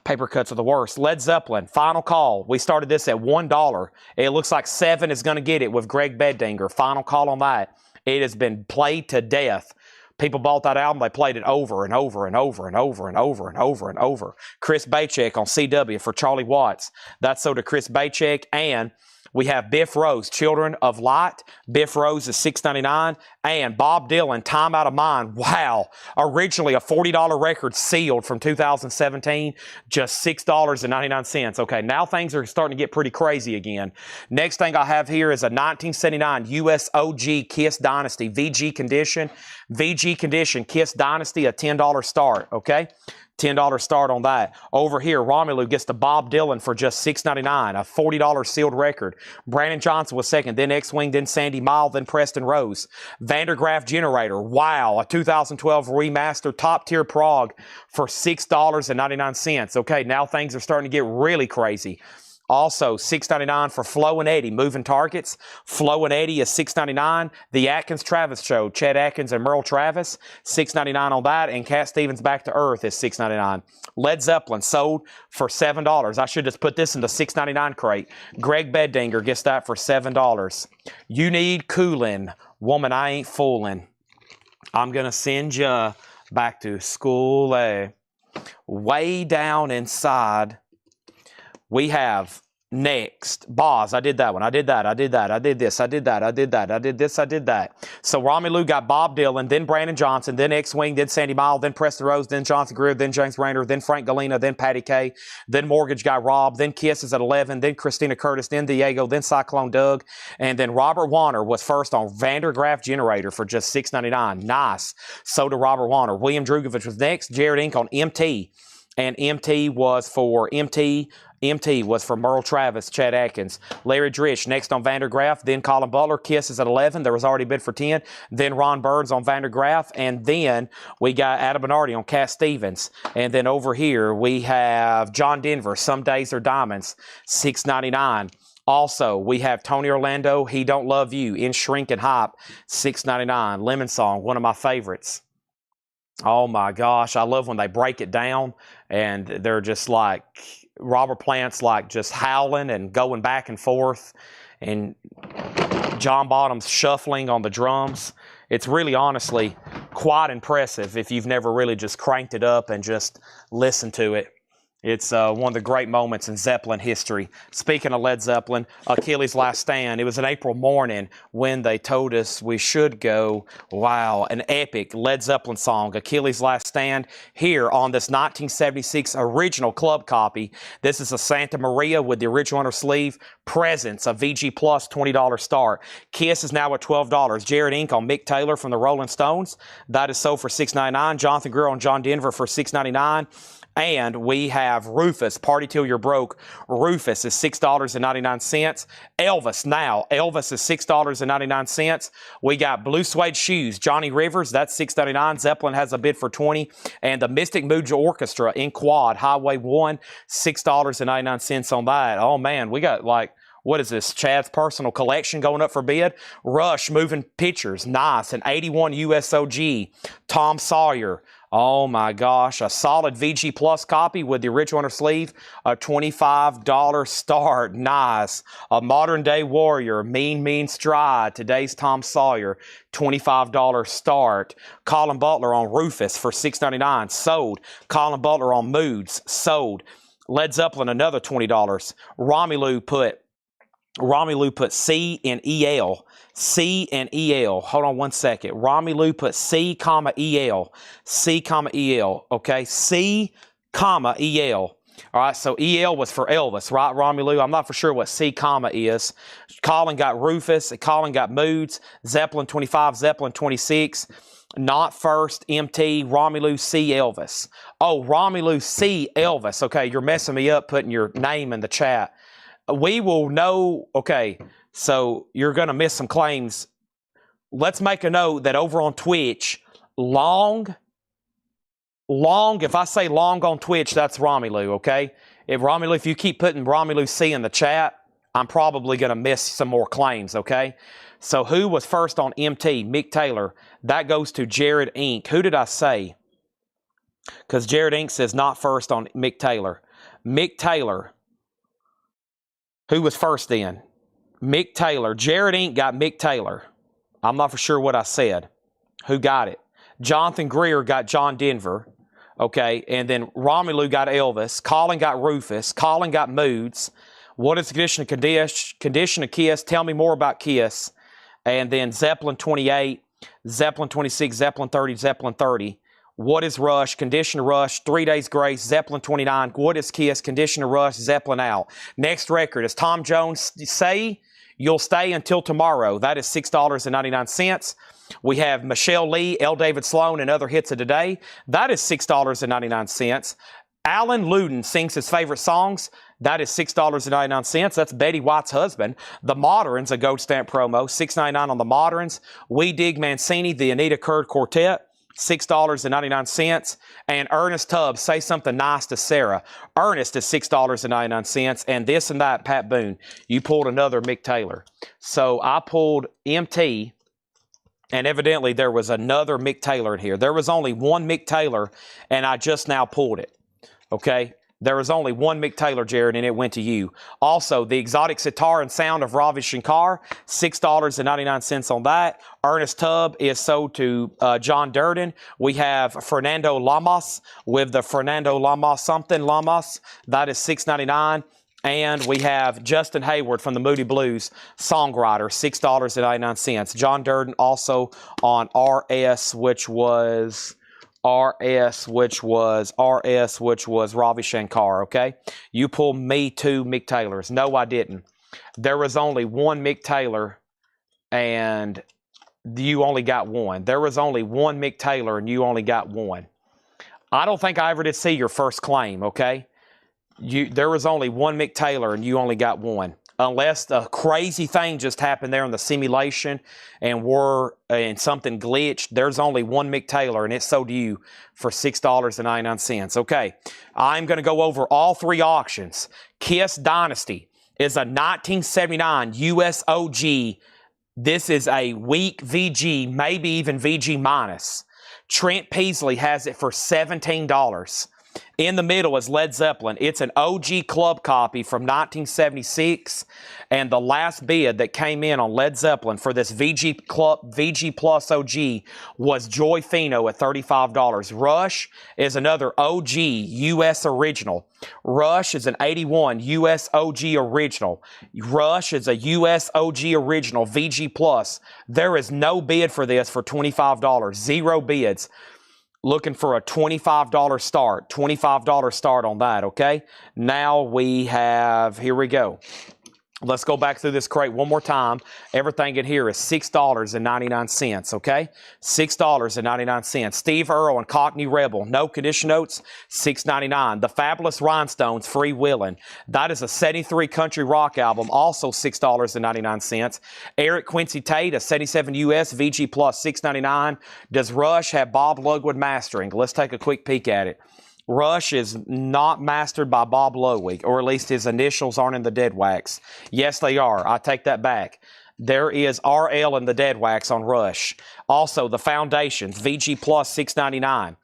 Paper cuts are the worst. Led Zeppelin, Final Call. We started this at $1. It looks like 7 is going to get it with Greg Beddinger. Final Call on that. It has been played to death. People bought that album. They played it over and over and over and over and over and over and over. Chris Bachek on CW for Charlie Watts. That's sold to Chris Bachek. And we have Biff Rose, Children of Light. Biff Rose is $6.99. And Bob Dylan, Time Out of Mind. Wow. Originally a $40 record, sealed from 2017. Just $6.99. Okay, now things are starting to get pretty crazy again. Next thing I have here is a 1979 US OG Kiss Dynasty VG Condition. VG Condition, Kiss Dynasty, a $10 start. Okay. $10 start on that. Over here, Romelu gets the Bob Dylan for just $6.99, a $40 sealed record. Brandon Johnson was second, then X-Wing, then Sandy Mile, then Preston Rose. Vandergraaf Generator, wow, a 2012 remaster, top-tier prog for $6.99. Okay, now things are starting to get really crazy. Also, $6.99 for Flo and Eddie, Moving Targets. Flo and Eddie is $6.99. The Atkins Travis Show, Chet Atkins and Merle Travis, $6.99 on that. And Cat Stevens Back to Earth is $6.99. Led Zeppelin sold for $7. I should just put this in the $6.99 crate. Greg Beddinger gets that for $7. You Need Coolin', Woman I Ain't Foolin'. I'm going to send you back to school. Way down inside, we have next, Boz. I did that one. I did that. I did that. I did this. I did that. I did that. I did this. I did that. So Romelu got Bob Dylan, then Brandon Johnson, then X-Wing, then Sandy Mile, then Preston Rose, then Jonathan Greer, then James Rayner, then Frank Galena, then Patty Kay, then Mortgage Guy Rob, then Kisses at 11, then Christina Curtis, then Diego, then Cyclone Doug, and then Robert Warner was first on Vandergraaf Generator for just $6.99. Nice. So to Robert Warner. William Drugovich was next. Jared Inc. on MT. And MT was for Merle Travis, Chad Atkins. Larry Drish next on Vandergraaf. Then Colin Butler, Kisses at 11. There was already bid for 10. Then Ron Burns on Vandergraaf. And then we got Adam Bernardi on Cat Stevens. And then over here we have John Denver, Some Days Are Diamonds, $6.99. Also, we have Tony Orlando, He Don't Love You, In Shrink and Hype, $6.99. Lemon Song, one of my favorites. Oh my gosh, I love when they break it down and they're just like, Robert Plant's like just howling and going back and forth, and John Bottom's shuffling on the drums. It's really honestly quite impressive if you've never really just cranked it up and just listened to it. It's one of the great moments in Zeppelin history. Speaking of Led Zeppelin, Achilles' Last Stand. It was an April morning when they told us we should go. Wow, an epic Led Zeppelin song, Achilles' Last Stand, here on this 1976 original club copy. This is a Santa Maria with the original on her sleeve. Presents, a VG Plus $20 start. Kiss is now at $12. Jared Inc. on Mick Taylor from the Rolling Stones. That is sold for $6.99. Jonathan Greer on John Denver for $6.99. And we have Rufus, Party Till You're Broke. Rufus is $6.99. Elvis now. Elvis is $6.99. We got Blue Suede Shoes, Johnny Rivers, that's $6.99. Zeppelin has a bid for $20. And the Mystic Moods Orchestra in Quad, Highway 1, $6.99 on that. Oh man, we got like, what is this? Chad's personal collection going up for bid. Rush Moving Pictures, nice. An 81 USOG. Tom Sawyer. Oh my gosh, a solid VG Plus copy with the original on her sleeve, a $25 start, nice. A Modern Day Warrior, Mean Stride, today's Tom Sawyer, $25 start. Colin Butler on Rufus for $6.99, sold. Colin Butler on Moods, sold. Led Zeppelin, another $20. Romelu put C in EL. C and EL. Hold on one second. Romelu put C, comma EL. C, comma EL. Okay. C, comma EL. All right, so EL was for Elvis, right, Romulu? I'm not for sure what C comma is. Colin got Rufus. Colin got Moods. Zeppelin 25, Zeppelin 26. Not first, MT. Romulu C Elvis. Oh, Romulu C Elvis. Okay, you're messing me up putting your name in the chat. We will know. Okay, so you're going to miss some claims. Let's make a note that over on Twitch, long, if I say long on Twitch, that's Romulu, okay? If you keep putting Romulu C in the chat, I'm probably going to miss some more claims, okay? So who was first on MT? Mick Taylor. That goes to Jared Inc. Who did I say? Because Jared Inc. says not first on Mick Taylor. Mick Taylor. Who was first then? Mick Taylor. Jared Inc. got Mick Taylor. I'm not for sure what I said. Who got it? Jonathan Greer got John Denver. Okay, and then Romulu got Elvis. Colin got Rufus. Colin got Moods. What is the condition of Kiss? Tell me more about Kiss. And then Zeppelin 28, Zeppelin 26, Zeppelin 30, Zeppelin 30. What is Rush? Condition of Rush, 3 Days Grace, Zeppelin 29. What is Kiss? Condition of Rush, Zeppelin out. Next record is Tom Jones, Say You'll Stay Until Tomorrow. That is $6.99. We have Michelle Lee, L. David Sloan, and Other Hits of Today. That is $6.99. Alan Luden sings his favorite songs. That is $6.99. That's Betty White's husband. The Moderns, a gold stamp promo, $6.99 on the Moderns. We Dig Mancini, the Anita Kurd Quartet, $6.99. And Ernest Tubbs, Say Something Nice to Sarah. Ernest is $6.99. And This and That, Pat Boone. You pulled another Mick Taylor. So I pulled MT. And evidently there was another Mick Taylor in here. There was only one Mick Taylor, and I just now pulled it. Okay? There was only one Mick Taylor, Jared, and it went to you. Also, the exotic sitar and sound of Ravi Shankar, $6.99 on that. Ernest Tubb is sold to John Durden. We have Fernando Lamas with the Fernando Lamas something, Lamas. That is $6.99. And we have Justin Hayward from the Moody Blues, songwriter, $6.99. John Durden also on RS, which was Ravi Shankar, okay? You pull me two Mick Taylors. No, I didn't. There was only one Mick Taylor, and you only got one. There was only one Mick Taylor, and you only got one. I don't think I ever did see your first claim, okay? There was only one Mick Taylor, and you only got one. Unless a crazy thing just happened there in the simulation and something glitched, there's only one Mick Taylor, and it's sold to you for $6.99. Okay, I'm going to go over all three auctions. Kiss Dynasty is a 1979 US OG. This is a weak VG, maybe even VG minus. Trent Peasley has it for $17. In the middle is Led Zeppelin. It's an OG club copy from 1976, and the last bid that came in on Led Zeppelin for this VG Plus OG was Joy Fino at $35. Rush is another OG US original. Rush is an 81 US OG original. Rush is a US OG original VG Plus. There is no bid for this for $25. Zero bids. Looking for a $25 start. $25 start on that, okay? Now we have, here we go. Let's go back through this crate one more time. Everything in here is $6.99, okay? $6.99. Steve Earle and Cockney Rebel. No condition notes, $6.99. The Fabulous Rhinestones, Free Willin'. That is a 73 country rock album, also $6.99. Eric Quincy Tate, a 77 US VG Plus, $6.99. Does Rush have Bob Ludwig mastering? Let's take a quick peek at it. Rush is not mastered by Bob Ludwig, or at least his initials aren't in the dead wax. Yes, they are. I take that back. There is RL in the dead wax on Rush. Also, The Foundations, VG Plus, $6.99.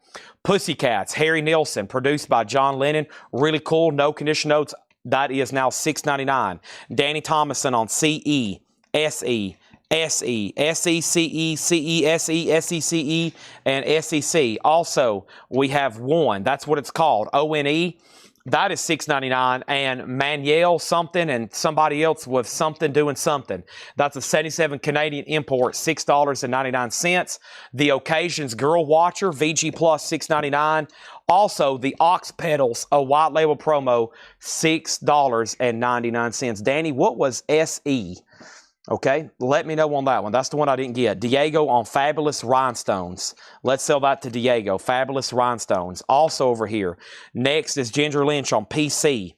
Pussycats, Harry Nilsson, produced by John Lennon. Really cool, no condition notes. That is now $6.99. Danny Thomason on CE, SE, SE, SECE, CESE, SECE, and SEC. Also, we have one. That's what it's called. ONE. That is $6.99, and Manuel something and somebody else with something doing something. That's a 77 Canadian import, $6.99. The Occasions Girl Watcher, VG Plus, $6.99. Also, the Ox Pedals, a white label promo, $6.99. Danny, what was SE? Okay, let me know on that one. That's the one I didn't get. Diego on Fabulous Rhinestones. Let's sell that to Diego. Fabulous Rhinestones. Also over here. Next is Ginger Lynch on PC.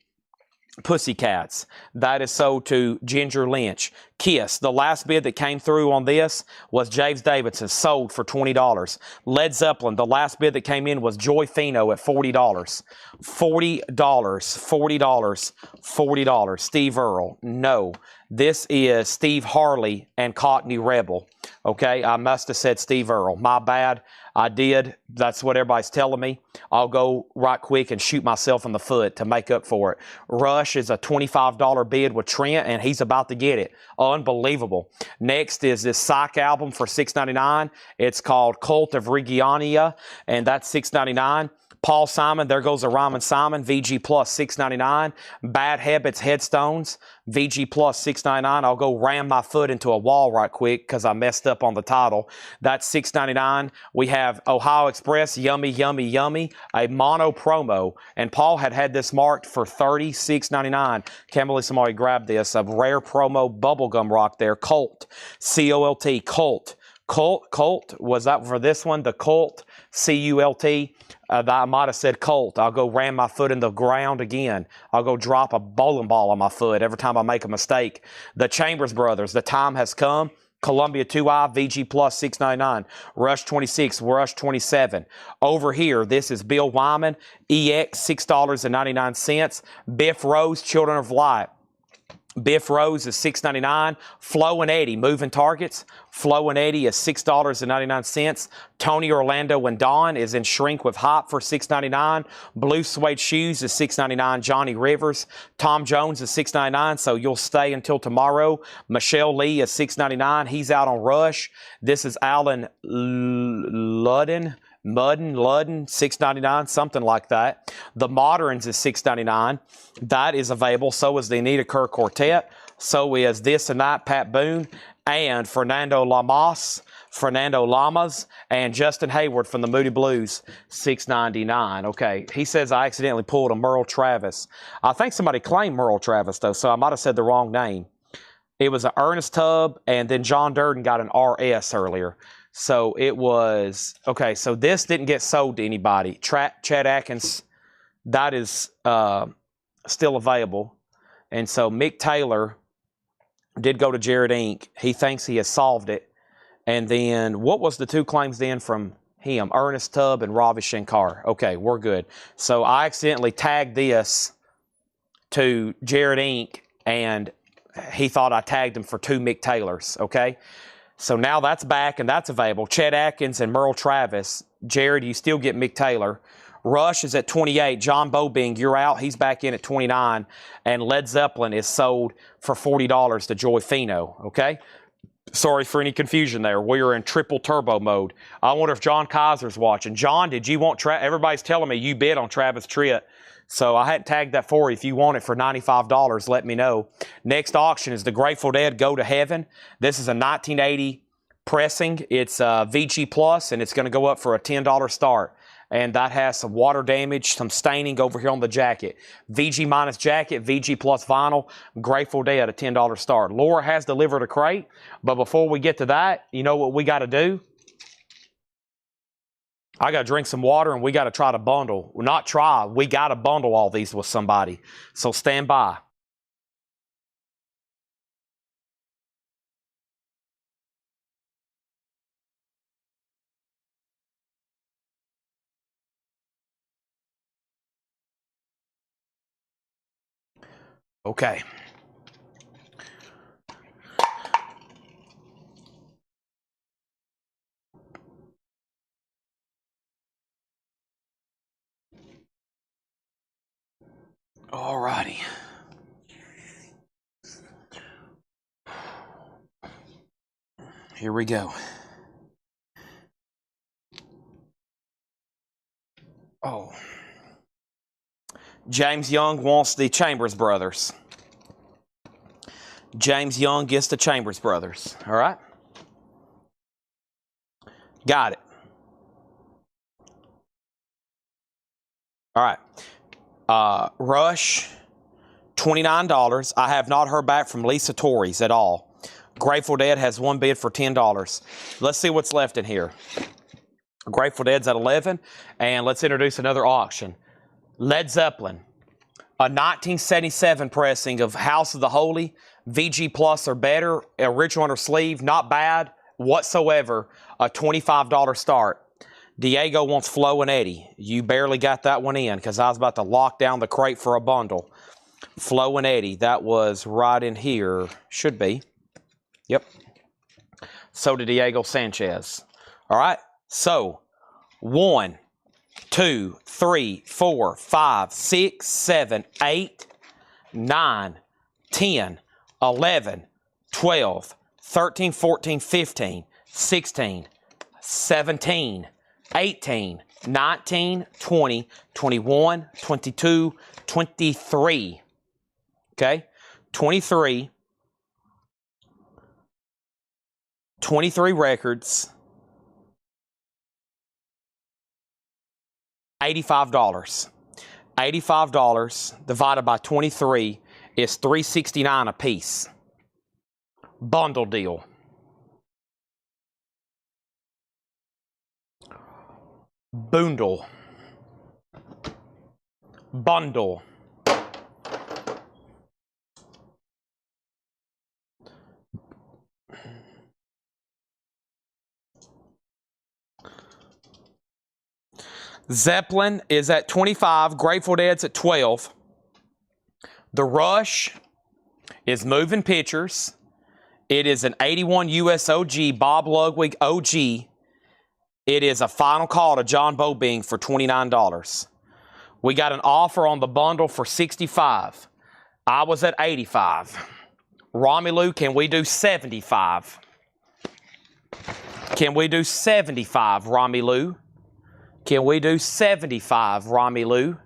Pussycats. That is sold to Ginger Lynch. Kiss. The last bid that came through on this was James Davidson. Sold for $20. Led Zeppelin. The last bid that came in was Joy Fino at $40. $40. $40. $40. Steve Earle. No. This is Steve Harley and Cockney Rebel. Okay, I must have said Steve Earle. My bad. I did. That's what everybody's telling me. I'll go right quick and shoot myself in the foot to make up for it. Rush is a $25 bid with Trent, and he's about to get it. Unbelievable. Next is this Psych album for $6.99. It's called Cult of Rigiania, and that's $6.99. Paul Simon, there goes a Ryman Simon, VG Plus $6.99. Bad Habits Headstones, VG Plus $6.99. I'll go ram my foot into a wall right quick because I messed up on the title. That's $6.99. We have Ohio Express, Yummy, Yummy, Yummy, a mono promo. And Paul had this marked for $36.99. Can't believe somebody grabbed this. A rare promo bubblegum rock there. Colt, C-O-L-T, Colt. Colt, was that for this one? The Colt, C-U-L-T. I might have said Colt. I'll go ram my foot in the ground again. I'll go drop a bowling ball on my foot every time I make a mistake. The Chambers Brothers, The Time Has Come. Columbia 2i, VG Plus $6.99. Rush 26, Rush 27. Over here, this is Bill Wyman, EX $6.99. Biff Rose, Children of Light. Biff Rose is $6.99. Flo and Eddie, Moving Targets. Flo and Eddie is $6.99. Tony Orlando and Dawn is in Shrink with Hop for $6.99. Blue Suede Shoes is $6.99. Johnny Rivers. Tom Jones is $6.99, so you'll stay until tomorrow. Michelle Lee is $6.99. He's out on Rush. This is Alan Ludden, $6.99, something like that. The Moderns is $6.99. That is available. So is the Anita Kerr Quartet. So is This and That, Pat Boone, and Fernando Lamas, and Justin Hayward from the Moody Blues, $6.99. Okay, he says I accidentally pulled a Merle Travis. I think somebody claimed Merle Travis, though, so I might have said the wrong name. It was an Ernest Tubb, and then John Durden got an RS earlier. So it was, okay, so this didn't get sold to anybody. Chad Atkins, that is still available. And so Mick Taylor did go to Jared Inc. He thinks he has solved it. And then what was the two claims then from him? Ernest Tubb and Ravi Shankar. Okay, we're good. So I accidentally tagged this to Jared Inc. and he thought I tagged him for two Mick Taylors, okay? So now that's back and that's available. Chet Atkins and Merle Travis. Jared, you still get Mick Taylor. Rush is at 28. John Bobing, you're out. He's back in at 29. And Led Zeppelin is sold for $40 to Joy Fino, okay? Sorry for any confusion there. We are in triple turbo mode. I wonder if John Kaiser's watching. John, did you want everybody's telling me you bid on Travis Tritt. So I hadn't tagged that for you. If you want it for $95, let me know. Next auction is the Grateful Dead Go to Heaven. This is a 1980 pressing. It's VG Plus, and it's going to go up for a $10 start. And that has some water damage, some staining over here on the jacket. VG minus jacket, VG plus vinyl, Grateful Dead, a $10 start. Laura has delivered a crate, but before we get to that, you know what we got to do? I got to drink some water, and we got to try to bundle. Well, not try. We got to bundle all these with somebody. So stand by. Okay. All righty. Here we go. Oh. James Young wants the Chambers Brothers. James Young gets the Chambers Brothers. All right? Got it. All right. Rush, $29. I have not heard back from Lisa Torres at all. Grateful Dead has one bid for $10. Let's see what's left in here. Grateful Dead's at 11, and let's introduce another auction. Led Zeppelin, a 1977 pressing of House of the Holy, VG Plus or better, original under sleeve, not bad whatsoever, a $25 start. Diego wants Flo and Eddie. You barely got that one in because I was about to lock down the crate for a bundle. Flo and Eddie, that was right in here. Should be. Yep. So did Diego Sanchez. All right. So, 1, 2, 3, 4, 5, 6, 7, 8, 9, 10, 11, 12, 13, 14, 15, 16, 17, 18, 19, 20, 21, 22, 23. Okay? 23 records. $85. $85 divided by 23 is $369 a piece. Bundle deal. Bundle. Bundle. Zeppelin is at 25. Grateful Dead's at 12. The Rush is Moving Pictures. It is an 81 US OG, Bob Ludwig OG. It is a final call to John Bobing for $29. We got an offer on the bundle for $65. I was at $85. Romelu, can we do $75? Can we do $75, Romelu? Can we do $75, Romelu?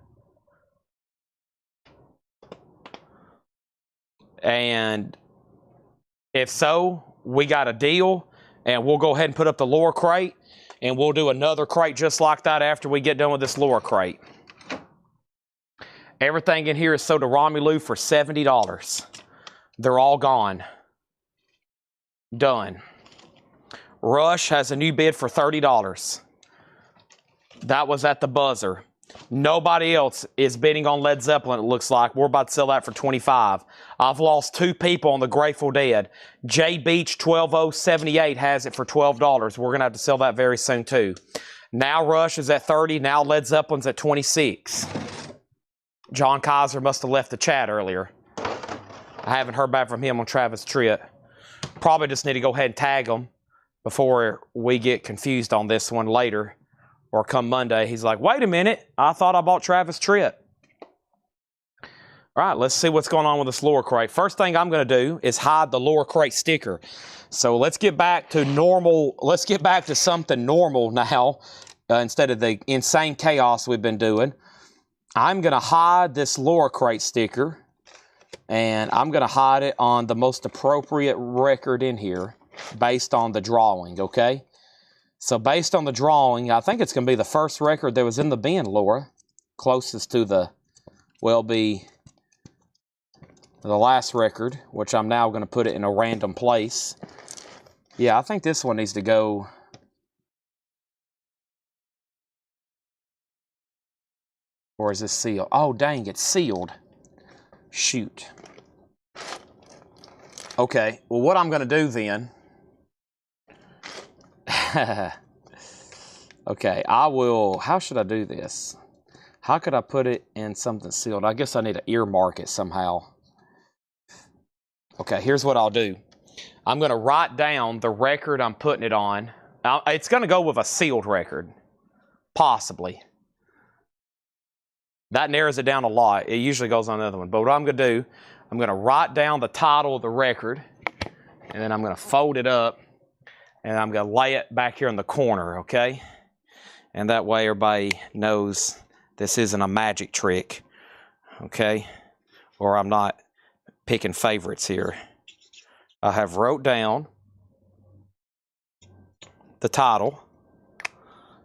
And if so, we got a deal, and we'll go ahead and put up the lower crate, and we'll do another crate just like that after we get done with this lower crate. Everything in here is sold to Romelu for $70. They're all gone. Done. Rush has a new bid for $30. That was at the buzzer. Nobody else is bidding on Led Zeppelin, it looks like. We're about to sell that for $25. I've lost 2 people on the Grateful Dead. J Beach 12078 has it for $12. We're going to have to sell that very soon, too. Now Rush is at 30. Now Led Zeppelin's at 26. John Kaiser must have left the chat earlier. I haven't heard back from him on Travis Tritt. Probably just need to go ahead and tag him before we get confused on this one later. Or come Monday, he's like, wait a minute, I thought I bought Travis Tritt. All right, let's see what's going on with this lower crate. First thing I'm going to do is hide the lower crate sticker. So let's get back to normal. Let's get back to something normal now instead of the insane chaos we've been doing. I'm going to hide this lower crate sticker, and I'm going to hide it on the most appropriate record in here based on the drawing, okay? So based on the drawing, I think it's going to be the first record that was in the bin, Laura. Closest to the, will be the last record, which I'm now going to put it in a random place. Yeah, I think this one needs to go. Or is this sealed? Oh, dang, it's sealed. Shoot. Okay, well, what I'm going to do then. Okay, I will. How should I do this? How could I put it in something sealed? I guess I need to earmark it somehow. Okay, here's what I'll do. I'm going to write down the record I'm putting it on. It's going to go with a sealed record. Possibly. That narrows it down a lot. It usually goes on the other one. But what I'm going to do, I'm going to write down the title of the record, and then I'm going to fold it up, and I'm going to lay it back here in the corner, okay? And that way everybody knows this isn't a magic trick. okay? Or I'm not picking favorites here. I have wrote down the title.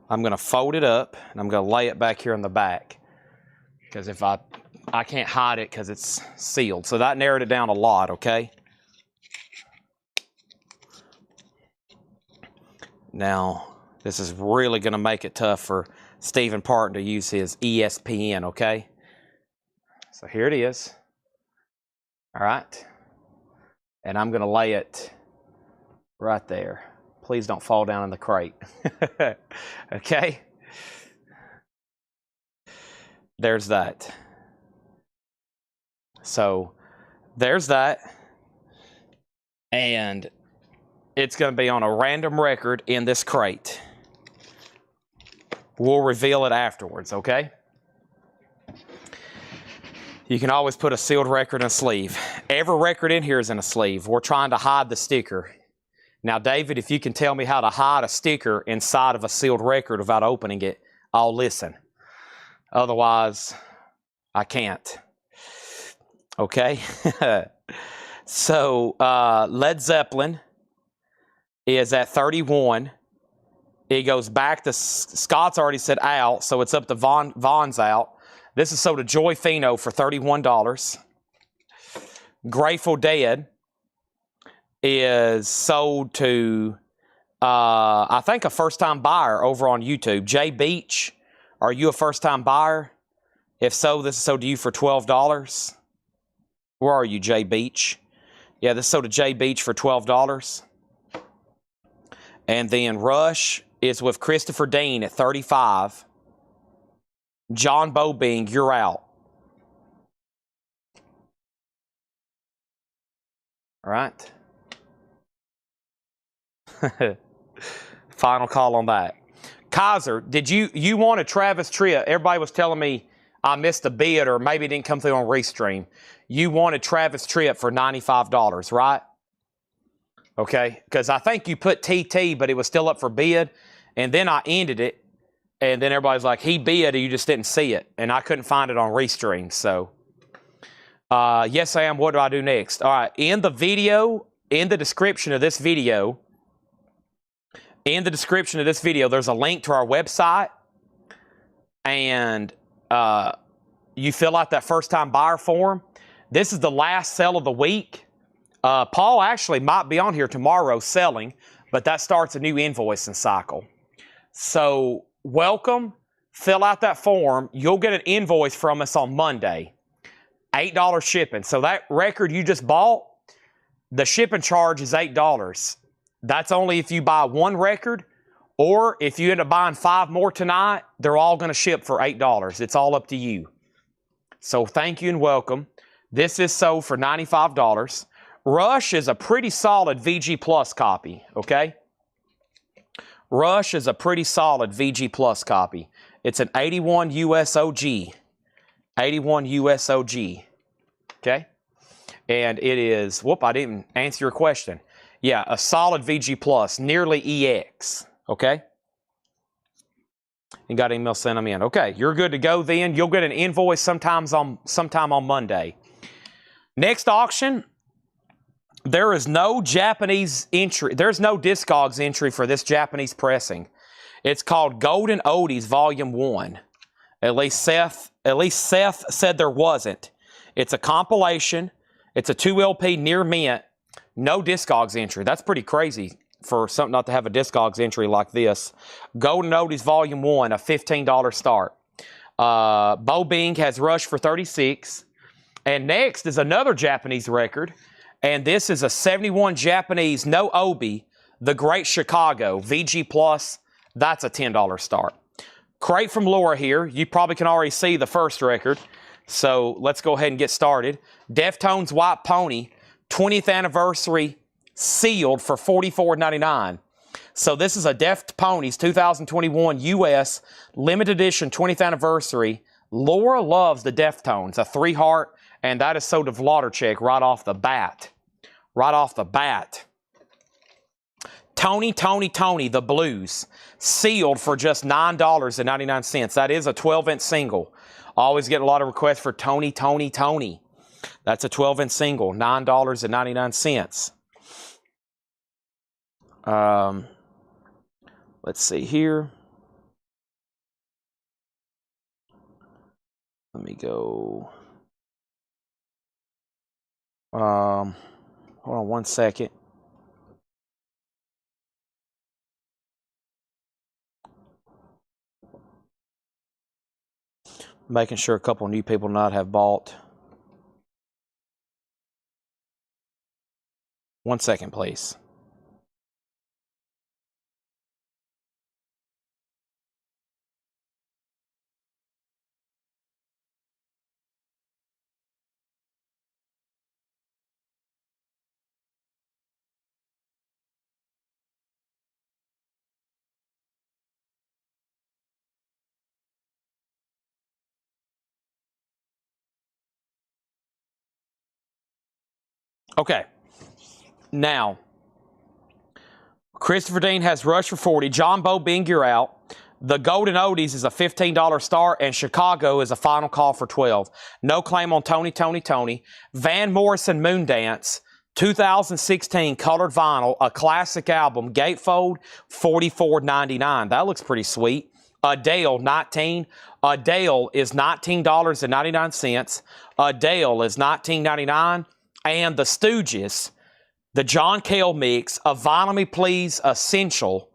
I'm going to fold it up, and I'm going to lay it back here in the back. Because if I can't hide it because it's sealed. So that narrowed it down a lot, okay? Now, this is really going to make it tough for Stephen Parton to use his ESPN, okay? So here it is. All right. And I'm going to lay it right there. Please don't fall down in the crate. Okay? There's that. So, there's that. And it's going to be on a random record in this crate. We'll reveal it afterwards, okay? You can always put a sealed record in a sleeve. Every record in here is in a sleeve. We're trying to hide the sticker. Now, David, if you can tell me how to hide a sticker inside of a sealed record without opening it, I'll listen. Otherwise, I can't. Okay? So, Led Zeppelin is at 31. It goes back to, Scott's already said out, so it's up to Vaughn's out. This is sold to Joy Fino for $31. Grateful Dead is sold to, I think, a first-time buyer over on YouTube. Jay Beach, are you a first-time buyer? If so, this is sold to you for $12. Where are you, Jay Beach? Yeah, this is sold to Jay Beach for $12. And then Rush is with Christopher Dean at $35. John Bowie, you're out. All right. Final call on that. Kaiser, did you want a Travis Tritt? Everybody was telling me I missed a bid or maybe it didn't come through on Restream. You wanted Travis Tritt for $95, right? Okay, because I think you put TT, but it was still up for bid, and then I ended it, and then everybody's like, he bid, and you just didn't see it, and I couldn't find it on Restream, so. Yes, Sam, what do I do next? All right, in the video, in the description of this video, there's a link to our website, and you fill out that first-time buyer form. This is the last sale of the week. Paul actually might be on here tomorrow selling, but that starts a new invoicing cycle. So, welcome. Fill out that form. You'll get an invoice from us on Monday. $8 shipping. So, that record you just bought, the shipping charge is $8. That's only if you buy one record, or if you end up buying 5 more tonight, they're all going to ship for $8. It's all up to you. So, thank you and welcome. This is sold for $95. Rush is a pretty solid VG Plus copy, okay? Rush is a pretty solid VG Plus copy. It's an 81 USOG. 81 USOG, okay? And it is, whoop, I didn't answer your question. Yeah, a solid VG Plus, nearly EX, okay? You got email, send them in. Okay, you're good to go then. You'll get an invoice sometime on Monday. Next auction, there is no Japanese entry. There's no Discogs entry for this Japanese pressing. It's called Golden Oldies Volume 1. At least Seth said there wasn't. It's a compilation. It's a 2 LP near mint. No Discogs entry. That's pretty crazy for something not to have a Discogs entry like this. Golden Oldies Volume 1, a $15 start. Bo Bing has Rush for $36. And next is another Japanese record. And this is a 71 Japanese, no Obi, The Great Chicago, VG Plus. That's a $10 start. Crate from Laura here. You probably can already see the first record. So let's go ahead and get started. Deftones White Pony, 20th anniversary, sealed for $44.99. So this is a Deft Ponies 2021 US limited edition 20th anniversary. Laura loves the Deftones, a 3-heart, and that is sold to Vladarchik right off the bat. Right off the bat. Tony, the Blues, sealed for just $9.99. That is a 12-inch single. Always getting a lot of requests for Tony, Tony, Tony. That's a 12-inch single, $9.99. Let's see here. Let me go. Hold on one second. Making sure a couple new people not have bought. 1 second, please. Okay. Now, Christopher Dean has Rush for 40. John Bowe, Bing, you're out. The Golden Oldies is a $15 start, and Chicago is a final call for 12. No claim on Tony, Tony, Tony. Van Morrison, Moondance, 2016 colored vinyl, a classic album, gatefold, $44.99. That looks pretty sweet. Adele, 19. Adele is $19.99. Adele is $19.99. And the Stooges, the John Cale mix, a Vinyl Me Please Essential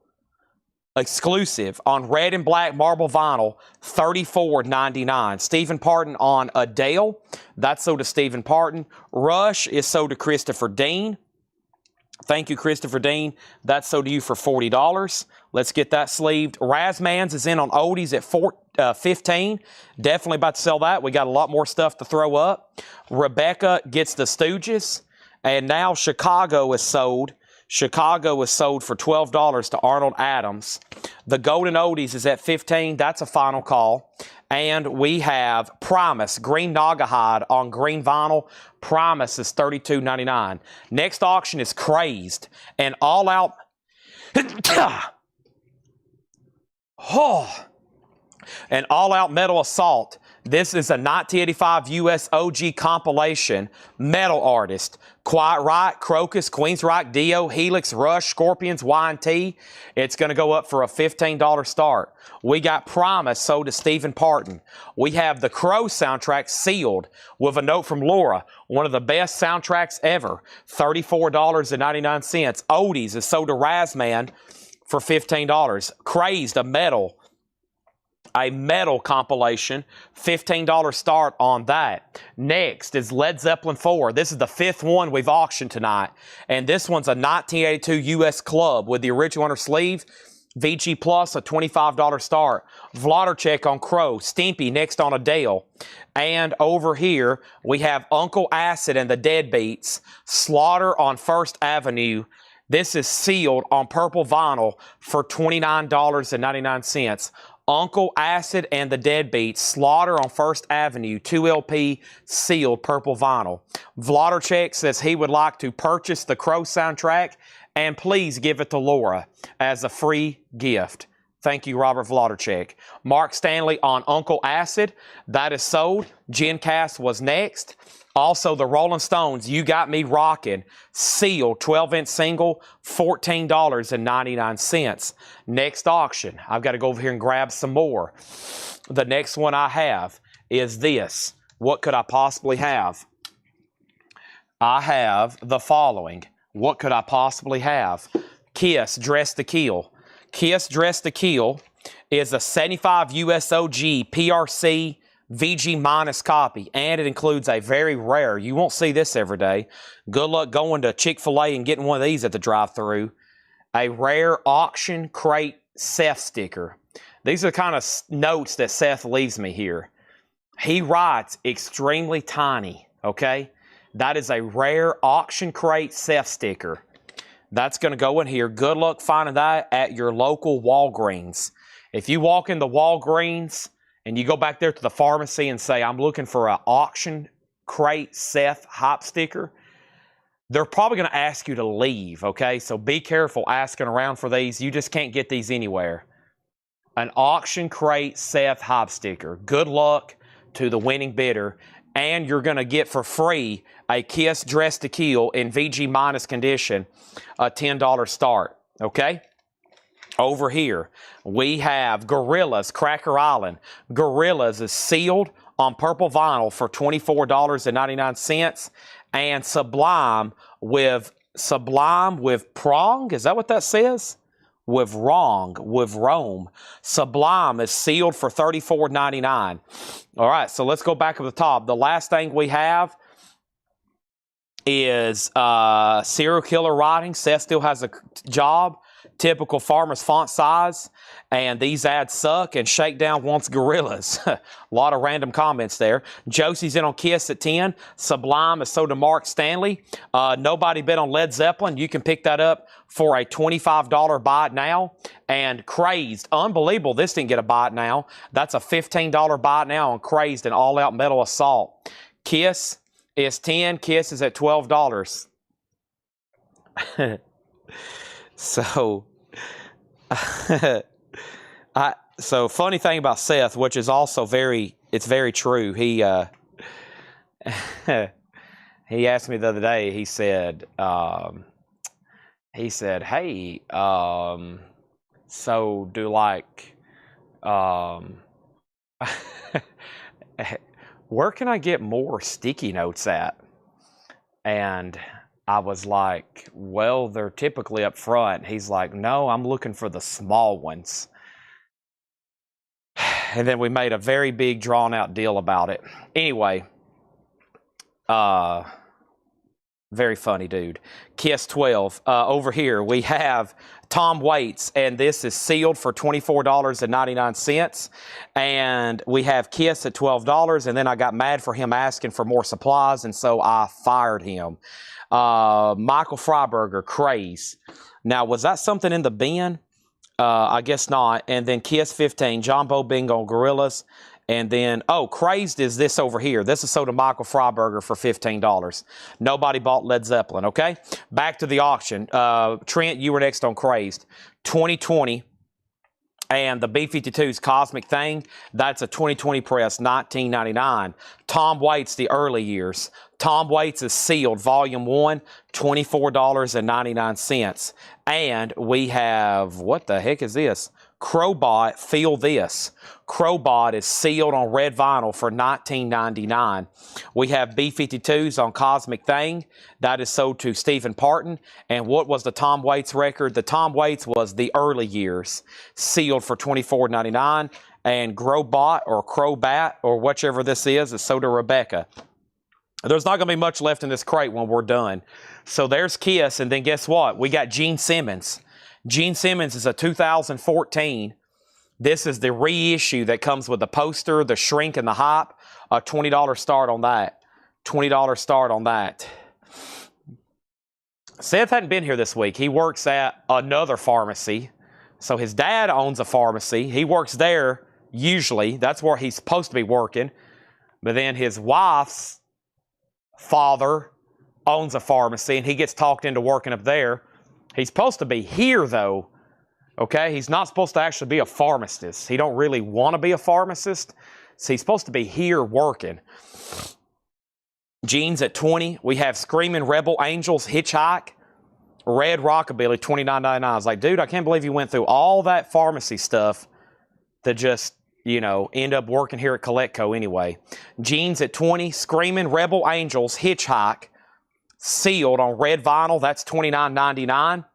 exclusive on red and black marble vinyl, $34.99. Stephen Parton on Adele, that's sold to Stephen Parton. Rush is sold to Christopher Dean. Thank you, Christopher Dean. That's sold to you for $40. Let's get that sleeved. Razmans is in on oldies at $15. Definitely about to sell that. We got a lot more stuff to throw up. Rebecca gets the Stooges. And now Chicago is sold. Chicago is sold for $12 to Arnold Adams. The Golden Oldies is at $15. That's a final call. And we have Promise, Green Naugahyde on green vinyl. Promise is $32.99. Next auction is Crazed. And All Out... An All Out Metal Assault. This is a 1985 US OG compilation. Metal artist. Quiet Riot, Crocus, Queensryche, Dio, Helix, Rush, Scorpions, Y&T. It's going to go up for a $15 start. We got Promise sold to Stephen Parton. We have the Crow soundtrack sealed with a note from Laura. One of the best soundtracks ever. $34.99. Oldies is sold to Razman for $15. Crazed, a metal compilation, $15 start on that. Next is Led Zeppelin 4. This is the 5th one we've auctioned tonight. And this one's a 1982 US Club with the original under sleeve. VG Plus, a $25 start. Vladarchek on Crow. Stimpy next on Adele. And over here, we have Uncle Acid and the Deadbeats. Slaughter on First Avenue. This is sealed on purple vinyl for $29.99. Uncle Acid and the Deadbeats, Slaughter on First Avenue, 2LP sealed purple vinyl. Vladarchek says he would like to purchase the Crow soundtrack and please give it to Laura as a free gift. Thank you, Robert Vladarchek. Mark Stanley on Uncle Acid, that is sold. Jen Cass was next. Also, the Rolling Stones, You Got Me Rockin', sealed, 12-inch single, $14.99. Next auction, I've got to go over here and grab some more. The next one I have is this. What could I possibly have? I have the following. What could I possibly have? Kiss, Dress to Kill. Kiss, Dress to Kill is a 75 USOG PRC VG minus copy, and it includes a very rare, you won't see this every day, good luck going to Chick-fil-A and getting one of these at the drive-thru, a rare auction crate Seth sticker. These are the kind of notes that Seth leaves me here. He writes extremely tiny, okay? That is a rare auction crate Seth sticker. That's going to go in here. Good luck finding that at your local Walgreens. If you walk into Walgreens and you go back there to the pharmacy and say, I'm looking for an auction crate Seth hop sticker, they're probably going to ask you to leave, okay? So be careful asking around for these. You just can't get these anywhere. An auction crate Seth hop sticker. Good luck to the winning bidder, and you're going to get for free a Kiss Dress to Kill in VG minus condition, a $10 start, okay? Over here, we have Gorillas, Cracker Island. Gorillas is sealed on purple vinyl for $24.99, and Sublime with prong, is that what that says? With Rome. Sublime is sealed for $34.99. All right, so let's go back to the top. The last thing we have is serial killer writing. Seth still has a job. Typical farmer's font size. And these ads suck. And Shakedown wants Gorillas. A lot of random comments there. Josie's in on Kiss at 10. Sublime is sold to Mark Stanley. Nobody bid on Led Zeppelin. You can pick that up for a $25 buy it now. And Crazed, unbelievable, this didn't get a buy it now. That's a $15 buy it now on Crazed and All Out Metal Assault. Kiss is 10. Kiss is at $12. So, so funny thing about Seth, which is also it's very true. He asked me the other day. He said, "Hey, so do like, where can I get more sticky notes at?" And I was like, well, they're typically up front. He's like, no, I'm looking for the small ones. And then we made a very big drawn out deal about it. Anyway, very funny dude. Kiss 12. Over here we have Tom Waits, and this is sealed for $24.99. And we have Kiss at $12, and then I got mad for him asking for more supplies, and so I fired him. Michael Freiberger, Craze. Now, was that something in the bin? I guess not. And then Kiss 15, John Bo Bingo, Gorillas. And then, oh, Crazed is this over here. This is sold to Michael Freiberger for $15. Nobody bought Led Zeppelin, okay? Back to the auction. Trent, you were next on Crazed. 2020. And the B-52's Cosmic Thing, that's a 2020 press, $19.99. Tom Waits, the early years. Tom Waits is sealed, Volume 1, $24.99. And we have, what the heck is this? Crowbot, Feel This. Crowbot is sealed on red vinyl for $19.99. We have B-52s on Cosmic Thing. That is sold to Stephen Parton. And what was the Tom Waits record? The Tom Waits was the early years, sealed for $24.99. And Crowbot or Crowbat or whichever this is sold to Rebecca. There's not going to be much left in this crate when we're done. So there's Kiss. And then guess what? We got Gene Simmons. Gene Simmons is a 2014. This is the reissue that comes with the poster, the shrink, and the hype. A $20 start on that. $20 start on that. Seth hadn't been here this week. He works at another pharmacy. So his dad owns a pharmacy. He works there usually. That's where he's supposed to be working. But then his wife's father owns a pharmacy, and he gets talked into working up there. He's supposed to be here, though, okay? He's not supposed to actually be a pharmacist. He don't really want to be a pharmacist, so he's supposed to be here working. Jeans at 20. We have Screaming Rebel Angels, Hitchhike, Red Rockabilly, $29.99. I was like, dude, I can't believe you went through all that pharmacy stuff to just, you know, end up working here at Collectco anyway. Jeans at 20. Screaming Rebel Angels, Hitchhike, sealed on red vinyl. That's $29.99.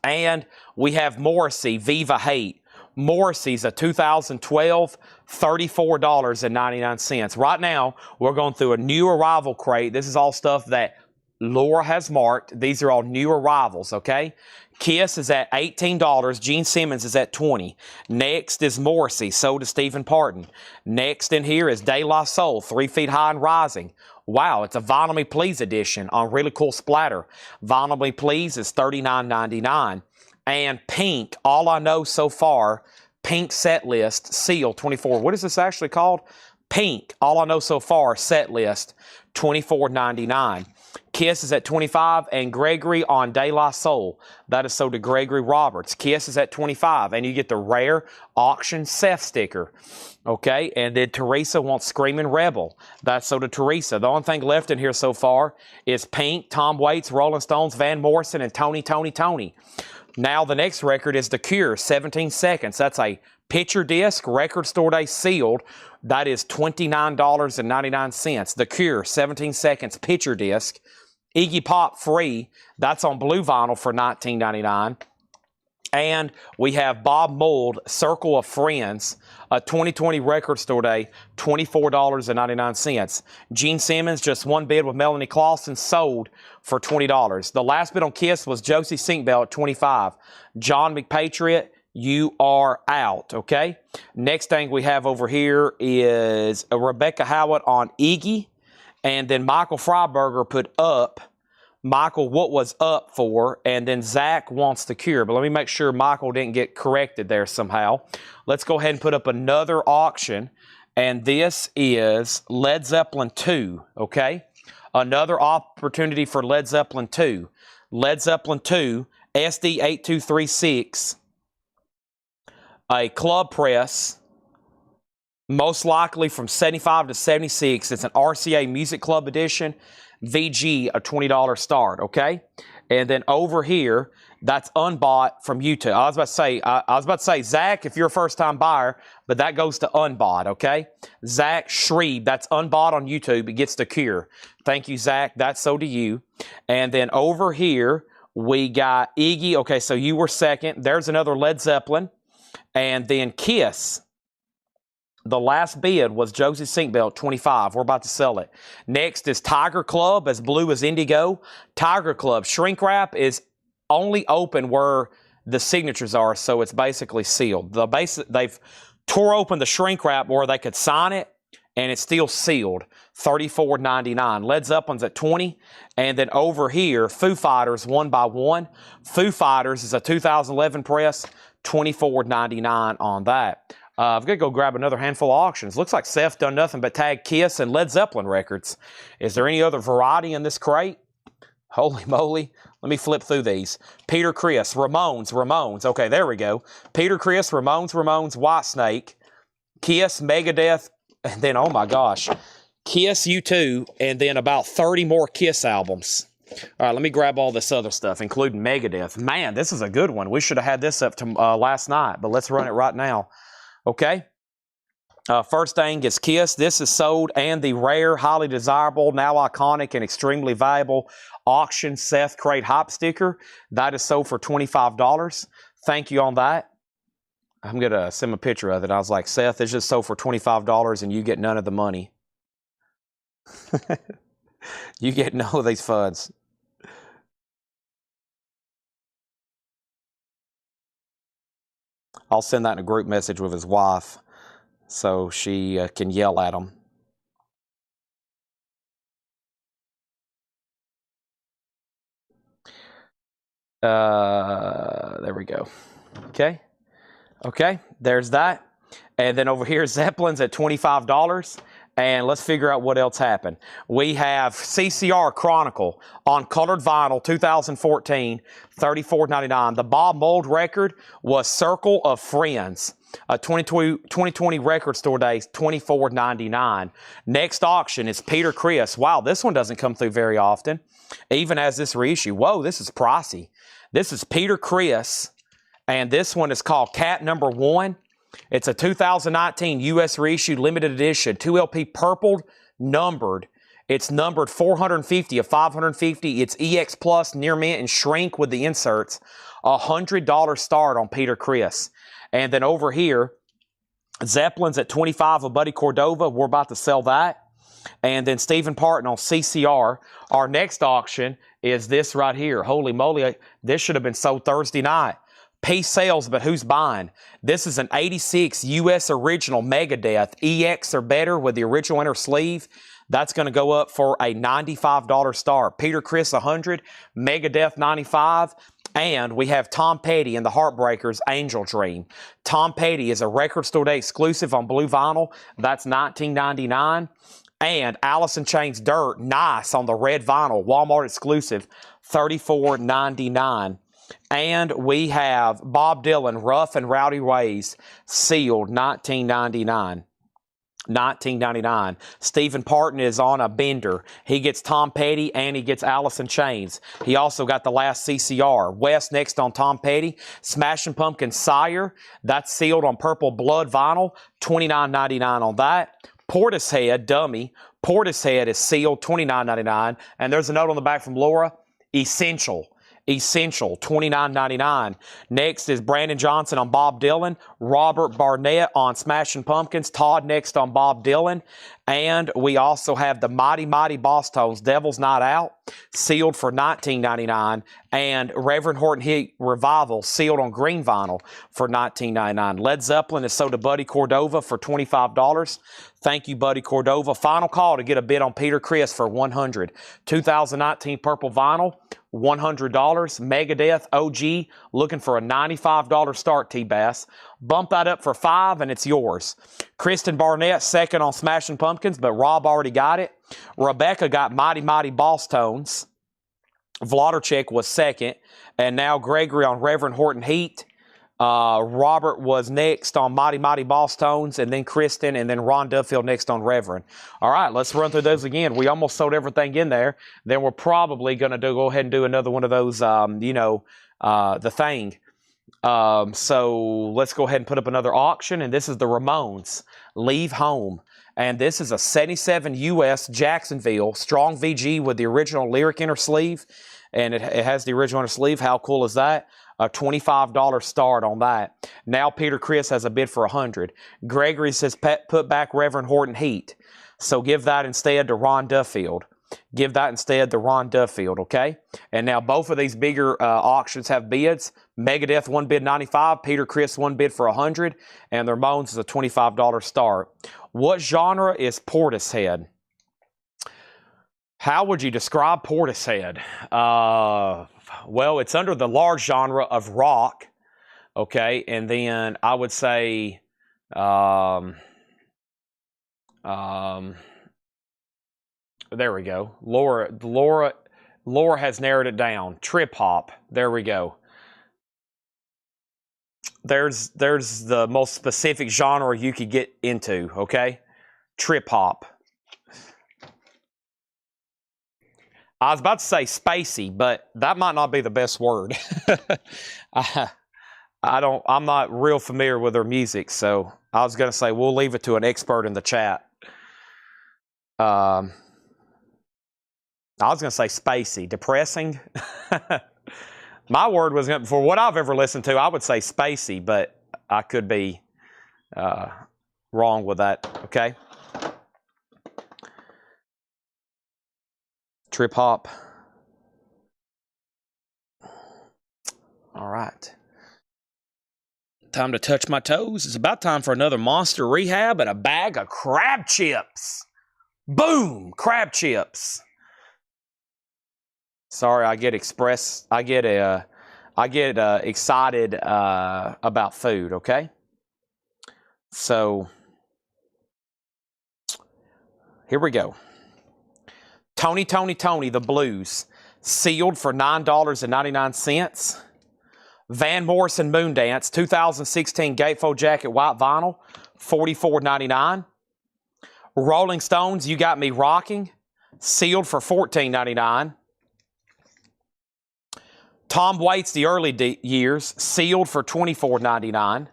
And we have Morrissey, Viva Hate. Morrissey's a 2012, $34.99. Right now, we're going through a new arrival crate. This is all stuff that Laura has marked. These are all new arrivals, okay? Kiss is at $18. Gene Simmons is at $20. Next is Morrissey, sold to Stephen Parton. Next in here is De La Soul, 3 Feet High and Rising. Wow, it's a Vinyl Me Please edition on really cool splatter. Vinyl Me Please is $39.99. And Pink, All I Know So Far, Pink Set List, Seal, 24. What is this actually called? Pink, All I Know So Far, Set List, $24.99. Kiss is at 25, and Gregory on De La Soul. That is sold to Gregory Roberts. Kiss is at 25, and you get the rare auction Seth sticker. Okay, and then Teresa wants Screaming Rebel. That's sold to Teresa. The only thing left in here so far is Pink, Tom Waits, Rolling Stones, Van Morrison, and Tony. Now the next record is The Cure, 17 Seconds. That's a picture disc, record store day sealed. That is $29.99. The Cure, 17 Seconds, picture disc. Iggy Pop free. That's on blue vinyl for $19.99. And we have Bob Mould, Circle of Friends, a 2020 record store day, $24.99. Gene Simmons, just one bid with Melanie Clausen, sold for $20. The last bid on Kiss was Josie Sinkbell at $25. John McPatriot, you are out, okay? Next thing we have over here is Rebecca Howard on Iggy, and then Michael Freiberger put up. Michael, what was up for, and then Zach wants The Cure. But let me make sure Michael didn't get corrected there somehow. Let's go ahead and put up another auction, and this is Led Zeppelin 2, okay? Another opportunity for Led Zeppelin 2. Led Zeppelin 2, SD8236, a club press, most likely from 75 to 76. It's an RCA Music Club edition. VG, a $20 start, okay? And then over here, that's unbought from YouTube. I was about to say, Zach, if you're a first-time buyer, but that goes to unbought, okay? Zach Shreve, that's unbought on YouTube. It gets The Cure. Thank you, Zach. That's so to you. And then over here, we got Iggy. Okay, so you were second. There's another Led Zeppelin. And then Kiss. The last bid was Josie Sinkbell, 25. We're about to sell it. Next is Tiger Club, as blue as indigo. Tiger Club shrink wrap is only open where the signatures are, so it's basically sealed. They've tore open the shrink wrap where they could sign it, and it's still sealed. $34.99. Led Zeppelin's at 20. And then over here, Foo Fighters, one by one. Foo Fighters is a 2011 press, $24.99 on that. I've got to go grab another handful of auctions. Looks like Seth done nothing but tag Kiss and Led Zeppelin records. Is there any other variety in this crate? Holy moly. Let me flip through these. Peter Criss, Ramones. Okay, there we go. Peter Criss, Ramones, Whitesnake, Kiss, Megadeth, and then, oh my gosh, Kiss, U2, and then about 30 more Kiss albums. All right, let me grab all this other stuff, including Megadeth. Man, this is a good one. We should have had this up to last night, but let's run it right now. Okay, first thing is Kiss. This is sold, and the rare, highly desirable, now iconic, and extremely valuable auction Seth Crate Hype sticker. That is sold for $25. Thank you on that. I'm going to send him a picture of it. I was like, Seth, it's just sold for $25, and you get none of the money. You get none of these funds. I'll send that in a group message with his wife so she can yell at him. There we go. Okay, there's that. And then over here, Zeppelin's at $25. And let's figure out what else happened. We have CCR Chronicle on colored vinyl, 2014, $34.99. The Bob Mould record was Circle of Friends, a 2020 record store day, $24.99. Next auction is Peter Criss. Wow, this one doesn't come through very often, even as this reissue. Whoa, this is pricey. This is Peter Criss, and this one is called Cat Number 1. It's a 2019 U.S. reissue limited edition, 2LP purpled, numbered. It's numbered 450 of 550. It's EX Plus, near mint, and shrink with the inserts. $100 start on Peter Criss. And then over here, Zeppelin's at 25 of Buddy Cordova. We're about to sell that. And then Stephen Parton on CCR. Our next auction is this right here. Holy moly, this should have been sold Thursday night. Peace sales, but who's buying? This is an 86 U.S. original Megadeth, EX or better with the original inner sleeve. That's going to go up for a $95 start. Peter Criss, 100, Megadeth, 95. And we have Tom Petty and the Heartbreakers, Angel Dream. Tom Petty is a record store day exclusive on blue vinyl. That's $19.99. And Allison Chains Dirt, nice on the red vinyl, Walmart exclusive, $34.99. And we have Bob Dylan, Rough and Rowdy Ways, sealed, $19.99. $19.99. Stephen Parton is on a bender. He gets Tom Petty and he gets Allison Chains. He also got the last CCR. West next on Tom Petty. Smashing Pumpkins Sire. That's sealed on purple blood vinyl. $29.99 on that. Portishead dummy. Portishead is sealed. $29.99. And there's a note on the back from Laura. Essential. Essential, $29.99. Next is Brandon Johnson on Bob Dylan. Robert Barnett on Smashing Pumpkins. Todd next on Bob Dylan. And we also have the Mighty Mighty Boss Tones, Devil's Night Out, sealed for $19.99. And Reverend Horton Heat Revival, sealed on green vinyl for $19.99. Led Zeppelin is sold to Buddy Cordova for $25. Thank you, Buddy Cordova. Final call to get a bid on Peter Criss for $100. 2019 purple vinyl, $100. Megadeth OG, looking for a $95 start, T-Bass. Bump that up for $5 and it's yours. Kristen Barnett, second on Smashing Pumpkins, but Rob already got it. Rebecca got Mighty Mighty Boss Tones. Vladarchek was second. And now Gregory on Reverend Horton Heat. Robert was next on Mighty Mighty Boss Tones, and then Kristen, and then Ron Duffield next on Reverend. All right, let's run through those again. We almost sold everything in there. Then we're probably going to go ahead and do another one of those, the thing. So let's go ahead and put up another auction, and this is the Ramones, Leave Home. And this is a 77 US Jacksonville strong VG with the original lyric inner sleeve, and it has the original inner sleeve. How cool is that? A $25 start on that. Now Peter Criss has a bid for $100. Gregory says put back Reverend Horton Heat. So give that instead to Ron Duffield. Give that instead to Ron Duffield, okay? And now both of these bigger auctions have bids. Megadeth one bid $95, Peter Criss one bid for $100, and the Ramones is a $25 start. What genre is Portishead? How would you describe Portishead? Well, it's under the large genre of rock, okay? And then I would say, there we go. Laura has narrowed it down. Trip hop. There we go. There's the most specific genre you could get into, okay? Trip hop. I was about to say spacey, but that might not be the best word. I'm not real familiar with their music, so I was going to say we'll leave it to an expert in the chat. I was going to say spacey. Depressing? My word was, for what I've ever listened to, I would say spacey, but I could be wrong with that, okay? Trip hop. All right. Time to touch my toes. It's about time for another Monster Rehab and a bag of crab chips. Boom! Crab chips. Sorry, I get excited about food, okay? So, here we go. Tony, the Blues, sealed for $9.99. Van Morrison Moondance, 2016 Gatefold Jacket White Vinyl, $44.99. Rolling Stones, You Got Me Rocking, sealed for $14.99. Tom Waits, The Early Years, sealed for $24.99.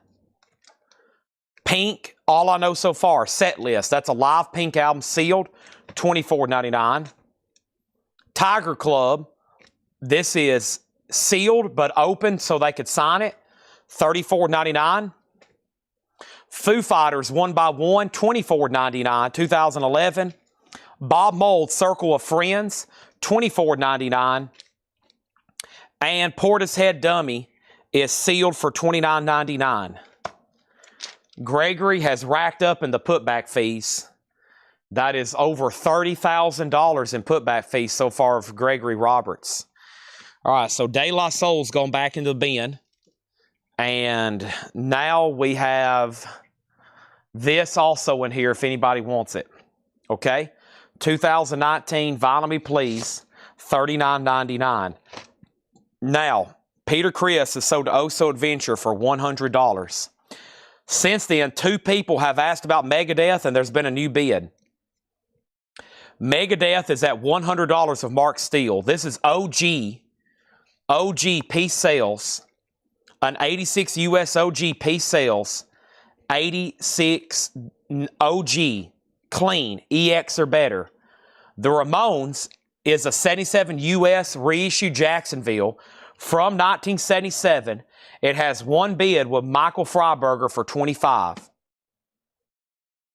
Pink, All I Know So Far, set list. That's a live Pink album, sealed, $24.99. Tiger Club, this is sealed but open so they could sign it, $34.99. Foo Fighters, One by One, $24.99, 2011. Bob Mould, Circle of Friends, $24.99. And Portishead Dummy is sealed for $29.99. Gregory has racked up in the putback fees. That is over $30,000 in putback fees so far for Gregory Roberts. All right, so De La Soul's gone back into the bin. And now we have this also in here if anybody wants it. Okay? 2019, Vinyl Me Please, $39.99. Now, Peter Criss has sold Oh So Adventure for $100. Since then, 2 people have asked about Megadeth, and there's been a new bid. Megadeth is at $100 of Mark Steel. This is OG piece sales. An 86 US OG piece sales. 86 OG clean, EX or better. The Ramones is a 77 US reissue Jacksonville from 1977. It has one bid with Michael Freiberger for $25.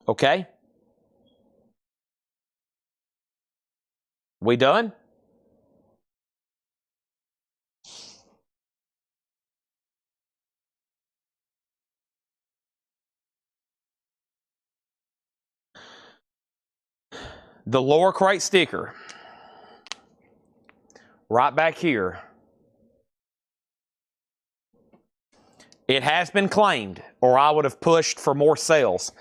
Okay? We done? The lower crate sticker. Right back here. It has been claimed, or I would have pushed for more sales.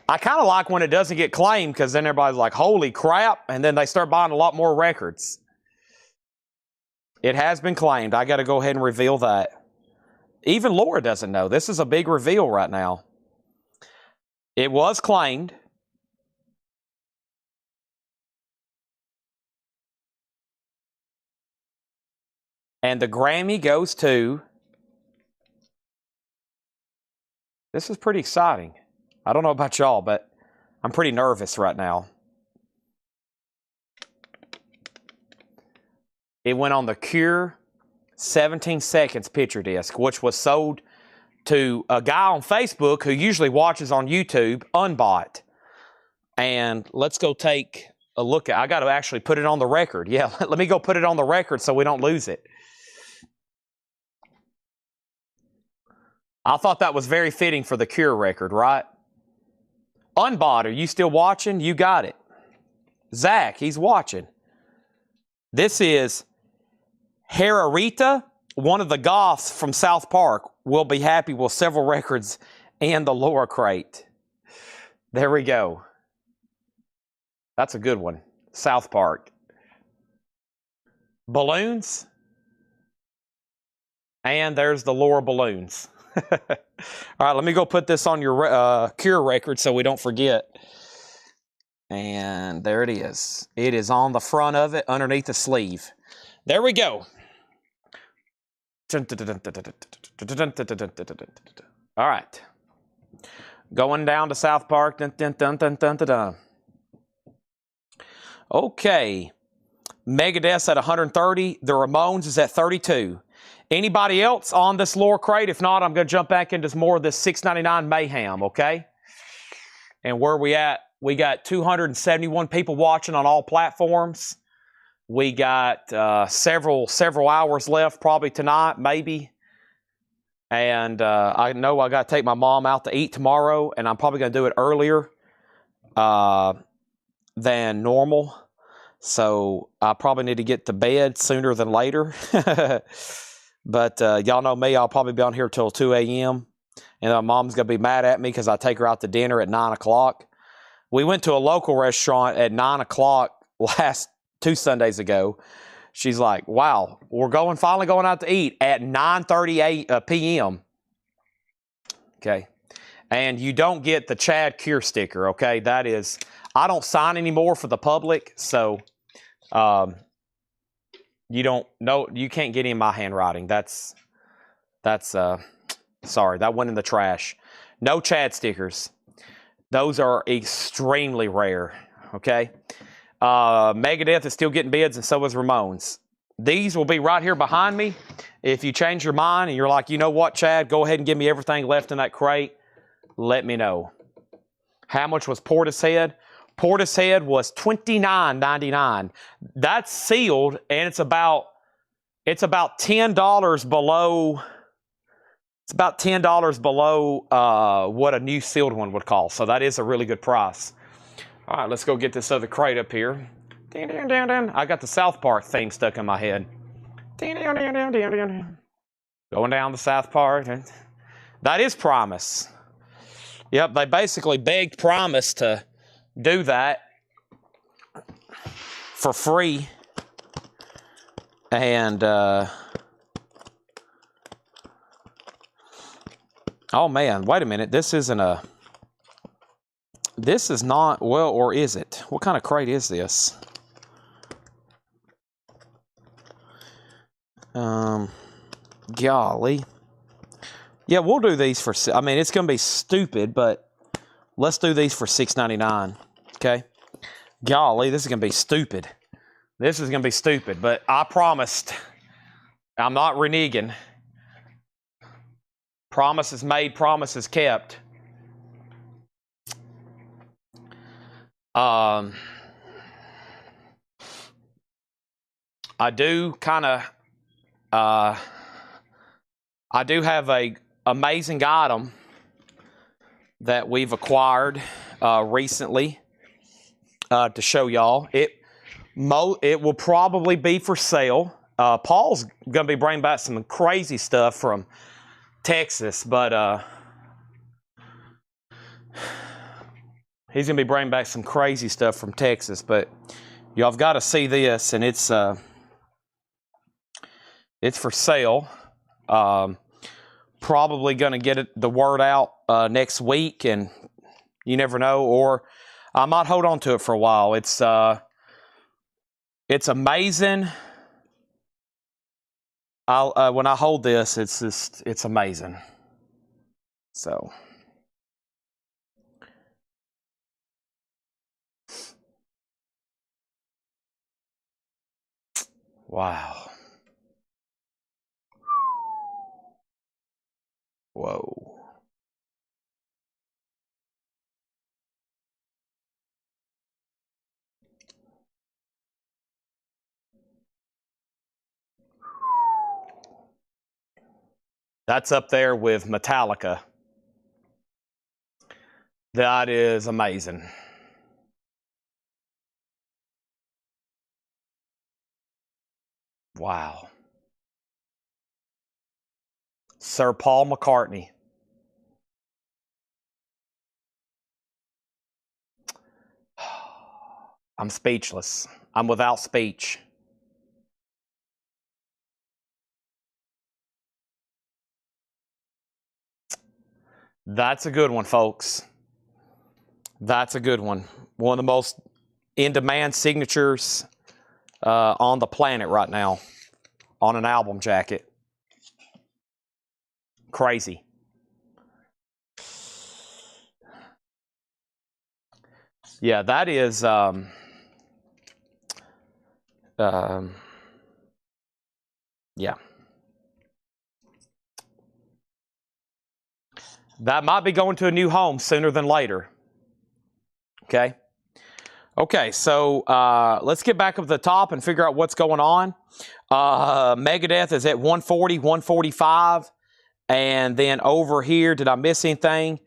I kind of like when it doesn't get claimed, because then everybody's like, holy crap, and then they start buying a lot more records. It has been claimed. I got to go ahead and reveal that. Even Laura doesn't know. This is a big reveal right now. It was claimed. And the Grammy goes to... This is pretty exciting. I don't know about y'all, but I'm pretty nervous right now. It went on the Cure 17 seconds picture disc, which was sold to a guy on Facebook who usually watches on YouTube, unbought. And let's go take a look at. I got to actually put it on the record. Yeah, let me go put it on the record so we don't lose it. I thought that was very fitting for the Cure record, right? Unbought, are you still watching? You got it. Zach, he's watching. This is Hararita, one of the goths from South Park, will be happy with several records and the lower crate. There we go. That's a good one. South Park. Balloons. And there's the lower balloons. All right, let me go put this on your Cure record so we don't forget. And there it is. It is on the front of it, underneath the sleeve. There we go. All right. Going down to South Park. Okay. Megadeth's at 130. The Ramones is at 32. Anybody else on this lower crate? If not, I'm going to jump back into more of this $6.99 mayhem, okay? And where we at? We got 271 people watching on all platforms. We got several hours left, probably tonight, maybe. And I know I got to take my mom out to eat tomorrow, and I'm probably going to do it earlier than normal. So I probably need to get to bed sooner than later. But y'all know me, I'll probably be on here till 2 a.m. And my mom's going to be mad at me because I take her out to dinner at 9 o'clock. We went to a local restaurant at 9 o'clock last 2 Sundays ago. She's like, wow, we're finally going out to eat at 9:38 p.m. Okay. And you don't get the Chad Cure sticker, okay? That is, I don't sign anymore for the public, so you don't know, you can't get in my handwriting. That's sorry, that went in the trash. No Chad stickers. Those are extremely rare, okay? Megadeth is still getting bids, and so is Ramones. These will be right here behind me. If you change your mind and you're like, you know what, Chad, go ahead and give me everything left in that crate, let me know. How much was Portishead? Portishead was $29.99. That's sealed, and it's about $10 below. It's about $10 below what a new sealed one would cost. So that is a really good price. All right, let's go get this other crate up here. I got the South Park theme stuck in my head. Going down the South Park. That is Primus. Yep, they basically begged Primus to do that. for free. And, oh man, wait a minute. This isn't a, this is not, well, or is it? What kind of crate is this? Golly. Yeah, we'll do these for, I mean, it's going to be stupid, but let's do these for $6.99. Okay? Golly, this is going to be stupid. This is going to be stupid, but I promised. I'm not reneging. Promises made, promises kept. I do kind of, I do have a amazing item that we've acquired recently to show y'all. It will probably be for sale. Paul's going to be bringing back some crazy stuff from Texas, but he's going to be bringing back some crazy stuff from Texas. But y'all have got to see this, and it's for sale. Probably going to get the word out next week, and you never know. Or I might hold on to it for a while. It's amazing. When I hold this, it's amazing. So. Wow. Whoa. That's up there with Metallica. That is amazing. Wow. Sir Paul McCartney. I'm speechless. I'm without speech. That's a good one, folks. That's a good one. One of the most in-demand signatures on the planet right now on an album jacket. Crazy. Yeah, that is yeah. That might be going to a new home sooner than later. Okay. Okay, so let's get back up to the top and figure out what's going on. Megadeth is at 140, 145. And then over here, did I miss anything?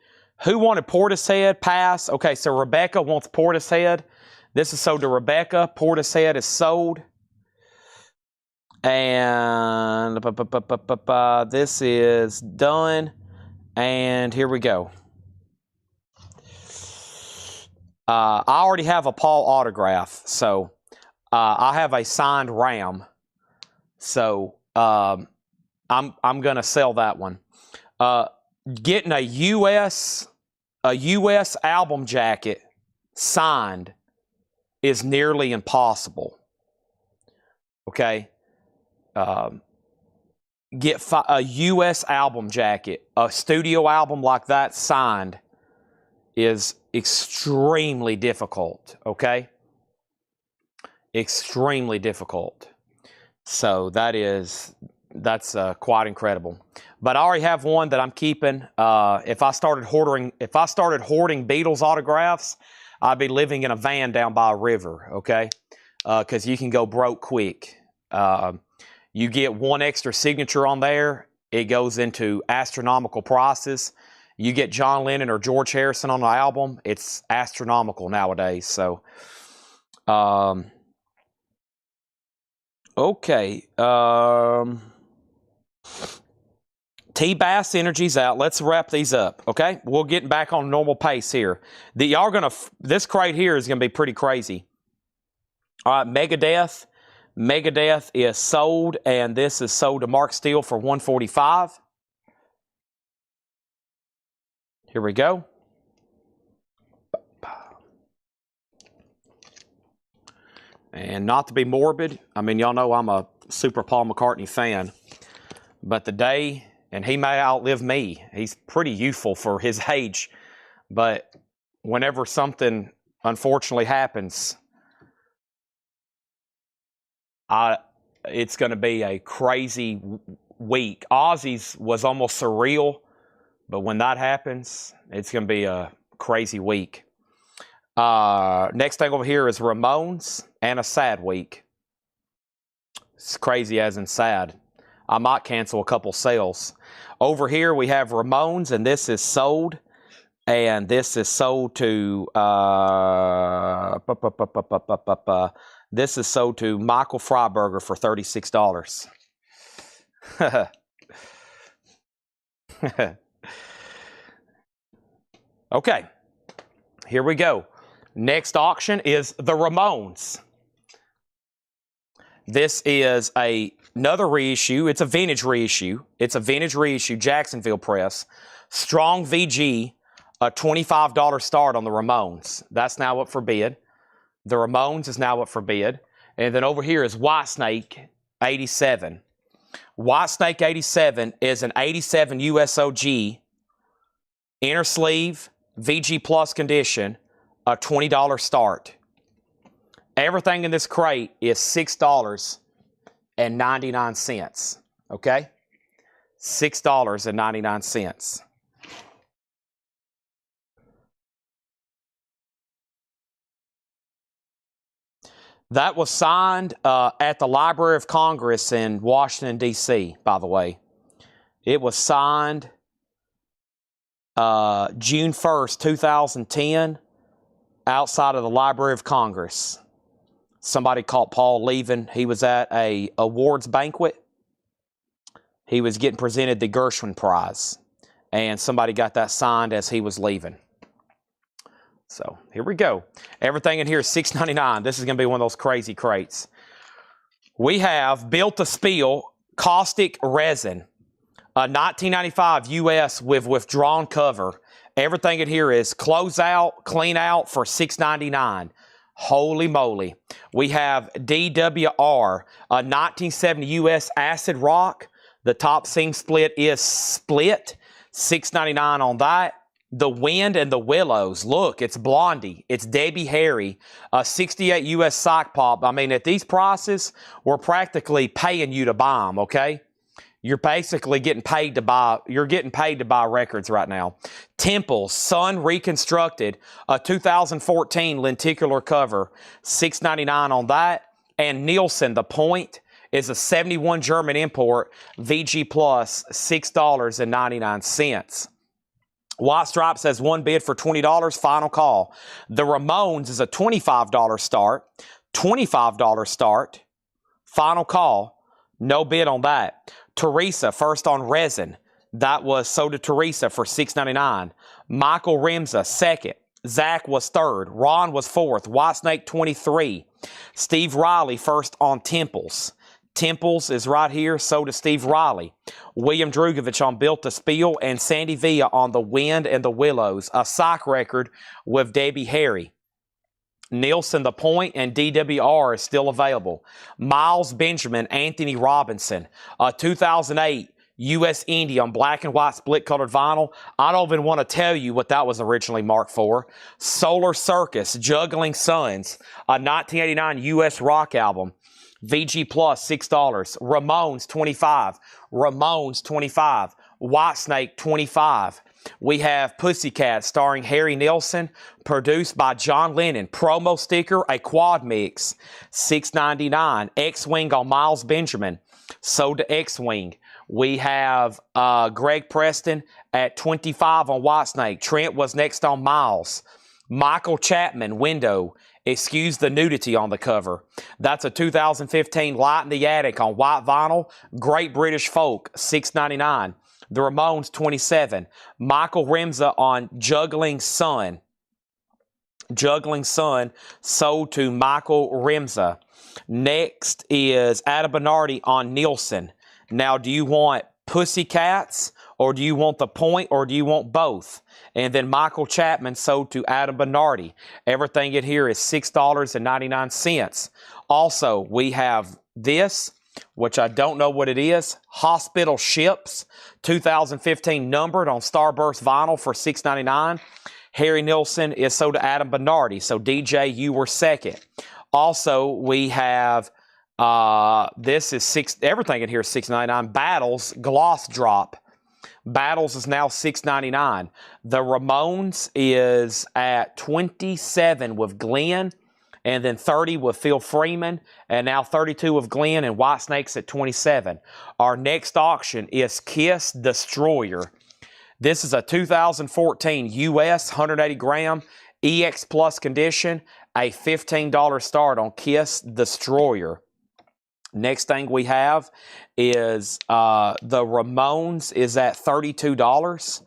Who wanted Portishead? Pass. Okay, so Rebecca wants Portishead. This is sold to Rebecca. Portishead is sold. And this is done. And here we go. I already have a Paul autograph, so I have a signed Ram. So I'm gonna sell that one. Getting a US album jacket signed is nearly impossible. Okay. Get a US album jacket, a studio album like that signed is extremely difficult, okay? Extremely difficult. So that's quite incredible. But I already have one that I'm keeping. If I started hoarding Beatles autographs, I'd be living in a van down by a river, okay? Because you can go broke quick. You get one extra signature on there, it goes into astronomical prices. You get John Lennon or George Harrison on the album, it's astronomical nowadays. So, okay. T-Bass Energy's out. Let's wrap these up, okay? We'll get back on normal pace here. This crate here is going to be pretty crazy. All right, Megadeth. Megadeth is sold, and this is sold to Mark Steele for $145. Here we go. And not to be morbid, I mean, y'all know I'm a super Paul McCartney fan, but the day, and he may outlive me, he's pretty youthful for his age, but whenever something unfortunately happens, it's going to be a crazy week. Ozzy's was almost surreal, but when that happens, it's going to be a crazy week. Next thing over here is Ramones, and a sad week. It's crazy as in sad. I might cancel a couple sales. Over here we have Ramones, and this is sold. And this is sold to this is sold to Michael Freiberger for $36. Okay, here we go. Next auction is the Ramones. This is another reissue. It's a vintage reissue. It's a vintage reissue, Jacksonville Press. Strong VG, a $25 start on the Ramones. That's now up for bid. The Ramones is now up for bid. And then over here is Whitesnake 87. Whitesnake 87 is an 87 USOG, inner sleeve, VG Plus condition, a $20 start. Everything in this crate is $6.99. Okay? $6.99. That was signed at the Library of Congress in Washington, D.C., by the way. It was signed June 1st, 2010, outside of the Library of Congress. Somebody caught Paul leaving. He was at a awards banquet. He was getting presented the Gershwin Prize, and somebody got that signed as he was leaving. So here we go. Everything in here is $6.99. This is going to be one of those crazy crates. We have Built to Spill caustic resin, a 1995 US with withdrawn cover. Everything in here is close out, clean out for $6.99. Holy moly. We have DWR, a 1970 US acid rock. The top seam split is split. $6.99 on that. The Wind and the Willows. Look, it's Blondie. It's Debbie Harry. 68 US sock pop. I mean, at these prices, we're practically paying you to buy them, okay? You're basically getting paid to buy, records right now. Temples, Sun Reconstructed, a 2014 lenticular cover, $6.99 on that. And Nielsen, The Point, is a 71 German import, VG Plus, $6.99. White Stripes has one bid for $20, final call. The Ramones is a $25 start, $25 start, final call, no bid on that. Teresa, first on resin, that was sold to Teresa for $6.99. Michael Remza, second. Zach was third. Ron was fourth. Whitesnake, 23. Steve Riley, first on Temples. Temples is right here, sold to Steve Riley. William Drugovich on Built to Spill, and Sandy Villa on The Wind and the Willows, a sock record with Debbie Harry. Nielsen, The Point, and DWR is still available. Miles Benjamin, Anthony Robinson, a 2008 U.S. Indie on black and white split-colored vinyl. I don't even want to tell you what that was originally marked for. Solar Circus, Juggling Suns, a 1989 U.S. rock album. VG Plus, $6. Ramones, $25. Ramones, $25. Whitesnake, $25. We have Pussycat starring Harry Nilsson, produced by John Lennon. Promo sticker, a quad mix, $6.99. X-Wing on Miles Benjamin, sold to X-Wing. We have Greg Preston at $25 on Whitesnake. Trent was next on Miles. Michael Chapman, Window. Excuse the nudity on the cover. That's a 2015 Light in the Attic on white vinyl. Great British Folk, $6.99. The Ramones, $27. Michael Remza on Juggling Sun. Juggling Sun, sold to Michael Remza. Next is Adam Bernardi on Nielsen. Now, do you want Pussycats, or do you want the point, or do you want both? And then Michael Chapman sold to Adam Bernardi. Everything in here is $6.99. Also, we have this, which I don't know what it is. Hospital Ships, 2015 numbered on Starburst vinyl for $6.99. Harry Nilsson is sold to Adam Bernardi. So, DJ, you were second. Also, we have, this is everything in here is $6.99. Battles, Gloss Drop. Battles is now $6.99. The Ramones is at 27 with Glenn, and then 30 with Phil Freeman, and now 32 with Glenn, and Whitesnake's at 27. Our next auction is Kiss Destroyer. This is a 2014 US 180 gram EX Plus condition, a $15 start on Kiss Destroyer. Next thing we have is the Ramones is at $32.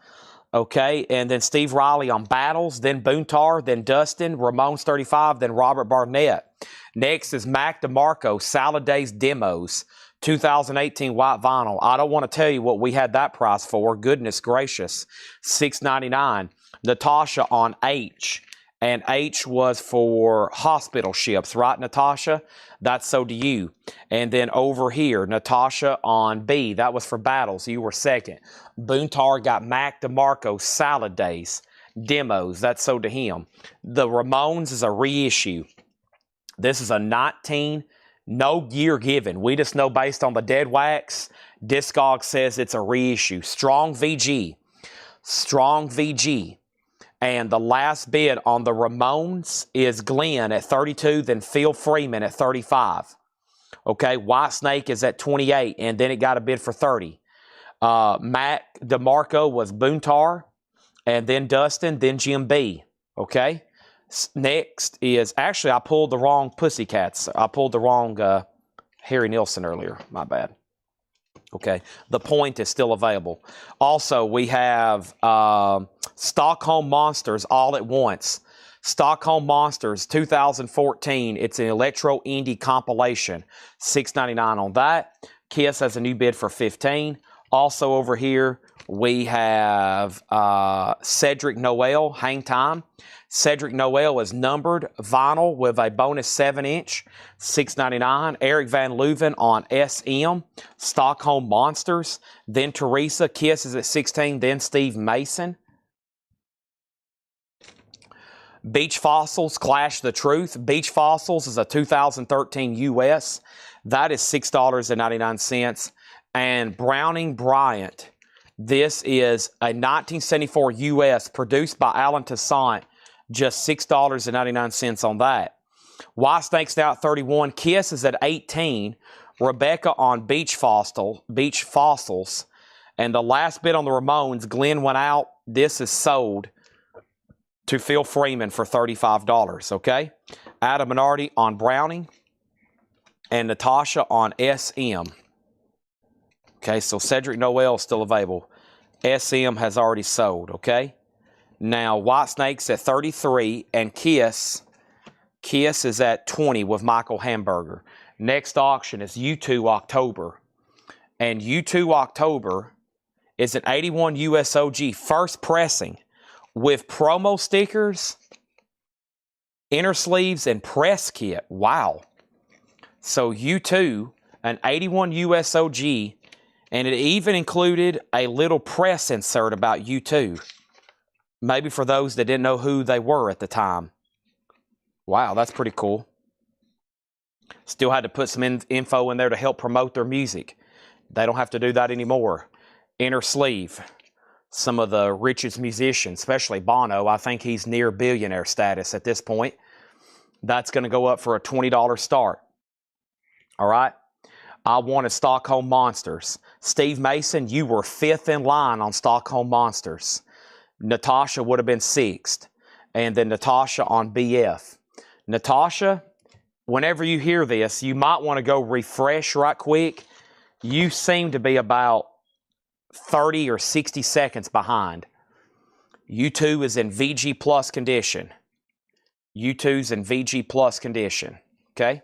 Okay, and then Steve Riley on Battles, then Boontar, then Dustin, Ramones 35, then Robert Barnett. Next is Mac DeMarco, Salad Days Demos, 2018 white vinyl. I don't want to tell you what we had that price for. Goodness gracious, $6.99. Natasha on H. And H was for Hospital Ships, right, Natasha? That's so do you. And then over here, Natasha on B. That was for Battles. You were second. Boontar got Mac DeMarco Salad Days Demos. That's so to him. The Ramones is a reissue. This is a 19, no year given. We just know based on the dead wax, Discog says it's a reissue. Strong VG. Strong VG. And the last bid on the Ramones is Glenn at 32, then Phil Freeman at 35. Okay, Whitesnake is at 28, and then it got a bid for 30. Mac DeMarco was Boontar, and then Dustin, then Jim B. Okay, next is, actually, I pulled the wrong Pussycats. I pulled the wrong Harry Nilsson earlier. My bad. Okay, the point is still available. Also, we have Stockholm Monsters All at Once. Stockholm Monsters 2014. It's an electro indie compilation. $6.99 on that. Kiss has a new bid for $15. Also over here, we have Cedric Noel, Hang Time. Cedric Noel is numbered vinyl with a bonus 7-inch, $6.99. Eric Van Leuven on SM, Stockholm Monsters. Then Teresa, Kiss is at 16. Then Steve Mason. Beach Fossils, Clash the Truth. Beach Fossils is a 2013 US. That is $6.99. And Browning Bryant. This is a 1974 US produced by Alan Toussaint. Just $6.99 on that. Whitesnake's now at 31. Kiss is at 18. Rebecca on Beach Fossils. And the last bid on the Ramones, Glenn went out. This is sold to Phil Freeman for $35. Okay? Adam Bernardi on Browning. And Natasha on SM. Okay, so Cedric Noel is still available. SM has already sold, okay? Now, Whitesnake's at 33, and Kiss is at 20 with Michael Hamburger. Next auction is U2 October. And U2 October is an 81 USOG first pressing with promo stickers, inner sleeves, and press kit. Wow. So U2, an 81 USOG, and it even included a little press insert about U2. Maybe for those that didn't know who they were at the time. Wow, that's pretty cool. Still had to put some info in there to help promote their music. They don't have to do that anymore. Inner sleeve. Some of the richest musicians, especially Bono, I think he's near billionaire status at this point. That's going to go up for a $20 start. All right? I wanted Stockholm Monsters. Steve Mason, you were 5th in line on Stockholm Monsters. Natasha would have been 6th. And then Natasha on BF. Natasha, whenever you hear this, you might want to go refresh right quick. You seem to be about 30 or 60 seconds behind. U2 is in VG Plus condition. U2's in VG Plus condition. Okay.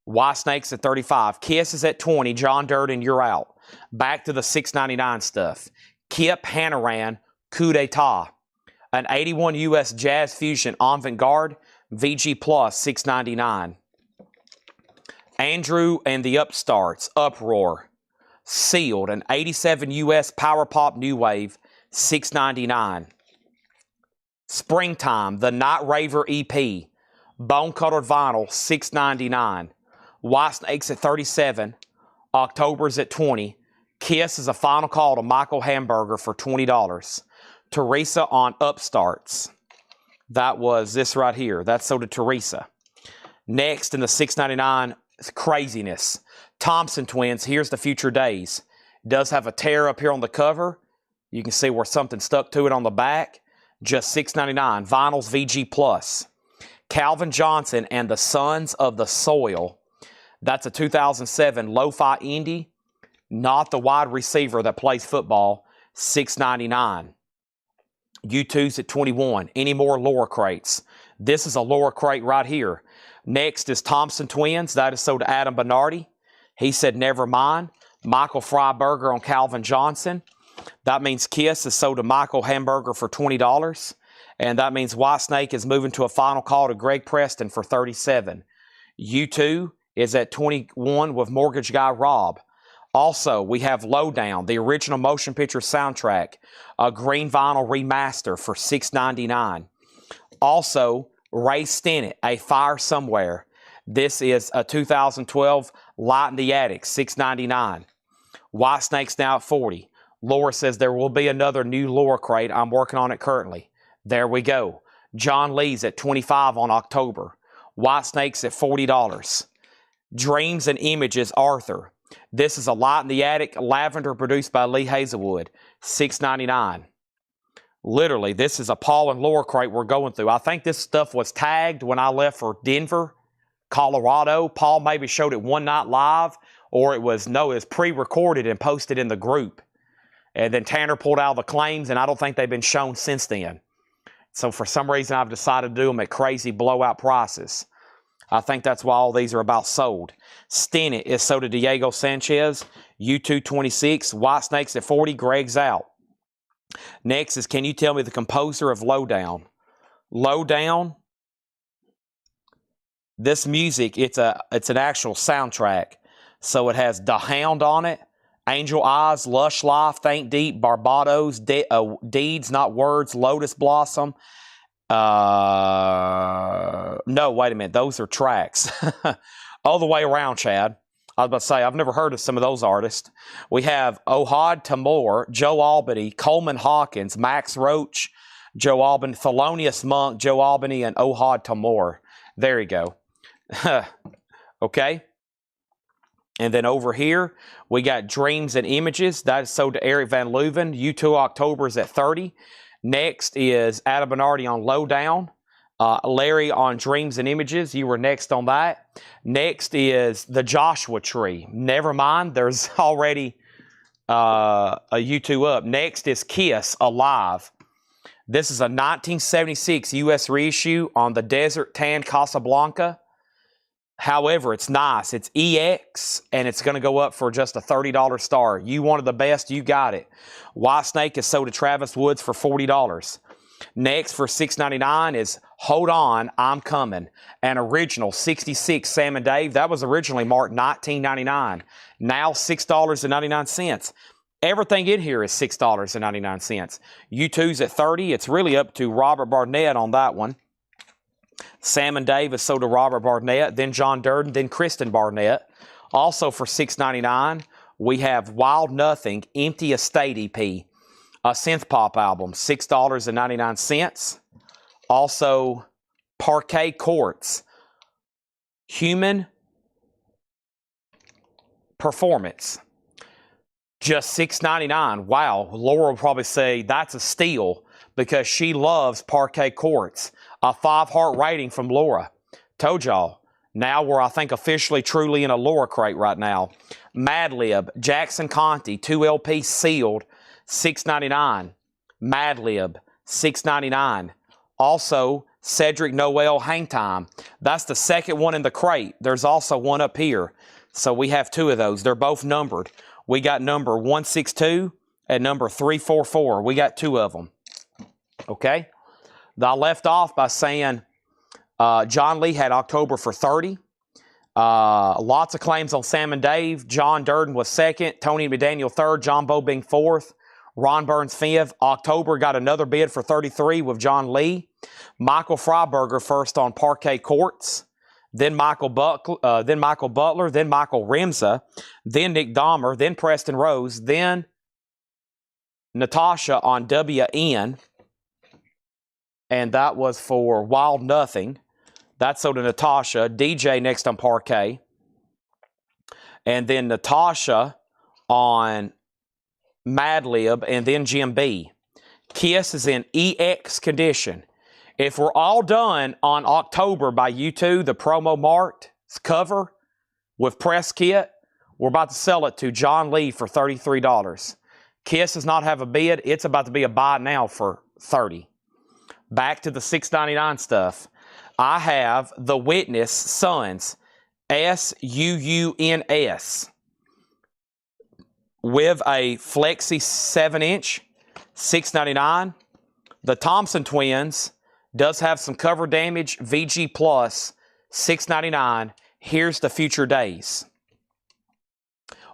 Y Snakes at 35. Kiss is at 20. John Durden, you're out. Back to the $6.99 stuff. Kip Hanaran, Coup d'etat. An 81 US Jazz Fusion Avant-Garde, VG Plus, $6.99. Andrew and the Upstarts, Uproar. Sealed, an 87 US Power Pop New Wave, $6.99. Springtime, the Night Raver EP, bone-colored vinyl, $6.99. White Snakes at 37. October's at 20. Kiss is a final call to Michael Hamburger for $20. Teresa on Upstarts. That was this right here. That's sold to Teresa. Next in the $6.99 craziness. Thompson Twins, Here's the Future Days. It does have a tear up here on the cover. You can see where something stuck to it on the back. Just $6.99. Vinyls VG Plus. Calvin Johnson and the Sons of the Soil. That's a 2007 lo-fi indie. Not the wide receiver that plays football. $6.99. U2's at 21. Any more Laura crates? This is a Laura crate right here. Next is Thompson Twins. That is sold to Adam Bernardi. He said, never mind. Michael Freiberger on Calvin Johnson. That means Kiss is sold to Michael Hamburger for $20. And that means White Snake is moving to a final call to Greg Preston for $37. U2 is at 21 with Mortgage Guy Rob. Also, we have Lowdown, the original motion picture soundtrack, a green vinyl remaster for $6.99. Also, Ray Stennett, A Fire Somewhere. This is a 2012 Light in the Attic, $6.99. White Snake's now at 40. Laura says there will be another new Laura crate. I'm working on it currently. There we go. John Lee's at 25 on October. White Snake's at $40. Dreams and Images, Arthur. This is a Light in the Attic Lavender produced by Lee Hazelwood, $6.99. Literally, this is a Paul and Laura crate we're going through. I think this stuff was tagged when I left for Denver, Colorado. Paul maybe showed it one night live, or it was pre-recorded and posted in the group. And then Tanner pulled out the claims, and I don't think they've been shown since then. So for some reason, I've decided to do them at crazy blowout prices. I think that's why all these are about sold. Stennett is sold to Diego Sanchez. U2 26. White Snakes at 40. Greg's out. Next is, can you tell me the composer of Lowdown? Lowdown. This music, it's an actual soundtrack. So it has The Hound on it. Angel Eyes, Lush Life, Think Deep, Barbados, Deeds Not Words, Lotus Blossom. No, wait a minute. Those are tracks. All the way around, Chad. I was about to say, I've never heard of some of those artists. We have Ohad Tamor, Joe Albany, Coleman Hawkins, Max Roach, Joe Albany, Thelonious Monk, Joe Albany, and Ohad Tamor. There you go. Okay. And then over here, we got Dreams and Images. That is sold to Eric Van Leuven. U2 October is at 30. Next is Adam Bernardi on Lowdown. Larry on Dreams and Images. You were next on that. Next is the Joshua Tree. Never mind. There's already a U2 up. Next is Kiss Alive. This is a 1976 U.S. reissue on the Desert Tan Casablanca. However, it's nice. It's EX, and it's going to go up for just a $30 star. You wanted the best, you got it. White Snake is sold to Travis Woods for $40. Next for $6.99 is Hold On, I'm Coming. An original 66 Sam and Dave. That was originally marked $19.99. Now $6.99. Everything in here is $6.99. U2's at 30. It's really up to Robert Barnett on that one. Sam and Dave is sold to Robert Barnett, then John Durden, then Kristen Barnett. Also for $6.99, we have Wild Nothing, Empty Estate EP, a synth pop album, $6.99. Also, Parquet Courts, Human Performance, just $6.99. Wow, Laura will probably say that's a steal because she loves Parquet Courts. A 5-heart rating from Laura. Told y'all. Now we're, I think, officially truly in a Laura crate right now. Mad Lib, Jackson Conti, 2 LP sealed, $6.99. Mad Lib, $6.99. Also, Cedric Noel Hang Time. That's the second one in the crate. There's also one up here. So we have two of those. They're both numbered. We got number 162 and number 344. We got two of them. Okay? I left off by saying John Lee had October for 30. Lots of claims on Sam and Dave. John Durden was second. Tony McDaniel third. John Bobing fourth. Ron Burns fifth. October got another bid for 33 with John Lee. Michael Freiberger first on Parquet Courts. Then Michael Butler. Then Michael Remza. Then Nick Dahmer. Then Preston Rose. Then Natasha on WN. And that was for Wild Nothing. That sold to Natasha. DJ next on Parquet. And then Natasha on Mad Lib. And then Jim B. Kiss is in EX condition. If we're all done on October by you two, the promo marked cover with press kit, we're about to sell it to John Lee for $33. Kiss does not have a bid. It's about to be a buy now for $30. Back to the $6.99 stuff. I have the Witness Suns, SUUNS, with a Flexi 7-inch, $6.99. The Thompson Twins does have some cover damage, VG Plus, $6.99. Here's the Future Days.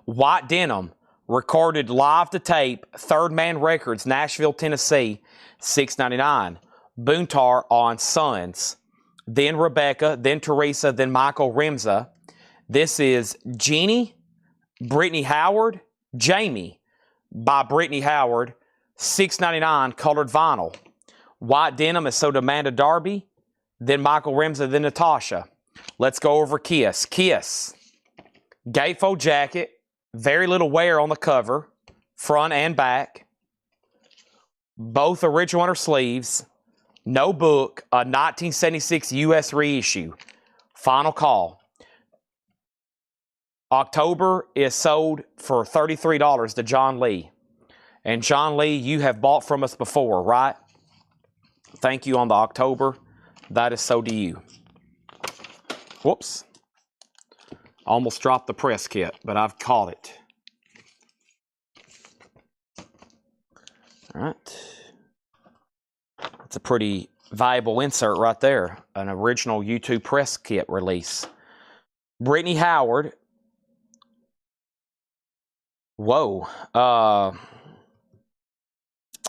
White Denim, recorded live to tape, Third Man Records, Nashville, Tennessee, $6.99. Boontar on Sons. Then Rebecca, then Teresa, then Michael Remza. This is Jeannie, Brittany Howard, Jamie by Brittany Howard, $6.99 colored vinyl. White Denim is sold to Amanda Darby, then Michael Remza, then Natasha. Let's go over Kiss. Kiss, gatefold jacket, very little wear on the cover, front and back. Both original under sleeves. No book, a 1976 U.S. reissue. Final call. October is sold for $33 to John Lee. And John Lee, you have bought from us before, right? Thank you on the October. That is sold to you. Whoops. Almost dropped the press kit, but I've caught it. All right. It's a pretty valuable insert right there. An original YouTube press kit release. Brittany Howard. Whoa.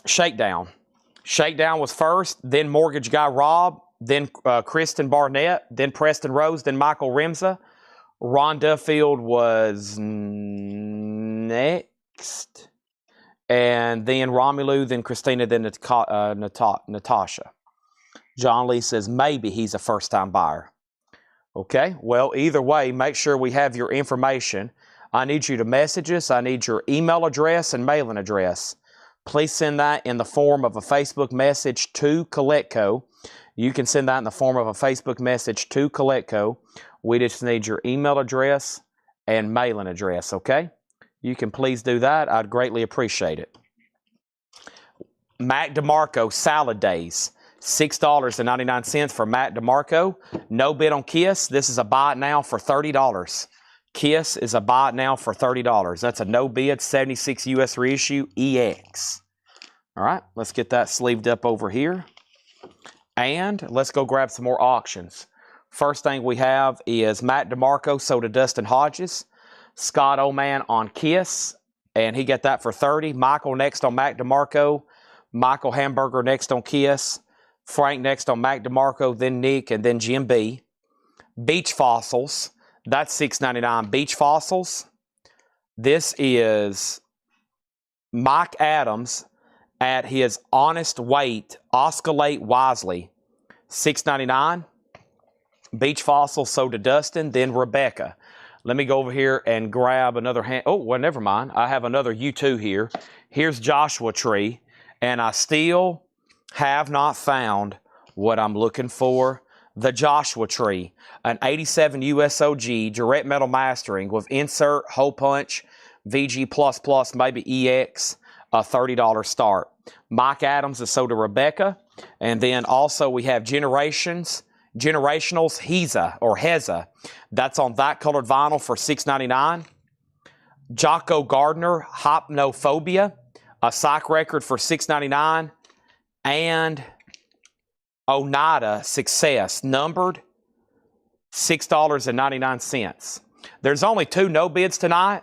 Shakedown. Shakedown was first, then Mortgage Guy Rob, then Kristen Barnett, then Preston Rose, then Michael Remza. Ron Duffield was next. And then Romelu, then Christina, then Natasha. John Lee says maybe he's a first-time buyer. Okay, well, either way, make sure we have your information. I need you to message us. I need your email address and mailing address. Please send that in the form of a Facebook message to Collectco. You can send that in the form of a Facebook message to Collectco. We just need your email address and mailing address, okay? You can please do that. I'd greatly appreciate it. Mac DeMarco Salad Days. $6.99 for Mac DeMarco. No bid on Kiss. This is a buy it now for $30. Kiss is a buy it now for $30. That's a no bid 76 US reissue EX. All right, let's get that sleeved up over here. And let's go grab some more auctions. First thing we have is Matt DeMarco sold to Dustin Hodges. Scott Oman on Kiss, and he got that for $30. Michael next on Mac DeMarco. Michael Hamburger next on Kiss. Frank next on Mac DeMarco, then Nick, and then Jim B. Beach Fossils, that's $6.99. Beach Fossils. This is Mike Adams at his honest weight, oscillate wisely, $6.99. Beach Fossils sold to Dustin, then Rebecca. Let me go over here and grab another hand. Oh, well, never mind. I have another U2 here. Here's Joshua Tree, and I still have not found what I'm looking for. The Joshua Tree, an 87 USOG direct metal mastering with insert, hole punch, VG++, maybe EX, a $30 start. Mike Adams is sold to Rebecca. And then also we have Generationals Heza. That's on that colored vinyl for $6.99. Jocko Gardner Hypnophobia, a psych record for $6.99. And Onada Success, numbered, $6.99. There's only 2 no bids tonight.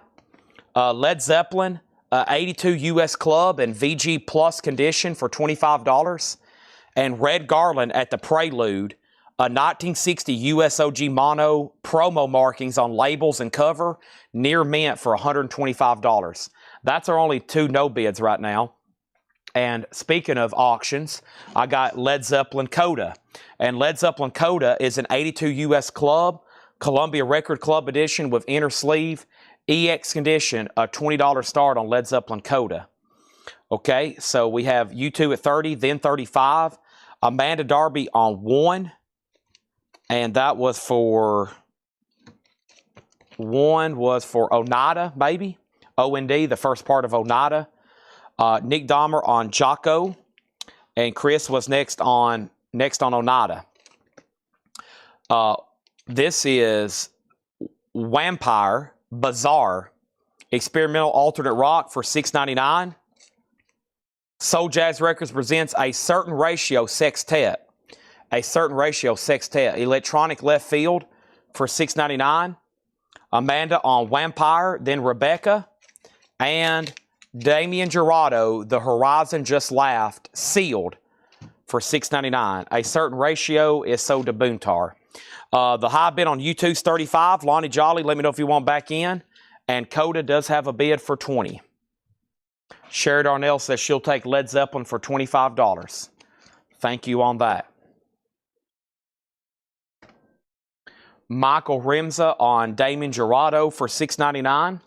Led Zeppelin, 82 US Club and VG Plus condition for $25. And Red Garland at the Prelude, a 1960 US OG mono, promo markings on labels and cover, near mint for $125. That's our only 2 no bids right now. And speaking of auctions, I got Led Zeppelin Coda. And Led Zeppelin Coda is an 82 US Club, Columbia Record Club edition with inner sleeve, EX condition, a $20 start on Led Zeppelin Coda. Okay, so we have U2 at 30, then 35. Amanda Darby on 1. And that was for, 1 was for Onada, maybe. O-N-D, the first part of Onada. Nick Dahmer on Jocko, and Chris was next on Onada. This is Vampire Bazaar Experimental Alternate Rock for $6.99. Soul Jazz Records presents A Certain Ratio Sextet. A Certain Ratio Sextet. Electronic Left Field for $6.99. Amanda on Vampire, then Rebecca, and Damien Gerardo, The Horizon Just Laughed, sealed for $6.99. A Certain Ratio is sold to Boontar. The high bid on U2's 35. Lonnie Jolly, let me know if you want back in. And Coda does have a bid for $20. Sherry Darnell says she'll take Led Zeppelin for $25. Thank you on that. Michael Rimza on Damien Gerardo for $6.99.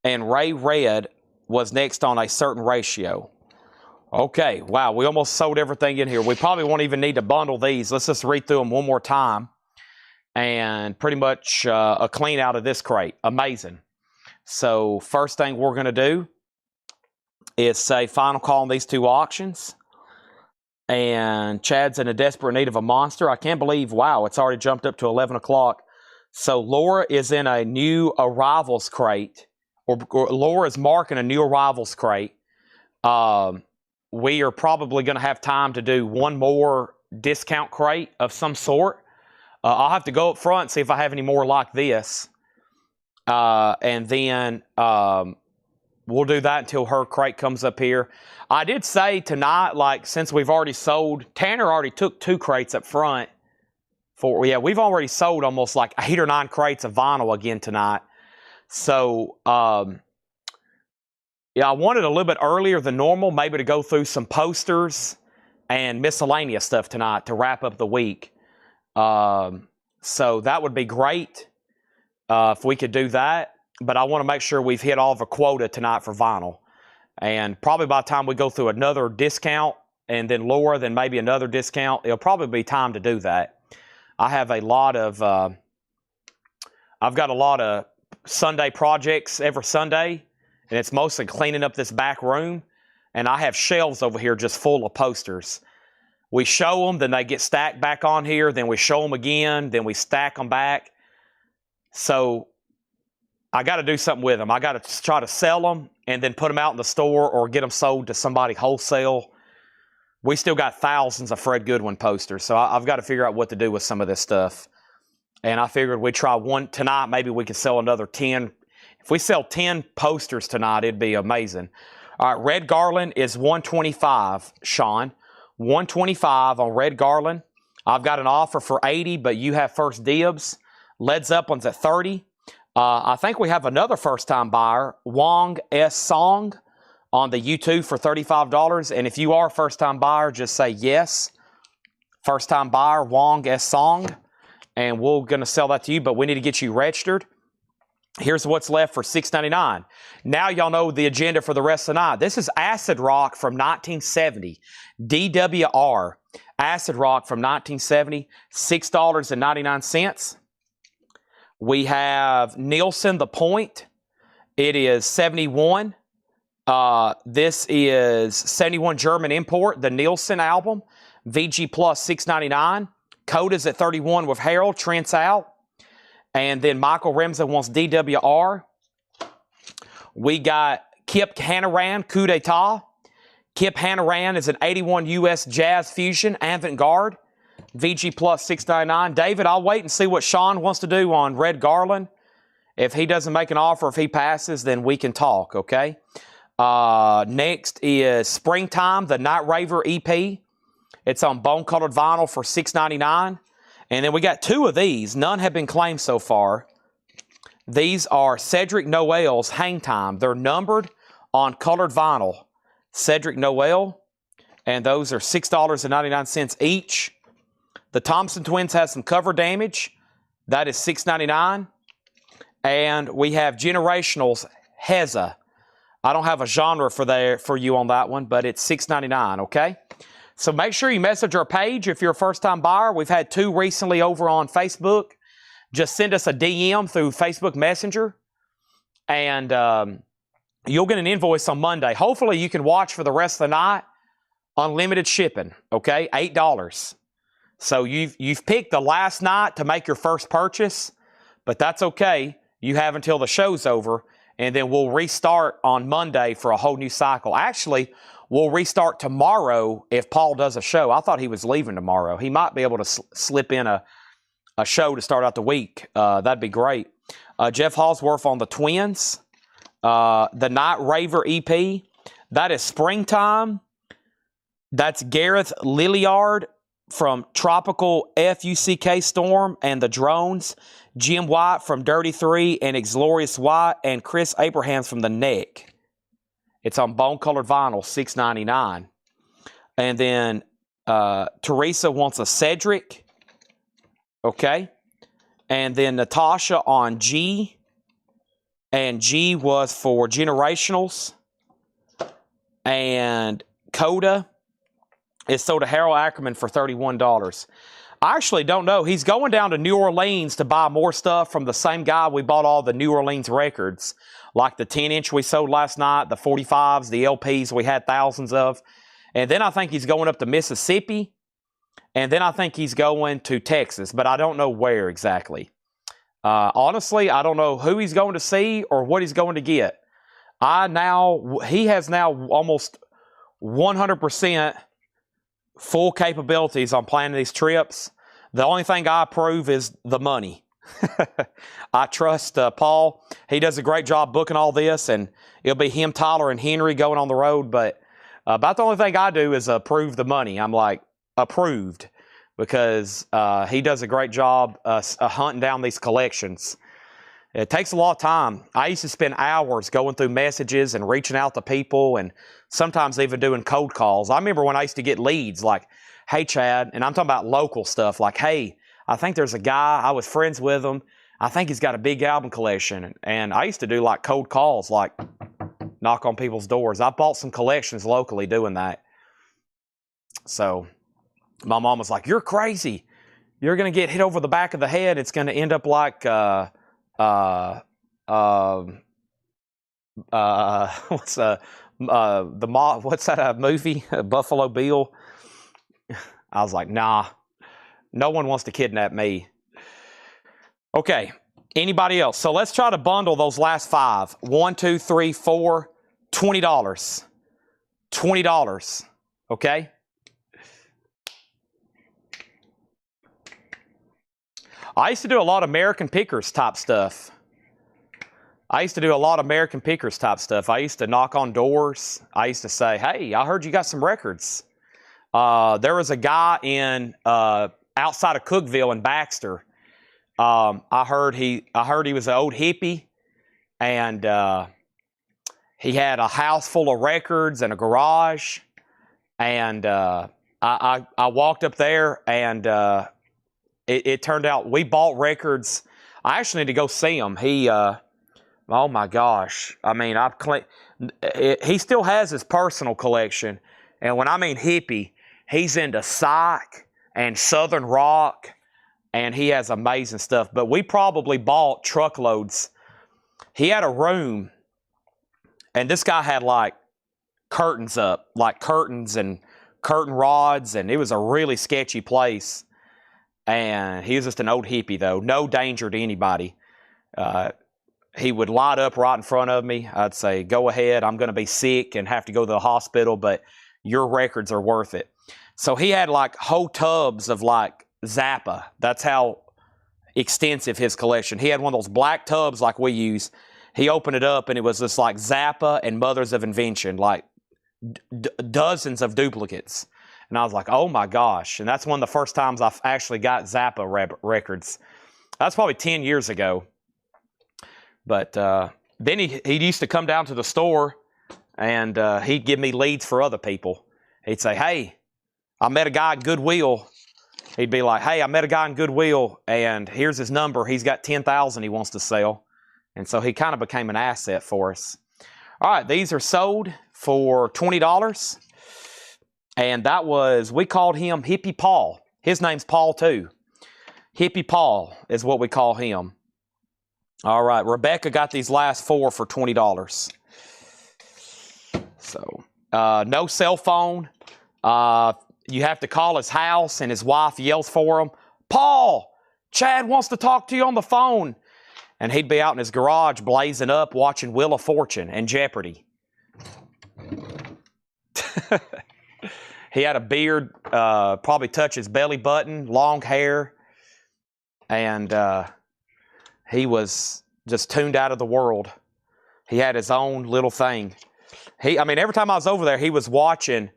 And Ray Red was next on A Certain Ratio. Okay, wow, we almost sold everything in here. We probably won't even need to bundle these. Let's just read through them one more time. And pretty much a clean out of this crate. Amazing. So first thing we're going to do is say final call on these 2 auctions. And Chad's in a desperate need of a monster. I can't believe, wow, it's already jumped up to 11 o'clock. So Laura is in a new arrivals crate. Or Laura is marking a new arrivals crate. We are probably going to have time to do one more discount crate of some sort. I'll have to go up front and see if I have any more like this. And then we'll do that until her crate comes up here. I did say tonight, like, since we've already sold, Tanner already took 2 crates up front. We've already sold almost like 8 or 9 crates of vinyl again tonight. So, I wanted a little bit earlier than normal, maybe to go through some posters and miscellaneous stuff tonight to wrap up the week. So that would be great if we could do that. But I want to make sure we've hit all of a quota tonight for vinyl. And probably by the time we go through another discount and then Laura, then maybe another discount, it'll probably be time to do that. I have a lot of, I've got a lot of Sunday projects every Sunday, and it's mostly cleaning up this back room. And I have shelves over here just full of posters. We show them, then they get stacked back on here, then we show them again, then we stack them back. So I got to do something with them. I got to try to sell them and then put them out in the store or get them sold to somebody wholesale. We still got thousands of Fred Goodwin posters, so I've got to figure out what to do with some of this stuff. And I figured we'd try one tonight. Maybe we could sell another 10. If we sell 10 posters tonight, it'd be amazing. All right, Red Garland is $125, Sean. $125 on Red Garland. I've got an offer for $80, but you have first dibs. Led Zeppelin's at $30. I think we have another first-time buyer, Wong S. Song, on the U2 for $35. And if you are a first-time buyer, just say yes. First-time buyer, Wong S. Song. And we're going to sell that to you, but we need to get you registered. Here's what's left for $6.99. Now y'all know the agenda for the rest of the night. This is Acid Rock from 1970. DWR. Acid Rock from 1970. $6.99. We have Nielsen The Point. It is 71. This is 71 German import, the Nielsen album, VG Plus $6.99. Coda's at 31 with Harold. Trent's out. And then Michael Remza wants DWR. We got Kip Hannaran, Coup d'etat. Kip Hannaran is an 81 US Jazz Fusion, avant-garde. VG Plus $6.99. David, I'll wait and see what Sean wants to do on Red Garland. If he doesn't make an offer, if he passes, then we can talk, okay? Next is Springtime, the Night Raver EP. It's on bone-colored vinyl for $6.99. And then we got two of these. None have been claimed so far. These are Cedric Noel's Hang Time. They're numbered on colored vinyl. Cedric Noel. And those are $6.99 each. The Thompson Twins has some cover damage. That is $6.99. And we have Generationals Heza. I don't have a genre for you on that one, but it's $6.99, okay? So make sure you message our page if you're a first-time buyer. We've had two recently over on Facebook. Just send us a DM through Facebook Messenger, and you'll get an invoice on Monday. Hopefully, you can watch for the rest of the night. Unlimited shipping, okay? $8. So you've picked the last night to make your first purchase, but that's okay. You have until the show's over, and then we'll restart on Monday for a whole new cycle. Actually, we'll restart tomorrow if Paul does a show. I thought he was leaving tomorrow. He might be able to slip in a show to start out the week. That'd be great. Jeff Halsworth on the Twins. The Night Raver EP. That is Springtime. That's Gareth Lilliard from Tropical FUCK Storm and the Drones. Jim White from Dirty 3 and Exglorious White. And Chris Abrahams from The Neck. It's on bone-colored vinyl, $6.99. And then Teresa wants a Cedric. Okay. And then Natasha on G. And G was for Generationals. And Coda is sold to Harold Ackerman for $31. I actually don't know. He's going down to New Orleans to buy more stuff from the same guy we bought all the New Orleans records. Like the 10-inch we sold last night, the 45s, the LPs we had thousands of. And then I think he's going up to Mississippi. And then I think he's going to Texas, but I don't know where exactly. Honestly, I don't know who he's going to see or what he's going to get. He has now almost 100% full capabilities on planning these trips. The only thing I approve is the money. I trust Paul. He does a great job booking all this, and it'll be him, Tyler, and Henry going on the road. But about the only thing I do is approve the money. I'm like, approved, because he does a great job hunting down these collections. It takes a lot of time. I used to spend hours going through messages and reaching out to people, and sometimes even doing cold calls. I remember when I used to get leads like, hey, Chad, and I'm talking about local stuff, like, hey, I think there's a guy, I was friends with him, I think he's got a big album collection. And I used to do like cold calls, like knock on people's doors. I bought some collections locally doing that. So my mom was like, you're crazy. You're going to get hit over the back of the head. It's going to end up like, what's that movie? Buffalo Bill. I was like, nah, no one wants to kidnap me. Okay, anybody else? So let's try to bundle those last five. 1, 2, 3, 4, $20. $20, okay? I used to do a lot of American Pickers type stuff. I used to knock on doors. I used to say, hey, I heard you got some records. There was a guy in outside of Cookeville in Baxter. I heard he was an old hippie, and he had a house full of records and a garage. And I walked up there, and it turned out we bought records. I actually need to go see him. Oh my gosh! I mean, he still has his personal collection, and when I mean hippie, he's into psych and southern rock, and he has amazing stuff. But we probably bought truckloads. He had a room And this guy had like curtains up, like curtains and curtain rods, and it was a really sketchy place. And he was just an old hippie, though. No danger to anybody. He would light up right in front of me. I'd say, go ahead, I'm going to be sick and have to go to the hospital, but your records are worth it. So he had like whole tubs of like Zappa. That's how extensive his collection. He had one of those black tubs like we use. He opened it up and it was just like Zappa and Mothers of Invention, like dozens of duplicates. And I was like, oh my gosh. And that's one of the first times I've actually got Zappa records. That's probably 10 years ago. But then he used to come down to the store and he'd give me leads for other people. He'd say, hey, I met a guy in Goodwill. He'd be like, hey, I met a guy in Goodwill and here's his number. He's got 10,000 he wants to sell. And so he kind of became an asset for us. All right, these are sold for $20. And that was, we called him Hippie Paul. His name's Paul too. Hippie Paul is what we call him. All right, Rebecca got these last four for $20. So, no cell phone. You have to call his house and his wife yells for him, Paul, Chad wants to talk to you on the phone. And he'd be out in his garage blazing up watching Wheel of Fortune and Jeopardy. He had a beard, probably touched his belly button, long hair, and he was just tuned out of the world. He had his own little thing. Every time I was over there, he was watching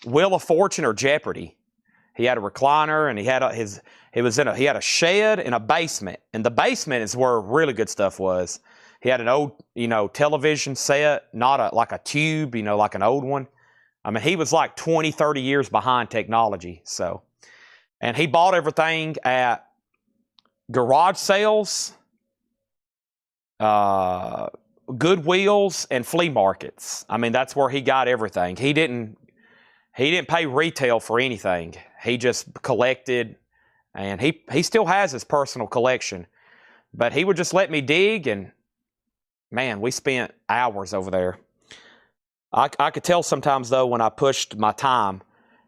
Wheel of Fortune or Jeopardy. He had a recliner, and he had he had a shed and a basement, and the basement is where really good stuff was. He had an old, television set, not like a tube, like an old one. He was like 20, 30 years behind technology. So, and he bought everything at garage sales, Goodwills, and flea markets. That's where he got everything. He didn't pay retail for anything. He just collected, and he still has his personal collection. But he would just let me dig, and man, we spent hours over there. I could tell sometimes, though, when I pushed my time,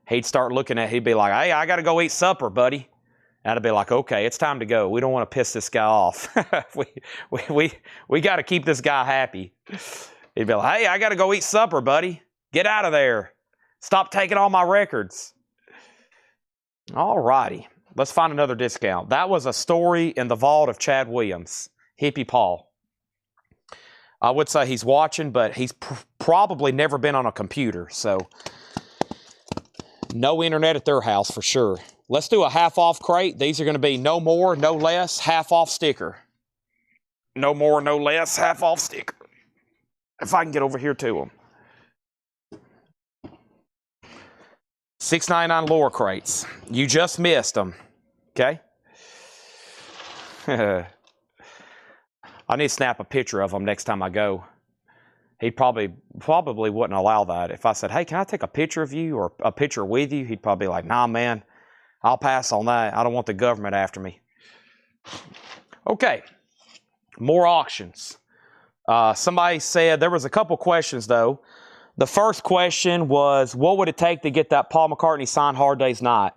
he'd start looking he'd be like, hey, I got to go eat supper, buddy. And I'd be like, okay, it's time to go. We don't want to piss this guy off. we got to keep this guy happy. He'd be like, hey, I got to go eat supper, buddy. Get out of there. Stop taking all my records. All righty. Let's find another discount. That was a story in the vault of Chad Williams, Hippie Paul. I would say he's watching, but he's probably never been on a computer, so no internet at their house for sure. Let's do a half-off crate. These are going to be no more, no less, half-off sticker. No more, no less, half-off sticker. If I can get over here to them. $6.99 lower crates. You just missed them, okay? I need to snap a picture of him next time I go. He probably wouldn't allow that. If I said, hey, can I take a picture of you or a picture with you? He'd probably be like, nah, man, I'll pass on that. I don't want the government after me. Okay, more auctions. Somebody said, there was a couple questions, though. The first question was, what would it take to get that Paul McCartney signed Hard Day's Night?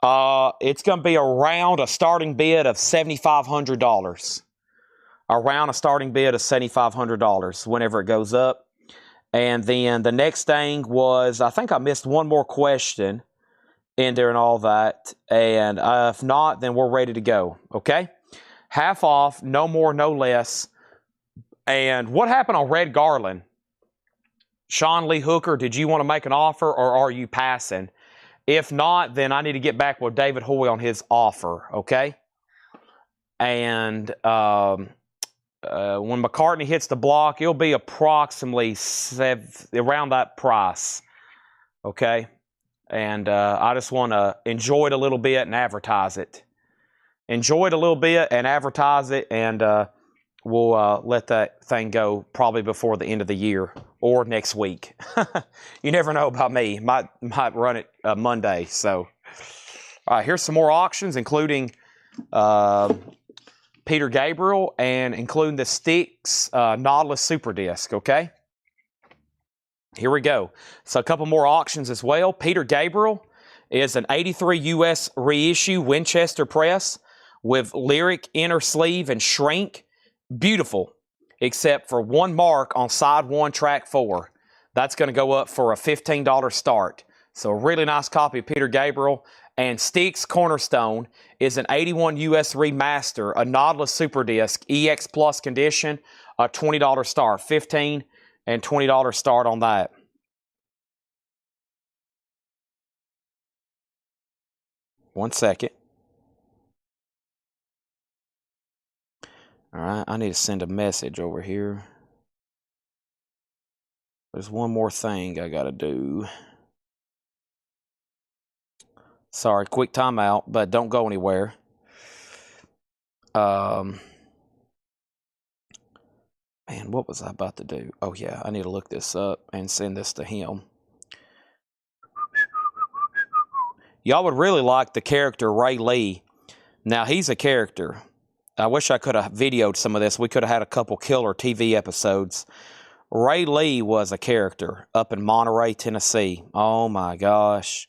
It's going to be around a starting bid of $7,500. Around a starting bid of $7,500 whenever it goes up. And then the next thing was, I think I missed one more question in there and all that. And if not, then we're ready to go. Okay? Half off, no more, no less. And what happened on Red Garland? Sean Lee Hooker, did you want to make an offer or are you passing? If not, then I need to get back with David Hoy on his offer. Okay? And when McCartney hits the block, it'll be approximately around that price, okay? And I just want to enjoy it a little bit and advertise it. Enjoy it a little bit and advertise it, and we'll let that thing go probably before the end of the year or next week. You never know about me. Might run it Monday. So, all right, here's some more auctions, including Peter Gabriel, and including the Styx Nautilus Super Disc, okay? Here we go. So a couple more auctions as well. Peter Gabriel is an 83 US reissue Winchester press with lyric inner sleeve and shrink. Beautiful, except for one mark on side 1, track 4. That's going to go up for a $15 start. So a really nice copy of Peter Gabriel. And Styx Cornerstone is an 81 US remaster, a Nautilus Super Disc, EX Plus condition, a $20 start. $15 and $20 start on that. One second. All right, I need to send a message over here. There's one more thing I got to do. Sorry, quick timeout, but don't go anywhere. Man, what was I about to do? Oh, yeah, I need to look this up and send this to him. Y'all would really like the character Ray Lee. Now, he's a character. I wish I could have videoed some of this. We could have had a couple killer TV episodes. Ray Lee was a character up in Monterey, Tennessee. Oh, my gosh.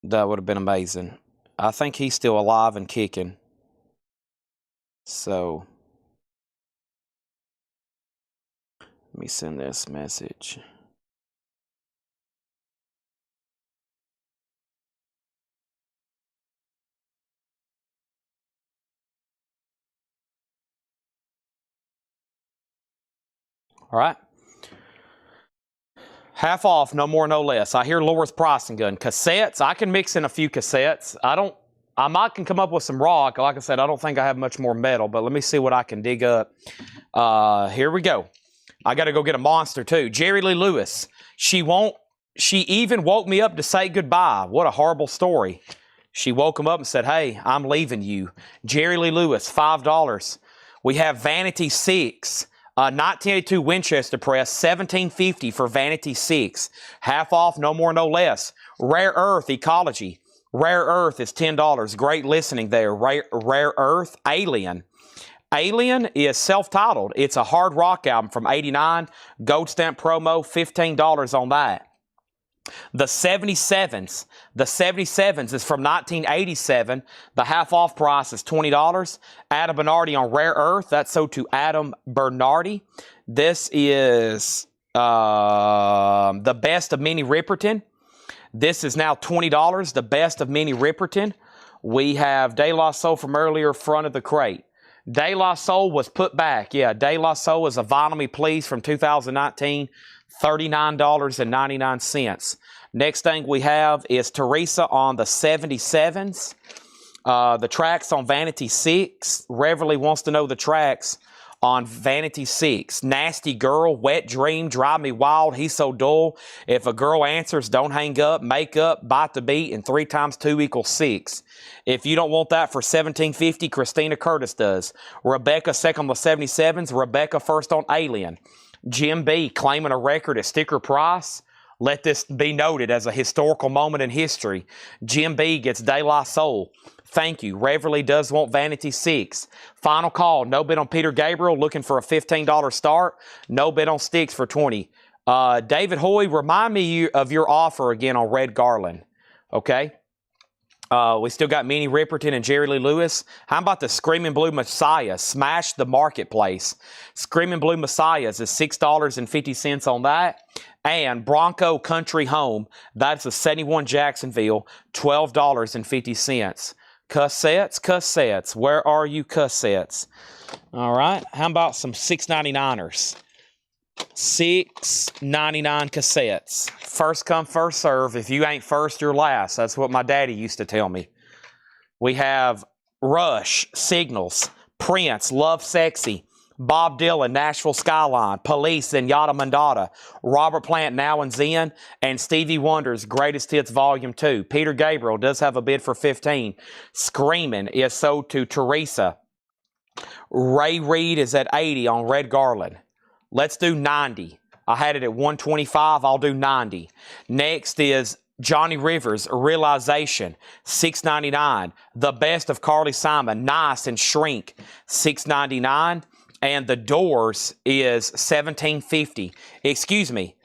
That would have been amazing. I think he's still alive and kicking. So, let me send this message. All right. Half off, no more, no less. I hear Laura's pricing gun. Cassettes, I can mix in a few cassettes. I might can come up with some rock. Like I said, I don't think I have much more metal, but let me see what I can dig up. Here we go. I got to go get a monster too. Jerry Lee Lewis. She even woke me up to say goodbye. What a horrible story. She woke him up and said, hey, I'm leaving you. Jerry Lee Lewis, $5. We have Vanity 6. 1982 Winchester press, $17.50 for Vanity 6. Half off, no more, no less. Rare Earth Ecology. Rare Earth is $10. Great listening there. Rare Earth Alien. Alien is self-titled. It's a hard rock album from '89. Gold stamp promo, $15 on that. The 77s. The 77s is from 1987. The half-off price is $20. Adam Bernardi on Rare Earth. That's sold to Adam Bernardi. This is the best of Minnie Riperton. This is now $20. The best of Minnie Riperton. We have De La Soul from earlier, front of the crate. De La Soul was put back. Yeah, De La Soul is a Vinyl Me Please from 2019. $39.99. Next thing we have is Teresa on the 77s. The tracks on Vanity 6. Reverly wants to know the tracks on Vanity 6. Nasty Girl, Wet Dream, Drive Me Wild, He's So Dull. If a girl answers, don't hang up, make up, bite the beat, and 3 times 2 equals 6. If you don't want that for $17.50, Christina Curtis does. Rebecca second on the 77s. Rebecca first on Alien. Jim B claiming a record at sticker price. Let this be noted as a historical moment in history. Jim B gets De La Soul. Thank you. Reverly does want Vanity 6. Final call. No bid on Peter Gabriel. Looking for a $15 start. No bid on Styx for $20. David Hoy, remind me of your offer again on Red Garland. Okay. We still got Minnie Riperton and Jerry Lee Lewis. How about the Screaming Blue Messiah? Smash the marketplace. Screaming Blue Messiahs is $6.50 on that. And Bronco Country Home, that's a 71 Jacksonville, $12.50. Cassettes. Where are you, cassettes? All right. How about some $6.99ers? $6.99 cassettes. First come, first serve. If you ain't first, you're last. That's what my daddy used to tell me. We have Rush, Signals, Prince, Love Sexy, Bob Dylan, Nashville Skyline, Police, and Yada Mandata, Robert Plant, Now and Zen, and Stevie Wonder's Greatest Hits Volume 2. Peter Gabriel does have a bid for $15. Screamin' is sold to Teresa. Ray Reid is at $80 on Red Garland. Let's do $90. I had it at $125. I'll do $90. Next is Johnny Rivers, Realization, $6.99. The Best of Carly Simon, Nice and Shrink, $6.99. And The Doors is $17.50. Excuse me.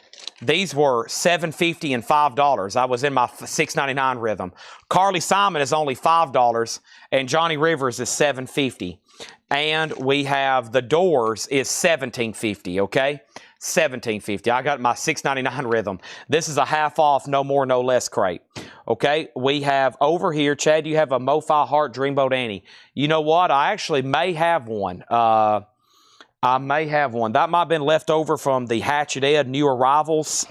These were $7.50 and $5. I was in my $6.99 rhythm. Carly Simon is only $5, and Johnny Rivers is $7.50. And we have The Doors is $17.50, okay? $17.50. I got my $6.99 rhythm. This is a half off, no more, no less crate. Okay, we have over here, Chad, you have a MoFi Heart Dreamboat Annie. You know what? I actually may have one. I may have one. That might have been left over from the Hatchet Ed New Arrivals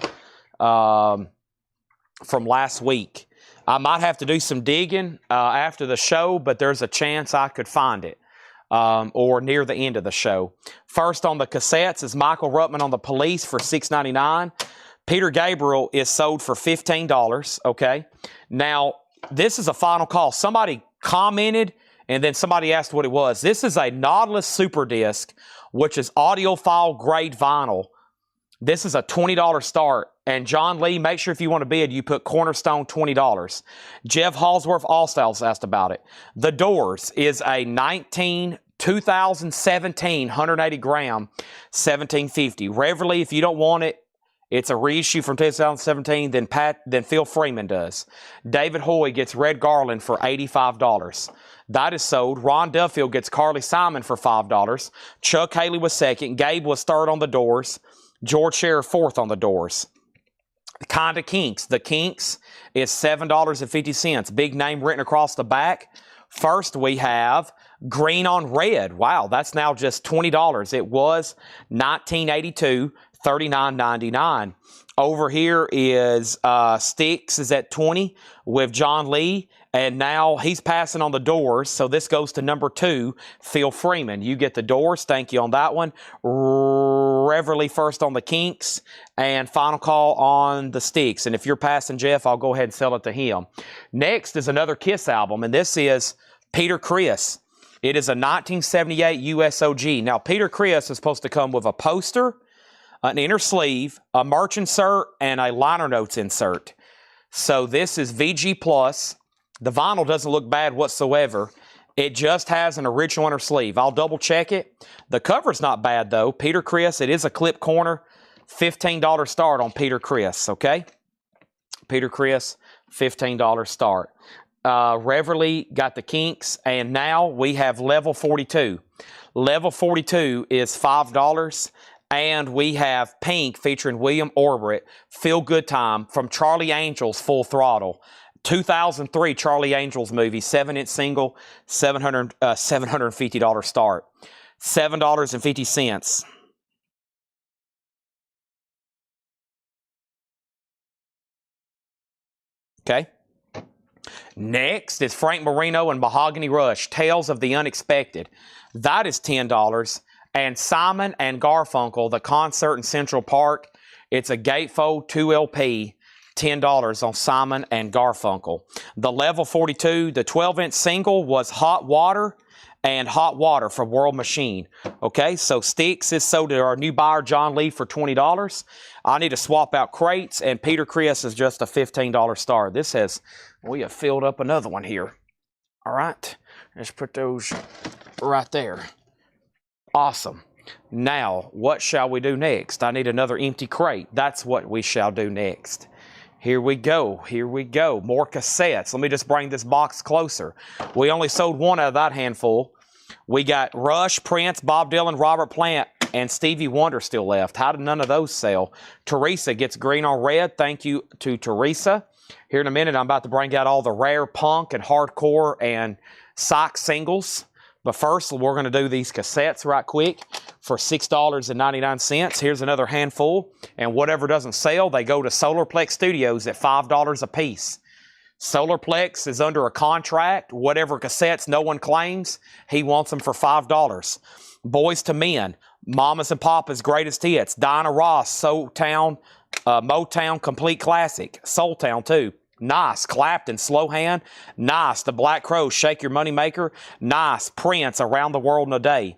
from last week. I might have to do some digging after the show, but there's a chance I could find it or near the end of the show. First on the cassettes is Michael Ruttman on the Police for $6.99. Peter Gabriel is sold for $15, okay? Now, this is a final call. Somebody commented, and then somebody asked what it was. This is a Nautilus Super Disc, which is audiophile grade vinyl. This is a $20 start. And John Lee, make sure if you want to bid, you put Cornerstone $20. Jeff Hallsworth Allstyles asked about it. The Doors is a 2017 180 gram, $17.50. Reverly, if you don't want it, it's a reissue from 2017, then Phil Freeman does. David Hoy gets Red Garland for $85. That is sold. Ron Duffield gets Carly Simon for $5. Chuck Haley was second. Gabe was third on The Doors. George Scherer fourth on The Doors. Kinda Kinks. The Kinks is $7.50. Big name written across the back. First we have Green on Red. Wow, that's now just $20. It was $19.82, $39.99. Over here is Styx is at $20 with John Lee. And now he's passing on The Doors, so this goes to number 2, Phil Freeman. You get The Doors. Thank you on that one. Reverly first on the Kinks, and final call on the Styx. And if you're passing Jeff, I'll go ahead and sell it to him. Next is another Kiss album, and this is Peter Criss. It is a 1978 USOG. Now, Peter Criss is supposed to come with a poster, an inner sleeve, a merch insert, and a liner notes insert. So this is VG Plus. The vinyl doesn't look bad whatsoever. It just has an original inner sleeve. I'll double check it. The cover's not bad though. Peter Criss, it is a clip corner. $15 start on Peter Criss, okay? Peter Criss, $15 start. Reverly got the Kinks, and now we have Level 42. Level 42 is $5. And we have Pink featuring William Orbit, Feel Good Time from Charlie Angel's Full Throttle. 2003 Charlie Angels movie, 7-inch single, $750 start. $7.50. Okay. Next is Frank Marino and Mahogany Rush, Tales of the Unexpected. That is $10. And Simon and Garfunkel, the concert in Central Park, it's a gatefold 2 LP. $10 on Simon and Garfunkel. The Level 42, the 12-inch single was Hot Water and Hot Water from World Machine. Okay, so Styx is sold to our new buyer, John Lee, for $20. I need to swap out crates, and Peter Criss is just a $15 start. This has, we have filled up another one here. All right, let's put those right there. Awesome. Now, what shall we do next? I need another empty crate. That's what we shall do next. Here we go. Here we go. More cassettes. Let me just bring this box closer. We only sold one out of that handful. We got Rush, Prince, Bob Dylan, Robert Plant, and Stevie Wonder still left. How did none of those sell? Teresa gets Green on Red. Thank you to Teresa. Here in a minute, I'm about to bring out all the rare punk and hardcore and psych singles. But first, we're going to do these cassettes right quick for $6.99. Here's another handful. And whatever doesn't sell, they go to Solarplex Studios at $5 a piece. Solarplex is under a contract. Whatever cassettes no one claims, he wants them for $5. Boys to Men, Mamas and Papa's Greatest Hits, Dinah Ross, Motown Complete Classic, Soul Town too. Nice, Clapton, Slow Hand. Nice, The Black Crowes, Shake Your Money Maker. Nice, Prince, Around the World in a Day.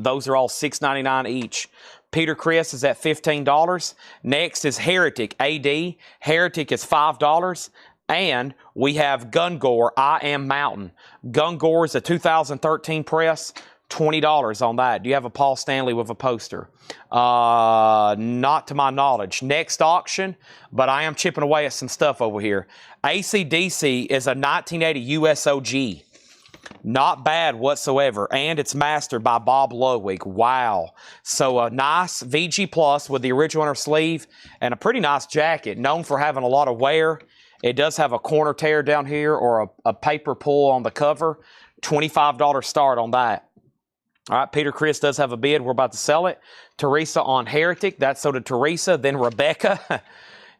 Those are all $6.99 each. Peter Chris is at $15. Next is Heretic AD. Heretic is $5. And we have Gungor I Am Mountain. Gungor is a 2013 press. $20 on that. Do you have a Paul Stanley with a poster? Not to my knowledge. Next auction, but I am chipping away at some stuff over here. AC/DC is a 1980 USOG. Not bad whatsoever, and it's mastered by Bob Ludwig. Wow. So a nice VG Plus with the original inner sleeve and a pretty nice jacket, known for having a lot of wear. It does have a corner tear down here or a paper pull on the cover. $25 start on that. All right, Peter Chris does have a bid. We're about to sell it. Teresa on Heretic. That's so did Teresa. Then Rebecca.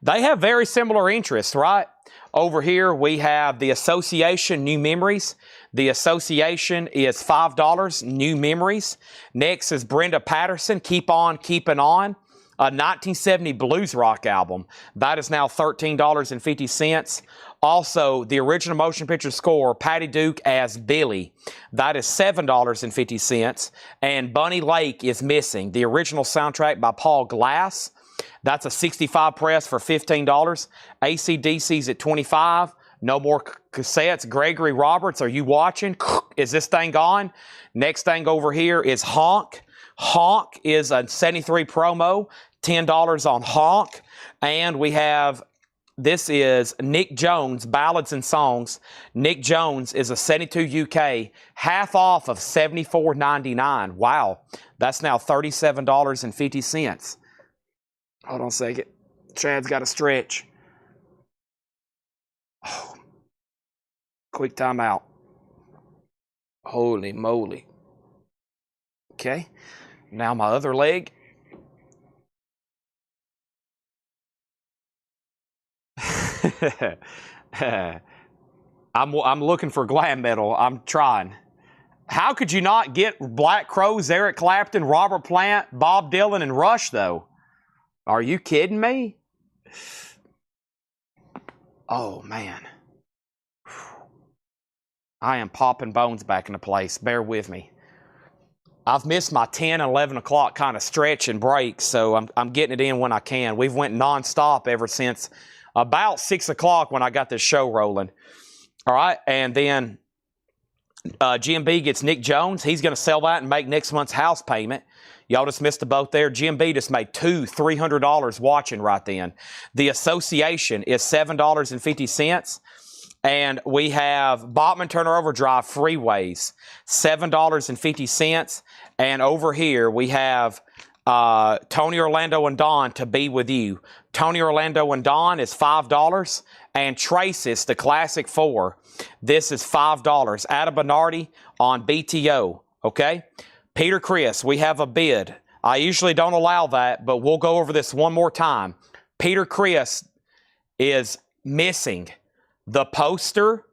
They have very similar interests, right? Over here, we have the Association New Memories. The Association is $5, New Memories. Next is Brenda Patterson, Keep On Keeping On, a 1970 blues rock album. That is now $13.50. Also, the original motion picture score, Patty Duke as Billy. That is $7.50. And Bunny Lake is Missing. The original soundtrack by Paul Glass. That's a 65 press for $15. AC/DC's at $25. No more cassettes. Gregory Roberts, are you watching? Is this thing on? Next thing over here is Honk. Honk is a 73 promo. $10 on Honk. And we have, this is Nick Jones, Ballads and Songs. Nick Jones is a 72 UK, half off of $74.99. Wow. That's now $37.50. Hold on a second. Chad's got to stretch. Oh. Quick timeout. Holy moly. Okay. Now my other leg. I'm looking for glam metal. I'm trying. How could you not get Black Crowes, Eric Clapton, Robert Plant, Bob Dylan, and Rush, though? Are you kidding me? Oh, man. I am popping bones back into place. Bear with me. I've missed my 10 and 11 o'clock kind of stretch and breaks, so I'm getting it in when I can. We've went nonstop ever since about 6 o'clock when I got this show rolling. All right, and then GMB gets Nick Jones. He's going to sell that and make next month's house payment. Y'all just missed the boat there. GMB just made $300 watching right then. The Association is $7.50. And we have Bachman Turner Overdrive Freeways, $7.50. And over here we have Tony Orlando and Don, To Be With You. Tony Orlando and Don is $5. And Traces, the Classic 4, this is $5. Ada Bernardi on BTO, okay? Peter Chris, we have a bid. I usually don't allow that, but we'll go over this one more time. Peter Chris is missing the poster,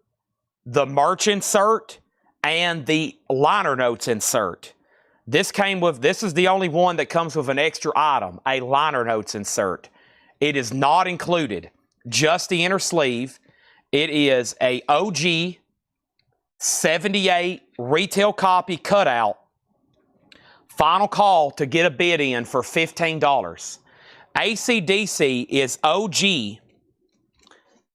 the merch insert, and the liner notes insert. This is the only one that comes with an extra item, a liner notes insert. It is not included, just the inner sleeve. It is a OG 78 retail copy cutout. Final call to get a bid in for $15. AC/DC is OG.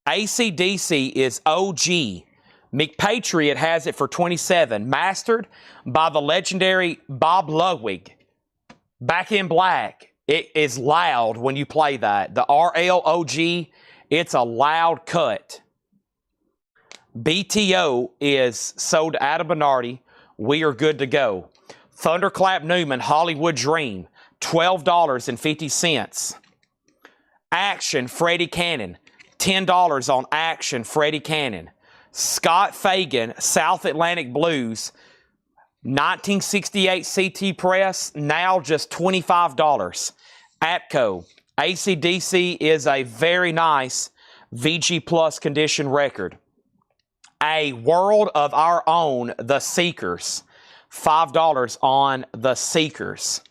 AC/DC is OG. McPatriot has it for $27. Mastered by the legendary Bob Ludwig. Back in Black. It is loud when you play that. The RLOG, it's a loud cut. BTO is sold to Ada Bernardi. We are good to go. Thunderclap Newman, Hollywood Dream, $12.50. Action, Freddie Cannon, $10 on Action, Freddie Cannon. Scott Fagan, South Atlantic Blues, 1968 CT press, now just $25. Atco, AC/DC is a very nice VG Plus condition record. A World of Our Own, The Seekers, $5 on The Seekers.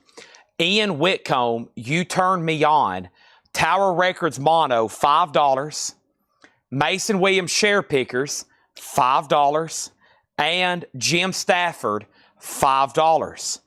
Ian Whitcomb, You Turn Me On, Tower Records Mono, $5. Mason Williams Share Pickers, $5. And Jim Stafford, $5.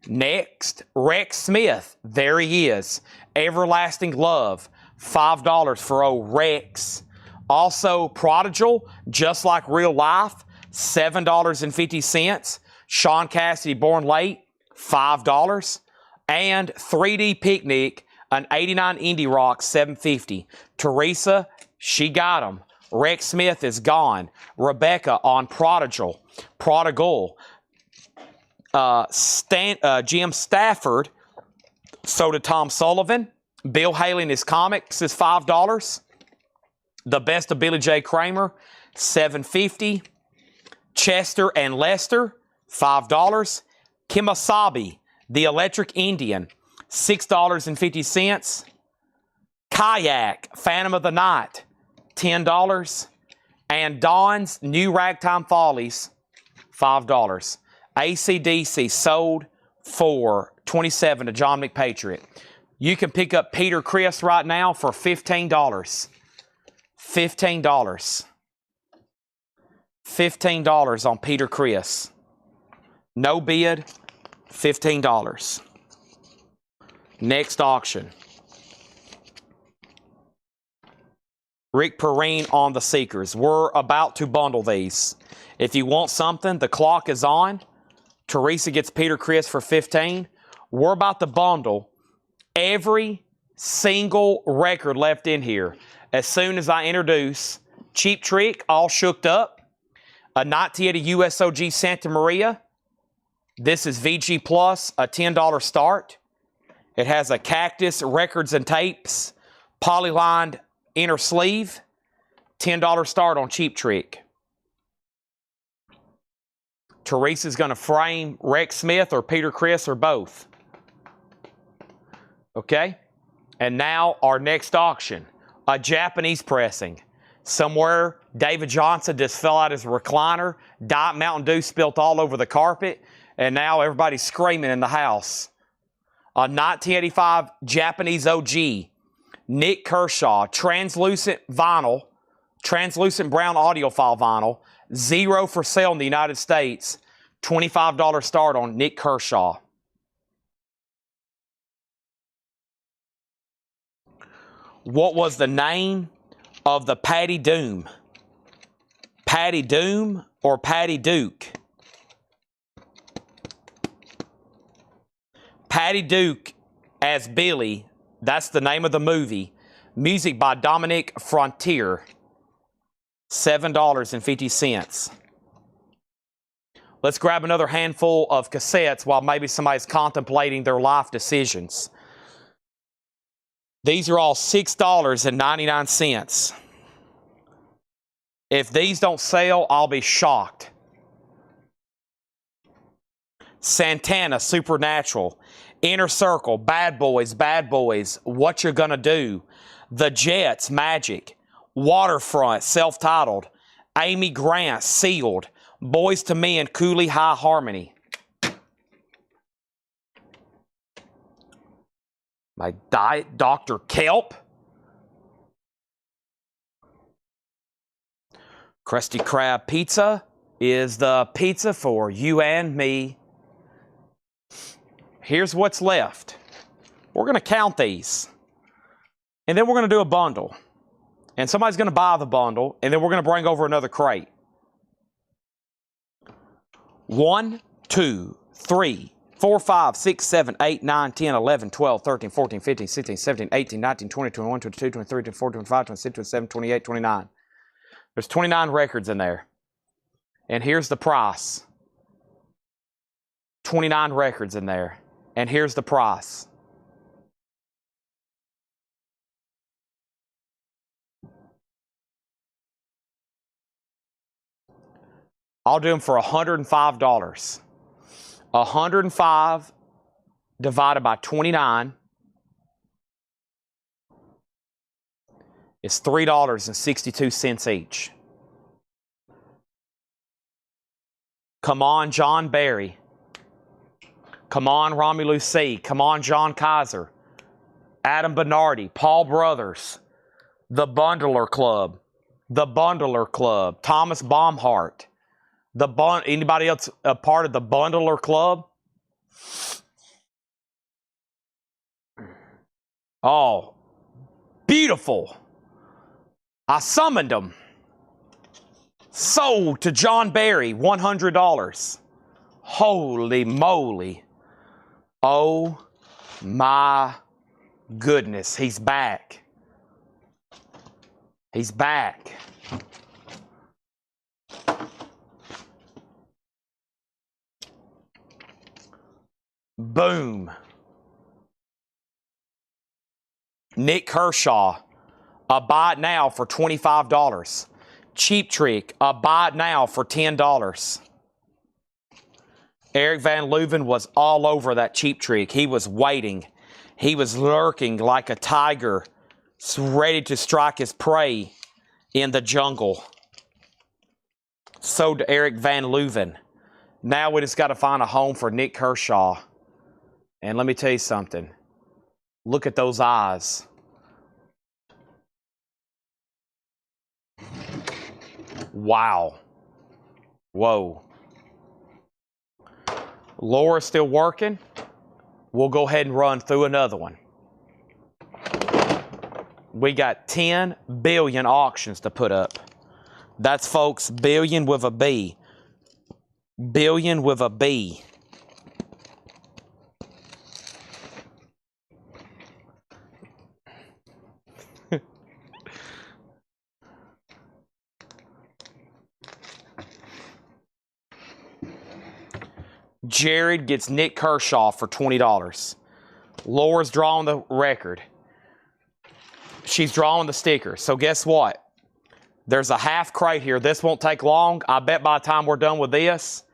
Next, Rex Smith. There he is. Everlasting Love. $5 for old Rex. Also, Prodigal, Just Like Real Life. $7.50. Sean Cassidy, Born Late. $5. And 3D Picnic, an 89 Indie Rock, $7.50. Teresa, she got him. Rex Smith is gone. Rebecca on Prodigal. Jim Stafford, so did Tom Sullivan. Bill Haley and his comics is $5. The Best of Billy J. Kramer, $7.50. Chester and Lester, $5. Kemosabe, The Electric Indian, $6.50. Kayak, Phantom of the Night, $10. And Dawn's New Ragtime Follies, $5. AC/DC sold for $27 to John McPatriot. You can pick up Peter Criss right now for $15. $15. $15 on Peter Criss. No bid, $15. Next auction. Rick Perrine on the Seekers. We're about to bundle these. If you want something, the clock is on. Teresa gets Peter Criss for $15. We're about to bundle every single record left in here. As soon as I introduce Cheap Trick, All Shooked Up, a 1980 USOG Santa Maria. This is VG Plus, a $10 start. It has a Cactus Records and Tapes, polylined inner sleeve, $10 start on Cheap Trick. Teresa's going to frame Rex Smith or Peter Criss or both. Okay? And now our next auction, a Japanese pressing. Somewhere David Johnson just fell out his recliner, Diet Mountain Dew spilt all over the carpet, and now everybody's screaming in the house. A 1985 Japanese OG, Nick Kershaw, translucent vinyl, translucent brown audiophile vinyl, 0 for sale in the United States, $25 start on Nick Kershaw. What was the name of the Patty Doom? Patty Doom or Patty Duke? Patty Duke as Billy, that's the name of the movie. Music by Dominic Frontier, $7.50. Let's grab another handful of cassettes while maybe somebody's contemplating their life decisions. These are all $6.99. If these don't sell, I'll be shocked. Santana, Supernatural. Inner Circle, Bad Boys, What You're Gonna Do. The Jets, Magic. Waterfront, self-titled. Amy Grant, Sealed. Boys to Men, Cooley High Harmony. My Diet Dr. Kelp. Krusty Krab Pizza is the pizza for you and me. Here's what's left. We're going to count these. And then we're going to do a bundle. And somebody's going to buy the bundle. And then we're going to bring over another crate. 1, 2, 3, 4, 5, 6, 7, 8, 9, 10, 11, 12, 13, 14, 15, 16, 17, 18, 19, 20, 21, 22, 23, 24, 25, 26, 27, 28, 29. There's 29 records in there. And here's the price. 29 records in there. And here's the price. I'll do them for $105. 105 divided by 29 is $3.62 each. Come on, John Barry. Come on, Romulus C. Come on, John Kaiser. Adam Bernardi. Paul Brothers. The Bundler Club. The Bundler Club. Thomas Baumhart. Anybody else a part of the Bundler Club? Oh, beautiful. I summoned them. Sold to John Barry, $100. Holy moly. Oh my goodness, he's back. He's back. Boom. Nick Kershaw, a buy it now for $25. Cheap Trick, a buy it now for $10. Eric Van Leuven was all over that Cheap Trick. He was waiting. He was lurking like a tiger, ready to strike his prey in the jungle. So to Eric Van Leuven. Now we just got to find a home for Nick Kershaw. And let me tell you something. Look at those eyes. Wow. Whoa. Laura's still working. We'll go ahead and run through another one. We got 10 billion auctions to put up. That's, folks, billion with a B. Billion with a B. Jared gets Nick Kershaw for $20. Laura's drawing the record. She's drawing the sticker. So guess what? There's a half crate here. This won't take long. I bet by the time we're done with this,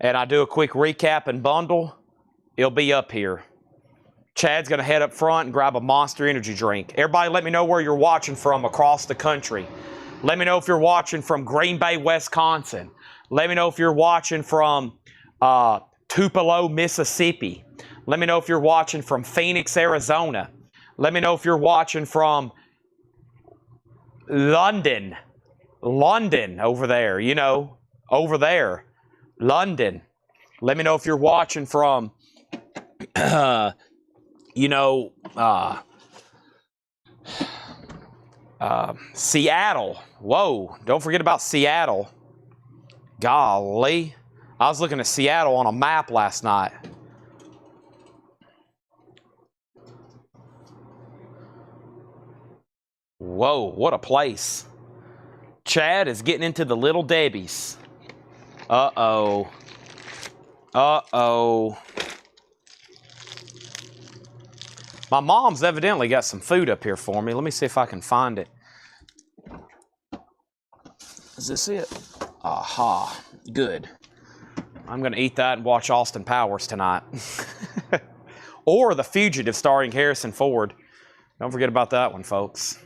and I do a quick recap and bundle, it'll be up here. Chad's going to head up front and grab a Monster Energy drink. Everybody let me know where you're watching from across the country. Let me know if you're watching from Green Bay, Wisconsin. Let me know if you're watching from Tupelo, Mississippi. Let me know if you're watching from Phoenix, Arizona. Let me know if you're watching from London over there, you know, over there, London. Let me know if you're watching from, Seattle. Whoa, don't forget about Seattle. Golly. I was looking at Seattle on a map last night. Whoa, what a place. Chad is getting into the Little Debbies. Uh-oh. Uh-oh. My mom's evidently got some food up here for me. Let me see if I can find it. Is this it? Aha. Good. I'm going to eat that and watch Austin Powers tonight. Or The Fugitive starring Harrison Ford. Don't forget about that one, folks.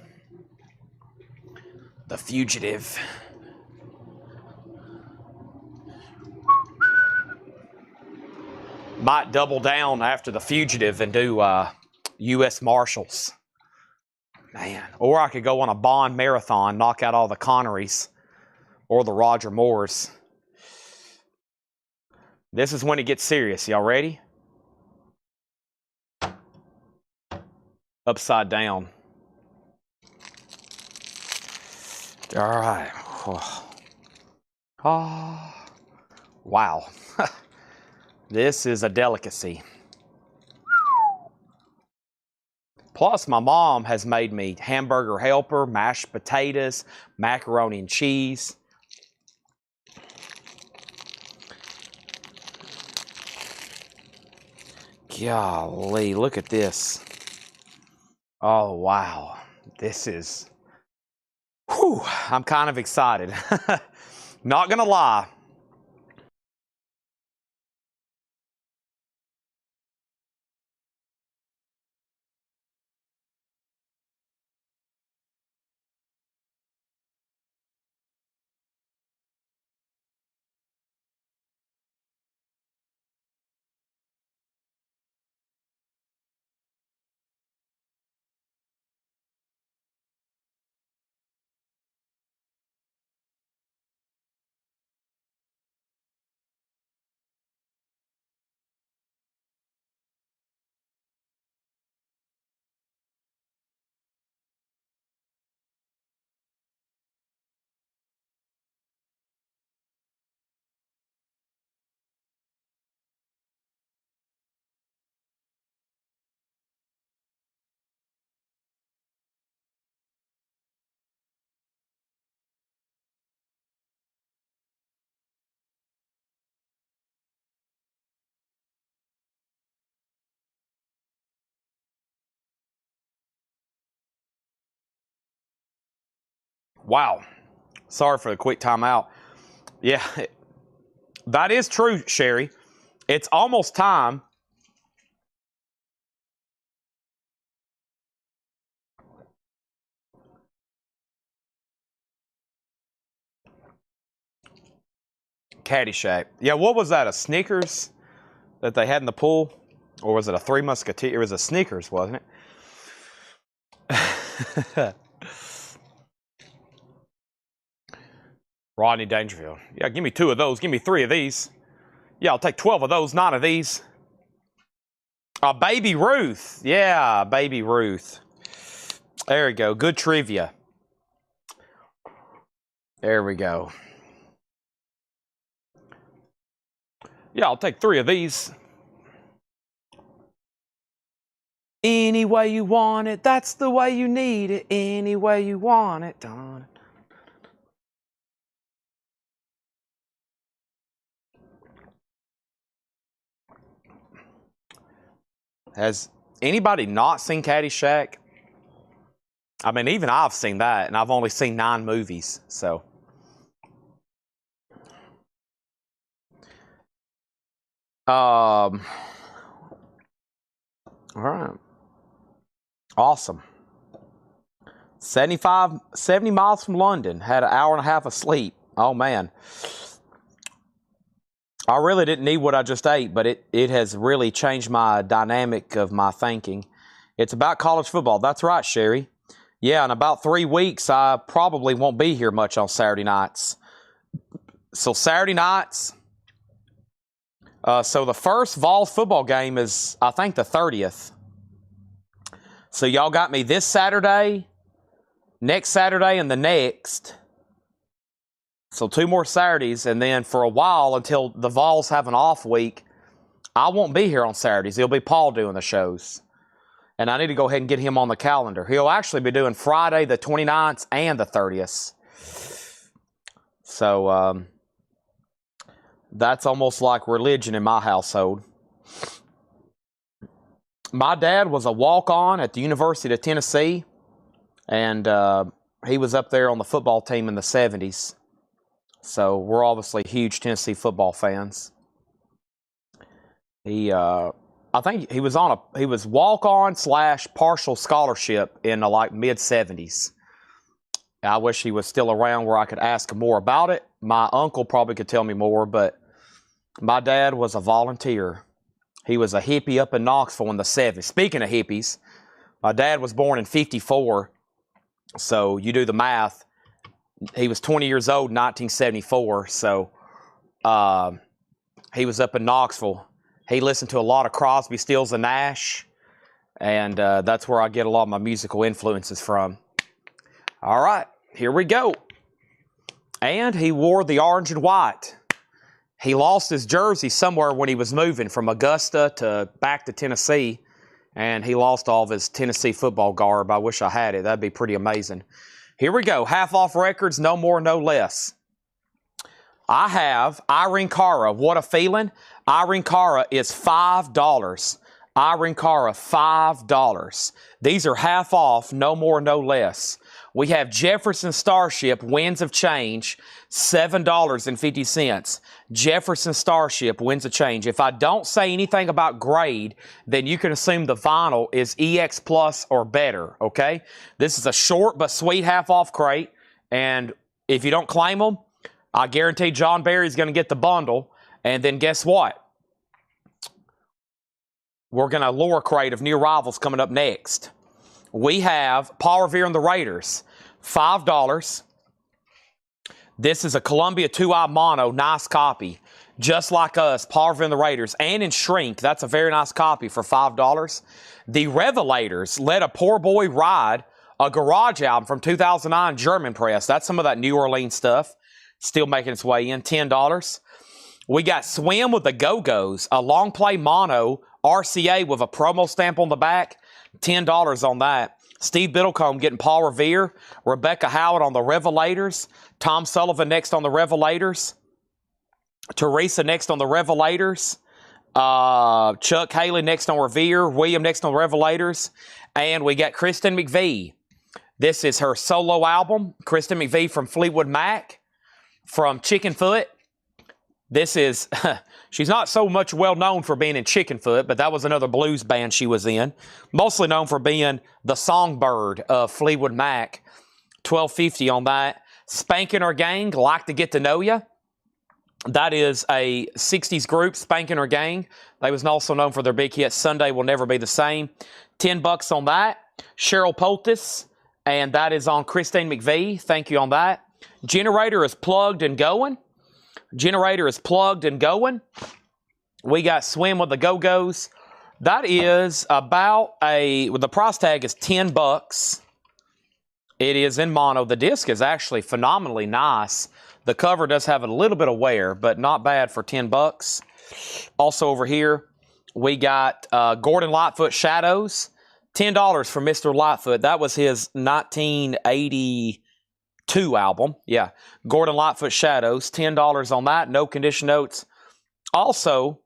The Fugitive. Might double down after The Fugitive and do U.S. Marshals. Man. Or I could go on a Bond marathon, knock out all the Connerys or the Roger Moores. This is when it gets serious. Y'all ready? Upside down. All right. Oh, wow. This is a delicacy. Plus, my mom has made me hamburger helper, mashed potatoes, macaroni and cheese. Golly, look at this. Oh, wow. This is... Whew, I'm kind of excited. Not gonna lie. Wow. Sorry for the quick timeout. Yeah, that is true, Sherry. It's almost time. Caddyshack. Yeah, what was that? A Snickers that they had in the pool? Or was it a Three Musketeers? It was a Snickers, wasn't it? Rodney Dangerfield. Yeah, give me 2 of those. Give me 3 of these. Yeah, I'll take 12 of those, 9 of these. Baby Ruth. Yeah, Baby Ruth. There we go. Good trivia. There we go. Yeah, I'll take 3 of these. Any way you want it, that's the way you need it. Any way you want it. Done. Has anybody not seen Caddyshack? I mean, even I've seen that, and I've only seen 9 movies, so. All right. Awesome. 70 miles from London. Had an hour and a half of sleep. Oh, man. I really didn't need what I just ate, but it has really changed my dynamic of my thinking. It's about college football. That's right, Sherry. Yeah, in about 3 weeks, I probably won't be here much on Saturday nights. So Saturday nights, so the first Vols football game is, I think, the 30th. So y'all got me this Saturday, next Saturday, and the next. So 2 more Saturdays, and then for a while, until the Vols have an off week, I won't be here on Saturdays. It'll be Paul doing the shows. And I need to go ahead and get him on the calendar. He'll actually be doing Friday the 29th and the 30th. So that's almost like religion in my household. My dad was a walk-on at the University of Tennessee, and he was up there on the football team in the 70s. So we're obviously huge Tennessee football fans. I think he was walk-on / partial scholarship in the like mid-70s. I wish he was still around where I could ask him more about it. My uncle probably could tell me more, but my dad was a volunteer. He was a hippie up in Knoxville in the 70s. Speaking of hippies, my dad was born in 54, so you do the math. He was 20 years old in 1974, so he was up in Knoxville. He listened to a lot of Crosby, Stills, and Nash, and that's where I get a lot of my musical influences from. All right, here we go. And he wore the orange and white. He lost his jersey somewhere when he was moving from Augusta back to Tennessee, and he lost all of his Tennessee football garb. I wish I had it. That'd be pretty amazing. Here we go. Half off records, no more, no less. I have Irene Cara. What a feeling. Irene Cara is $5. Irene Cara, $5. These are half off, no more, no less. We have Jefferson Starship, Winds of Change, $7.50. Jefferson Starship, Winds of Change. If I don't say anything about grade, then you can assume the vinyl is EX Plus or better, okay? This is a short but sweet half-off crate, and if you don't claim them, I guarantee John Barry's going to get the bundle, and then guess what? We're going to lure a crate of new arrivals coming up next. We have Paul Revere and the Raiders, $5. This is a Columbia 2i mono, nice copy. Just like us, Paul Revere and the Raiders, and in shrink. That's a very nice copy for $5. The Revelators Let a Poor Boy Ride, a garage album from 2009, German press. That's some of that New Orleans stuff. Still making its way in, $10. We got Swim with the Go-Go's, a long play mono, RCA with a promo stamp on the back, $10 on that. Steve Biddlecombe getting Paul Revere, Rebecca Howard on the Revelators, Tom Sullivan next on the Revelators, Teresa next on the Revelators, Chuck Haley next on Revere, William next on the Revelators, and we got Kristen McVie This is her solo album, Kristen McVie from Fleetwood Mac, from Chickenfoot. This is, she's not so much well known for being in Chickenfoot, but that was another blues band she was in. Mostly known for being the songbird of Fleetwood Mac. $12.50 on that. Spankin' Her Gang, Like to Get to Know Ya. That is a 60s group, Spankin' Her Gang. They was also known for their big hit, Sunday Will Never Be the Same. $10 on that. Cheryl Poultice, and that is on Christine McVie. Thank you on that. Generator is plugged and going. Generator is plugged and going. We got Swim with the Go-Go's. That is about the price tag is $10. It is in mono. The disc is actually phenomenally nice. The cover does have a little bit of wear, but not bad for $10. Also over here, we got Gordon Lightfoot Shadows. $10 for Mr. Lightfoot. That was his 1982 album. Yeah, Gordon Lightfoot Shadows. $10 on that. No condition notes. Also,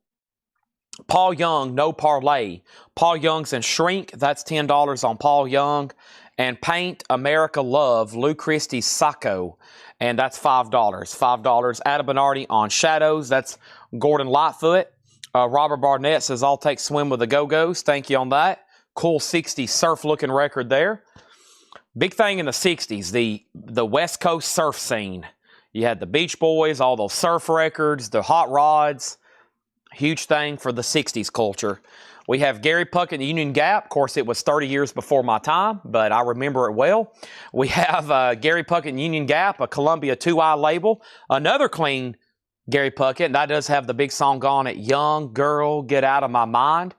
Paul Young, No Parlay. Paul Young's and Shrink. That's $10 on Paul Young. And Paint America Love, Lou Christie's Sacco. And that's $5. $5. Adam Bernardi on Shadows. That's Gordon Lightfoot. Robert Barnett says, I'll take Swim with the Go-Go's. Thank you on that. Cool 60s surf-looking record there. Big thing in the 60s, the West Coast surf scene. You had the Beach Boys, all those surf records, the Hot Rods. Huge thing for the 60s culture. We have Gary Puckett and Union Gap. Of course, it was 30 years before my time, but I remember it well. We have Gary Puckett and Union Gap, a Columbia 2i label. Another clean Gary Puckett, and that does have the big song on it, Young Girl, Get Out of My Mind.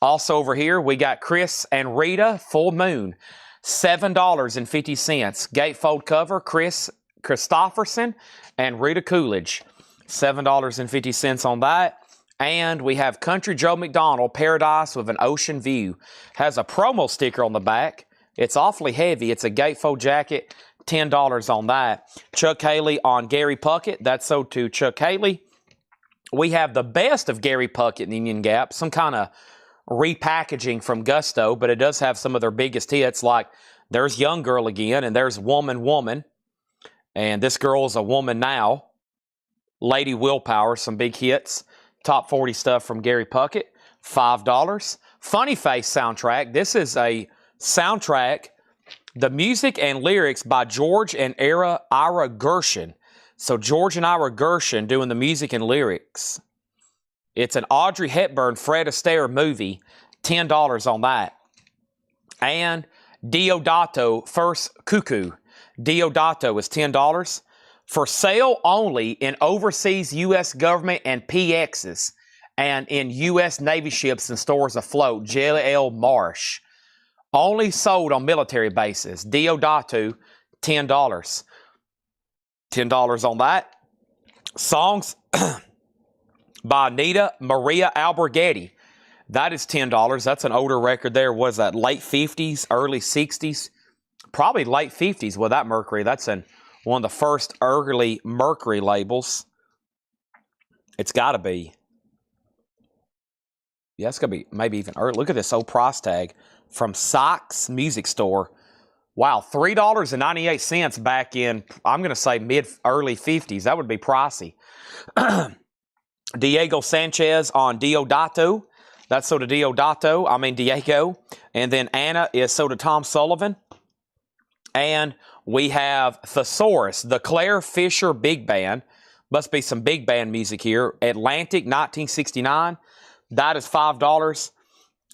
Also over here, we got Chris and Rita, Full Moon, $7.50. Gatefold cover, Chris Christopherson and Rita Coolidge, $7.50 on that. And we have Country Joe McDonald, Paradise with an Ocean View. Has a promo sticker on the back. It's awfully heavy. It's a gatefold jacket, $10 on that. Chuck Haley on Gary Puckett. That's sold to Chuck Haley. We have the best of Gary Puckett and Union Gap, some kind of repackaging from Gusto, but it does have some of their biggest hits, like there's Young Girl again, and there's Woman Woman, and this girl's a woman now. Lady Willpower, some big hits. Top 40 stuff from Gary Puckett, $5. Funny Face soundtrack. This is a soundtrack, the music and lyrics by George and Ira Gershon. So George and Ira Gershon doing the music and lyrics. It's an Audrey Hepburn, Fred Astaire movie, $10 on that. And Deodato, First Cuckoo. Deodato is $10. For sale only in overseas U.S. government and PXs and in U.S. Navy ships and stores afloat, J.L. Marsh. Only sold on military bases. Deodato, $10. $10 on that. Songs by Anita Maria Alberghetti. That is $10. That's an older record there. Was that late 50s, early 60s? Probably late 50s with that Mercury. That's in one of the first early Mercury labels. It's got to be. Yeah, it's going to be maybe even early. Look at this old price tag from Sykes Music Store. Wow, $3.98 back in, I'm going to say early 50s. That would be pricey. Diego Sanchez on Deodato. That's sold to Diego. And then Anna is sold to Tom Sullivan. And we have Thesaurus, the Claire Fisher Big Band. Must be some big band music here. Atlantic, 1969. That is $5.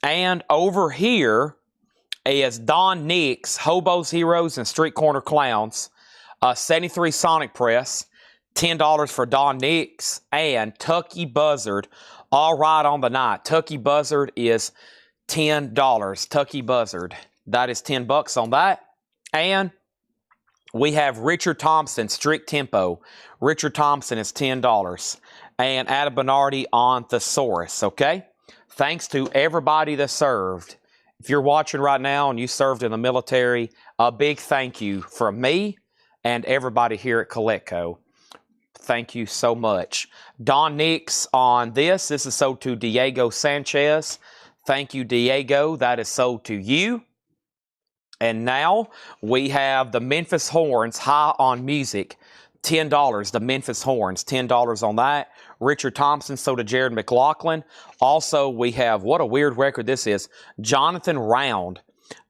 And over here is Don Nix, Hobos, Heroes, and Street Corner Clowns. 73 Sonic Press. $10 for Don Nix. And Tucky Buzzard, All Right on the Night. Tucky Buzzard is $10. Tucky Buzzard. That is $10 on that. And we have Richard Thompson, Strict Tempo. Richard Thompson is $10. And Adam Bernardi on Thesaurus, okay? Thanks to everybody that served. If you're watching right now and you served in the military, a big thank you from me and everybody here at Collecco. Thank you so much. Don Nix on this. This is sold to Diego Sanchez. Thank you, Diego. That is sold to you. And now we have the Memphis Horns, High on Music, $10. The Memphis Horns, $10 on that. Richard Thompson, so did Jared McLaughlin. Also, we have, what a weird record this is, Jonathan Round.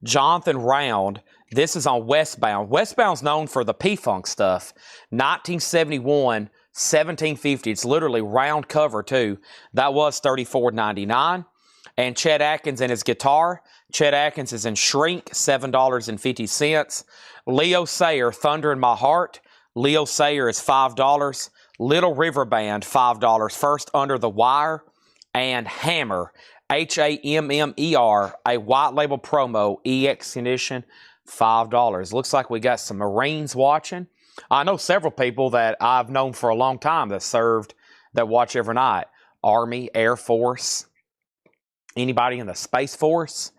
Jonathan Round, this is on Westbound. Westbound's known for the P-Funk stuff. 1971, 1750. It's literally round cover, too. That was $34.99. And Chet Atkins and his guitar. Chet Atkins is in Shrink, $7.50. Leo Sayer, Thunder in My Heart. Leo Sayer is $5. Little River Band, $5. First Under the Wire. And Hammer, Hammer, a white label promo, EX condition, $5. Looks like we got some Marines watching. I know several people that I've known for a long time that served, that watch every night. Army, Air Force, anybody in the Space Force.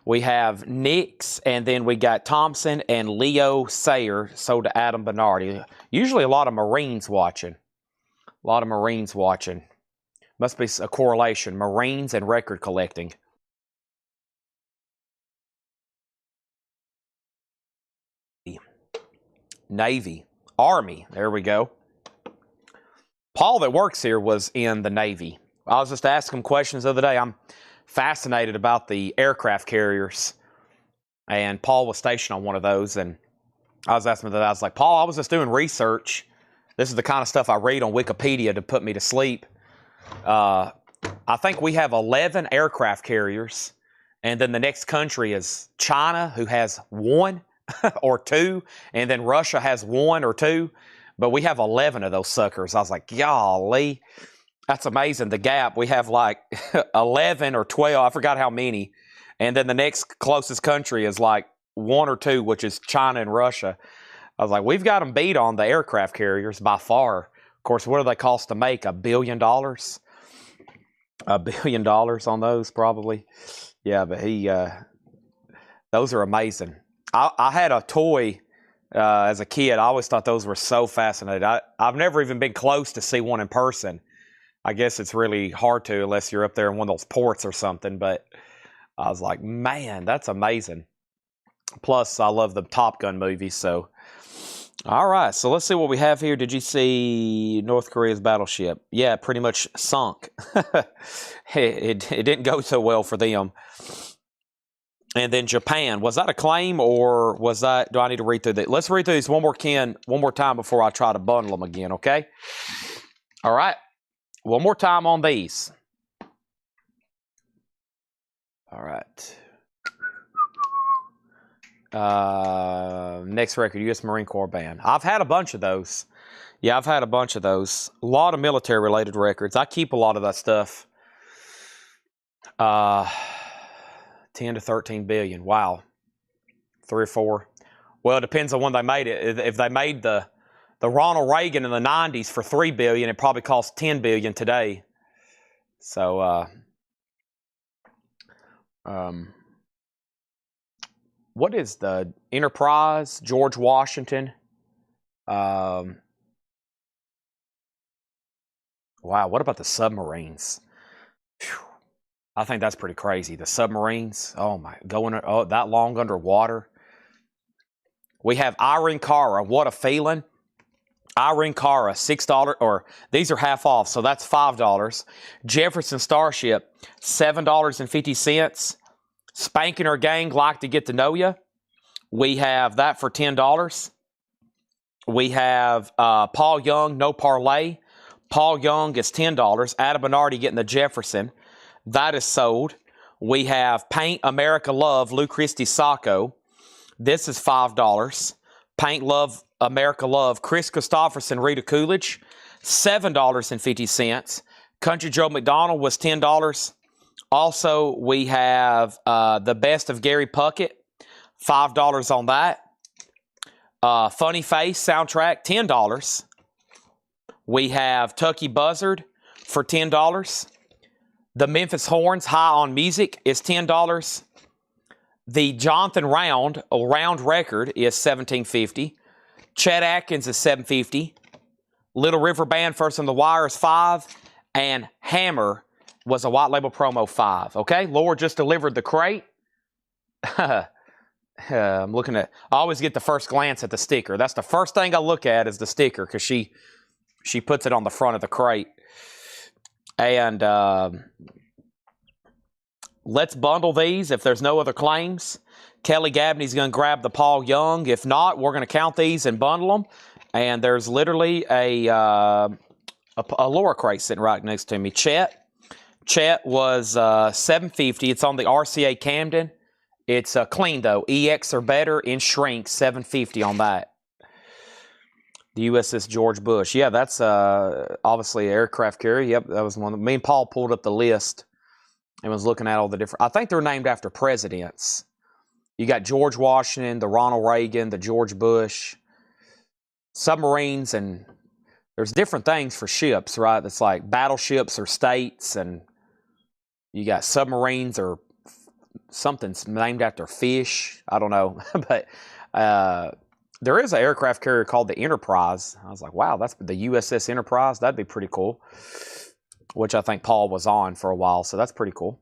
We have Nix, and then we got Thompson and Leo Sayer, sold to Adam Bernardi. Usually a lot of Marines watching. A lot of Marines watching. Must be a correlation. Marines and record collecting. Navy. Army. There we go. Paul that works here was in the Navy. I was just asking him questions the other day. I'm fascinated about the aircraft carriers. And Paul was stationed on one of those. And I was asking him that. I was like, Paul, I was just doing research. This is the kind of stuff I read on Wikipedia to put me to sleep. I think we have 11 aircraft carriers. And then the next country is China, who has 1 or 2. And then Russia has 1 or 2. But we have 11 of those suckers. I was like, golly, that's amazing. The gap, we have like 11 or 12. I forgot how many. And then the next closest country is like 1 or 2, which is China and Russia. I was like, we've got them beat on the aircraft carriers by far. Of course, what do they cost to make? $1 billion? $1 billion on those, probably. Yeah, but those are amazing. I had a toy as a kid. I always thought those were so fascinating. I've never even been close to see one in person. I guess it's really hard to unless you're up there in one of those ports or something. But I was like, man, that's amazing. Plus, I love the Top Gun movies, so... All right, so let's see what we have here. Did you see North Korea's battleship? Yeah, pretty much sunk. it didn't go so well for them. And then Japan. Was that a claim or was that... Do I need to read through that? Let's read through these one more time before I try to bundle them again, okay? All right. One more time on these. All right. Next record, U.S. Marine Corps Band. I've had a bunch of those. Yeah, I've had a bunch of those. A lot of military-related records. I keep a lot of that stuff. 10 to 13 billion. Wow. 3 or 4. Well, it depends on when they made it. If they made the Ronald Reagan in the 90s for 3 billion, it probably costs 10 billion today. So, what is the Enterprise? George Washington. Wow, what about the submarines? Whew. I think that's pretty crazy. The submarines. Oh my, that long underwater. We have Irene Cara. What a feeling. Irene Cara, $6, or these are half off, so that's $5. Jefferson Starship, $7.50. Spanking Her Gang, Like to Get to Know Ya. We have that for $10. We have Paul Young, No Parlay. Paul Young is $10. Adam Bernardi getting the Jefferson. That is sold. We have Paint America Love, Lou Christie Sacco. This is $5. Paint Love, America Love, Chris Christopherson, Rita Coolidge, $7.50. Country Joe McDonald was $10. Also, we have The Best of Gary Puckett, $5 on that. Funny Face soundtrack, $10. We have Tucky Buzzard for $10. The Memphis Horns, High on Music, is $10. The Jonathan Round, a round record, is $17.50. Chet Atkins is $7.50. Little River Band, First on the Wire, is $5. And Hammer was a white label promo, $5. Okay, Laura just delivered the crate. I'm looking at. I always get the first glance at the sticker. That's the first thing I look at is the sticker because she puts it on the front of the crate. And let's bundle these if there's no other claims. Kelly Gabney's going to grab the Paul Young. If not, we're going to count these and bundle them. And there's literally a Laura crate sitting right next to me. Chet was $750. It's on the RCA Camden. It's clean though. EX or better in shrink. $750 on that. The USS George Bush. Yeah, that's obviously an aircraft carrier. Yep, that was one. Me and Paul pulled up the list and was looking at all the different. I think they're named after presidents. You got George Washington, the Ronald Reagan, the George Bush, submarines, and there's different things for ships, right? It's like battleships or states, and you got submarines or something's named after fish. I don't know, but there is an aircraft carrier called the Enterprise. I was like, wow, that's the USS Enterprise. That'd be pretty cool, which I think Paul was on for a while, so that's pretty cool.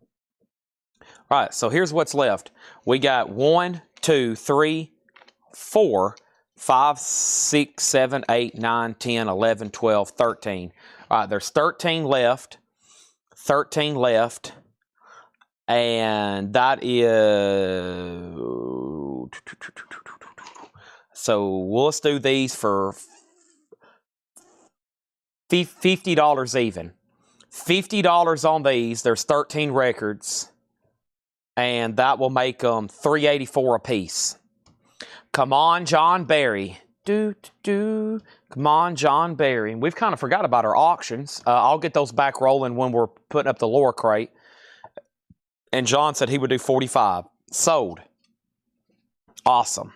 All right, so here's what's left. We got 1, 2, 3, 4, 5, 6, 7, 8, 9, 10, 11, 12, 13. All right, there's 13 left. 13 left. And that is... So let's do these for $50 even. $50 on these. There's 13 records. And that will make them $384 a piece. Come on, John Barry. Come on, John Barry. We've kind of forgot about our auctions. I'll get those back rolling when we're putting up the Laura crate. And John said he would do 45. Sold. Awesome.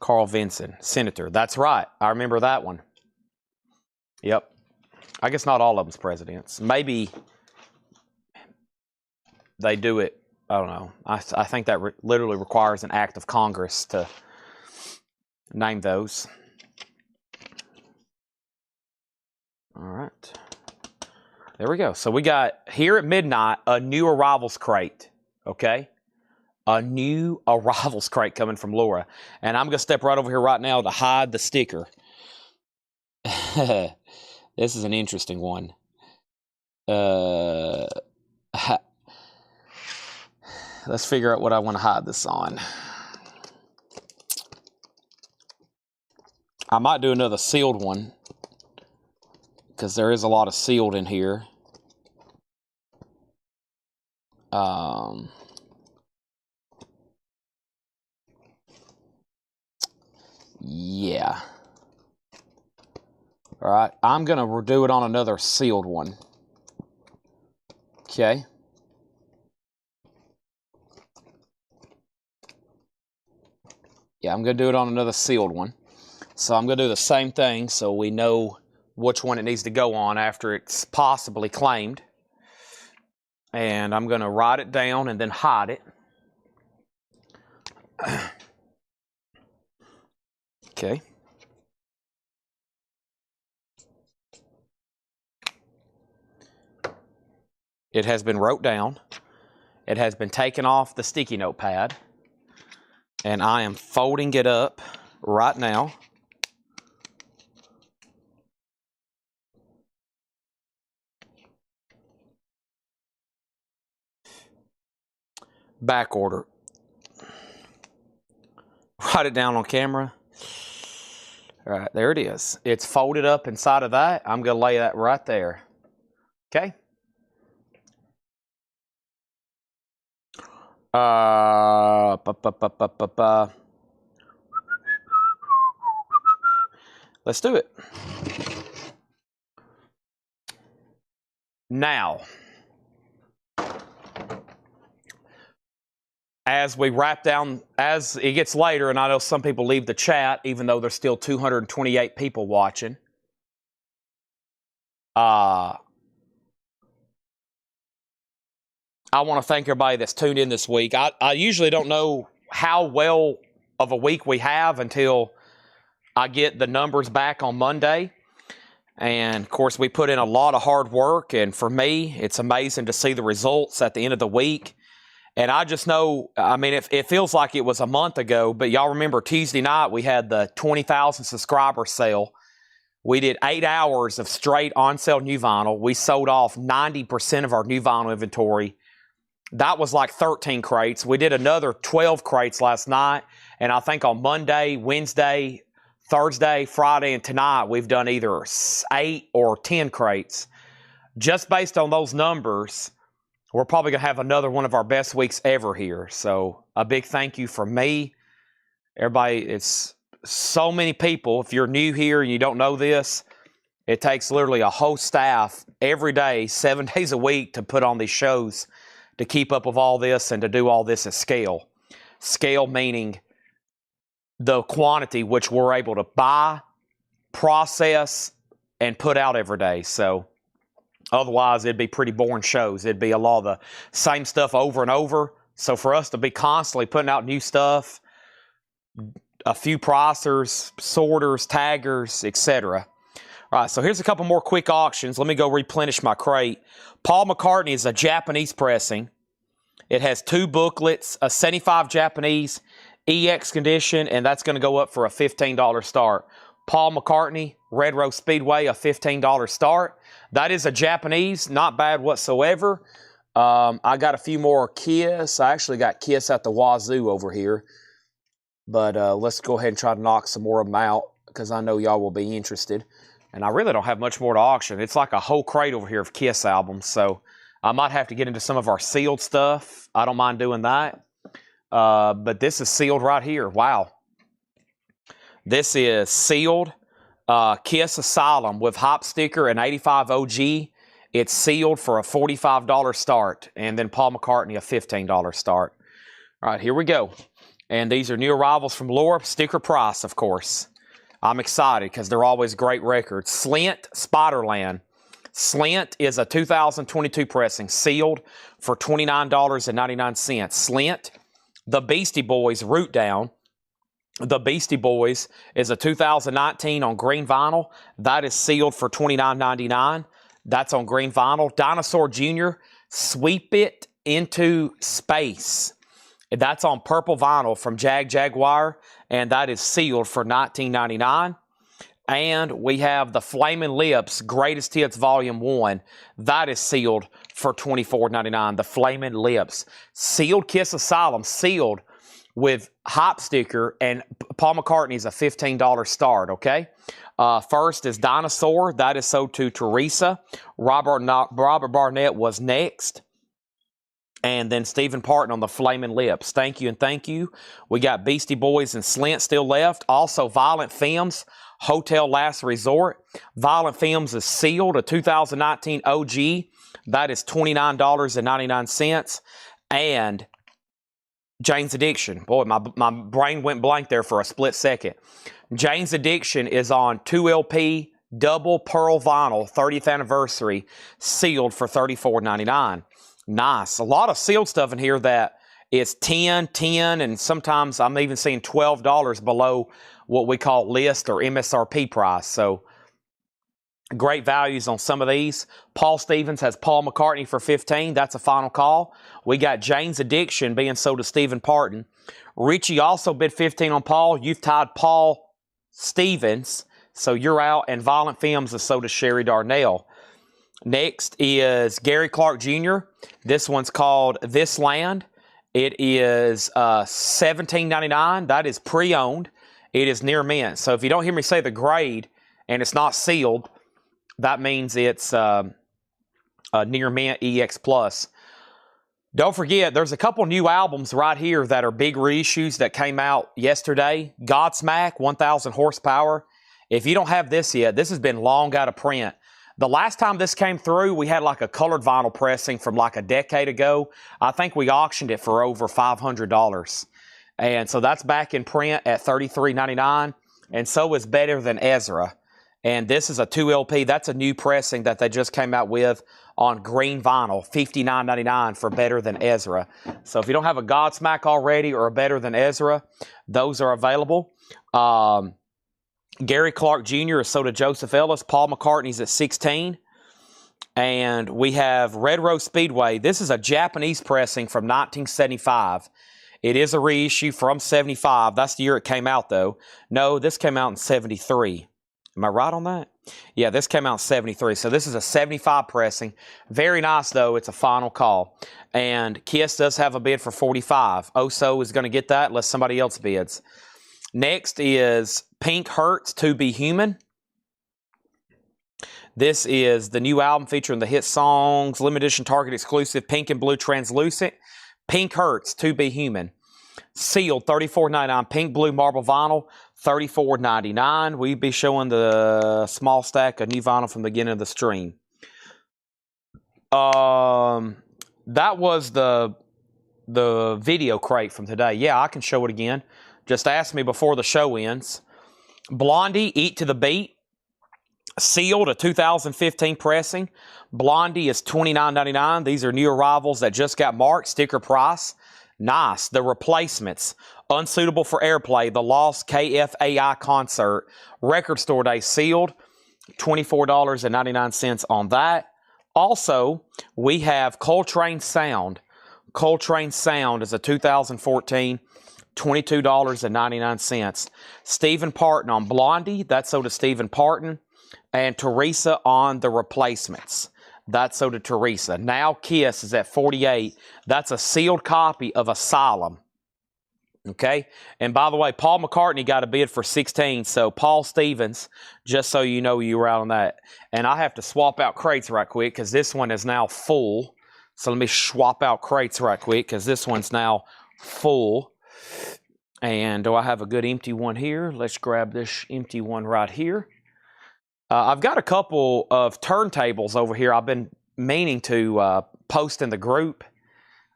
Carl Vinson, Senator. That's right. I remember that one. Yep. I guess not all of them's presidents. Maybe they do it. I don't know. I think that literally requires an act of Congress to name those. All right. There we go. So we got here at midnight a new arrivals crate. Okay. A new arrivals crate coming from Laura. And I'm going to step right over here right now to hide the sticker. This is an interesting one. Let's figure out what I want to hide this on. I might do another sealed one because there is a lot of sealed in here. Yeah. All right. I'm going to do it on another sealed one. Okay. Yeah, I'm going to do it on another sealed one. So I'm going to do the same thing so we know which one it needs to go on after it's possibly claimed. And I'm going to write it down and then hide it. Okay. It has been wrote down. It has been taken off the sticky note pad. And I am folding it up right now. Back order. Write it down on camera. All right, there it is. It's folded up inside of that. I'm going to lay that right there. Okay. Let's do it. Now, as we wrap down, as it gets later, and I know some people leave the chat, even though there's still 228 people watching. I want to thank everybody that's tuned in this week. I usually don't know how well of a week we have until I get the numbers back on Monday. And, of course, we put in a lot of hard work. And for me, it's amazing to see the results at the end of the week. And I just know, I mean, it feels like it was a month ago, but y'all remember Tuesday night we had the 20,000 subscriber sale. We did 8 hours of straight on-sale new vinyl. We sold off 90% of our new vinyl inventory. That was like 13 crates. We did another 12 crates last night. And I think on Monday, Wednesday, Thursday, Friday, and tonight, we've done either 8 or 10 crates. Just based on those numbers, we're probably going to have another one of our best weeks ever here. So a big thank you from me. Everybody, it's so many people. If you're new here and you don't know this, it takes literally a whole staff every day, 7 days a week to put on these shows, to keep up with all this and to do all this at scale. Scale meaning the quantity which we're able to buy, process, and put out every day. So otherwise, it'd be pretty boring shows. It'd be a lot of the same stuff over and over. So for us to be constantly putting out new stuff, a few pricers, sorters, taggers, etc. All right, so here's a couple more quick auctions. Let me go replenish my crate. Paul McCartney is a Japanese pressing. It has 2 booklets, a 75 Japanese EX condition, and that's going to go up for a $15 start. Paul McCartney, Red Rose Speedway, a $15 start. That is a Japanese, not bad whatsoever. I got a few more Kiss. I actually got Kiss at the wazoo over here. But let's go ahead and try to knock some more of them out, because I know y'all will be interested. And I really don't have much more to auction. It's like a whole crate over here of Kiss albums. So I might have to get into some of our sealed stuff. I don't mind doing that. But this is sealed right here. Wow. This is sealed Kiss Asylum with hop sticker and 85 OG. It's sealed for a $45 start. And then Paul McCartney, a $15 start. All right, here we go. And these are new arrivals from Laura. Sticker price, of course. I'm excited because they're always great records. Slint Spiderland. Slint is a 2022 pressing, sealed for $29.99. Slint. The Beastie Boys, Root Down. The Beastie Boys is a 2019 on green vinyl. That is sealed for $29.99. That's on green vinyl. Dinosaur Jr., Sweep It Into Space. That's on purple vinyl from Jaguar, and that is sealed for $19.99. And we have the Flamin' Lips Greatest Hits Volume 1. That is sealed for $24.99. The Flamin' Lips. Sealed Kiss Asylum, sealed with hop sticker, and Paul McCartney's a $15 start, okay? First is Dinosaur. That is sold to Teresa. Robert Barnett was next. And then Stephen Parton on the Flamin' Lips. Thank you and thank you. We got Beastie Boys and Slint still left. Also, Violent Femmes, Hotel Last Resort. Violent Femmes is sealed, a 2019 OG. That is $29.99. And Jane's Addiction. Boy, my brain went blank there for a split second. Jane's Addiction is on 2LP double pearl vinyl, 30th anniversary, sealed for $34.99. Nice. A lot of sealed stuff in here that is $10, and sometimes I'm even seeing $12 below what we call list or MSRP price. So great values on some of these. Paul Stevens has Paul McCartney for $15. That's a final call. We got Jane's Addiction being sold to Stephen Parton. Richie also bid $15 on Paul. You've tied Paul Stevens, so you're out. And Violent Femmes is sold to Sherry Darnell. Next is Gary Clark Jr. This one's called This Land. It is $17.99. That is pre-owned. It is near mint. So if you don't hear me say the grade and it's not sealed, that means it's near mint EX Plus. Don't forget, there's a couple new albums right here that are big reissues that came out yesterday. Godsmack, 1,000 horsepower. If you don't have this yet, this has been long out of print. The last time this came through, we had like a colored vinyl pressing from like a decade ago. I think we auctioned it for over $500. And so that's back in print at $33.99. And so is Better Than Ezra. And this is a 2LP. That's a new pressing that they just came out with on green vinyl, $59.99 for Better Than Ezra. So if you don't have a Godsmack already or a Better Than Ezra, those are available. Gary Clark Jr. is sold to Joseph Ellis. Paul McCartney's at $16. And we have Red Rose Speedway. This is a Japanese pressing from 1975. It is a reissue from 75. That's the year it came out, though. No, this came out in 73. Am I right on that? Yeah, this came out in 73. So this is a 75 pressing. Very nice, though. It's a final call. And Kiss does have a bid for 45. Oso is going to get that unless somebody else bids. Next is Pink Hurts to Be Human. This is the new album featuring the hit songs, limited edition Target exclusive, Pink and Blue Translucent. Pink Hurts to Be Human. Sealed, $34.99. Pink Blue Marble Vinyl, $34.99. We'll be showing the small stack of new vinyl from the beginning of the stream. That was the video crate from today. Yeah, I can show it again. Just ask me before the show ends. Blondie, Eat to the Beat. Sealed, a 2015 pressing. Blondie is $29.99. These are new arrivals that just got marked. Sticker price. Nice. The Replacements. Unsuitable for airplay. The Lost KFAI Concert. Record Store Day. Sealed. $24.99 on that. Also, we have Coltrane Sound. Coltrane Sound is a 2014, $22.99. Stephen Parton on Blondie. That's sold to Stephen Parton. And Teresa on The Replacements. That's so to Teresa. Now Kiss is at 48. That's a sealed copy of Asylum. Okay? And by the way, Paul McCartney got a bid for 16. So Paul Stevens, just so you know you were out on that. And I have to swap out crates right quick because this one is now full. So let me swap out crates right quick because this one's now full. And do I have a good empty one here? Let's grab this empty one right here. I've got a couple of turntables over here I've been meaning to post in the group.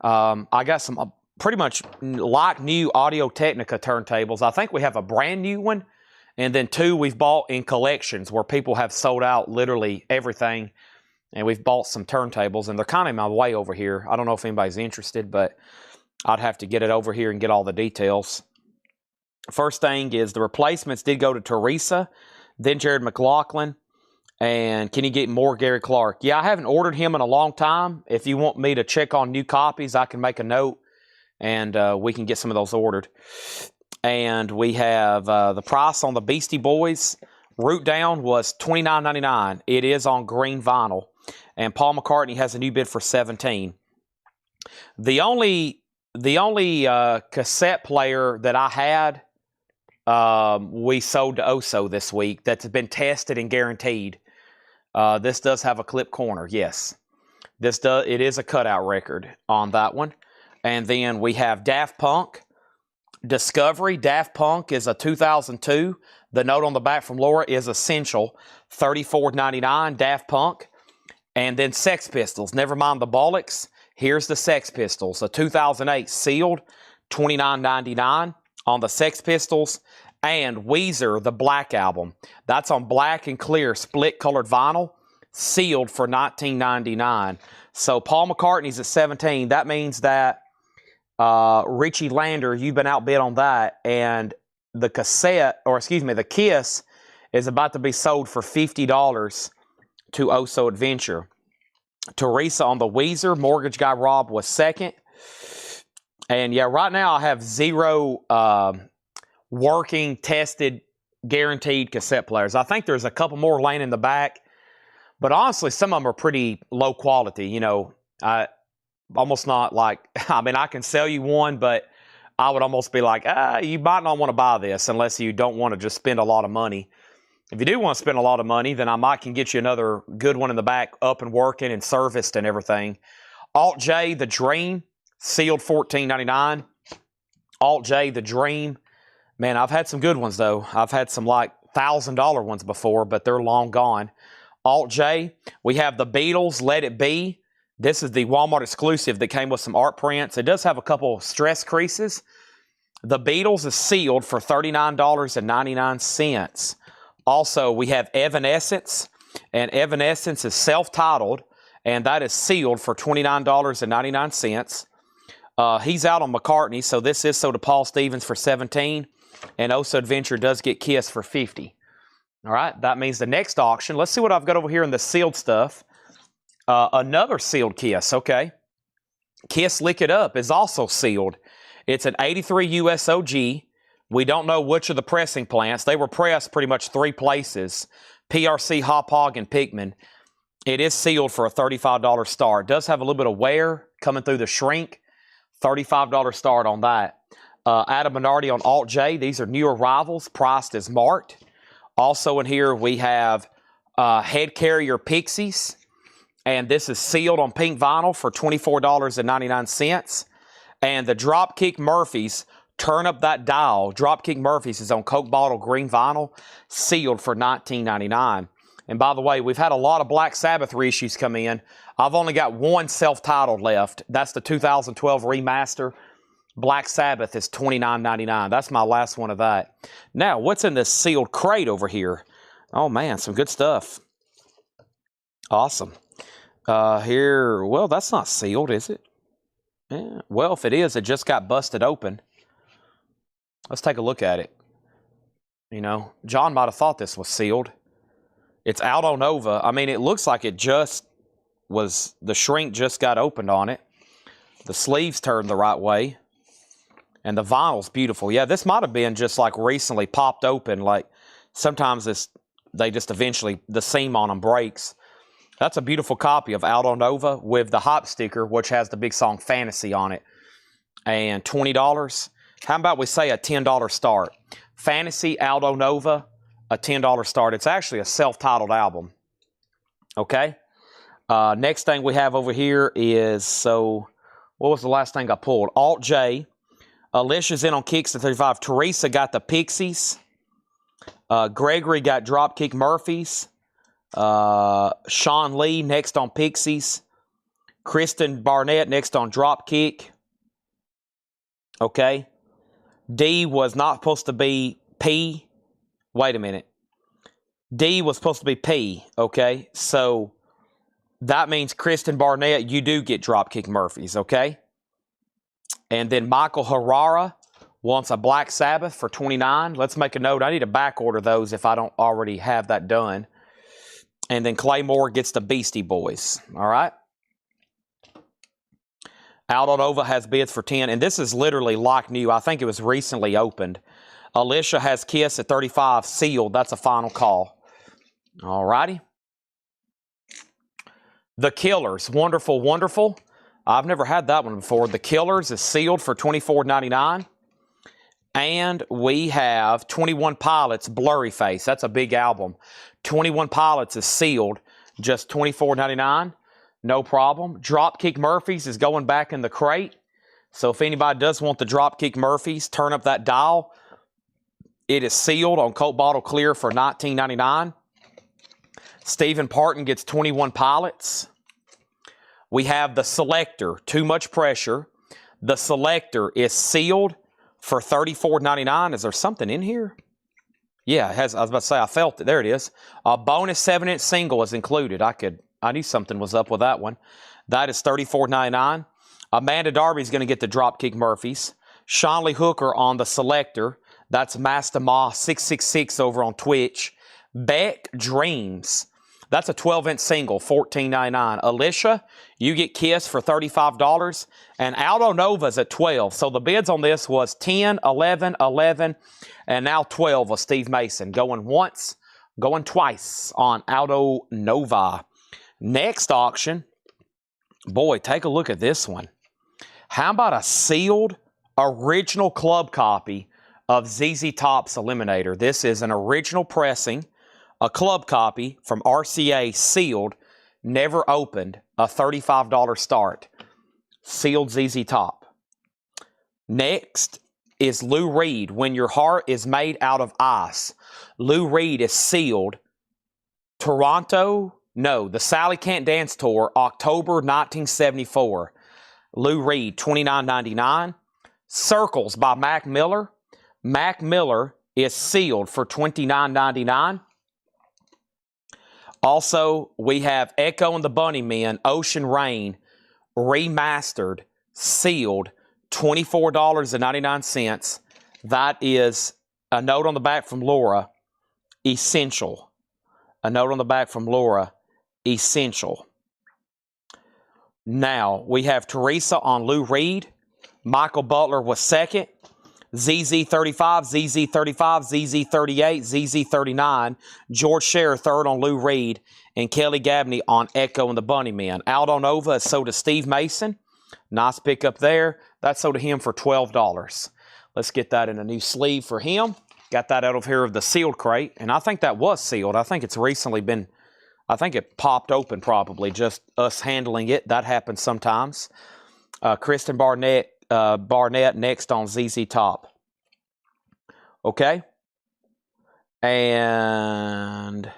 I got some pretty much like new Audio-Technica turntables. I think we have a brand new one, and then two we've bought in collections where people have sold out literally everything, and we've bought some turntables, and they're kind of in my way over here. I don't know if anybody's interested, but I'd have to get it over here and get all the details. First thing is the Replacements did go to Teresa, then Jared McLaughlin, and can you get more Gary Clark? Yeah, I haven't ordered him in a long time. If you want me to check on new copies, I can make a note, and we can get some of those ordered. And we have the price on the Beastie Boys. Root Down was $29.99. It is on green vinyl. And Paul McCartney has a new bid for 17. The only cassette player that I had, we sold to Oso this week that's been tested and guaranteed. This does have a clip corner, yes. It is a cutout record on that one. And then we have Daft Punk. Discovery. Daft Punk is a 2002. The note on the back from Laura is essential. $34.99. Daft Punk. And then Sex Pistols. Never mind the bollocks. Here's the Sex Pistols. A 2008 sealed. $29.99 on the Sex Pistols. And Weezer, the Black Album. That's on black and clear split colored vinyl. Sealed for $19.99. So Paul McCartney's at 17. That means that Richie Lander, you've been outbid on that. And the cassette, or excuse me, the Kiss is about to be sold for $50 to Oso Adventure. Teresa on the Weezer. Mortgage Guy Rob was second. And yeah, right now I have zero working, tested, guaranteed cassette players. I think there's a couple more laying in the back. But honestly, some of them are pretty low quality. You know, almost not like, I mean, I can sell you one, but I would almost be like, you might not want to buy this unless you don't want to just spend a lot of money. If you do want to spend a lot of money, then I might can get you another good one in the back up and working and serviced and everything. Alt J, The Dream, sealed $14.99. Alt J, The Dream. Man, I've had some good ones, though. I've had some like $1,000 ones before, but they're long gone. Alt J, we have the Beatles, Let It Be. This is the Walmart exclusive that came with some art prints. It does have a couple stress creases. The Beatles is sealed for $39.99. Also, we have Evanescence, and Evanescence is self-titled, and that is sealed for $29.99. He's out on McCartney, so this is sold to Paul Stevens for 17, and Oso Adventure does get Kiss for 50. All right, that means the next auction. Let's see what I've got over here in the sealed stuff. Another sealed Kiss, okay. Kiss Lick It Up is also sealed. It's an 83 USOG. We don't know which of the pressing plants. They were pressed pretty much 3 places. PRC, Hop Hog, and Pickman. It is sealed for a $35 start. It does have a little bit of wear coming through the shrink. $35 start on that. Adam Minardi on Alt J. These are new arrivals, priced as marked. Also in here we have Head Carrier Pixies. And this is sealed on pink vinyl for $24.99. And the Dropkick Murphys, turn up that dial. Dropkick Murphys is on Coke bottle green vinyl, sealed for $19.99. And by the way, we've had a lot of Black Sabbath reissues come in. I've only got one self-titled left. That's the 2012 remaster. Black Sabbath is $29.99. That's my last one of that. Now, what's in this sealed crate over here? Oh, man, some good stuff. Awesome. Here, well, that's not sealed, is it? Yeah. Well, if it is, it just got busted open. Let's take a look at it. You know, John might have thought this was sealed. It's Aldo Nova. I mean, it looks like it just was, the shrink just got opened on it. The sleeves turned the right way. And the vinyl's beautiful. Yeah, this might have been just like recently popped open. Like sometimes they just eventually, the seam on them breaks. That's a beautiful copy of Aldo Nova with the hop sticker, which has the big song Fantasy on it. And $20. How about we say a $10 start? Fantasy, Aldo Nova, a $10 start. It's actually a self-titled album. Okay? Next thing we have over here is, so, what was the last thing I pulled? Alt J. Alicia's in on Kicks at 35. Teresa got the Pixies. Gregory got Dropkick Murphys. Sean Lee next on Pixies. Kristen Barnett next on Dropkick. Okay. D was not supposed to be P. Wait a minute. D was supposed to be P. Okay. So that means Kristen Barnett, you do get Dropkick Murphys. Okay. And then Michael Harara wants a Black Sabbath for $29. Let's make a note. I need to back order those if I don't already have that done. And then Claymore gets the Beastie Boys. All right. Aldo Nova has bids for $10. And this is literally like new. I think it was recently opened. Alicia has Kiss at 35 sealed. That's a final call. All righty. The Killers. Wonderful, wonderful. I've never had that one before. The Killers is sealed for $24.99. And we have 21 Pilots, Blurry Face. That's a big album. 21 Pilots is sealed, just $24.99. No problem. Dropkick Murphys is going back in the crate. So if anybody does want the Dropkick Murphys, turn up that dial. It is sealed on Coke Bottle Clear for $19.99. Stephen Parton gets 21 Pilots. We have the Selector, Too Much Pressure. The Selector is sealed for $34.99. Is there something in here? Yeah, it has. I was about to say, I felt it. There it is. A bonus 7-inch single is included. I knew something was up with that one. That is $34.99. Amanda Darby's going to get the Dropkick Murphys. Shanley Hooker on the Selector. That's Master Ma 666 over on Twitch. Beck Dreams. That's a 12-inch single, $14.99. Alicia, you get Kiss for $35. And Aldo Nova's at $12. So the bids on this was 10, 11, 11, and now 12 with Steve Mason. Going once, going twice on Aldo Nova. Next auction, boy, take a look at this one. How about a sealed original club copy of ZZ Top's Eliminator? This is an original pressing, a club copy from RCA, sealed, never opened, a $35 start. Sealed ZZ Top. Next is Lou Reed, When Your Heart is Made Out of Ice. Lou Reed is sealed. Toronto, no, the Sally Can't Dance Tour, October 1974. Lou Reed, $29.99. Circles by Mac Miller. Mac Miller is sealed for $29.99. Also, we have Echo and the Bunnymen, Ocean Rain, remastered, sealed, $24.99. That is a note on the back from Laura, essential. A note on the back from Laura, essential. Now, we have Teresa on Lou Reed. Michael Butler was second. ZZ35, ZZ35, ZZ38, ZZ39. George Scherer third on Lou Reed. And Kelly Gabney on Echo and the Bunnymen. Aldo Nova is sold to Steve Mason. Nice pickup there. That's sold to him for $12. Let's get that in a new sleeve for him. Got that out of here of the sealed crate. And I think that was sealed. I think it's recently been, I think it popped open probably. Just us handling it. That happens sometimes. Kristen Barnett next on ZZ Top. Okay. And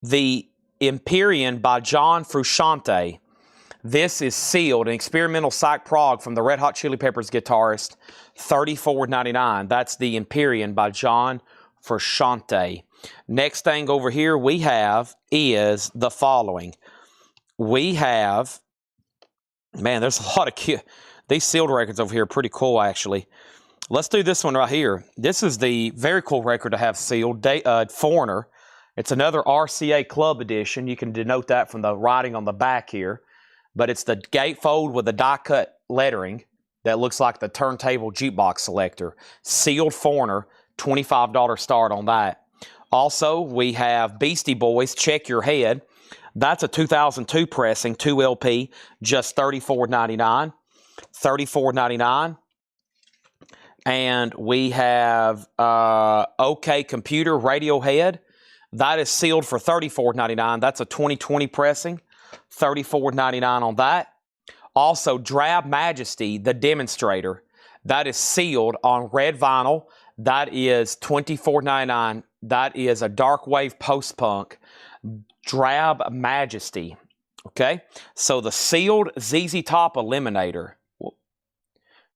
the Empyrean by John Frusciante. This is sealed, an experimental Psych Prog from the Red Hot Chili Peppers guitarist, $34.99. That's the Empyrean by John Frusciante. Next thing over here we have is the following. We have, man, there's a lot of these sealed records over here are pretty cool, actually. Let's do this one right here. This is the very cool record to have sealed, Foreigner. It's another RCA Club edition. You can denote that from the writing on the back here. But it's the gatefold with the die-cut lettering that looks like the turntable jukebox selector. Sealed Foreigner, $25 start on that. Also, we have Beastie Boys, Check Your Head. That's a 2002 pressing, 2 LP, just $34.99. $34.99. And we have OK Computer, Radiohead. That is sealed for $34.99. That's a 2020 pressing. $34.99 on that. Also, Drab Majesty, the Demonstrator. That is sealed on red vinyl. That is $24.99. That is a dark wave post-punk. Drab Majesty. Okay? So the sealed ZZ Top Eliminator.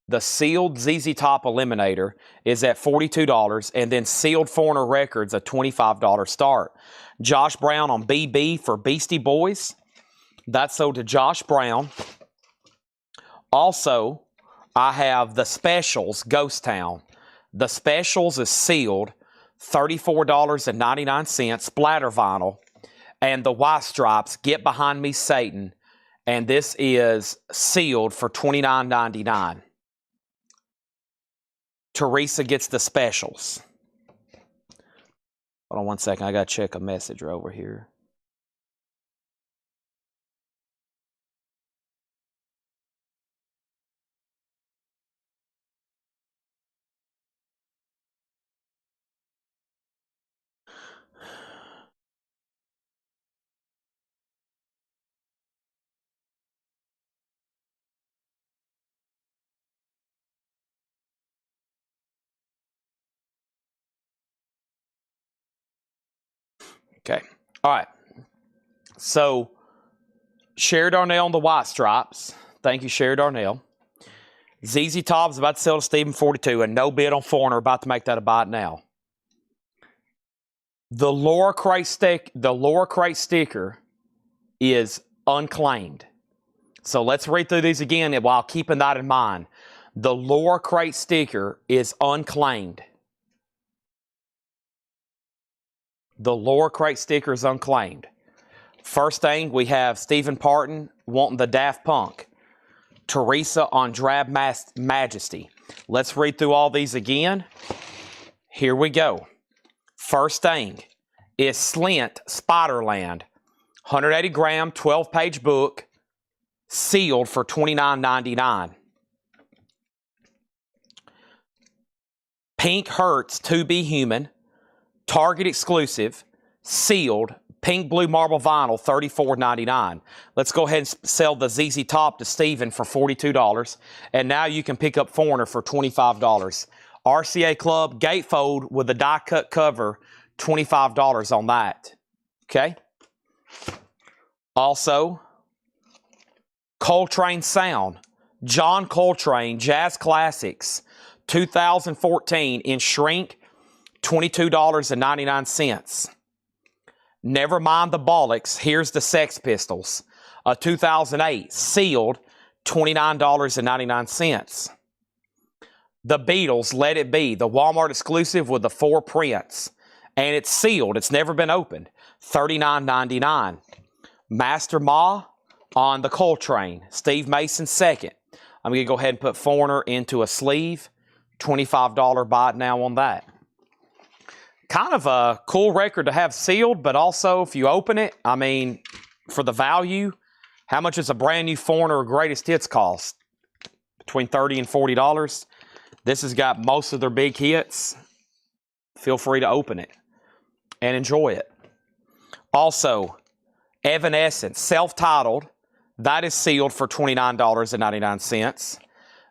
The sealed ZZ Top Eliminator is at $42, and then sealed Foreigner Records, a $25 start. Josh Brown on BB for Beastie Boys. That's sold to Josh Brown. Also, I have the Specials, Ghost Town. The Specials is sealed, $34.99, splatter vinyl. And the White Stripes, Get Behind Me, Satan. And this is sealed for $29.99. Teresa gets the Specials. Hold on one second. I got to check a message over here. Okay. All right. So, Sherry Darnell on the White Stripes. Thank you, Sherry Darnell. ZZ Top's about to sell to Stephen 42, and no bid on Foreigner. About to make that a buy now. The Laura Crate sticker is unclaimed. So let's read through these again while keeping that in mind. The Laura Crate sticker is unclaimed. The Laura Crate sticker is unclaimed. First thing, we have Stephen Parton wanting the Daft Punk. Teresa on Drab Majesty. Let's read through all these again. Here we go. First thing is Slint Spiderland. 180 gram, 12-page book. Sealed for $29.99. Pink Hurts To Be Human. Target exclusive, sealed, pink blue marble vinyl, $34.99. Let's go ahead and sell the ZZ Top to Steven for $42. And now you can pick up Foreigner for $25. RCA Club gatefold with a die-cut cover, $25 on that. Okay? Also, Coltrane Sound. John Coltrane, Jazz Classics, 2014 in shrink, $22.99. Never Mind the Bollocks, Here's the Sex Pistols, a 2008, sealed, $29.99. The Beatles, Let It Be, the Walmart exclusive with the 4 prints, and it's sealed, it's never been opened, $39.99. Master Ma On the Coltrane, Steve Mason second. I'm going to go ahead and put Foreigner into a sleeve. $25 buy it now on that. Kind of a cool record to have sealed, but also if you open it, I mean, for the value, how much does a brand new Foreigner or Greatest Hits cost? Between $30 and $40. This has got most of their big hits. Feel free to open it and enjoy it. Also, Evanescence, self-titled. That is sealed for $29.99.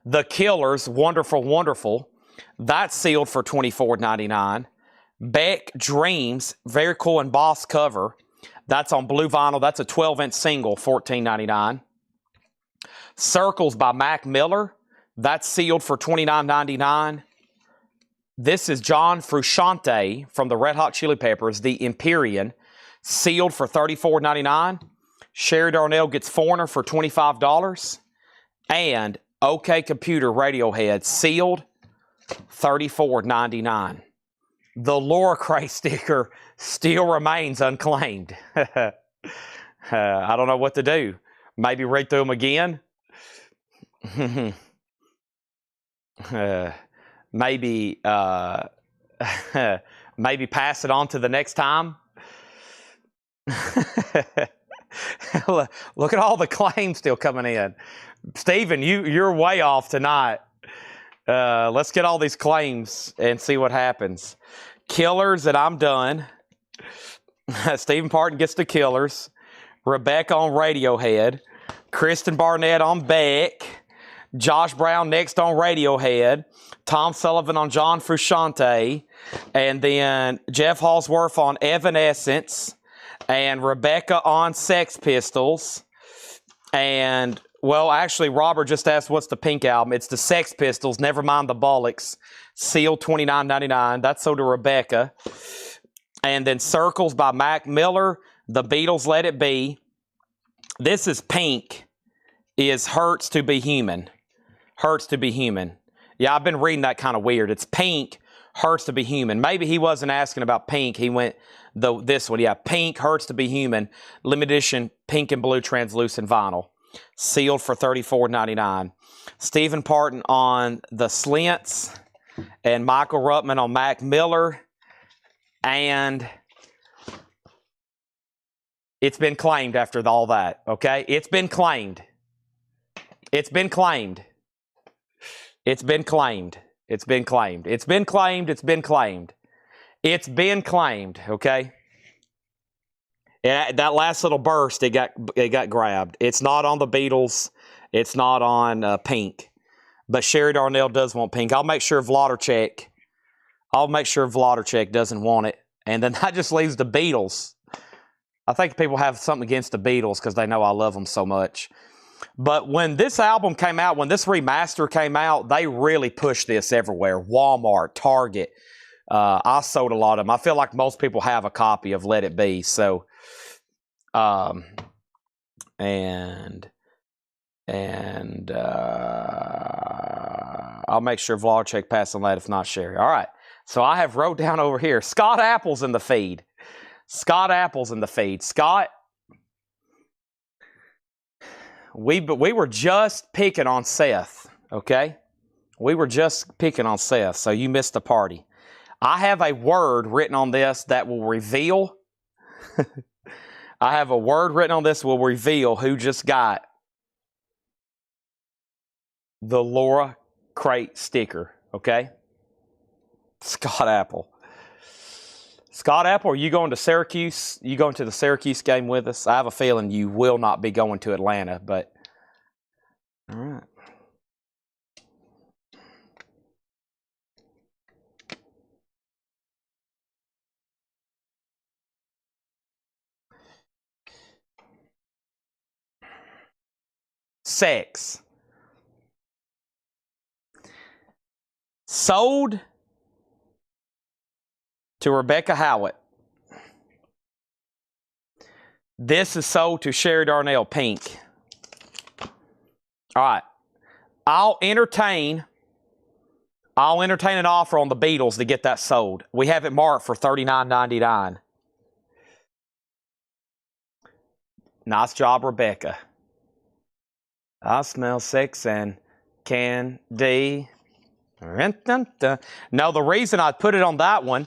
The Killers, Wonderful, Wonderful. That's sealed for $24.99. Beck Dreams, very cool embossed cover. That's on blue vinyl. That's a 12-inch single, $14.99. Circles by Mac Miller. That's sealed for $29.99. This is John Frusciante from the Red Hot Chili Peppers, the Empyrean, sealed for $34.99. Sherry Darnell gets Foreigner for $25. And OK Computer Radiohead, sealed, $34.99. The Laura Cray sticker still remains unclaimed. I don't know what to do. Maybe read through them again. Maybe maybe pass it on to the next time. Look at all the claims still coming in. Stephen, you're way off tonight. Let's get all these claims and see what happens. Killers, and I'm done. Stephen Parton gets the Killers. Rebecca on Radiohead. Kristen Barnett on Beck. Josh Brown next on Radiohead. Tom Sullivan on John Frusciante. And then Jeff Halsworth on Evanescence. And Rebecca on Sex Pistols. And, well, actually, Robert just asked what's the Pink album. It's the Sex Pistols, never mind the Bollocks. Sealed $29.99. That's sold to Rebecca. And then Circles by Mac Miller. The Beatles, Let It Be. This is Pink. Is Hurts to Be Human. Hurts to Be Human. Yeah, I've been reading that kind of weird. It's Pink, Hurts to Be Human. Maybe he wasn't asking about Pink. He went this one. Yeah, Pink, Hurts to Be Human. Limited edition pink and blue translucent vinyl. Sealed for $34.99. Stephen Parton on The Slints. And Michael Ruttman on Mac Miller. And it's been claimed after all that, okay? It's been claimed. It's been claimed. It's been claimed. It's been claimed. It's been claimed. It's been claimed. It's been claimed, okay? And that last little burst, it got grabbed. It's not on the Beatles. It's not on Pink. But Sherry Darnell does want Pink. I'll make sure Vladarchek doesn't want it. And then that just leaves the Beatles. I think people have something against the Beatles because they know I love them so much. But when this album came out, when this remaster came out, they really pushed this everywhere. Walmart, Target. I sold a lot of them. I feel like most people have a copy of Let It Be. So, and I'll make sure Vladarchek passes on that if not Sherry. All right. So I have wrote down over here, Scott Apple's in the feed. Scott Apple's in the feed. Scott, we were just picking on Seth, okay? We were just picking on Seth, so you missed the party. I have a word written on this that will reveal. I have a word written on this will reveal who just got the Laura Crate sticker, okay? Scott Apple. Scott Apple, are you going to Syracuse? You going to the Syracuse game with us? I have a feeling you will not be going to Atlanta, but all right. Sex. Sold to Rebecca Howitt. This is sold to Sherry Darnell Pink. All right. I'll entertain an offer on the Beatles to get that sold. We have it marked for $39.99. Nice job, Rebecca. I smell sex and candy. No, the reason I put it on that one,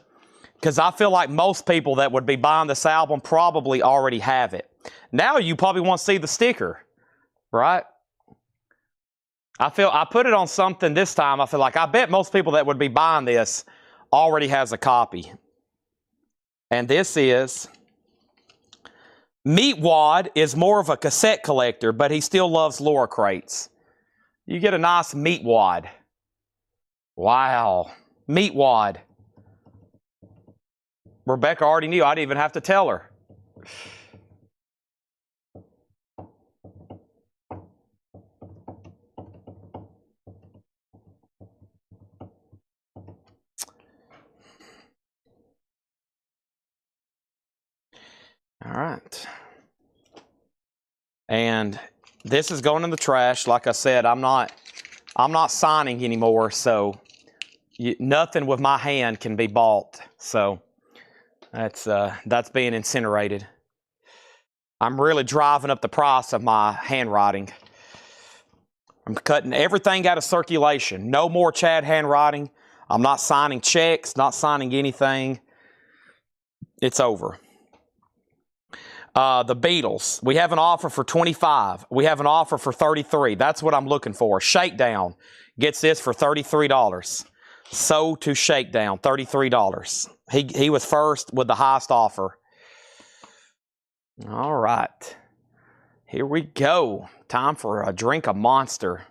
because I feel like most people that would be buying this album probably already have it. Now you probably want to see the sticker, right? I put it on something this time. I feel like I bet most people that would be buying this already has a copy. And this is Meatwad is more of a cassette collector, but he still loves Laura crates. You get a nice Meatwad. Wow. Meatwad. Rebecca already knew. I didn't even have to tell her. All right. And this is going in the trash. Like I said, I'm not signing anymore, so nothing with my hand can be bought. So that's being incinerated. I'm really driving up the price of my handwriting. I'm cutting everything out of circulation. No more Chad handwriting. I'm not signing checks, not signing anything. It's over. The Beatles. We have an offer for $25. We have an offer for $33. That's what I'm looking for. Shakedown gets this for $33. So to Shakedown, $33. He was first with the highest offer. All right. Here we go. Time for a drink of Monster.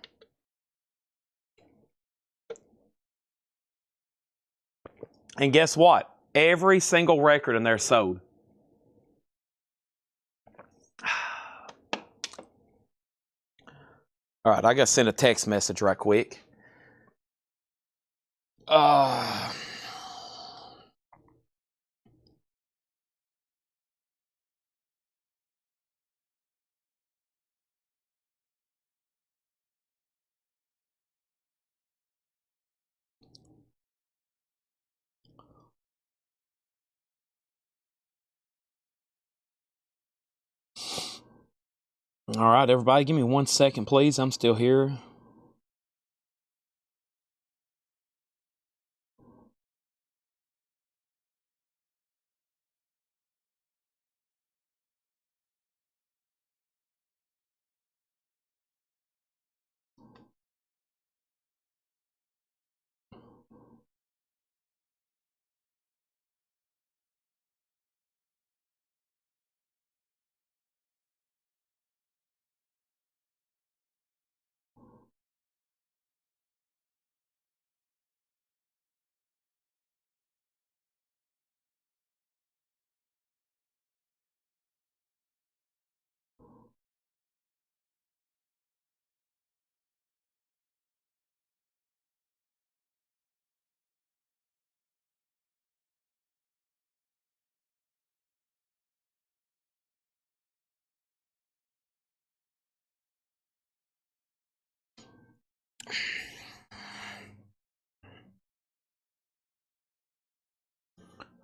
And guess what? Every single record in there sold. All right, I got to send a text message right quick. All right, everybody, give me 1 second, please. I'm still here.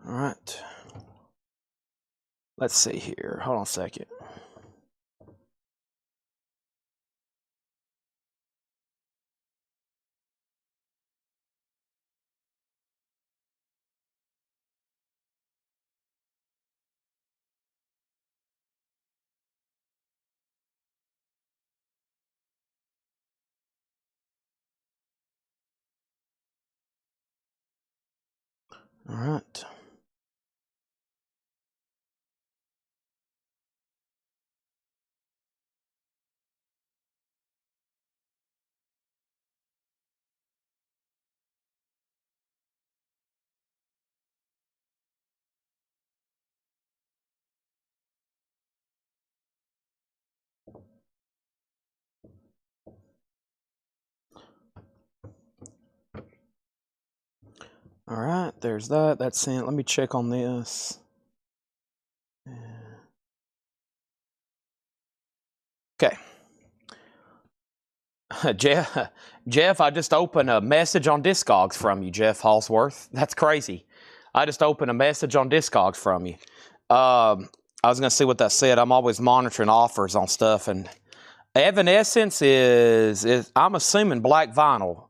All right. Let's see here. Hold on a second. All right. All right, there's that. That's sent. Let me check on this. Okay. Jeff, I just opened a message on Discogs from you, Jeff Halsworth. That's crazy. I just opened a message on Discogs from you. I was going to see what that said. I'm always monitoring offers on stuff, and Evanescence is I'm assuming black vinyl.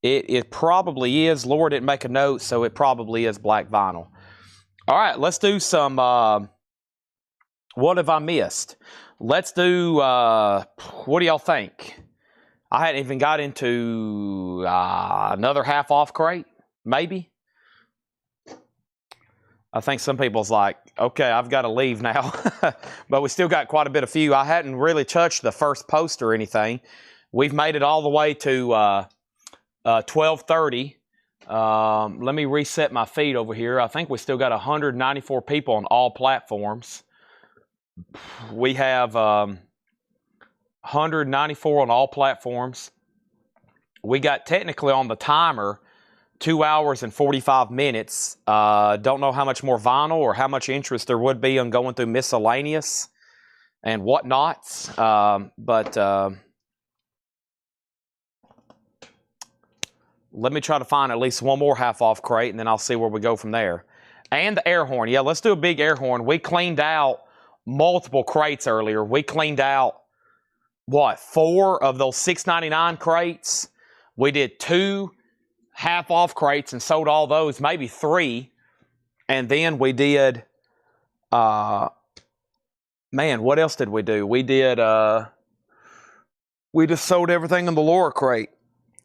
It probably is. Laura didn't make a note, so it probably is black vinyl. All right, let's do some, what have I missed? Let's do, what do y'all think? I hadn't even got into another half off crate, maybe. I think some people's like, okay, I've got to leave now. But we still got quite a bit of few. I hadn't really touched the first post or anything. We've made it all the way to 12:30. Let me reset my feed over here. I think we still got 194 people on all platforms. We have 194 on all platforms. We got technically on the timer 2 hours and 45 minutes. Don't know how much more vinyl or how much interest there would be on going through miscellaneous and whatnots. Let me try to find at least one more half-off crate, and then I'll see where we go from there. And the air horn. Yeah, let's do a big air horn. We cleaned out multiple crates earlier. We cleaned out, what, 4 of those $6.99 crates? We did 2 half-off crates and sold all those, maybe 3. And then we did, man, what else did we do? We did, we just sold everything in the Laura crate.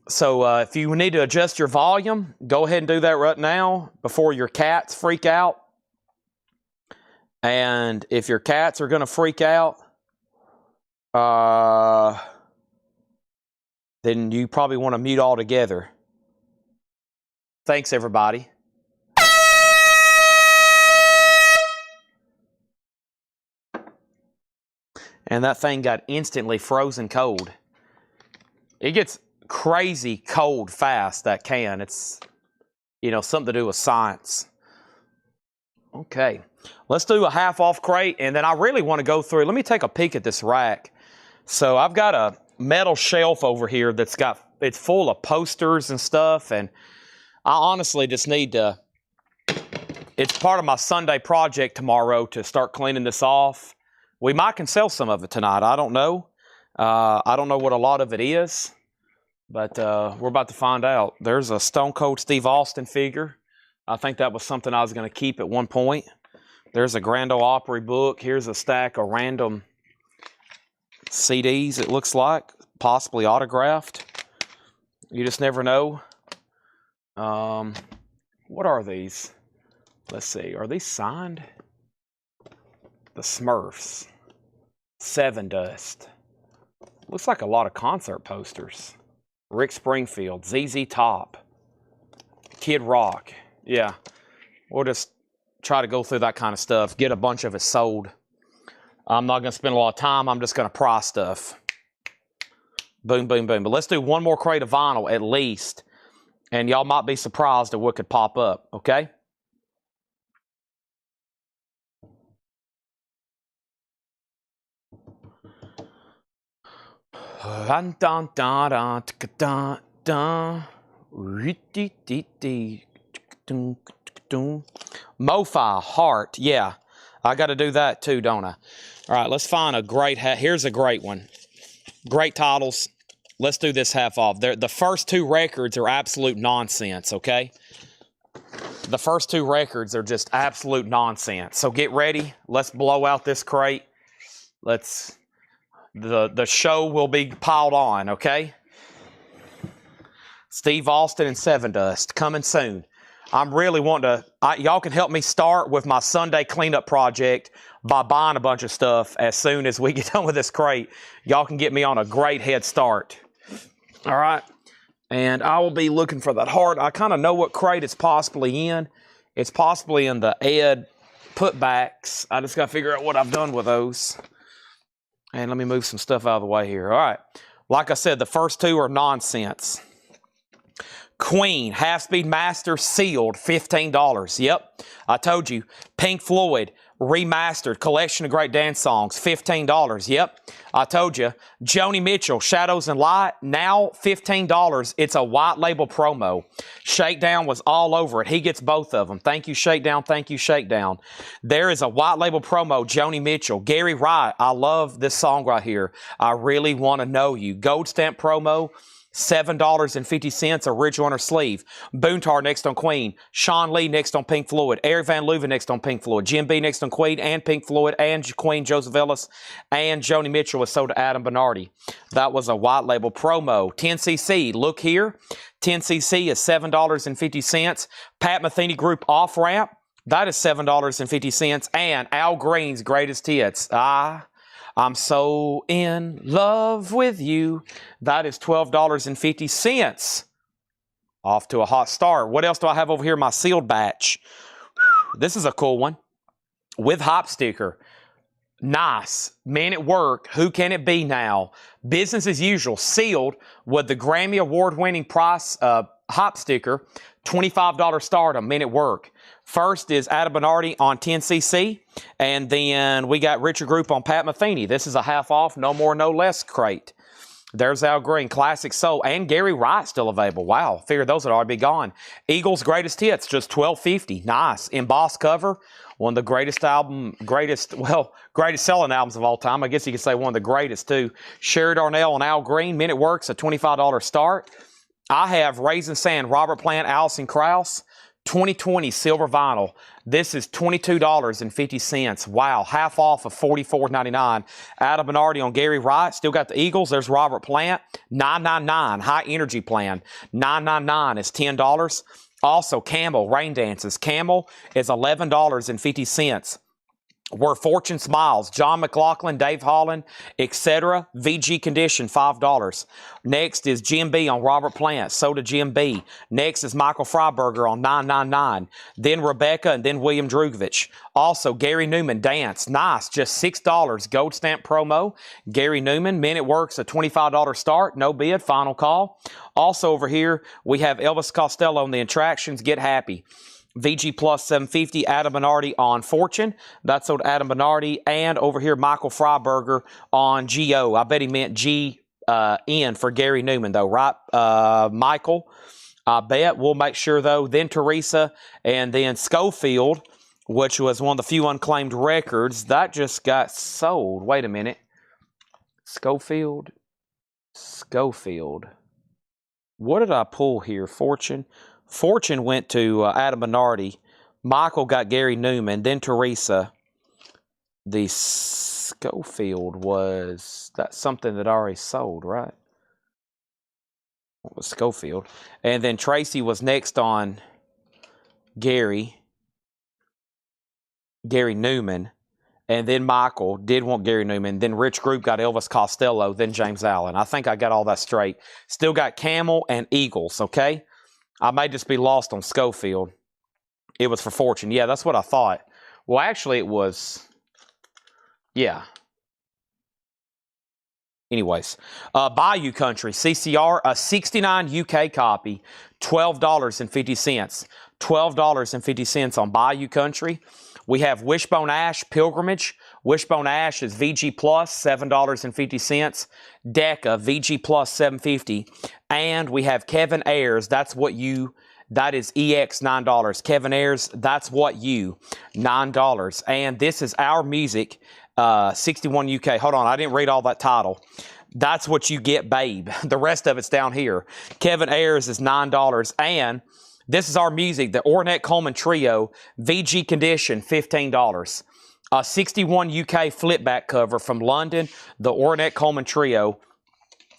So if you need to adjust your volume, go ahead and do that right now before your cats freak out. And if your cats are going to freak out, then you probably want to mute altogether. Thanks, everybody. And that thing got instantly frozen cold. It gets crazy cold fast, that can. It's, you know, something to do with science. Okay, let's do a half-off crate, and then I really want to go through. Let me take a peek at this rack. So I've got a metal shelf over here that's got, it's full of posters and stuff, and I honestly just need to, it's part of my Sunday project tomorrow to start cleaning this off. We might can sell some of it tonight. I don't know. I don't know what a lot of it is, but we're about to find out. There's a Stone Cold Steve Austin figure. I think that was something I was going to keep at one point. There's a Grand Ole Opry book. Here's a stack of random CDs, it looks like, possibly autographed. You just never know. What are these? Let's see. Are these signed? The Smurfs. Seven Dust. Looks like a lot of concert posters. Rick Springfield, ZZ Top, Kid Rock. Yeah, we'll just try to go through that kind of stuff, get a bunch of it sold. I'm not going to spend a lot of time. I'm just going to pry stuff. Boom, boom, boom. But let's do one more crate of vinyl at least, and y'all might be surprised at what could pop up, okay? MoFi Heart. Yeah, I got to do that too, don't I? All right, let's find a great here's a great one. Great titles. Let's do this half off. The first 2 records are absolute nonsense, okay? The first 2 records are just absolute nonsense. So get ready. Let's blow out this crate. The show will be piled on, okay? Steve Austin and Seven Dust coming soon. I'm really wanting to, y'all can help me start with my Sunday cleanup project by buying a bunch of stuff as soon as we get done with this crate. Y'all can get me on a great head start. All right. And I will be looking for that heart. I kind of know what crate it's possibly in. It's possibly in the Ed putbacks. I just got to figure out what I've done with those. And let me move some stuff out of the way here. All right. Like I said, the first 2 are nonsense. Queen, Half-Speed Master, sealed, $15. Yep, I told you. Pink Floyd, remastered collection of great dance songs, $15. Yep, I told you. Joni Mitchell, Shadows and Light, now $15. It's a white label promo. Shakedown was all over it. He gets both of them. Thank you, Shakedown. Thank you, Shakedown. There is a white label promo, Joni Mitchell. Gary Wright, I love this song right here. I Really Want to Know You. Gold stamp promo. $7.50, original on her sleeve. Boontar next on Queen. Sean Lee next on Pink Floyd. Eric Van Leuven next on Pink Floyd. Jim B next on Queen and Pink Floyd and Queen, Joseph Ellis, and Joni Mitchell was sold to Adam Bernardi. That was a white label promo. 10cc, look here. 10cc is $7.50. Pat Metheny Group Off Ramp, that is $7.50. And Al Green's Greatest Hits. I'm so in love with you. That is $12.50. Off to a hot start. What else do I have over here? My sealed batch. This is a cool one. With hop sticker. Nice. Men at Work. Who Can It Be Now? Business as Usual. Sealed with the Grammy Award-winning price hop sticker. $25 stardom. Men at Work. First is Adam Bernardi on 10cc, and then we got Richard Group on Pat Metheny. This is a half off, no more, no less crate. There's Al Green, Classic Soul, and Gary Wright still available. Wow, figured those would already be gone. Eagles Greatest Hits, just $12.50. Nice. Embossed cover, one of the greatest selling albums of all time. I guess you could say one of the greatest, too. Sherry Darnell and Al Green, Men at Work's a $25 start. I have Raisin Sand, Robert Plant, Allison Krauss. 2020 silver vinyl. This is $22.50. Wow, half off of $44.99. Adam Bernardi on Gary Wright. Still got the Eagles. There's Robert Plant. $9.99. High Energy Plan. $9.99 is $10. Also, Camel Rain Dances. Camel is $11.50. Where Fortune Smiles, John McLaughlin, Dave Holland, etc. VG Condition, $5. Next is Jim B on Robert Plant, so to Jim B. Next is Michael Freiberger on $9.99. Then Rebecca, and then William Drugovich. Also, Gary Newman, Dance, nice, just $6. Gold stamp promo. Gary Newman, Men at Work's a $25 start, no bid, final call. Also over here, we have Elvis Costello on the Attractions, Get Happy. VG Plus $7.50, Adam Bernardi on Fortune. That's sold Adam Bernardi. And over here, Michael Freiberger on GO. I bet he meant G-N for Gary Newman, though, right? Michael, I bet. We'll make sure, though. Then Teresa, and then Schofield, which was one of the few unclaimed records. That just got sold. Wait a minute. Schofield. What did I pull here? Fortune went to Adam Bernardi. Michael got Gary Newman. Then Teresa. The Schofield was... That's something that already sold, right? What was Schofield? And then Tracy was next on Gary Newman. And then Michael did want Gary Newman. Then Rich Group got Elvis Costello. Then James Allen. I think I got all that straight. Still got Camel and Eagles, okay? I may just be lost on Schofield. It was for Fortune. Yeah, that's what I thought. Well, actually, it was... Yeah. Anyways. Bayou Country, CCR, a 69 UK copy, $12.50. $12.50 on Bayou Country. We have Wishbone Ash, Pilgrimage. Wishbone Ash is VG Plus, $7.50. Decca, VG Plus, $7.50. And we have Kevin Ayers, that is EX, $9. Kevin Ayers, That's What You, $9. And this is Our Music, 61 UK. Hold on, I didn't read all that title. That's What You Get, Babe. The rest of it's down here. Kevin Ayers is $9. And this is Our Music, the Ornette Coleman Trio, VG Condition, $15. 61 UK flipback cover from London, the Ornette Coleman Trio,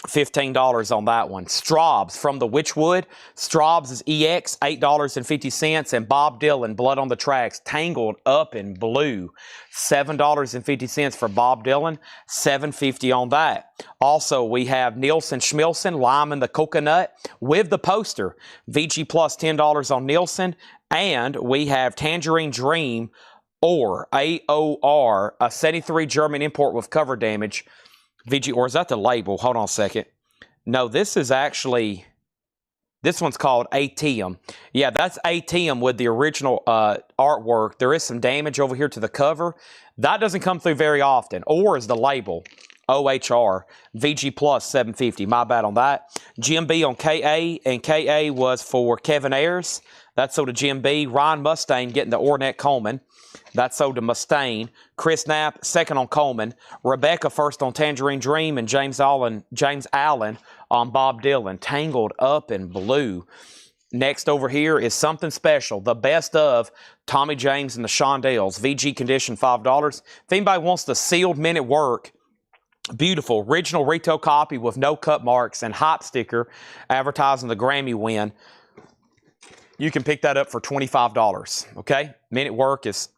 $15 on that one. Straub's from the Witchwood. Straub's is EX, $8.50. And Bob Dylan, Blood on the Tracks, Tangled Up in Blue, $7.50 for Bob Dylan, $7.50 on that. Also, we have Nielsen Schmilson, Lime and the Coconut, with the poster. VG Plus, $10 on Nielsen. And we have Tangerine Dream, or AOR, a 73 German import with cover damage. VG, or is that the label? Hold on a second. No, this is actually... This one's called ATM. Yeah, that's ATM with the original artwork. There is some damage over here to the cover. That doesn't come through very often. Or is the label. OHR. VG Plus 750. My bad on that. GMB on KA. And KA was for Kevin Ayers. That's sold to GMB. Ryan Mustaine getting the Ornette Coleman. That's sold to Mustaine. Chris Knapp, second on Coleman. Rebecca first on Tangerine Dream. And James Allen on Bob Dylan. Tangled Up in Blue. Next over here is Something Special. The best of Tommy James and the Shondells. VG condition, $5. If anybody wants the sealed minute work, beautiful original retail copy with no cut marks and hop sticker advertising the Grammy win, you can pick that up for $25. Okay? Minute work is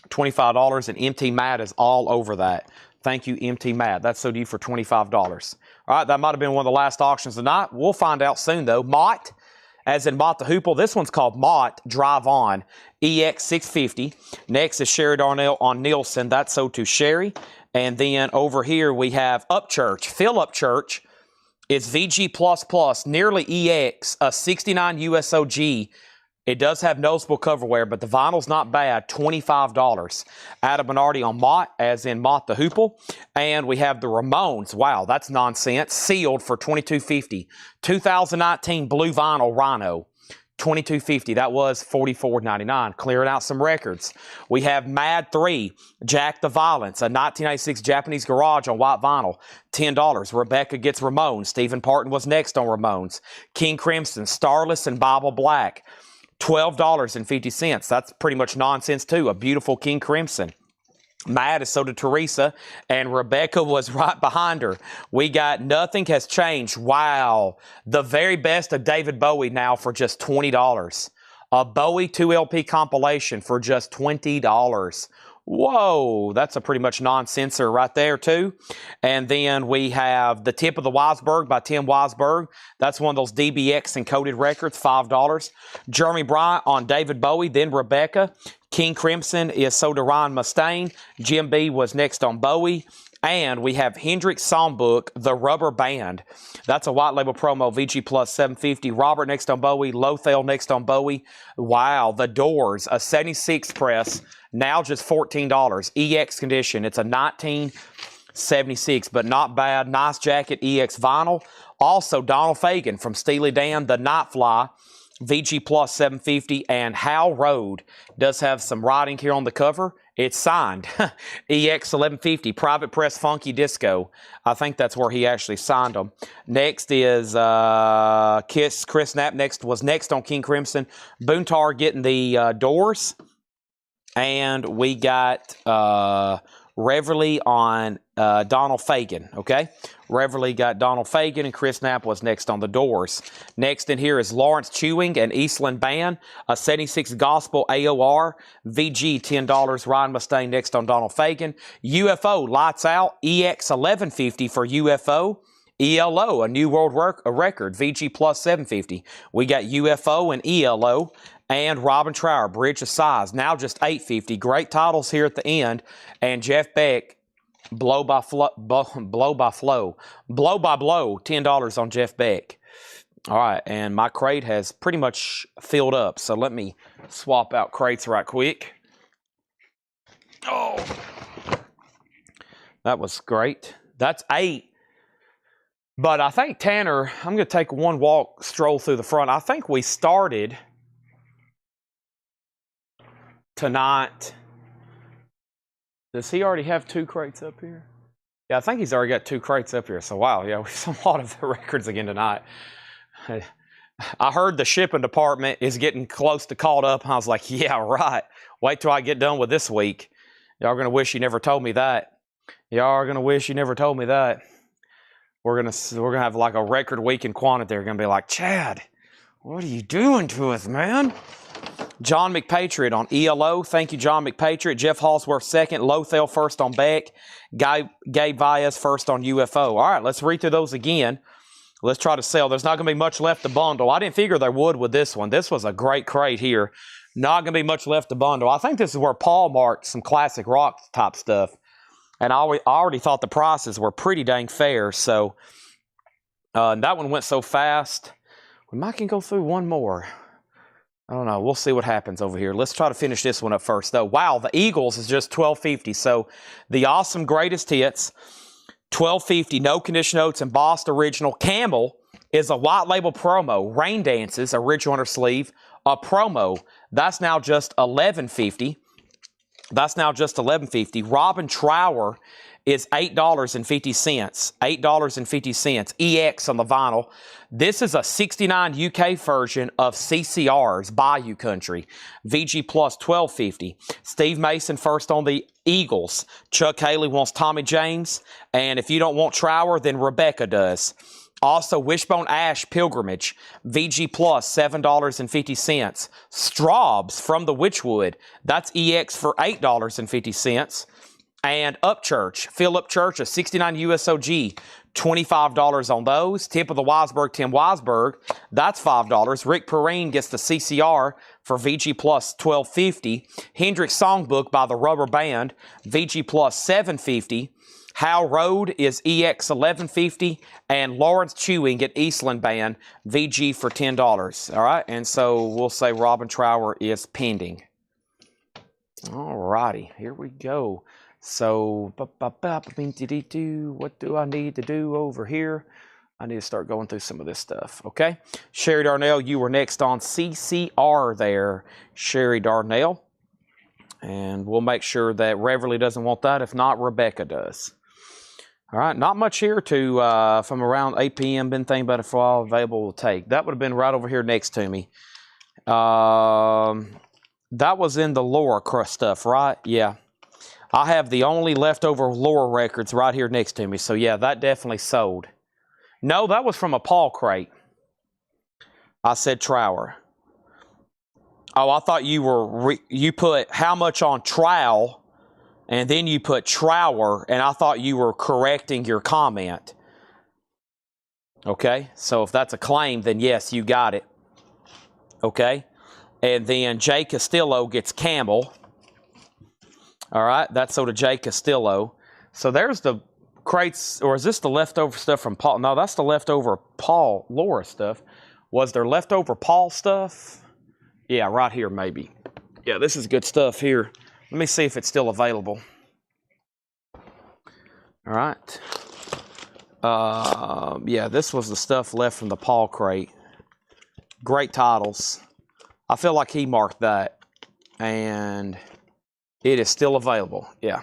$25, and MT Matt is all over that. Thank you, MT Matt. That's sold you for $25. All right, that might have been one of the last auctions of the night. We'll find out soon, though. Mott, as in Mott the Hoople. This one's called Mott Drive On EX650. Next is Sherry Darnell on Nielsen. That's sold to Sherry. And then over here we have Upchurch. Phil Upchurch is VG++, nearly EX, a 69 USOG. It does have noticeable cover wear, but the vinyl's not bad, $25. Adam Bernardi on Mott, as in Mott the Hoople. And we have the Ramones. Wow, that's nonsense. Sealed for $22.50. 2019 blue vinyl Rhino, $22.50. That was $44.99. Clearing out some records. We have Mad 3, Jack the Violence, a 1986 Japanese Garage on white vinyl, $10. Rebecca gets Ramones. Stephen Parton was next on Ramones. King Crimson, Starless, and Bible Black, $12.50. That's pretty much nonsense too. A beautiful King Crimson. Mad is sold to Teresa, and Rebecca was right behind her. We got Nothing Has Changed. Wow. The very best of David Bowie now for just $20. A Bowie 2LP compilation for just $20. Whoa, that's a pretty much non-censor right there too. And then we have The Tip of the Weisberg by Tim Weisberg. That's one of those DBX encoded records, $5. Jeremy Bryant on David Bowie, then Rebecca. King Crimson is sold to Ryan Mustaine. Jim B was next on Bowie. And we have Hendrix Songbook, The Rubber Band. That's a white label promo, VG Plus 750. Robert next on Bowie. Lothel next on Bowie. Wow, The Doors, a 76 press, now just $14. EX condition. It's a 1976, but not bad. Nice jacket, EX vinyl. Also, Donald Fagen from Steely Dan, The Nightfly, VG Plus 750. And Hal Road does have some writing here on the cover. It's signed. EX 1150, Private Press Funky Disco. I think that's where he actually signed them. Next is Chris Knapp was next on King Crimson. Boontar getting the Doors. And we got Reverly on Donald Fagen, okay? Reverly got Donald Fagen, and Chris Knapp was next on the Doors. Next in here is Lawrence Chewing and Eastland Band, a 76 Gospel AOR, VG $10. Ryan Mustaine next on Donald Fagen. UFO, Lights Out, EX 1150 for UFO. ELO, a New World Record, VG Plus 750. We got UFO and ELO. And Robin Trower, Bridge of Sighs, now just $850. Great titles here at the end. And Jeff Beck, Blow by Blow, $10 on Jeff Beck. All right, and my crate has pretty much filled up, so let me swap out crates right quick. Oh, that was great. That's 8. But I think Tanner, I'm going to take one stroll through the front. I think we started tonight. Does he already have 2 crates up here? Yeah, I think he's already got 2 crates up here. So, wow, yeah, we saw a lot of the records again tonight. I heard the shipping department is getting close to caught up. And I was like, yeah, right. Wait till I get done with this week. Y'all are going to wish you never told me that. Y'all are going to wish you never told me that. We're gonna have like a record week in quantity. They're going to be like, Chad, what are you doing to us, man? John McPatriot on ELO. Thank you, John McPatriot. Jeff Hallsworth second. Lothel first on Beck. Gabe Valles first on UFO. All right, let's read through those again. Let's try to sell. There's not going to be much left to bundle. I didn't figure there would with this one. This was a great crate here. Not going to be much left to bundle. I think this is where Paul marked some classic rock type stuff. And I already thought the prices were pretty dang fair. So that one went so fast. We might can go through one more. I don't know. We'll see what happens over here. Let's try to finish this one up first, though. Wow, the Eagles is just $12.50. So the awesome greatest hits, $12.50. No condition notes, embossed original. Camel is a white label promo. Rain Dances, original under sleeve, a promo. That's now just $11.50. That's now just $11.50. Robin Trower is $8.50. $8.50. EX on the vinyl. This is a 69 UK version of CCR's Bayou Country. VG Plus $12.50. Steve Mason first on the Eagles. Chuck Haley wants Tommy James. And if you don't want Trower, then Rebecca does. Also, Wishbone Ash Pilgrimage, VG Plus, $7.50. Straubs from the Witchwood, that's EX for $8.50. And Upchurch, Phil Upchurch, a 69 USOG, $25 on those. Tip of the Weisberg, Tim Weisberg, that's $5. Rick Perrine gets the CCR for VG Plus, $12.50. Hendrix Songbook by the Rubber Band, VG Plus, $7.50. How Road is EX $11.50, and Lawrence Chewing at Eastland Band, VG for $10. All right, and so we'll say Robin Trower is pending. All righty, here we go. So, what do I need to do over here? I need to start going through some of this stuff, okay? Sherry Darnell, you were next on CCR there, Sherry Darnell. And we'll make sure that Reverly doesn't want that. If not, Rebecca does. All right, not much here to, from around 8 p.m., been thinking about it for a while, available to take. That would have been right over here next to me. That was in the Laura crust stuff, right? Yeah. I have the only leftover Laura records right here next to me. So, yeah, that definitely sold. No, that was from a Paul crate. I said Trower. Oh, I thought you were, you put how much on trowel, and then you put Trower, and I thought you were correcting your comment. Okay, so if that's a claim, then yes, you got it. Okay, and then Jay Castillo gets Camel. All right, that's so to Jay Castillo. So there's the crates, or is this the leftover stuff from Paul? No, that's the leftover Paul Laura stuff. Was there leftover Paul stuff? Yeah, right here maybe. Yeah, this is good stuff here. Let me see if it's still available. All right. Yeah, this was the stuff left from the Paul crate. Great titles. I feel like he marked that. And it is still available. Yeah.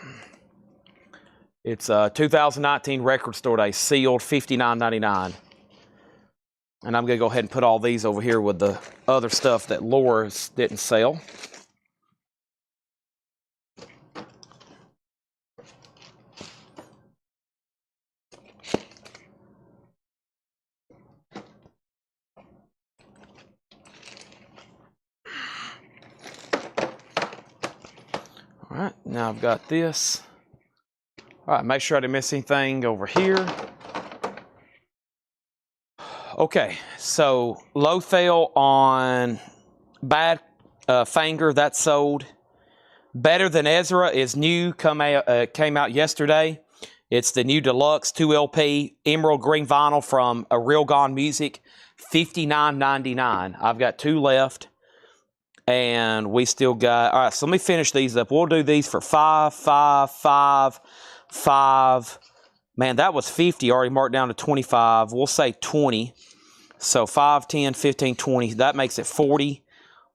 It's 2019 Record Store Day, sealed, $59.99. And I'm going to go ahead and put all these over here with the other stuff that Laura's didn't sell. All right, now I've got this. All right, make sure I didn't miss anything over here. Okay, so Lothel on Bad Fanger, that's sold. Better Than Ezra is new, came out yesterday. It's the new deluxe 2LP emerald green vinyl from A Real Gone Music, $59.99. I've got two left. And we still got, all right, so let me finish these up. We'll do these for $5, $5, $5, $5. Man, that was 50, already marked down to 25. We'll say 20. So 5, 10, 15, 20. That makes it 40.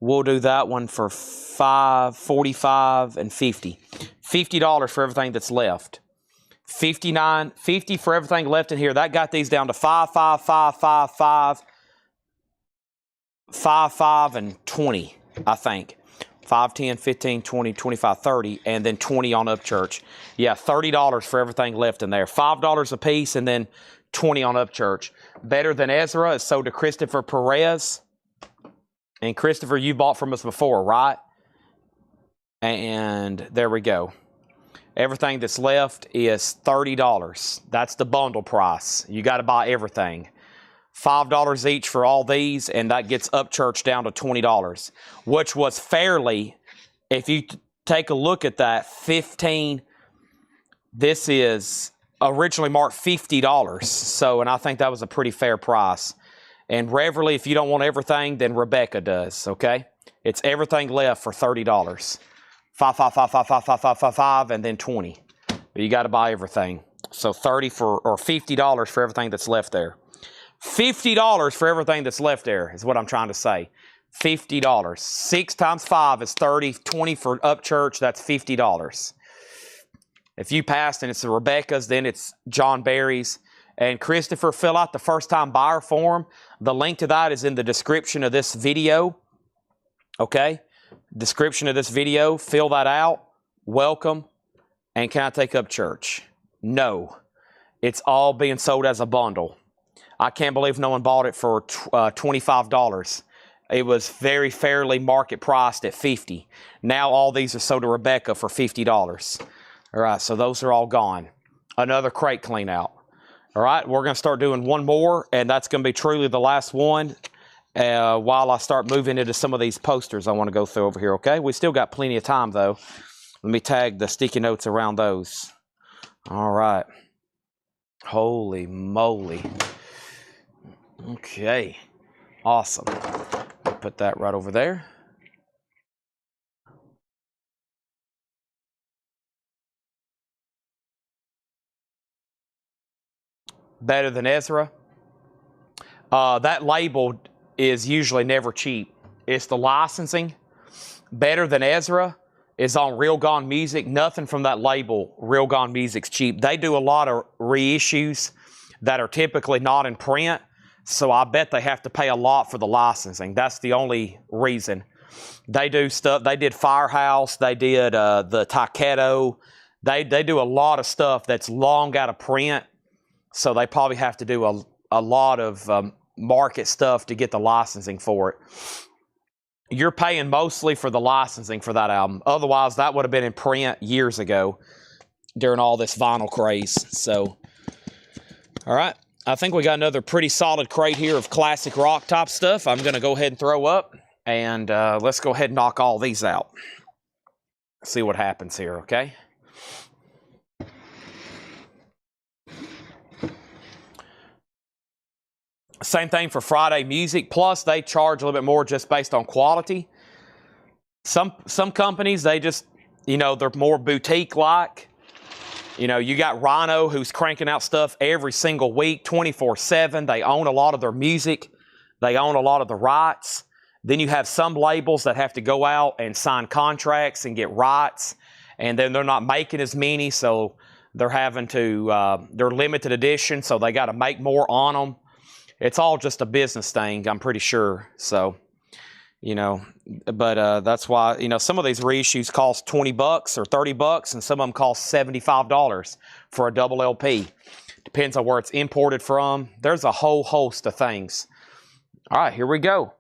We'll do that one for 5, 45, and 50. $50 for everything that's left. $50 for everything left in here. That got these down to 5, 5, 5, 5, 5, 5, 5, and 20. I think 5, 10, 15, 20, 25, 30, and then 20 on Upchurch. Yeah, $30 for everything left in there. $5 a piece, and then 20 on Upchurch. Better Than Ezra is sold to Christopher Perez. And Christopher, you bought from us before, right? And there we go. Everything that's left is $30. That's the bundle price. You got to buy everything. $5 each for all these, and that gets Upchurch down to $20, which was fairly, if you take a look at that, 15, this is originally marked $50. So, and I think that was a pretty fair price. And Reverly, if you don't want everything, then Rebecca does, okay? It's everything left for $30. 5, 5, 5, 5, 5, 5, 5, 5, 5, and then 20. But you got to buy everything. So $50 for everything that's left there. $50 for everything that's left there is what I'm trying to say. $50. 6 times 5 is 30. 20 for Upchurch, that's $50. If you passed and it's the Rebecca's, then it's John Barry's. And Christopher, fill out the first-time buyer form. The link to that is in the description of this video. Okay? Description of this video. Fill that out. Welcome. And can I take Upchurch? No. It's all being sold as a bundle. I can't believe no one bought it for $25. It was very fairly market priced at $50. Now all these are sold to Rebecca for $50. All right, so those are all gone. Another crate clean out. All right, we're going to start doing one more, and that's going to be truly the last one while I start moving into some of these posters I want to go through over here, okay? We still got plenty of time, though. Let me tag the sticky notes around those. All right. Holy moly. Okay. Awesome. Put that right over there. Better than Ezra. That label is usually never cheap. It's the licensing. Better Than Ezra is on Real Gone Music. Nothing from that label, Real Gone Music's cheap. They do a lot of reissues that are typically not in print, so I bet they have to pay a lot for the licensing. That's the only reason. They do stuff. They did Firehouse. They did the Takedo. They do a lot of stuff that's long out of print, so they probably have to do a lot of market stuff to get the licensing for it. You're paying mostly for the licensing for that album. Otherwise, that would have been in print years ago during all this vinyl craze. So, all right. I think we got another pretty solid crate here of classic rock top stuff. I'm going to go ahead and throw up, and let's go ahead and knock all these out. See what happens here, okay? Same thing for Friday Music. Plus, they charge a little bit more just based on quality. Some companies, they just, you know, they're more boutique-like. You know, you got Rhino, who's cranking out stuff every single week, 24/7. They own a lot of their music. They own a lot of the rights. Then you have some labels that have to go out and sign contracts and get rights. And then they're not making as many, so they're having to, they're limited edition, so they got to make more on them. It's all just a business thing, I'm pretty sure. So, you know, but that's why, you know, some of these reissues cost $20 or $30, and some of them cost $75 for a double LP. Depends on where it's imported from. There's a whole host of things. All right, here we go.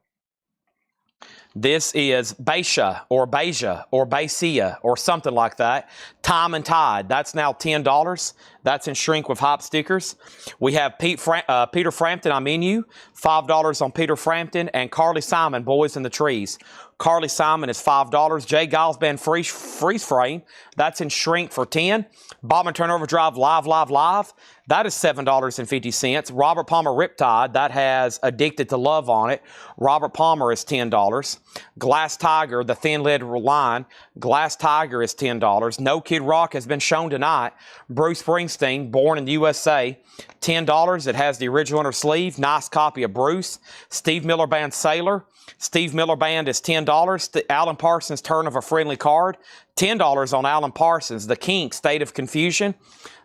This is Beija or Beisia or something like that. Time and Tide. That's now $10. That's in shrink with hop stickers. We have Peter Frampton, I'm in you. $5 on Peter Frampton. And Carly Simon, Boys in the Trees. Carly Simon is $5. Jay Giles Band Freeze Frame. That's in shrink for $10. Bob and Turnover Drive Live. That is $7.50. Robert Palmer Riptide. That has Addicted to Love on it. Robert Palmer is $10. Glass Tiger, the thin lid line. Glass Tiger is $10. No Kid Rock has been shown tonight. Bruce Springsteen, Born in the USA. $10. It has the original inner sleeve. Nice copy of Bruce. Steve Miller Band Sailor. Steve Miller Band is $10. The Alan Parsons Turn of a Friendly Card. $10 on Alan Parsons. The Kinks, State of Confusion.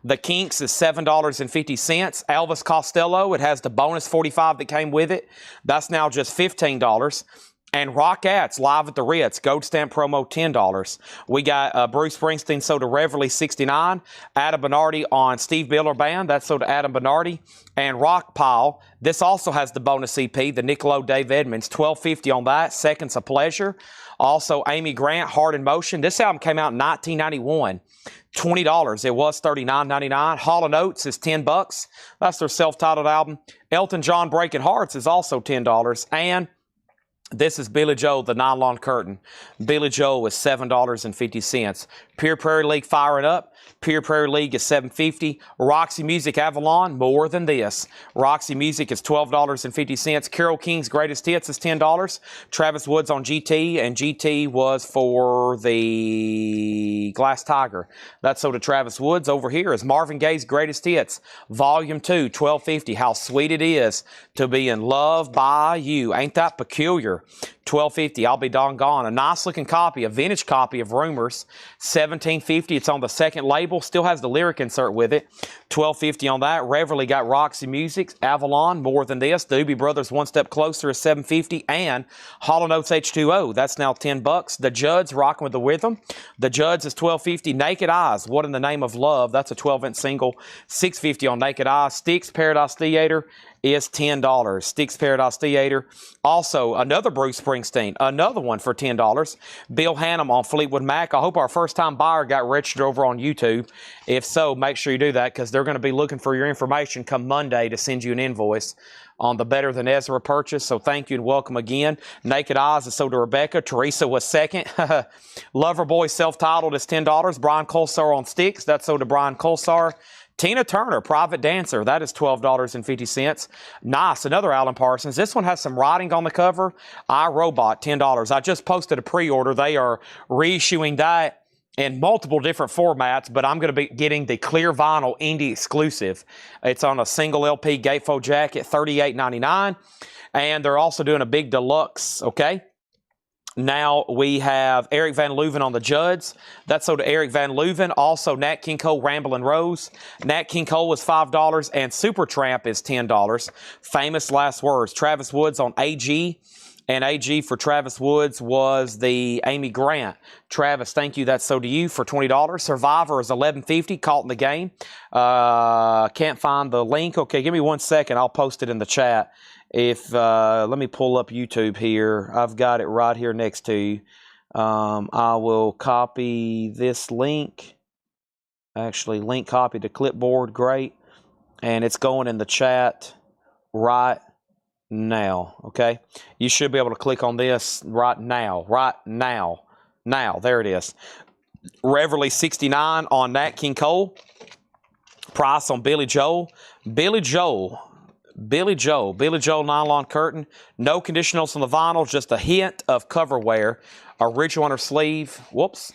The Kinks is $7.50. Elvis Costello, it has the bonus 45 that came with it. That's now just $15. And Rockettes, Live at the Ritz, Gold Stamp promo, $10. We got Bruce Springsteen sold to Reverly, $69. Adam Bernardi on Steve Miller Band, that's sold to Adam Bernardi. And Rock Pile, this also has the bonus EP, the Niccolo Dave Edmonds, $12.50 on that. Seconds of Pleasure. Also, Amy Grant, Heart in Motion. This album came out in 1991. $20. It was $39.99. Hall & Oates is $10. That's their self-titled album. Elton John, Breaking Hearts is also $10. And this is Billy Joel, The Nylon Curtain. Billy Joel is $7.50. Pure Prairie League firing up. Pure Prairie League is $7.50. Roxy Music Avalon, more than this. Roxy Music is $12.50. Carole King's Greatest Hits is $10. Travis Woods on GT, and GT was for the Glass Tiger. That's sold to Travis Woods. Over here is Marvin Gaye's Greatest Hits, Volume 2, $12.50. How sweet it is to be in love by you. Ain't that peculiar? $12.50. I'll be doggone. A nice looking copy, a vintage copy of Rumors, $17.50. It's on the second label. Still has the lyric insert with it. $12.50 on that. Reverly got Roxy Music, Avalon, more than this. Doobie Brothers One Step Closer is $7.50, and Hall & Oates H2O. That's now $10. The Judds rocking with the rhythm. The Judds is $12.50. Naked Eyes, What in the Name of Love. That's a 12-inch single. $6.50 on Naked Eyes. Styx Paradise Theater is $10. Styx Paradise Theater. Also, another Bruce Springsteen, another one for $10. Bill Hannum on Fleetwood Mac. I hope our first-time buyer got registered over on YouTube. If so, make sure you do that, because they're going to be looking for your information come Monday to send you an invoice on the Better Than Ezra purchase. So thank you and welcome again. Naked Eyes is sold to Rebecca. Teresa was second. Loverboy self-titled is $10. Brian Colsar on Styx. That's sold to Brian Colsar. Tina Turner, Private Dancer, that is $12.50. Nice, another Alan Parsons. This one has some writing on the cover. iRobot, $10. I just posted a pre-order. They are reissuing that in multiple different formats, but I'm going to be getting the clear vinyl indie exclusive. It's on a single LP gatefold jacket, $38.99. And they're also doing a big deluxe, okay? Now we have Eric Van Leuven on the Judds. That's sold to Eric Van Leuven. Also, Nat King Cole, Ramblin' Rose. Nat King Cole was $5, and Supertramp is $10. Famous Last Words. Travis Woods on AG. And AG for Travis Woods was the Amy Grant. Travis, thank you. That's sold to you for $20. Survivor is $11.50. Caught in the Game. Can't find the link. Okay, give me 1 second. I'll post it in the chat. If let me pull up YouTube here. I've got it right here next to you. I will copy this link. Actually, link copy to clipboard. Great. And it's going in the chat right now. Okay. You should be able to click on this right now. Right now. Now. There it is. Reverly 69 on Nat King Cole. Price on Billy Joel. Billy Joel nylon curtain. No conditionals on the vinyl, just a hint of cover wear. Original on her sleeve. Whoops.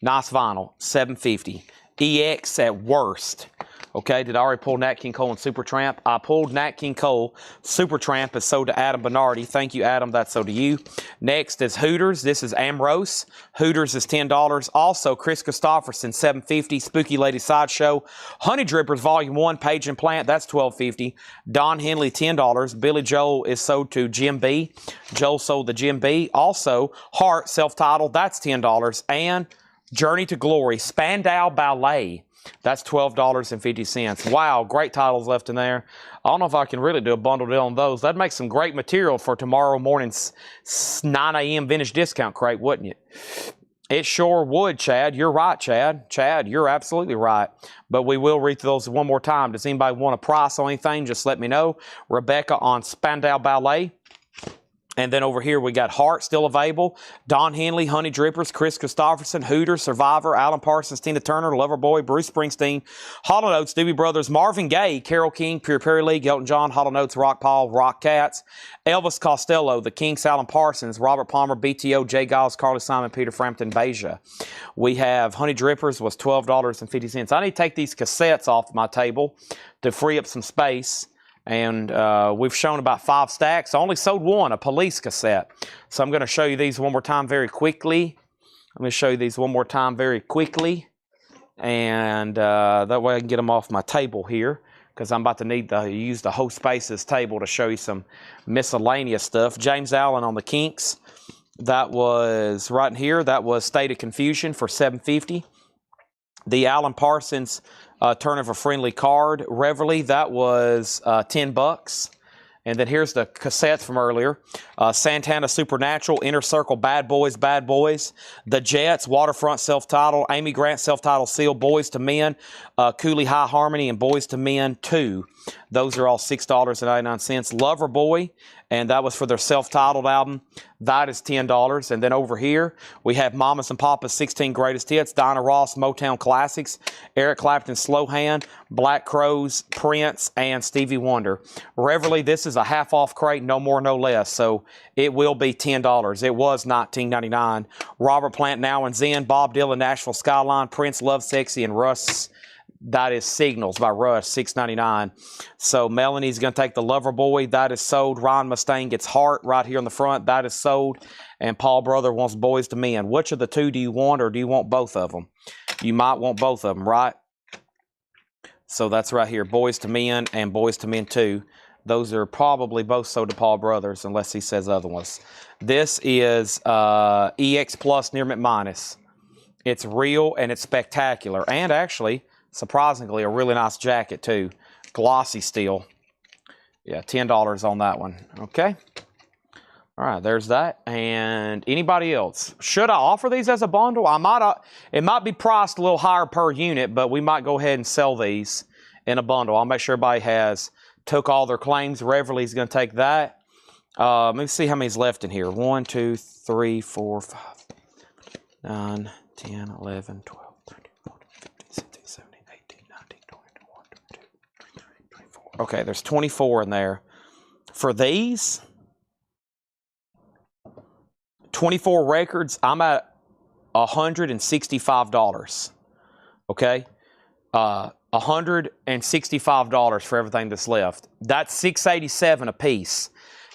Nice vinyl. $7.50. EX at worst. Okay, did I already pull Nat King Cole and Supertramp? I pulled Nat King Cole. Supertramp is sold to Adam Bernardi. Thank you, Adam. That's sold to you. Next is Hooters. This is Ambrose. Hooters is $10. Also, Chris Christopherson, $7.50. Spooky Lady Sideshow. Honey Drippers, Volume 1, Page and Plant. That's $12.50. Don Henley, $10. Billy Joel is sold to Jim B. Joel sold to Jim B. Also, Heart, self-titled. That's $10. And Journey to Glory, Spandau Ballet. That's $12.50. Wow, great titles left in there. I don't know if I can really do a bundle deal on those. That'd make some great material for tomorrow morning's 9 a.m. vintage discount crate, wouldn't it? It sure would, Chad. You're right, Chad. Chad, you're absolutely right. But we will read those one more time. Does anybody want a price on anything? Just let me know. Rebecca on Spandau Ballet. And then over here, we got Heart still available. Don Henley, Honey Drippers, Chris Christopherson, Hooters, Survivor, Alan Parsons, Tina Turner, Loverboy, Bruce Springsteen, Hall & Oates, Doobie Brothers, Marvin Gaye, Carole King, Pure Prairie League, Elton John, Hall & Oates, Rock Paul, Rock Cats, Elvis Costello, The Kinks, Alan Parsons, Robert Palmer, BTO, Jay Giles, Carly Simon, Peter Frampton, Beja. We have Honey Drippers was $12.50. I need to take these cassettes off my table to free up some space. And we've shown about 5 stacks. I only sold one, a Police cassette. So I'm going to show you these one more time very quickly. Let me show you these one more time very quickly. And that way I can get them off my table here, because I'm about to need to use the whole Spaces table to show you some miscellaneous stuff. James Allen on the Kinks. That was right in here. That was State of Confusion for $7.50. The Alan Parsons Turn of a Friendly Card, Reverly, that was $10. And then here's the cassettes from earlier. Santana Supernatural, Inner Circle, Bad Boys, Bad Boys. The Jets, Waterfront self-titled. Amy Grant self-titled Seal, Boys to Men. Cooley High Harmony and Boys to Men 2. Those are all $6.99. Lover Boy, and that was for their self-titled album. That is $10. And then over here, we have Mamas and Papa's 16 Greatest Hits, Dinah Ross, Motown Classics, Eric Clapton, Slow Hand, Black Crowes, Prince, and Stevie Wonder. Reverly, this is a half-off crate, no more, no less, so it will be $10. It was $19.99. Robert Plant, Now and Zen, Bob Dylan, Nashville Skyline, Prince, Love Sexy, and Russ. That is Signals by Rush, $6.99. So Melanie's going to take the Lover Boy. That is sold. Ryan Mustaine gets Heart right here on the front. That is sold. And Paul Brother wants Boys to Men. Which of the two do you want, or do you want both of them? You might want both of them, right? So that's right here, Boys to Men and Boys to Men 2. Those are probably both sold to Paul Brothers, unless he says otherwise. This is EX Plus Near McMinus. It's real and it's spectacular. And actually, surprisingly, a really nice jacket too. Glossy steel. Yeah, $10 on that one. Okay. All right, there's that. And anybody else? Should I offer these as a bundle? I might. It might be priced a little higher per unit, but we might go ahead and sell these in a bundle. I'll make sure everybody took all their claims. Reverly's going to take that. Let me see how many's left in here. 1, 2, 3, 4, 5, 9, 10, 11, 12, 13, 14, 15, 16, 17, 18, 19, 20, 21, 22, 23, 24. Okay, there's 24 in there. For these 24 records, I'm at $165. Okay? $165 for everything that's left. That's $687 a piece.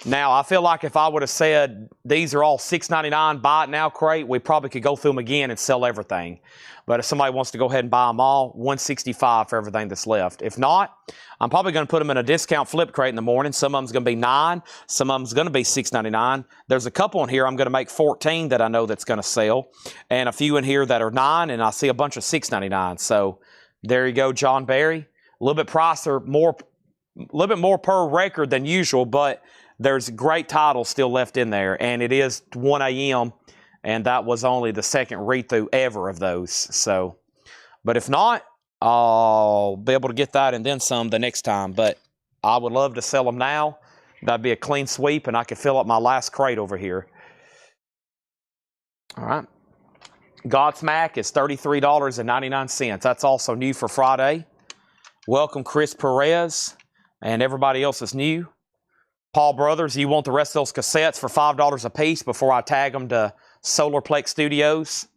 Now, I feel like if I would have said these are all $6.99, buy it now crate, we probably could go through them again and sell everything. But if somebody wants to go ahead and buy them all, $165 for everything that's left. If not, I'm probably going to put them in a discount flip crate in the morning. Some of them's going to be $9. Some of them's going to be $6.99. There's a couple in here I'm going to make 14 that I know that's going to sell. And a few in here that are $9, and I see a bunch of $6.99. So there you go, John Barry. A little bit pricier, a little bit more per record than usual, but there's great titles still left in there. And it is 1 a.m., and that was only the second read-through ever of those. So, but if not, I'll be able to get that and then some the next time. But I would love to sell them now. That'd be a clean sweep, and I could fill up my last crate over here. All right. Godsmack is $33.99. That's also new for Friday. Welcome, Chris Perez, and everybody else is new. Paul Brothers, you want the rest of those cassettes for $5 a piece before I tag them to Solarplex Studios?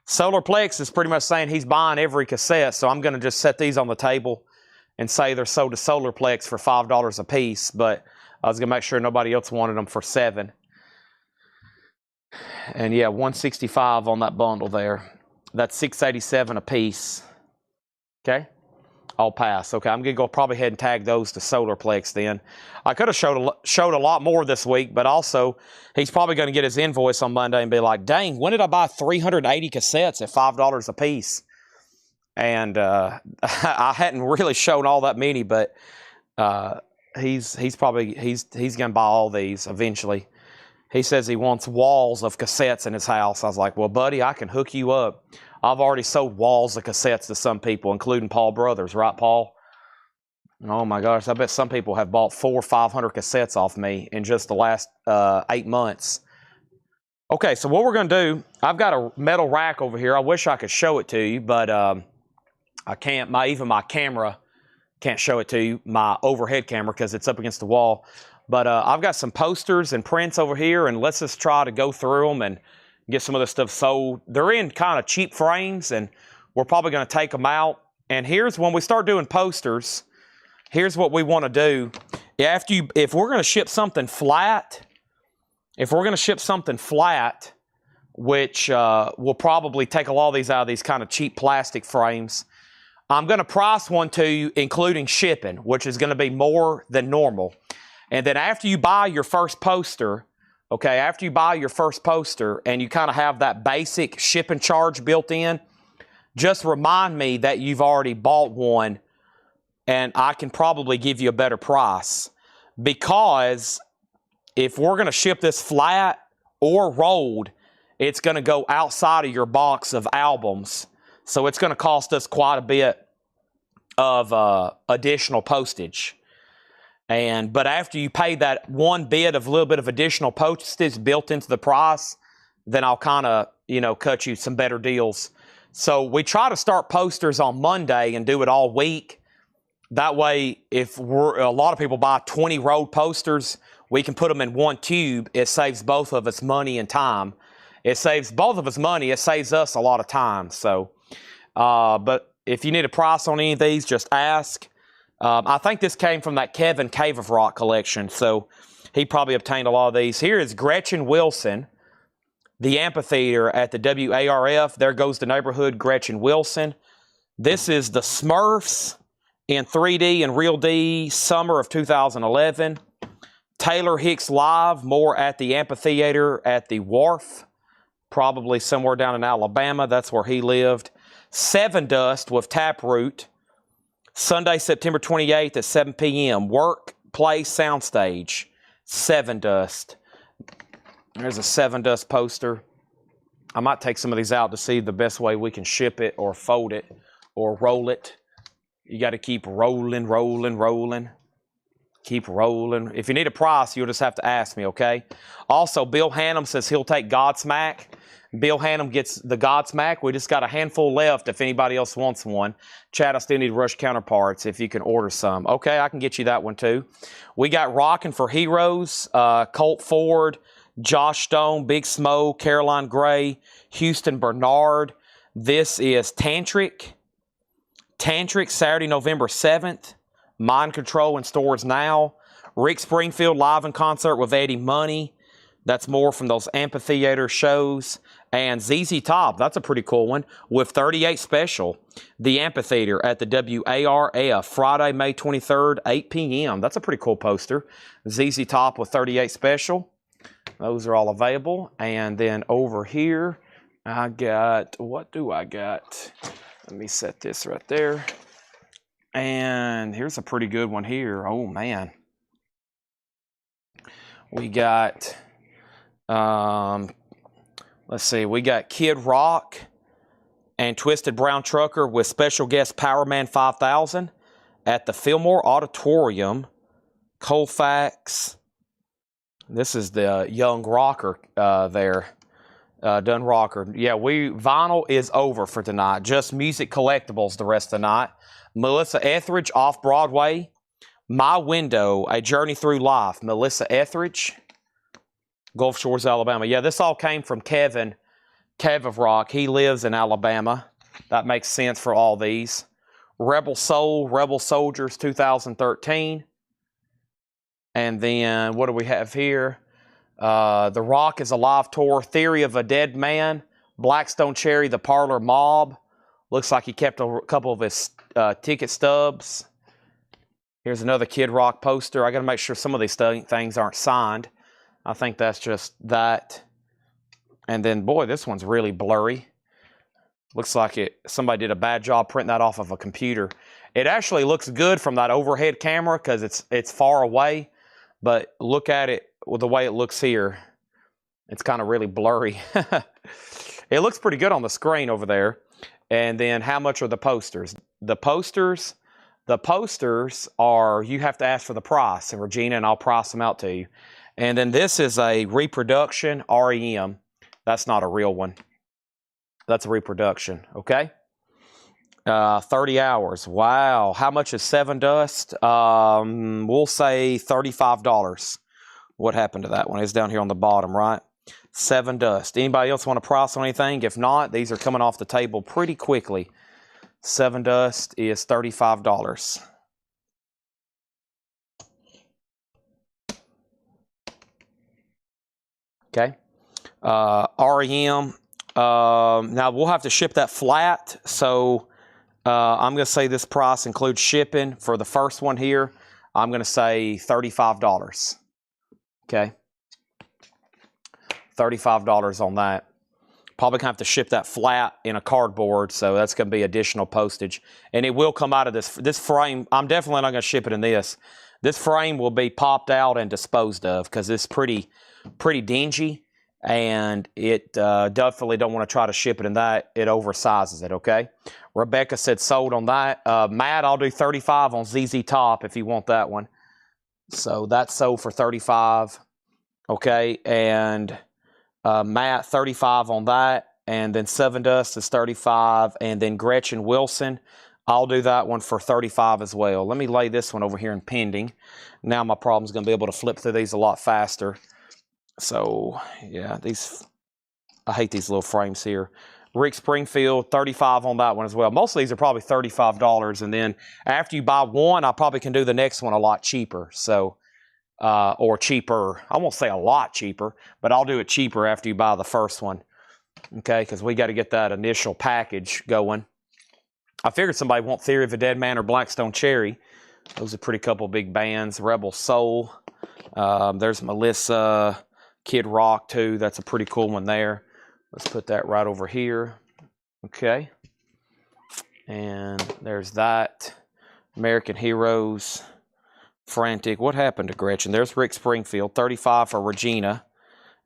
Solarplex is pretty much saying he's buying every cassette, so I'm going to just set these on the table and say they're sold to Solarplex for $5 a piece, but I was going to make sure nobody else wanted them for $7. And yeah, $165 on that bundle there. That's $687 a piece. Okay? I'll pass. Okay, I'm going to go probably ahead and tag those to Solarplex then. I could have showed a lot more this week, but also he's probably going to get his invoice on Monday and be like, dang, when did I buy 380 cassettes at $5 a piece? And I hadn't really shown all that many, but he's going to buy all these eventually. He says he wants walls of cassettes in his house. I was like, well, buddy, I can hook you up. I've already sold walls of cassettes to some people, including Paul Brothers. Right, Paul? Oh, my gosh. I bet some people have bought 400 or 500 cassettes off me in just the last 8 months. Okay, so what we're going to do, I've got a metal rack over here. I wish I could show it to you, but I can't. Even my camera can't show it to you, my overhead camera, because it's up against the wall. But I've got some posters and prints over here, and let's just try to go through them and get some of this stuff sold. They're in kind of cheap frames, and we're probably going to take them out. And here's when we start doing posters, here's what we want to do. If we're going to ship something flat, which we'll probably take a lot of these out of these kind of cheap plastic frames, I'm going to price one to you, including shipping, which is going to be more than normal. And then after you buy your first poster, okay, after you buy your first poster and you kind of have that basic shipping charge built in, just remind me that you've already bought one and I can probably give you a better price. Because if we're going to ship this flat or rolled, it's going to go outside of your box of albums. So it's going to cost us quite a bit of additional postage. But after you pay that one bit of little bit of additional postage built into the price, then I'll kind of, cut you some better deals. So we try to start posters on Monday and do it all week. That way, if a lot of people buy 20 rolled posters, we can put them in one tube. It saves both of us money and time. It saves both of us money. It saves us a lot of time. So, but if you need a price on any of these, just ask. I think this came from that Kevin Cave of Rock collection, so he probably obtained a lot of these. Here is Gretchen Wilson, the amphitheater at the WARF. There goes the neighborhood, Gretchen Wilson. This is the Smurfs in 3D and Real D, summer of 2011. Taylor Hicks Live, more at the amphitheater at the Wharf, probably somewhere down in Alabama. That's where he lived. Seven Dust with Taproot, Sunday, September 28th at 7 p.m. Workplace Soundstage, Seven Dust. There's a Seven Dust poster. I might take some of these out to see the best way we can ship it or fold it or roll it. You got to keep rolling, rolling, rolling. Keep rolling. If you need a price, you'll just have to ask me, okay? Also, Bill Hannum says he'll take Godsmack. Bill Hannum gets the Godsmack. We just got a handful left if anybody else wants one. Chad, I still need Rush counterparts if you can order some. Okay, I can get you that one too. We got Rockin' for Heroes, Colt Ford, Josh Stone, Big Smoke, Caroline Gray, Houston Bernard. This is Tantric. Tantric, Saturday, November 7th. Mind Control in stores now. Rick Springfield live in concert with Eddie Money. That's more from those amphitheater shows. And ZZ Top, that's a pretty cool one, with 38 Special. The amphitheater at the WARF, Friday, May 23rd, 8 p.m. That's a pretty cool poster. ZZ Top with 38 Special. Those are all available. And then over here, I got, what do I got? Let me set this right there. And here's a pretty good one here. Oh, man. We got, let's see, we got Kid Rock and Twisted Brown Trucker with special guest Powerman 5000 at the Fillmore Auditorium, Colfax. This is the young rocker there, Dunn Rocker. Yeah, vinyl is over for tonight. Just music collectibles the rest of the night. Melissa Etheridge off Broadway. My Window, A Journey Through Life. Melissa Etheridge, Gulf Shores, Alabama. Yeah, this all came from Kevin Cave of Rock. He lives in Alabama. That makes sense for all these. Rebel Soul, Rebel Soldiers, 2013. And then, what do we have here? The Rock is a Live Tour, Theory of a Dead Man, Blackstone Cherry, The Parlor Mob. Looks like he kept a couple of his ticket stubs. Here's another Kid Rock poster. I got to make sure some of these things aren't signed. I think that's just that. And then, boy, this one's really blurry. Looks like somebody did a bad job printing that off of a computer. It actually looks good from that overhead camera because it's far away. But look at it with the way it looks here. It's kind of really blurry. It looks pretty good on the screen over there. And then how much are the posters? The posters are, you have to ask for the price. And Regina and I'll price them out to you. And then this is a reproduction, REM. That's not a real one. That's a reproduction, okay? 30 hours. Wow. How much is Seven Dust? We'll say $35. What happened to that one? It's down here on the bottom, right? Seven Dust. Anybody else want to price on anything? If not, these are coming off the table pretty quickly. Seven Dust is $35. Okay. REM. Now, we'll have to ship that flat, so I'm going to say this price includes shipping. For the first one here, I'm going to say $35. Okay. $35 on that. Probably going to have to ship that flat in a cardboard, so that's going to be additional postage. And it will come out of this frame. I'm definitely not going to ship it in this. This frame will be popped out and disposed of because it's pretty dingy. and it definitely don't want to try to ship it in that. It oversizes it, okay? Rebecca said sold on that. Matt, I'll do 35 on ZZ Top if you want that one. So that's sold for 35, okay? And Matt, 35 on that. And then Seven Dust is 35. And then Gretchen Wilson, I'll do that one for 35 as well. Let me lay this one over here in pending. Now my problem's going to be able to flip through these a lot faster. So, yeah, I hate these little frames here. Rick Springfield, 35 on that one as well. Most of these are probably $35. And then after you buy one, I probably can do the next one a lot cheaper. So, or cheaper. I won't say a lot cheaper, but I'll do it cheaper after you buy the first one. Okay, because we got to get that initial package going. I figured somebody want Theory of a Dead Man or Blackstone Cherry. Those are pretty couple big bands. Rebel Soul. There's Melissa. Kid Rock, too. That's a pretty cool one there. Let's put that right over here. Okay. And there's that. American Heroes. Frantic. What happened to Gretchen? There's Rick Springfield. 35 for Regina.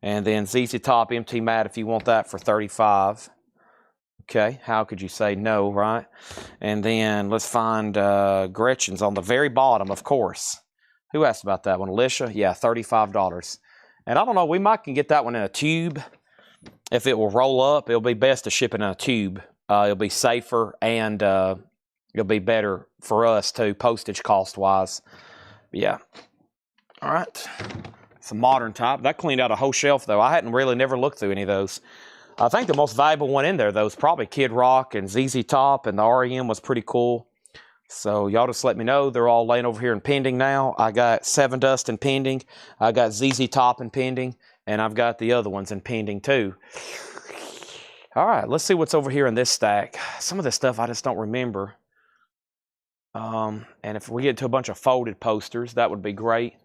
And then ZZ Top, MT Matt, if you want that for 35. Okay. How could you say no, right? And then let's find Gretchen's on the very bottom, of course. Who asked about that one? Alicia? Yeah, $35. And I don't know, we might can get that one in a tube. If it will roll up, it'll be best to ship it in a tube. It'll be safer and it'll be better for us too, postage cost-wise. Yeah. All right. It's a modern type. That cleaned out a whole shelf, though. I hadn't really never looked through any of those. I think the most valuable one in there, though, is probably Kid Rock and ZZ Top, and the REM was pretty cool. So y'all just let me know. They're all laying over here in pending now. I got Seven Dust in pending. I got ZZ Top in pending. And I've got the other ones in pending too. All right, let's see what's over here in this stack. Some of this stuff I just don't remember. And if we get to a bunch of folded posters, that would be great.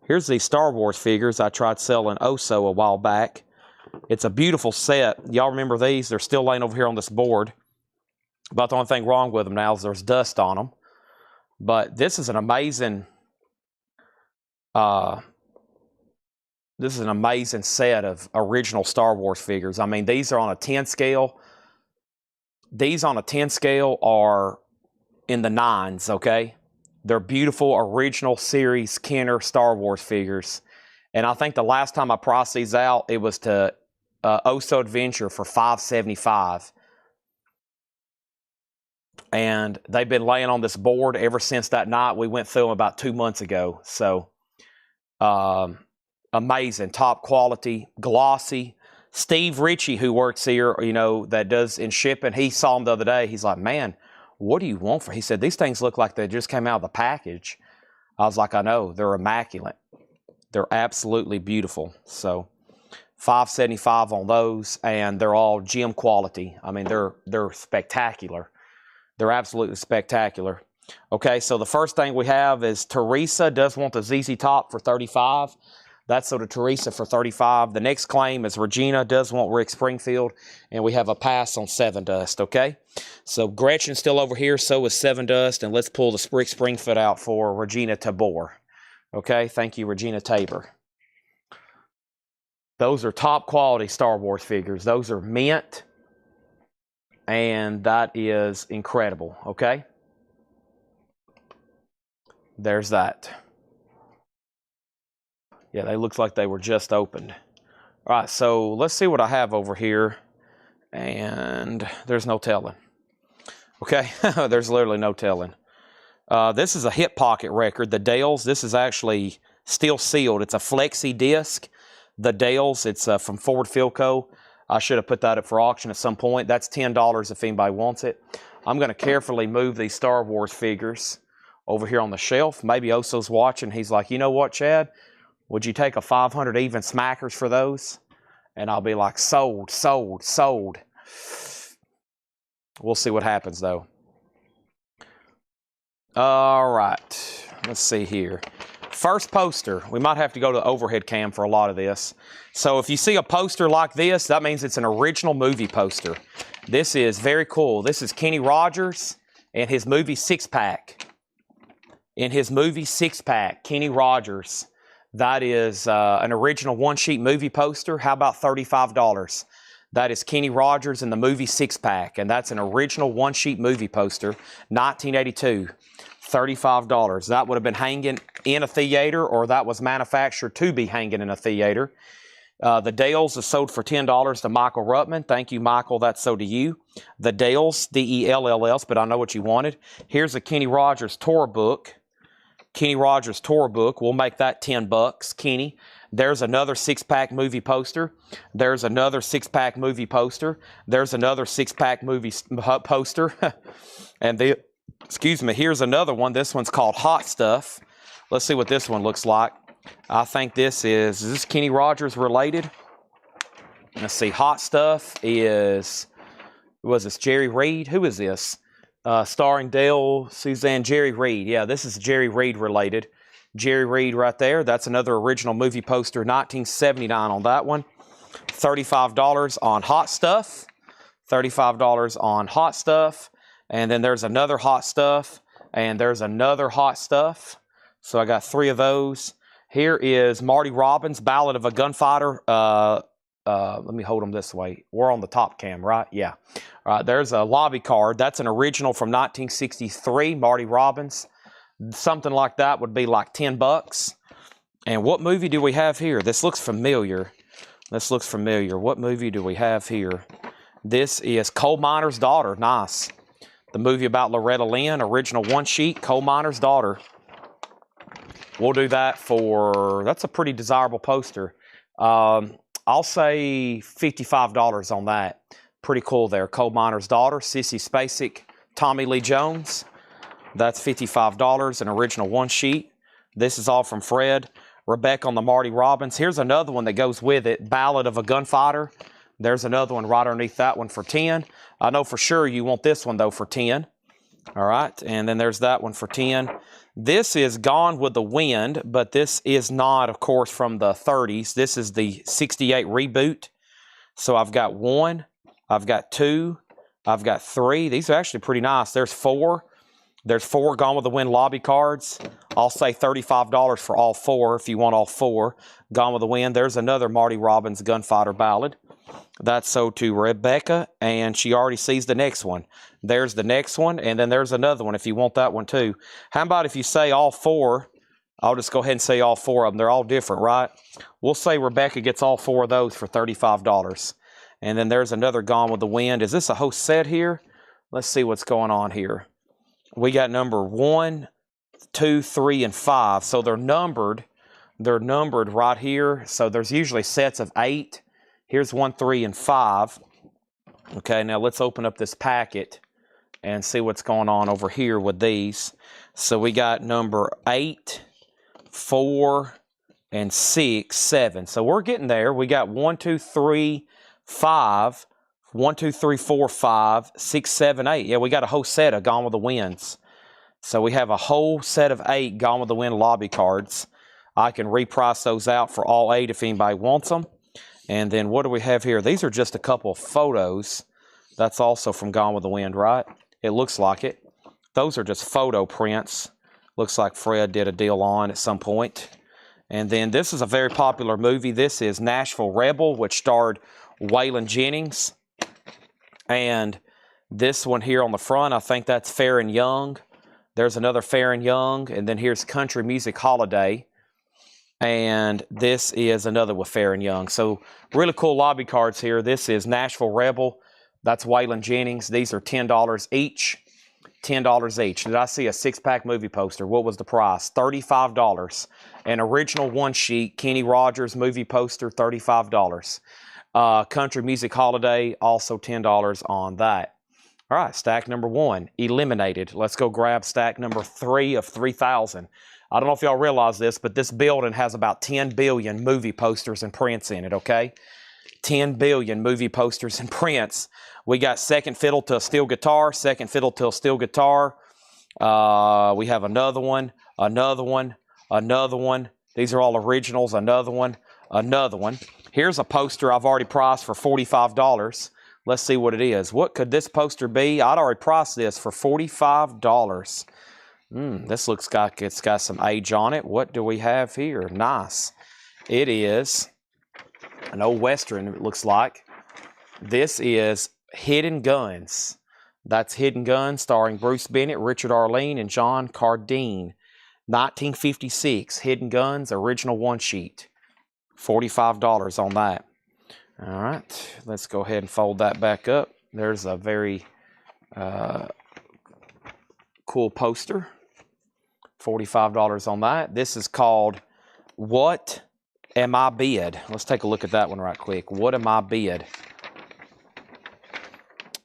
Here's these Star Wars figures I tried selling Oso a while back. It's a beautiful set. Y'all remember these? They're still laying over here on this board. About the only thing wrong with them now is there's dust on them. But this is an amazing... this is an amazing set of original Star Wars figures. I mean, these are on a 10 scale. These on a 10 scale are in the 9s, okay? They're beautiful, original series Kenner Star Wars figures. And I think the last time I priced these out, it was to Oso Adventure for $575. And they've been laying on this board ever since that night. We went through them about 2 months ago. So, amazing, top quality, glossy. Steve Ritchie, who works here, you know, that does in shipping, he saw them the other day. He's like, man, what do you want for? He said, these things look like they just came out of the package. I was like, I know, they're immaculate. They're absolutely beautiful. So $575 on those, and they're all gem quality. I mean, they're spectacular. They're absolutely spectacular. Okay, so the first thing we have is Teresa does want the ZZ Top for $35. That's so to Teresa for $35. The next claim is Regina does want Rick Springfield, and we have a pass on Seven Dust, okay? So Gretchen's still over here, so is Seven Dust, and let's pull the Rick Springfield out for Regina Tabor. Okay, thank you, Regina Tabor. Those are top quality Star Wars figures. Those are mint, and that is incredible, okay? There's that. Yeah, they look like they were just opened. All right, so let's see what I have over here. And there's no telling. Okay, there's literally no telling. This is a Hip Pocket record. The Dales, this is actually still sealed. It's a flexi disc. The Dales, it's from Ford Philco. I should have put that up for auction at some point. That's $10 if anybody wants it. I'm going to carefully move these Star Wars figures over here on the shelf. Maybe Oso's watching. He's like, you know what, Chad? Would you take a 500 even smackers for those? And I'll be like, sold, sold, sold. We'll see what happens, though. All right. Let's see here. First poster. We might have to go to the overhead cam for a lot of this. So if you see a poster like this, that means it's an original movie poster. This is very cool. This is Kenny Rogers and his movie Six Pack. In his movie Six Pack, Kenny Rogers. That is an original one-sheet movie poster. How about $35? That is Kenny Rogers in the movie Six Pack, and that's an original one-sheet movie poster, 1982. $35. That would have been hanging in a theater, or that was manufactured to be hanging in a theater. The Dales is sold for $10 to Michael Ruttman. Thank you, Michael. That's so to you. The Dales, D-E-L-L-S, but I know what you wanted. Here's a Kenny Rogers tour book. Kenny Rogers tour book. We'll make that $10, Kenny. There's another six-pack movie poster. There's another six-pack movie poster. There's another six-pack movie poster. And here's another one. This one's called Hot Stuff. Let's see what this one looks like. I think is this Kenny Rogers related? Let's see. Hot Stuff was this Jerry Reed? Who is this? Starring Dale, Suzanne, Jerry Reed. Yeah, this is Jerry Reed related. Jerry Reed right there. That's another original movie poster, 1979 on that one. $35 on Hot Stuff. $35 on Hot Stuff. And then there's another Hot Stuff. And there's another Hot Stuff. So I got 3 of those. Here is Marty Robbins, Ballad of a Gunfighter. Let me hold them this way. We're on the top cam, right? Yeah. All right, there's a lobby card. That's an original from 1963, Marty Robbins. Something like that would be like $10. And what movie do we have here? This looks familiar. What movie do we have here? This is Coal Miner's Daughter. Nice. The movie about Loretta Lynn, original one sheet, Coal Miner's Daughter. We'll do that that's a pretty desirable poster. I'll say $55 on that. Pretty cool there. Coal Miner's Daughter, Sissy Spacek, Tommy Lee Jones. That's $55, an original one sheet. This is all from Fred. Rebecca on the Marty Robbins. Here's another one that goes with it, Ballad of a Gunfighter. There's another one right underneath that one for 10. I know for sure you want this one, though, for 10. All right, and then there's that one for 10. This is Gone with the Wind, but this is not, of course, from the 30s. This is the 68 reboot. So I've got 1, I've got 2, I've got 3. These are actually pretty nice. There's 4. There's 4 Gone with the Wind lobby cards. I'll say $35 for all 4 if you want all 4. Gone with the Wind. There's another Marty Robbins Gunfighter Ballad. That's sold to Rebecca, and she already sees the next one. There's the next one, and then there's another one if you want that one too. How about if you say all 4? I'll just go ahead and say all 4 of them. They're all different, right? We'll say Rebecca gets all 4 of those for $35. And then there's another Gone with the Wind. Is this a whole set here? Let's see what's going on here. We got number 1, 2, 3, and 5. So they're numbered. They're numbered right here. So there's usually sets of 8. Here's 1, 3, and 5. Okay, now let's open up this packet and see what's going on over here with these. So we got number 8, 4, and 6, 7. So we're getting there. We got 1, 2, 3, 5. 1, 2, 3, 4, 5, 6, 7, 8. Yeah, we got a whole set of Gone with the Winds. So we have a whole set of 8 Gone with the Wind lobby cards. I can reprice those out for all 8 if anybody wants them. And then what do we have here? These are just a couple of photos. That's also from Gone with the Wind, right? It looks like it. Those are just photo prints. Looks like Fred did a deal on at some point. And then this is a very popular movie. This is Nashville Rebel, which starred Waylon Jennings. And this one here on the front, I think that's Fair and Young. There's another Fair and Young. And then here's Country Music Holiday. And this is another with Fair and Young. So really cool lobby cards here. This is Nashville Rebel. That's Waylon Jennings. These are $10 each. $10 each. Did I see a 6-pack movie poster? What was the price? $35. An original one sheet Kenny Rogers movie poster, $35. Country Music Holiday, also $10 on that. All right, stack number 1, eliminated. Let's go grab stack number 3 of 3,000. I don't know if y'all realize this, but this building has about 10 billion movie posters and prints in it, okay? 10 billion movie posters and prints. We got Second Fiddle to a Steel Guitar, Second Fiddle to a Steel Guitar. We have another one, another one, another one. These are all originals, another one, another one. Here's a poster I've already priced for $45. Let's see what it is. What could this poster be? I'd already priced this for $45. This looks like it's got some age on it. What do we have here? Nice. It is an old Western, it looks like. This is Hidden Guns. That's Hidden Guns, starring Bruce Bennett, Richard Arlene, and John Cardine. 1956, Hidden Guns, original one sheet. $45 on that. All right, let's go ahead and fold that back up. There's a very cool poster. $45 on that. This is called What Am I Bid? Let's take a look at that one right quick. What Am I Bid?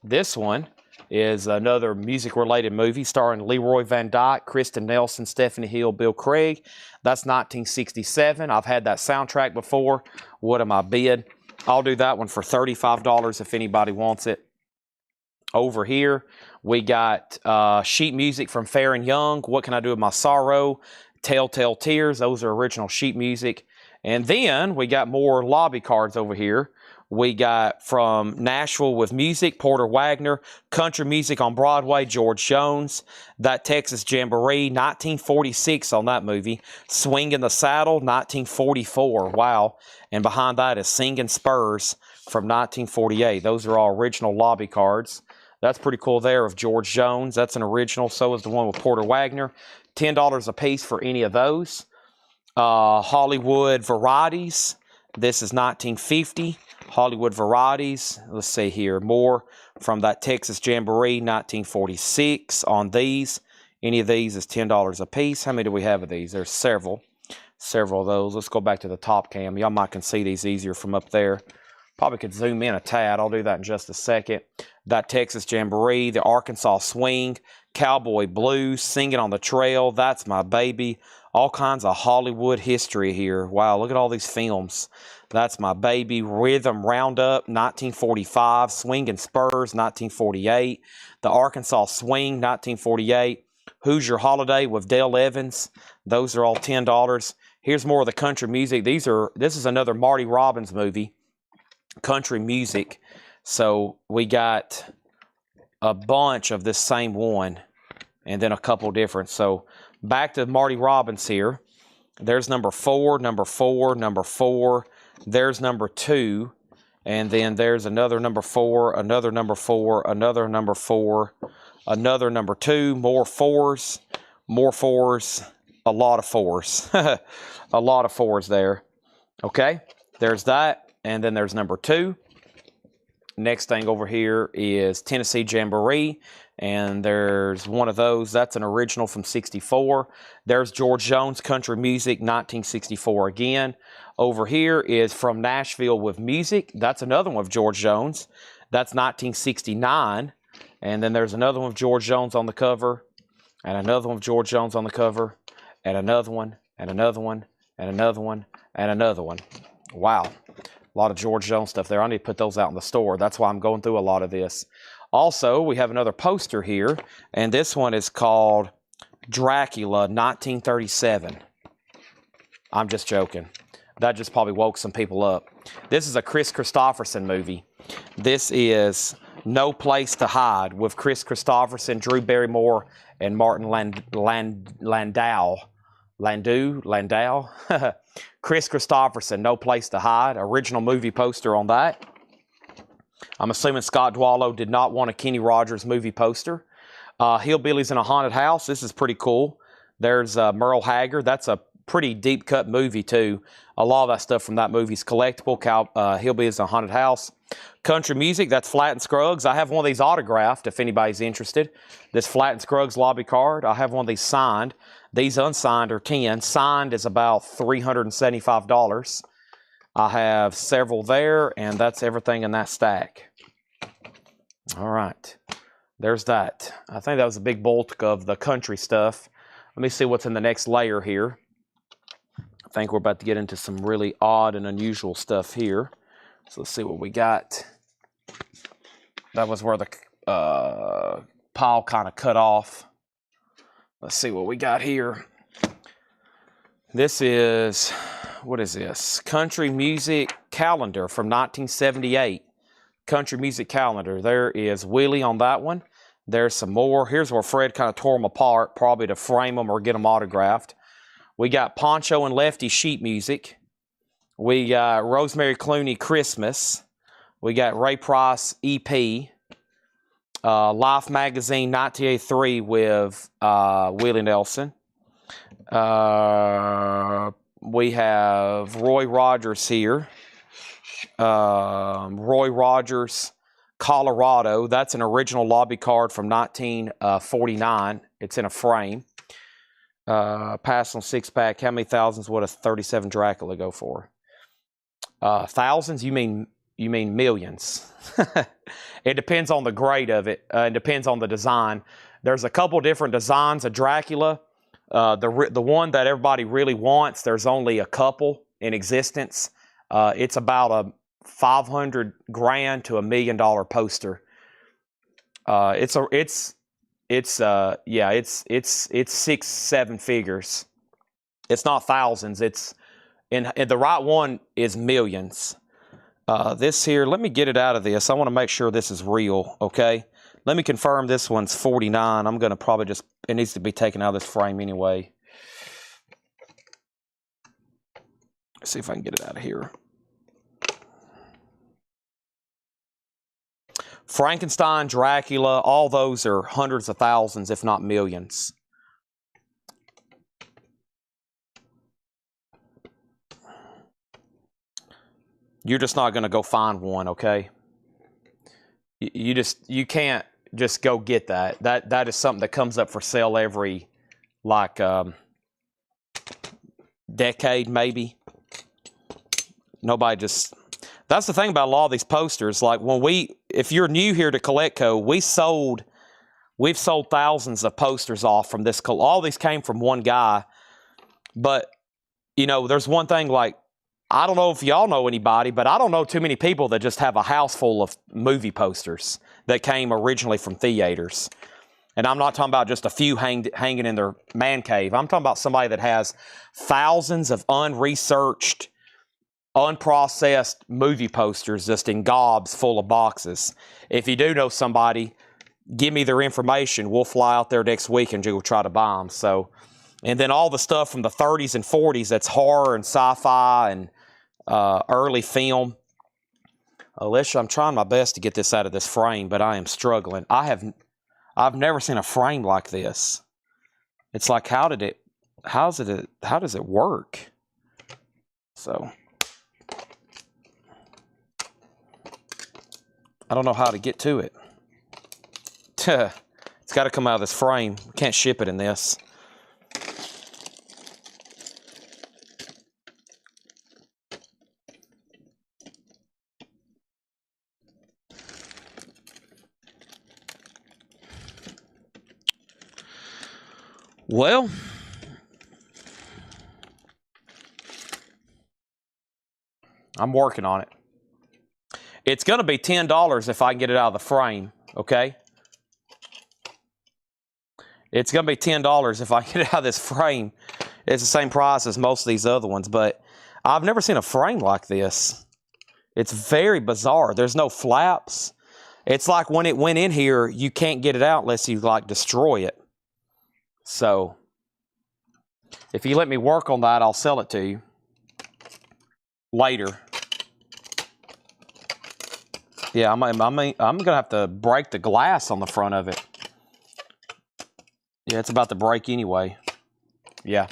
This one is another music-related movie starring Leroy Van Dyke, Kristen Nelson, Stephanie Hill, Bill Craig. That's 1967. I've had that soundtrack before. What Am I Bid? I'll do that one for $35 if anybody wants it. Over here, we got sheet music from Fair and Young. What Can I Do With My Sorrow? Telltale Tears. Those are original sheet music. And then we got more lobby cards over here. We got from Nashville with Music, Porter Wagner, Country Music on Broadway, George Jones, That Texas Jamboree, 1946 on that movie, Swing in the Saddle, 1944, wow. And behind that is Singin' Spurs from 1948. Those are all original lobby cards. That's pretty cool there of George Jones. That's an original. So is the one with Porter Wagner. $10 a piece for any of those. Hollywood Varieties. This is 1950. Hollywood Varieties. Let's see here. More from That Texas Jamboree, 1946 on these. Any of these is $10 a piece. How many do we have of these? There's several. Several of those. Let's go back to the top cam. Y'all might can see these easier from up there. Probably could zoom in a tad. I'll do that in just a second. That Texas Jamboree, the Arkansas Swing, Cowboy Blues, Singing on the Trail, That's My Baby. All kinds of Hollywood history here. Wow, look at all these films. That's My Baby, Rhythm Roundup, 1945, Swingin' Spurs, 1948, The Arkansas Swing, 1948, Who's Your Holiday with Dale Evans. Those are all $10. Here's more of the country music. This is another Marty Robbins movie, country music. So we got a bunch of this same one and then a couple different. So back to Marty Robbins here. There's number 4, number 4, number 4. There's number 2. And then there's another number 4, another number 4, another number 4, another number 2, more 4s, a lot of 4s. A lot of 4s there. Okay, there's that. And then there's number 2. Next thing over here is Tennessee Jamboree, and there's one of those. That's an original from 64. There's George Jones, Country Music, 1964 again. Over here is From Nashville with Music. That's another one of George Jones. That's 1969. And then there's another one of George Jones on the cover, and another one of George Jones on the cover, and another one, and another one, and another one, and another one. Wow. A lot of George Jones stuff there. I need to put those out in the store. That's why I'm going through a lot of this. Also, we have another poster here, and this one is called Dracula, 1937. I'm just joking. That just probably woke some people up. This is a Chris Christopherson movie. This is No Place to Hide with Chris Christopherson, Drew Barrymore, and Martin Landau. Chris Christopherson, No Place to Hide. Original movie poster on that. I'm assuming Scott Dwallow did not want a Kenny Rogers movie poster. Hillbillies in a Haunted House. This is pretty cool. There's Merle Haggard. That's a pretty deep cut movie too. A lot of that stuff from that movie is collectible. Hillbillies in a Haunted House. Country Music. That's Flatt and Scruggs. I have one of these autographed if anybody's interested. This Flatt and Scruggs lobby card. I have one of these signed. These unsigned are 10. Signed is about $375. I have several there, and that's everything in that stack. All right. There's that. I think that was a big bulk of the country stuff. Let me see what's in the next layer here. I think we're about to get into some really odd and unusual stuff here. So let's see what we got. That was where the pile kind of cut off. Let's see what we got here. This is, what is this? Country Music Calendar from 1978. Country Music Calendar. There is Willie on that one. There's some more. Here's where Fred kind of tore them apart, probably to frame them or get them autographed. We got Poncho and Lefty sheet music. We got Rosemary Clooney Christmas. We got Ray Price EP. Life Magazine 1983 with Willie Nelson. We have Roy Rogers here. Roy Rogers, Colorado. That's an original lobby card from 1949. It's in a frame. Pass on 6-pack. How many thousands would a 37 Dracula go for? Thousands? You mean millions? It depends on the grade of it. It depends on the design. There's a couple different designs of Dracula. The one that everybody really wants, there's only a couple in existence. It's about a $500 grand to $1 million poster. It's 6-7 figures. It's not thousands. It's and the right one is millions. This here, let me get it out of this. I want to make sure this is real, okay? Let me confirm this one's 49. I'm going to probably just, it needs to be taken out of this frame anyway. Let's see if I can get it out of here. Frankenstein, Dracula, all those are hundreds of thousands, if not millions. You're just not going to go find one, okay? You can't just go get that. That is something that comes up for sale every, like, decade, maybe. Nobody just... That's the thing about a lot of these posters. Like, if you're new here to Collectco, we've sold thousands of posters off from this. All these came from one guy. But, you know, there's one thing, like, I don't know if y'all know anybody, but I don't know too many people that just have a house full of movie posters that came originally from theaters. And I'm not talking about just a few hanging in their man cave. I'm talking about somebody that has thousands of unresearched, unprocessed movie posters just in gobs full of boxes. If you do know somebody, give me their information. We'll fly out there next week and go try to buy them. So, and then all the stuff from the 30s and 40s that's horror and sci-fi and early film. Alicia, I'm trying my best to get this out of this frame, but I am struggling. I've never seen a frame like this. It's like, how does it work? So, I don't know how to get to it. It's got to come out of this frame. We can't ship it in this. Well, I'm working on it. It's going to be $10 if I can get it out of the frame, okay? It's going to be $10 if I get it out of this frame. It's the same price as most of these other ones, but I've never seen a frame like this. It's very bizarre. There's no flaps. It's like when it went in here, you can't get it out unless you, like, destroy it. So, if you let me work on that, I'll sell it to you later. Yeah, I'm going to have to break the glass on the front of it. Yeah, it's about to break anyway. Yeah,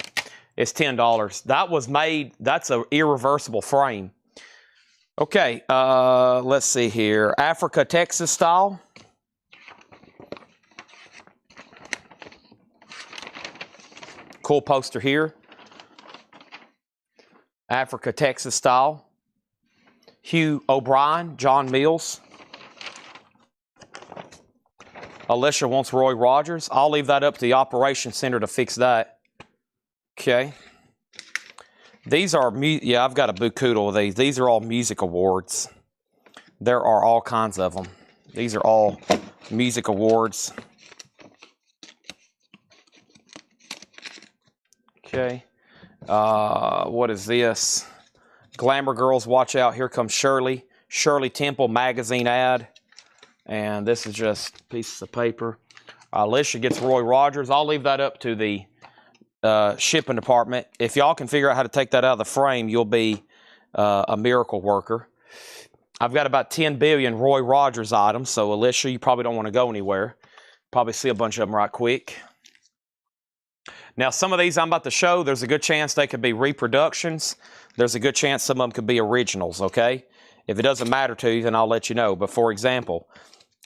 it's $10. That was made, that's an irreversible frame. Okay, let's see here. Africa, Texas style. Cool poster here. Africa, Texas style. Hugh O'Brien, John Mills. Alicia wants Roy Rogers. I'll leave that up to the operations center to fix that. Okay. These are, yeah, I've got a bucoodle of these. These are all music awards. There are all kinds of them. These are all music awards. Okay. What is this? Glamour Girls, watch out. Here comes Shirley. Shirley Temple magazine ad. And this is just pieces of paper. Alicia gets Roy Rogers. I'll leave that up to the shipping department. If y'all can figure out how to take that out of the frame, you'll be a miracle worker. I've got about 10 billion Roy Rogers items, so Alicia, you probably don't want to go anywhere. Probably see a bunch of them right quick. Now, some of these I'm about to show, there's a good chance they could be reproductions. There's a good chance some of them could be originals, okay? If it doesn't matter to you, then I'll let you know. But for example,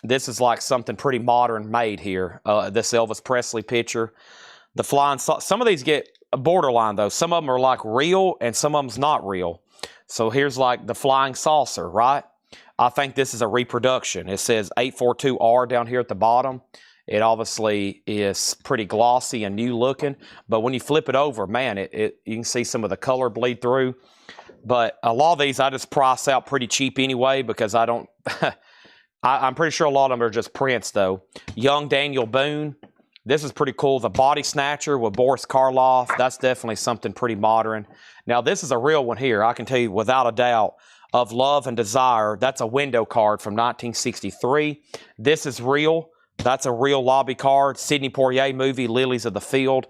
this is like something pretty modern made here. This Elvis Presley picture. The flying saucer. Some of these get borderline, though. Some of them are like real, and some of them's not real. So here's like the flying saucer, right? I think this is a reproduction. It says 842R down here at the bottom. It obviously is pretty glossy and new looking, but when you flip it over, man, you can see some of the color bleed through. But a lot of these I just price out pretty cheap anyway because I don't, I'm pretty sure a lot of them are just prints though. Young Daniel Boone, this is pretty cool. The Body Snatcher with Boris Karloff, that's definitely something pretty modern. Now this is a real one here, I can tell you without a doubt. Of Love and Desire, that's a window card from 1963. This is real. That's a real lobby card. Sidney Poitier movie, Lilies of the Field.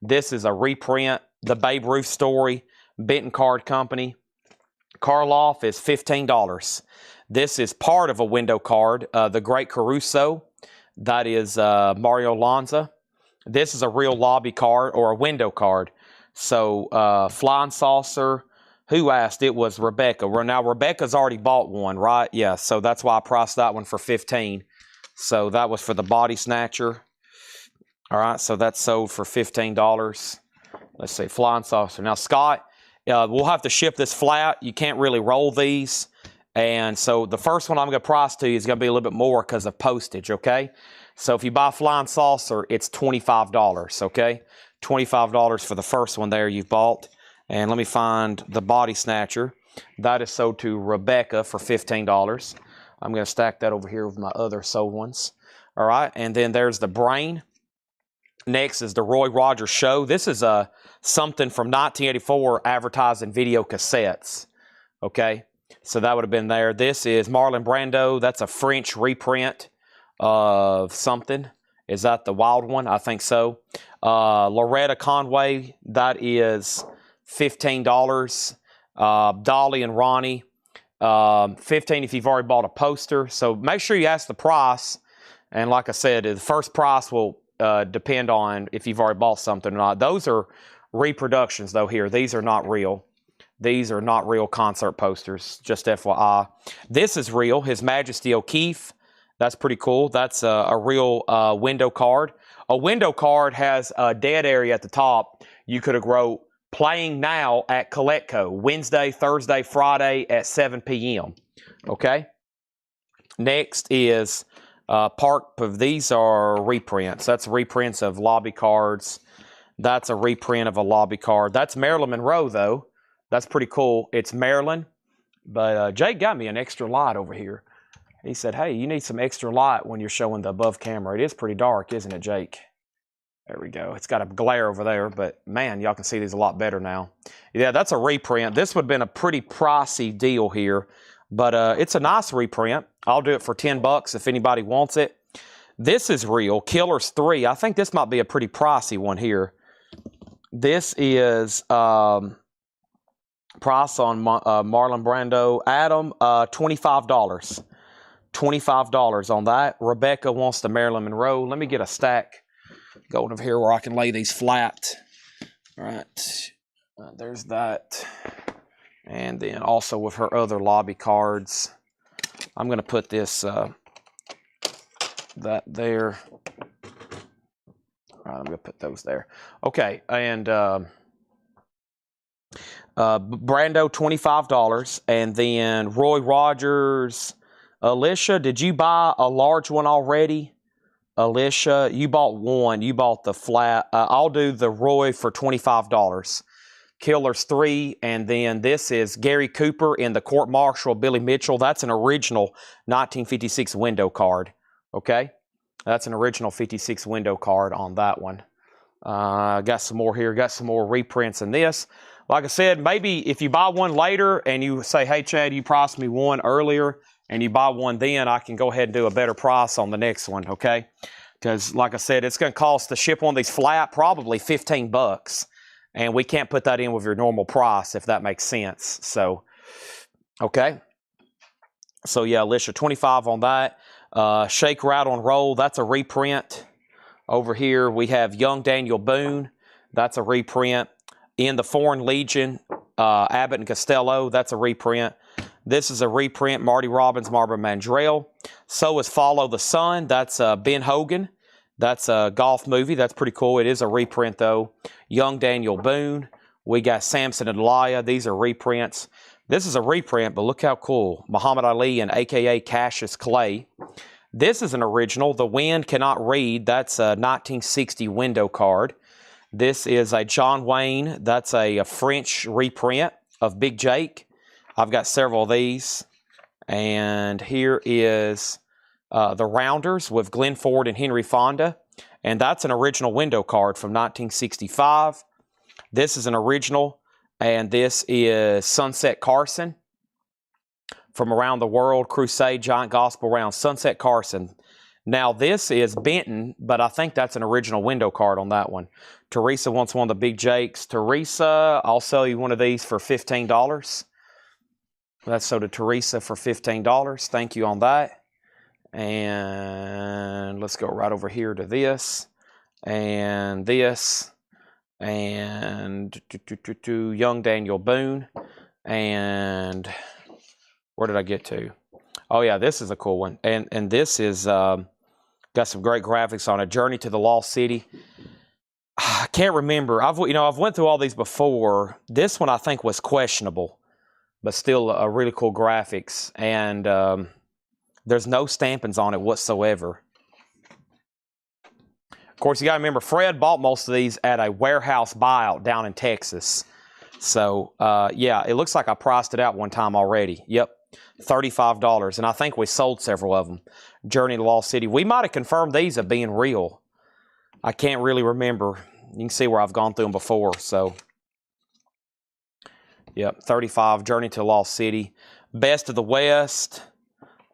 This is a reprint. The Babe Ruth Story, Benton Card Company. Karloff is $15. This is part of a window card. The Great Caruso, that is Mario Lanza. This is a real lobby card or a window card. So Flying Saucer. Who asked? It was Rebecca. Now Rebecca's already bought one, right? Yeah, so that's why I priced that one for $15. So that was for the Body Snatcher. All right, so that's sold for $15. Let's see, Flying Saucer. Now, Scott, we'll have to ship this flat. You can't really roll these. And so the first one I'm going to price to you is going to be a little bit more because of postage, okay? So if you buy Flying Saucer, it's $25, okay? $25 for the first one there you've bought. And let me find the Body Snatcher. That is sold to Rebecca for $15. I'm going to stack that over here with my other sold ones. All right, and then there's the Brain. Next is the Roy Rogers Show. This is something from 1984 advertised in video cassettes. Okay, so that would have been there. This is Marlon Brando. That's a French reprint of something. Is that the Wild One? I think so. Loretta Conway, that is $15. Dolly and Ronnie. $15 if you've already bought a poster. So make sure you ask the price. And like I said, the first price will depend on if you've already bought something or not. Those are reproductions though here. These are not real. These are not real concert posters, just FYI. This is real. His Majesty O'Keefe. That's pretty cool. That's a real window card. A window card has a dead area at the top. You could have wrote playing now at Colectco, Wednesday, Thursday, Friday at 7 p.m. Okay? Next is these are reprints. That's reprints of lobby cards. That's a reprint of a lobby card. That's Marilyn Monroe, though. That's pretty cool. It's Marilyn. But Jake got me an extra light over here. He said, hey, you need some extra light when you're showing the above camera. It is pretty dark, isn't it, Jake? There we go. It's got a glare over there, but man, y'all can see these a lot better now. Yeah, that's a reprint. This would have been a pretty pricey deal here, but it's a nice reprint. I'll do it for $10 if anybody wants it. This is real. Killers 3. I think this might be a pretty pricey one here. This is price on Marlon Brando. Adam, $25. $25 on that. Rebecca wants the Marilyn Monroe. Let me get a stack going over here where I can lay these flat. All right. There's that. And then also with her other lobby cards. I'm going to put this, that there. All right, I'm going to put those there. Okay, and Brando, $25. And then Roy Rogers. Alicia, did you buy a large one already? Alicia, you bought one. You bought the flat. I'll do the Roy for $25. Killers 3, and then this is Gary Cooper in the Court Martial, Billy Mitchell. That's an original 1956 window card, okay? That's an original 56 window card on that one. Got some more here. Got some more reprints in this. Like I said, maybe if you buy one later and you say, hey, Chad, you priced me one earlier, and you buy one then, I can go ahead and do a better price on the next one, okay? Because, like I said, it's going to cost to ship one of these flat probably $15. And we can't put that in with your normal price, if that makes sense. So, okay. So, yeah, Alicia, 25 on that. Shake, Rattle, and Roll, that's a reprint. Over here, we have Young Daniel Boone. That's a reprint. In the Foreign Legion, Abbott and Costello, that's a reprint. This is a reprint, Marty Robbins, Barbara Mandrell. So is Follow the Sun. That's Ben Hogan. That's a golf movie. That's pretty cool. It is a reprint, though. Young Daniel Boone. We got Samson and Delilah. These are reprints. This is a reprint, but look how cool. Muhammad Ali and a.k.a. Cassius Clay. This is an original. The Wind Cannot Read. That's a 1960 window card. This is a John Wayne. That's a French reprint of Big Jake. I've got several of these. And here is The Rounders with Glenn Ford and Henry Fonda. And that's an original window card from 1965. This is an original. And this is Sunset Carson from Around the World, Crusade, Giant Gospel Round, Sunset Carson. Now, this is Benton, but I think that's an original window card on that one. Teresa wants one of the Big Jakes. Teresa, I'll sell you one of these for $15. That's so to Teresa for $15. Thank you on that. And let's go right over here to this. And this. And Young Daniel Boone. And where did I get to? Oh, yeah, this is a cool one. And this is got some great graphics on it. Journey to the Lost City. I can't remember. I've went through all these before. This one I think was questionable, but still a really cool graphics. And there's no stampings on it whatsoever. Of course, you got to remember, Fred bought most of these at a warehouse buyout down in Texas. So, yeah, it looks like I priced it out one time already. Yep, $35. And I think we sold several of them. Journey to Lost City. We might have confirmed these as being real. I can't really remember. You can see where I've gone through them before. So, yep, 35, Journey to Lost City. Best of the West.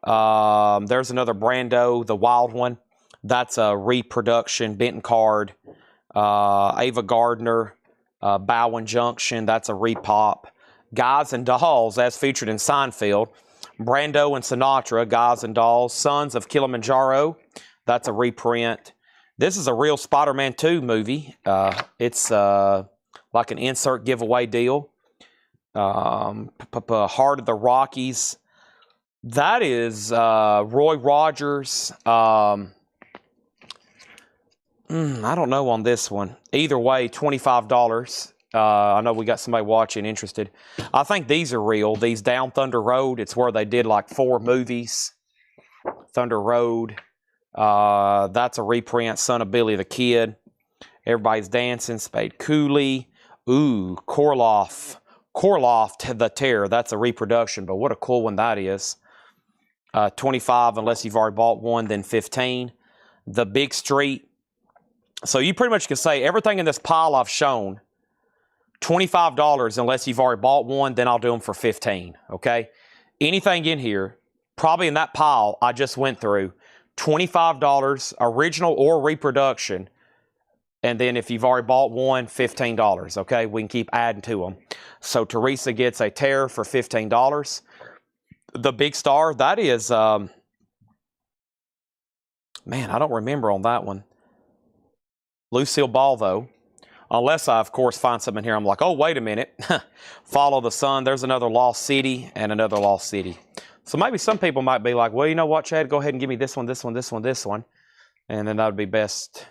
There's another Brando, the Wild One. That's a reproduction, Benton card. Ava Gardner, Bowen Junction. That's a repop. Guys and Dolls, as featured in Seinfeld. Brando and Sinatra, Guys and Dolls. Sons of Kilimanjaro. That's a reprint. This is a real Spider-Man 2 movie. It's like an insert giveaway deal. Heart of the Rockies. That is Roy Rogers. I don't know on this one. Either way, $25. I know we got somebody watching interested. I think these are real. These Down Thunder Road, it's where they did like 4 movies. Thunder Road. That's a reprint. Son of Billy the Kid. Everybody's Dancing. Spade Cooley. Ooh, Korloff the Terror. That's a reproduction, but what a cool one that is. 25 unless you've already bought one, then 15. The Big Street. So you pretty much can say everything in this pile I've shown, $25 unless you've already bought one, then I'll do them for 15, okay? Anything in here, probably in that pile I just went through, $25, original or reproduction, and then if you've already bought one, $15, okay? We can keep adding to them. So Teresa gets a Terror for $15. The Big Star, that is, man, I don't remember on that one. Lucille Ball, though. Unless I, of course, find something here. I'm like, oh, wait a minute. Follow the Sun. There's another Lost City and another Lost City. So maybe some people might be like, well, you know what, Chad? Go ahead and give me this one, this one, this one, this one. And then that would be best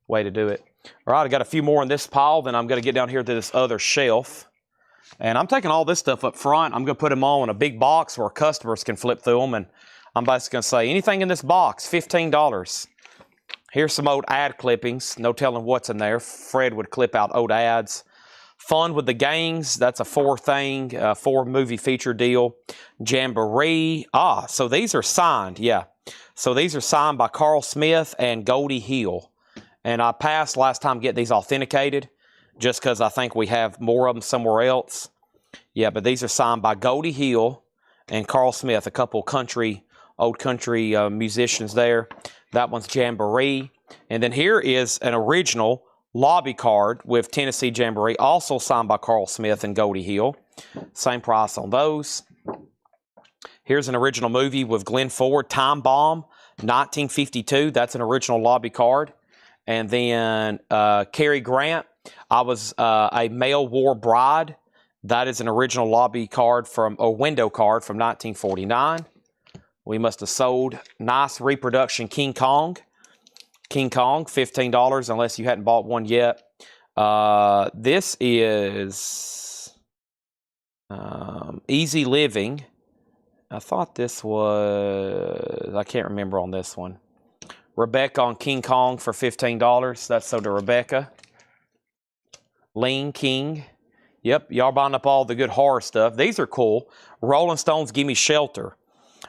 way to do it. All right, I got a few more in this pile. Then I'm going to get down here to this other shelf. And I'm taking all this stuff up front. I'm going to put them all in a big box where customers can flip through them. And I'm basically going to say, anything in this box, $15. Here's some old ad clippings. No telling what's in there. Fred would clip out old ads. Fun with the Gangs. That's a 4 movie feature deal. Jamboree. So these are signed. Yeah. So these are signed by Carl Smith and Goldie Hill. And I passed last time getting these authenticated just because I think we have more of them somewhere else. Yeah, but these are signed by Goldie Hill and Carl Smith, a couple country old country musicians there. That one's Jamboree. And then here is an original lobby card with Tennessee Jamboree, also signed by Carl Smith and Goldie Hill. Same price on those. Here's an original movie with Glenn Ford, Time Bomb, 1952. That's an original lobby card. And then Cary Grant, I Was a Male War Bride. That is an original lobby card window card from 1949. We must have sold. Nice reproduction King Kong. King Kong, $15 unless you hadn't bought one yet. This is Easy Living. I thought this was, I can't remember on this one. Rebecca on King Kong for $15. That's sold to Rebecca. Lean King. Yep, y'all buying up all the good horror stuff. These are cool. Rolling Stones Gimme Shelter,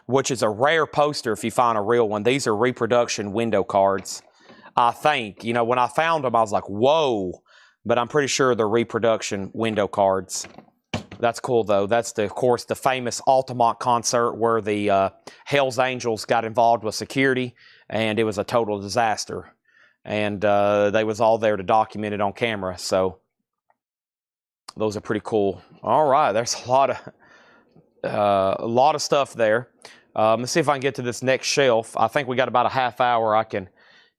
which is a rare poster if you find a real one. These are reproduction window cards, I think. You know, when I found them, I was like, whoa. But I'm pretty sure they're reproduction window cards. That's cool, though. That's, of course, the famous Altamont concert where the Hells Angels got involved with security, and it was a total disaster. And they was all there to document it on camera. So those are pretty cool. All right, there's a lot of stuff there. Let's see if I can get to this next shelf. I think we got about a half hour. I can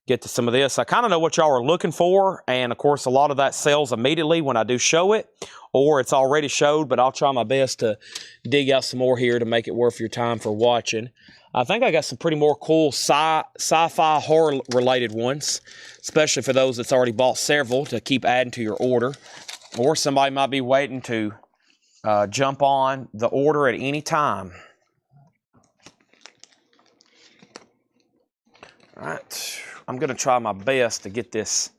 get to some of this. I kind of know what y'all are looking for, and of course a lot of that sells immediately when I do show it, or it's already showed, but I'll try my best to dig out some more here to make it worth your time for watching. I think I got some pretty more cool sci-fi horror related ones, especially for those that's already bought several to keep adding to your order, or somebody might be waiting to jump on the order at any time. All right, I'm going to try my best to get this.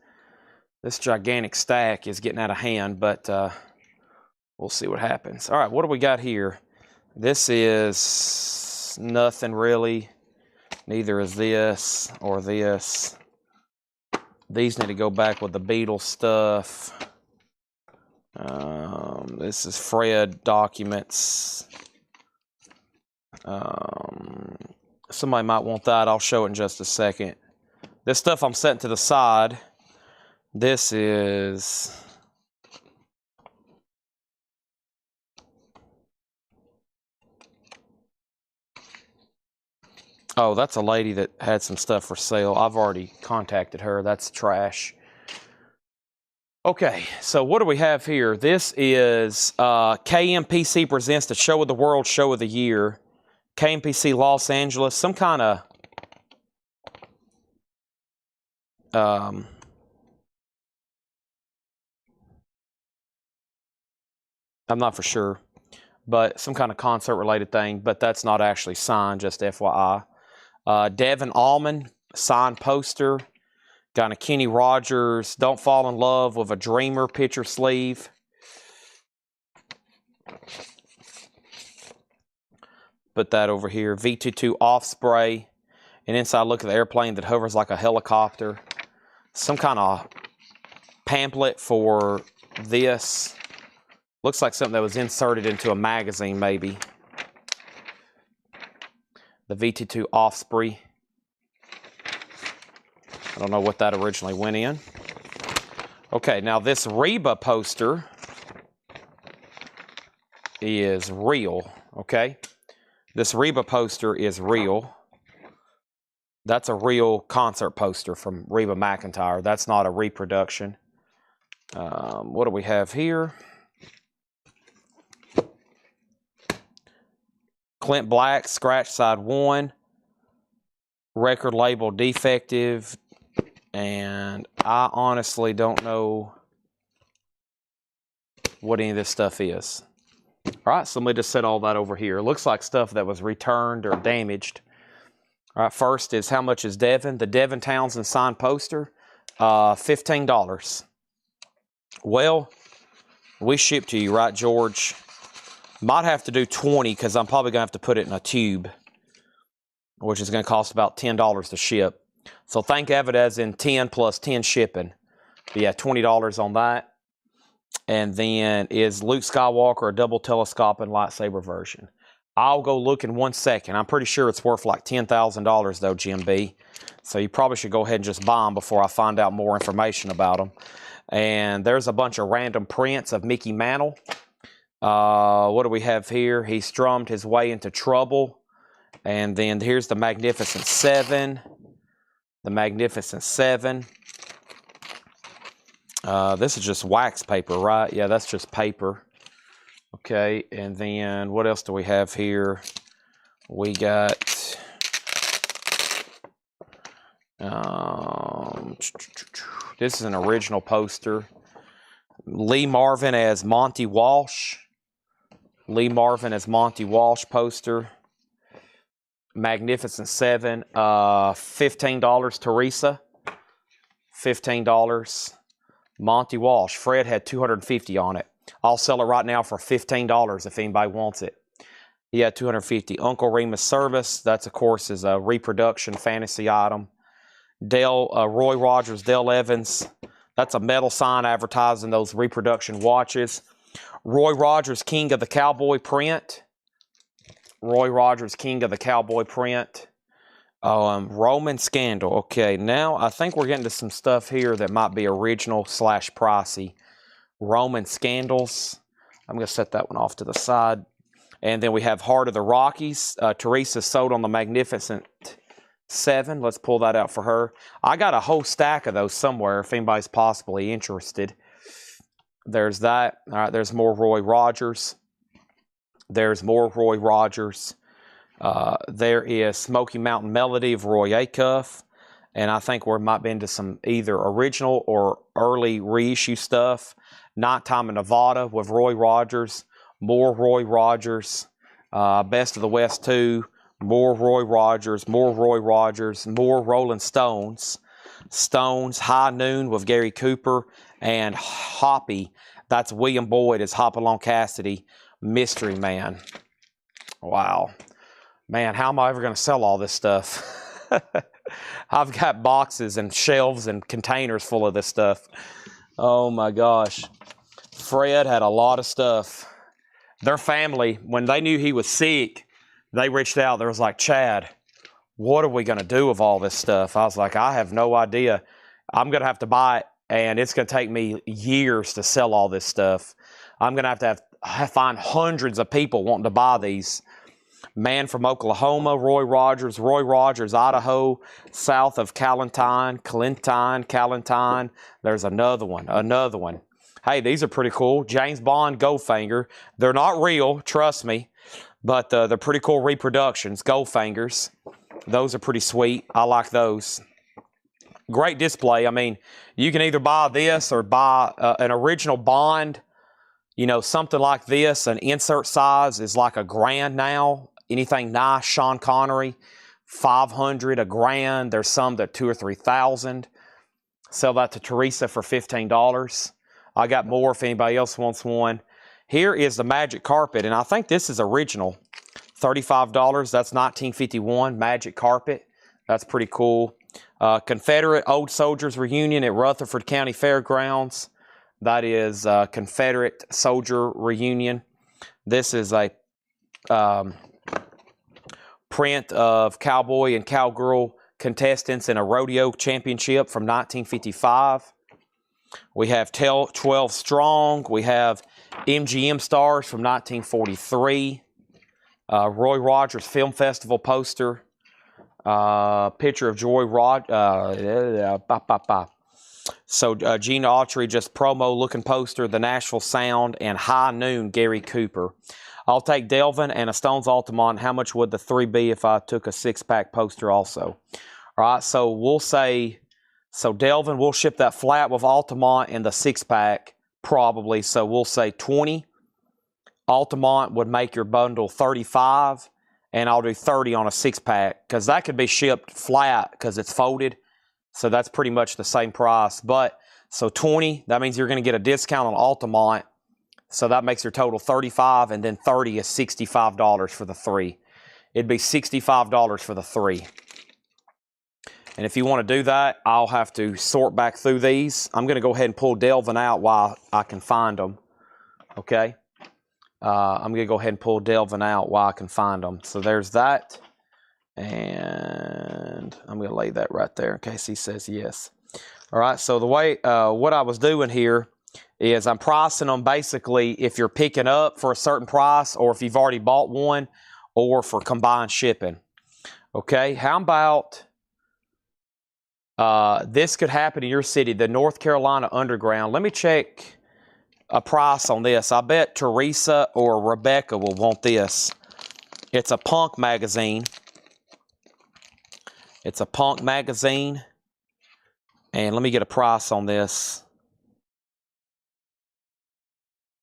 This gigantic stack is getting out of hand, but we'll see what happens. All right, what do we got here? This is nothing really. Neither is this or this. These need to go back with the Beatles stuff. This is Fred documents. Somebody might want that. I'll show it in just a second. This stuff I'm setting to the side. This is... Oh, that's a lady that had some stuff for sale. I've already contacted her. That's trash. Okay, so what do we have here? This is KMPC presents the Show of the World, Show of the Year. KMPC Los Angeles, some kind of I'm not for sure, but some kind of concert related thing, but that's not actually signed, just FYI. Devin Allman, signed poster. Got a Kenny Rogers, Don't Fall in Love with a Dreamer picture sleeve. Put that over here. V22 off spray. An inside look at the airplane that hovers like a helicopter. Some kind of pamphlet for this. Looks like something that was inserted into a magazine, maybe. The V22 off spray. I don't know what that originally went in. Okay, now this Reba poster is real, okay? This Reba poster is real. That's a real concert poster from Reba McEntire. That's not a reproduction. What do we have here? Clint Black, scratch side 1. Record label defective. And I honestly don't know what any of this stuff is. All right, so let me just set all that over here. It looks like stuff that was returned or damaged. All right, first is how much is Devin? The Devin Townsend signed poster, $15. Well, we ship to you, right, George? Might have to do 20 because I'm probably going to have to put it in a tube, which is going to cost about $10 to ship. So think of it as in 10 plus 10 shipping. But yeah, $20 on that. And then is Luke Skywalker a double telescope and lightsaber version? I'll go look in 1 second. I'm pretty sure it's worth like $10,000 though, Jim B. So you probably should go ahead and just buy them before I find out more information about them. And there's a bunch of random prints of Mickey Mantle. What do we have here? He strummed his way into trouble. And then here's the Magnificent Seven. The Magnificent Seven. This is just wax paper, right? Yeah, that's just paper. Okay, and then what else do we have here? We got this is an original poster. Lee Marvin as Monty Walsh. Lee Marvin as Monty Walsh poster. Magnificent Seven. $15, Teresa. $15. Monty Walsh. Fred had 250 on it. I'll sell it right now for $15 if anybody wants it. He had 250. Uncle Remus Service. That's, of course, is a reproduction fantasy item. Roy Rogers, Dale Evans. That's a metal sign advertising those reproduction watches. Roy Rogers, King of the Cowboy print. Roy Rogers, King of the Cowboy print. Roman Scandal. Okay, now I think we're getting to some stuff here that might be original / pricey. Roman Scandals. I'm going to set that one off to the side. And then we have Heart of the Rockies. Teresa sold on the Magnificent Seven. Let's pull that out for her. I got a whole stack of those somewhere if anybody's possibly interested. There's that. All right, there's more Roy Rogers. There's more Roy Rogers. There is Smoky Mountain Melody of Roy Acuff. And I think we might be into some either original or early reissue stuff. Nighttime in Nevada with Roy Rogers. More Roy Rogers. Best of the West 2. More Roy Rogers. More Roy Rogers. More Rolling Stones. Stones. High Noon with Gary Cooper. And Hoppy. That's William Boyd as Hopalong Cassidy. Mystery Man. Wow. Man, how am I ever going to sell all this stuff? I've got boxes and shelves and containers full of this stuff. Oh my gosh. Fred had a lot of stuff. Their family, when they knew he was sick, they reached out. They was like, Chad, what are we going to do with all this stuff? I was like, I have no idea. I'm going to have to buy it, and it's going to take me years to sell all this stuff. I'm going to find hundreds of people wanting to buy these. Man from Oklahoma, Roy Rogers, Idaho, south of Callentine. There's another one. Hey, these are pretty cool. James Bond Goldfinger. They're not real, trust me, but they're pretty cool reproductions. Goldfingers. Those are pretty sweet. I like those. Great display. I mean, you can either buy this or buy an original Bond. You know, something like this, an insert size is like $1,000 now. Anything nice, Sean Connery, $500, $1,000. There's some that $2,000 or $3,000. Sell that to Teresa for $15. I got more if anybody else wants one. Here is the Magic Carpet, and I think this is original. $35. That's 1951 Magic Carpet. That's pretty cool. Confederate Old Soldiers Reunion at Rutherford County Fairgrounds. That is Confederate Soldier Reunion. This is a print of cowboy and cowgirl contestants in a rodeo championship from 1955. We have 12 Strong. We have MGM Stars from 1943. Roy Rogers Film Festival poster. Picture of Joy So Gene Autry, just promo looking poster, the Nashville Sound, and High Noon, Gary Cooper. I'll take Delvin and a Stones Altamont. How much would the 3 be if I took a 6-pack poster also? All right, so we'll say, so Delvin, we'll ship that flat with Altamont and the 6-pack probably. So we'll say 20. Altamont would make your bundle 35, and I'll do 30 on a 6-pack because that could be shipped flat because it's folded. So that's pretty much the same price. But so 20, that means you're going to get a discount on Altamont. So that makes your total 35, and then 30 is $65 for the 3. It'd be $65 for the 3. And if you want to do that, I'll have to sort back through these. I'm going to go ahead and pull Delvin out while I can find them. Okay? I'm going to go ahead and pull Delvin out while I can find them. So there's that. And I'm going to lay that right there in case he says yes. All right, so the way, what I was doing here is I'm pricing them basically if you're picking up for a certain price or if you've already bought one or for combined shipping. Okay, how about this could happen in your city, the North Carolina Underground. Let me check a price on this. I bet Teresa or Rebecca will want this. It's a punk magazine. It's a punk magazine. And let me get a price on this.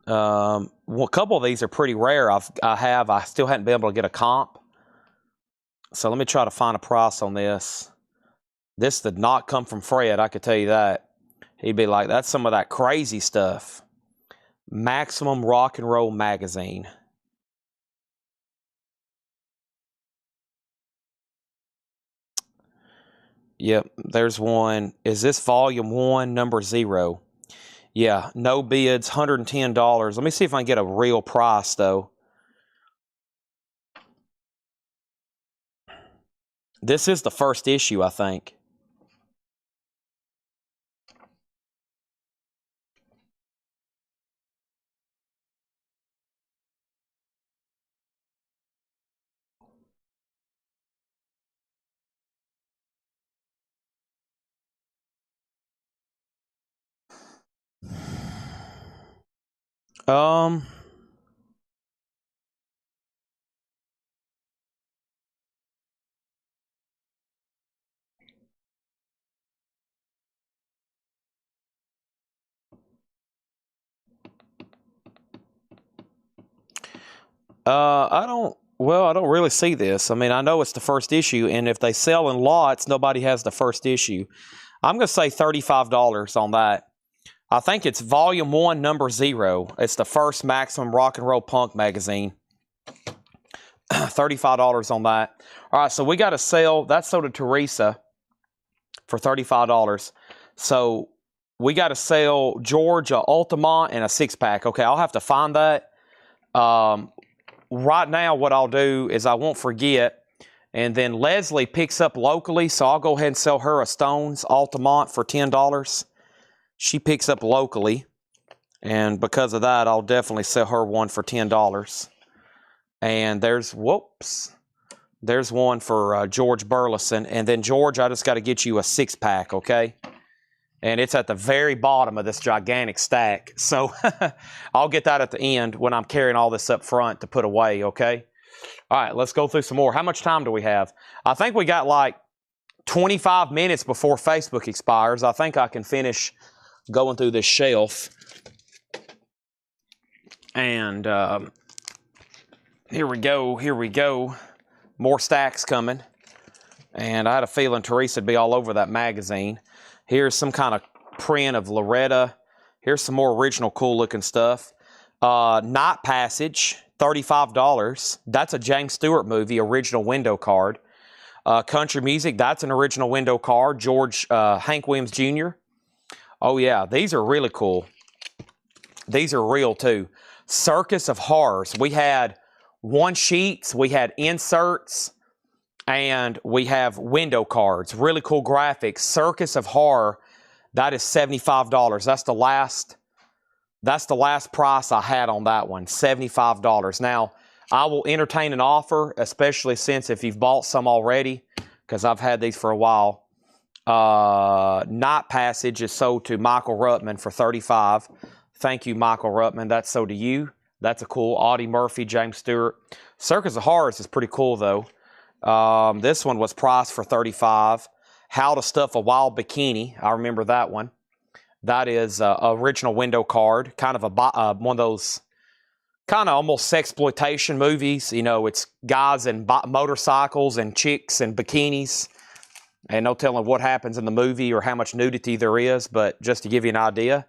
Well, a couple of these are pretty rare. I still hadn't been able to get a comp. So let me try to find a price on this. This did not come from Fred, I could tell you that. He'd be like, that's some of that crazy stuff. Maximum Rock and Roll Magazine. Yep, there's one. Is this volume 1, number 0? Yeah, no bids, $110. Let me see if I can get a real price, though. This is the first issue, I think. Um, I don't really see this. I mean, I know it's the first issue, and if they sell in lots, nobody has the first issue. I'm going to say $35 on that. I think it's volume 1, number 0. It's the first Maximum Rock and Roll Punk magazine. $35 on that. All right, so we got to sell. That's sold to Teresa for $35. So we got to sell George a Altamont and a 6-pack. Okay, I'll have to find that. Right now, what I'll do is I won't forget. And then Leslie picks up locally, so I'll go ahead and sell her a Stones Altamont for $10. She picks up locally, and because of that, I'll definitely sell her one for $10. And there's one for George Burleson. And then, George, I just got to get you a 6-pack, okay? And it's at the very bottom of this gigantic stack. So I'll get that at the end when I'm carrying all this up front to put away, okay? All right, let's go through some more. How much time do we have? I think we got like 25 minutes before Facebook expires. I think I can finish going through this shelf. And here we go. More stacks coming. And I had a feeling Teresa'd be all over that magazine. Here's some kind of print of Loretta. Here's some more original cool looking stuff. Night Passage, $35. That's a James Stewart movie, original window card. Country Music, that's an original window card. Hank Williams Jr. Oh yeah, these are really cool. These are real too. Circus of Horrors. We had one sheets, we had inserts, and we have window cards. Really cool graphics. Circus of Horror, that is $75. That's the last price I had on that one, $75. Now, I will entertain an offer, especially since if you've bought some already, because I've had these for a while. Night Passage is sold to Michael Ruttman for $35. Thank you, Michael Ruttman. That's sold to you. That's a cool. Audie Murphy, James Stewart. Circus of Horrors is pretty cool, though. This one was priced for $35. How to Stuff a Wild Bikini. I remember that one. That is original window card. Kind of one of those kind of almost sexploitation movies. You know, it's guys in motorcycles and chicks and bikinis. And no telling what happens in the movie or how much nudity there is. But just to give you an idea,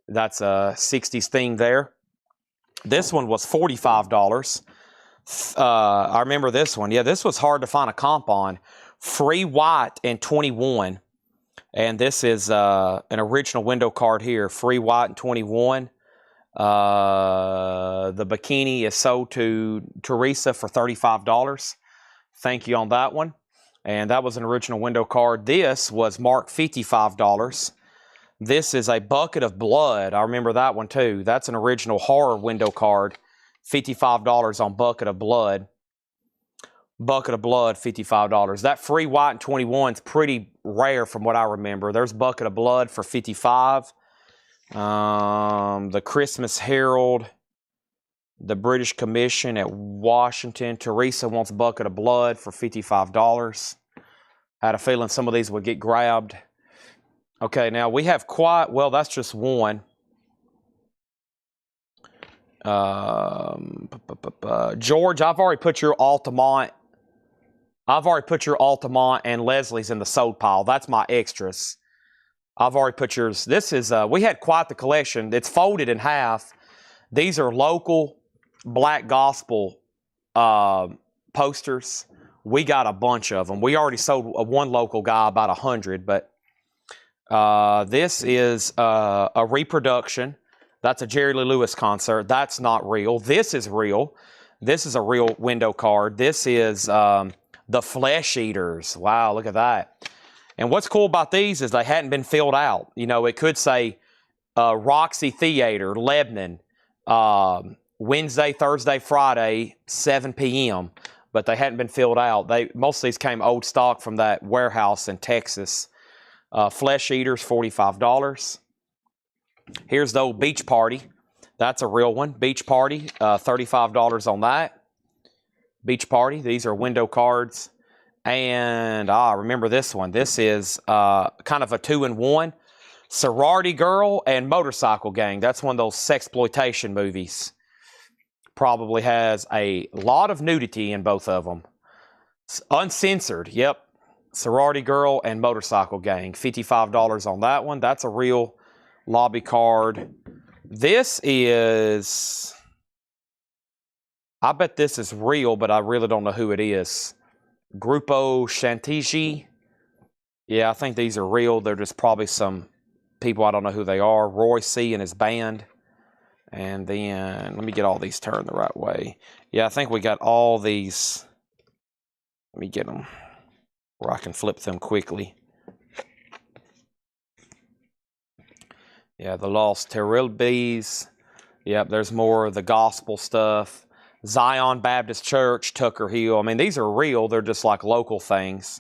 that's a 60s theme there. This one was $45. I remember this one. Yeah, this was hard to find a comp on. Free White and 21. And this is an original window card here. Free White and 21. The bikini is sold to Teresa for $35. Thank you on that one. And that was an original window card. This was marked $55. This is a bucket of blood. I remember that one too. That's an original horror window card. $55 on bucket of blood. Bucket of blood, $55. That free white and 21 is pretty rare from what I remember. There's bucket of blood for $55. The Christmas Herald, the British Commission at Washington. Teresa wants bucket of blood for $55. Had a feeling some of these would get grabbed. Okay, now we have quite, well, that's just one. George, I've already put your Altamont. I've already put your Altamont and Leslie's in the sold pile. That's my extras. I've already put yours. This is, we had quite the collection. It's folded in half. These are local Black Gospel posters. We got a bunch of them. We already sold one local guy about 100, but this is a reproduction. That's a Jerry Lee Lewis concert. That's not real. This is real. This is a real window card. This is the Flesh Eaters. Wow, look at that. And what's cool about these is they hadn't been filled out. You know, it could say Roxy Theater, Lebanon, Wednesday, Thursday, Friday, 7 p.m., but they hadn't been filled out. Most of these came old stock from that warehouse in Texas. Flesh Eaters, $45. Here's the old Beach Party. That's a real one. Beach Party, $35 on that. Beach Party, these are window cards. And remember this one. This is kind of a 2-in-1. Sorority Girl and Motorcycle Gang. That's one of those sexploitation movies. Probably has a lot of nudity in both of them. Uncensored, yep. Sorority Girl and Motorcycle Gang. $55 on that one. That's a real lobby card. This is, I bet this is real, but I really don't know who it is. Grupo Chantilly. Yeah, I think these are real. They're just probably some people, I don't know who they are. Roy C. and his band. And then, let me get all these turned the right way. Yeah, I think we got all these. Let me get them where I can flip them quickly. Yeah, the Lost Terilbes. Yep, there's more of the gospel stuff. Zion Baptist Church, Tucker Hill. I mean, these are real. They're just like local things.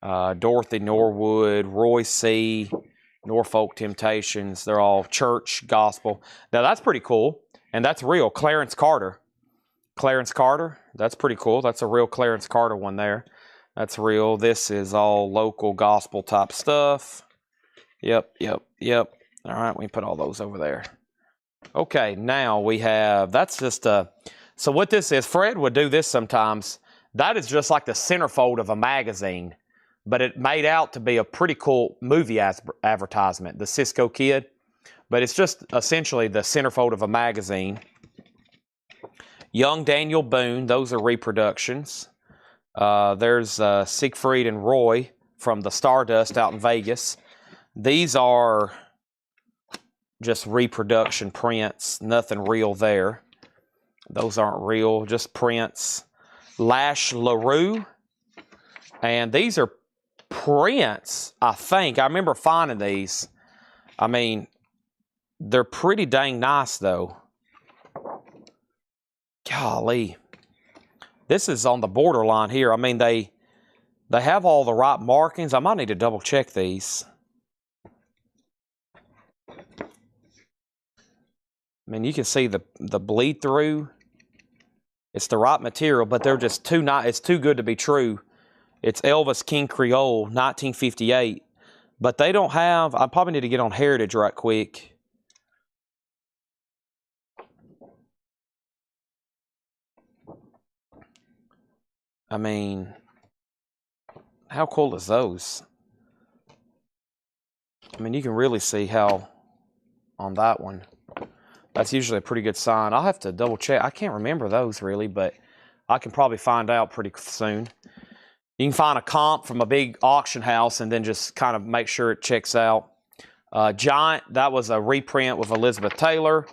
Dorothy Norwood, Roy C., Norfolk Temptations. They're all church gospel. Now, that's pretty cool. And that's real. Clarence Carter. Clarence Carter. That's pretty cool. That's a real Clarence Carter one there. That's real. This is all local gospel type stuff. Yep. All right, we put all those over there. Okay, now we have, that's just so what this is, Fred would do this sometimes. That is just like the centerfold of a magazine, but it made out to be a pretty cool movie advertisement, the Cisco Kid. But it's just essentially the centerfold of a magazine. Young Daniel Boone, those are reproductions. There's Siegfried and Roy from the Stardust out in Vegas. These are just reproduction prints, nothing real there. Those aren't real, just prints. Lash LaRue, and these are prints, I think. I remember finding these. I mean, they're pretty dang nice, though. Golly. This is on the borderline here. I mean, they have all the right markings. I might need to double check these. I mean, you can see the bleed through. It's the right material, but they're just too nice. It's too good to be true. It's Elvis King Creole, 1958. But they don't have, I probably need to get on Heritage right quick. I mean, how cool is those? I mean, you can really see how on that one. That's usually a pretty good sign. I'll have to double check. I can't remember those really, but I can probably find out pretty soon. You can find a comp from a big auction house and then just kind of make sure it checks out. Giant, that was a reprint with Elizabeth Taylor.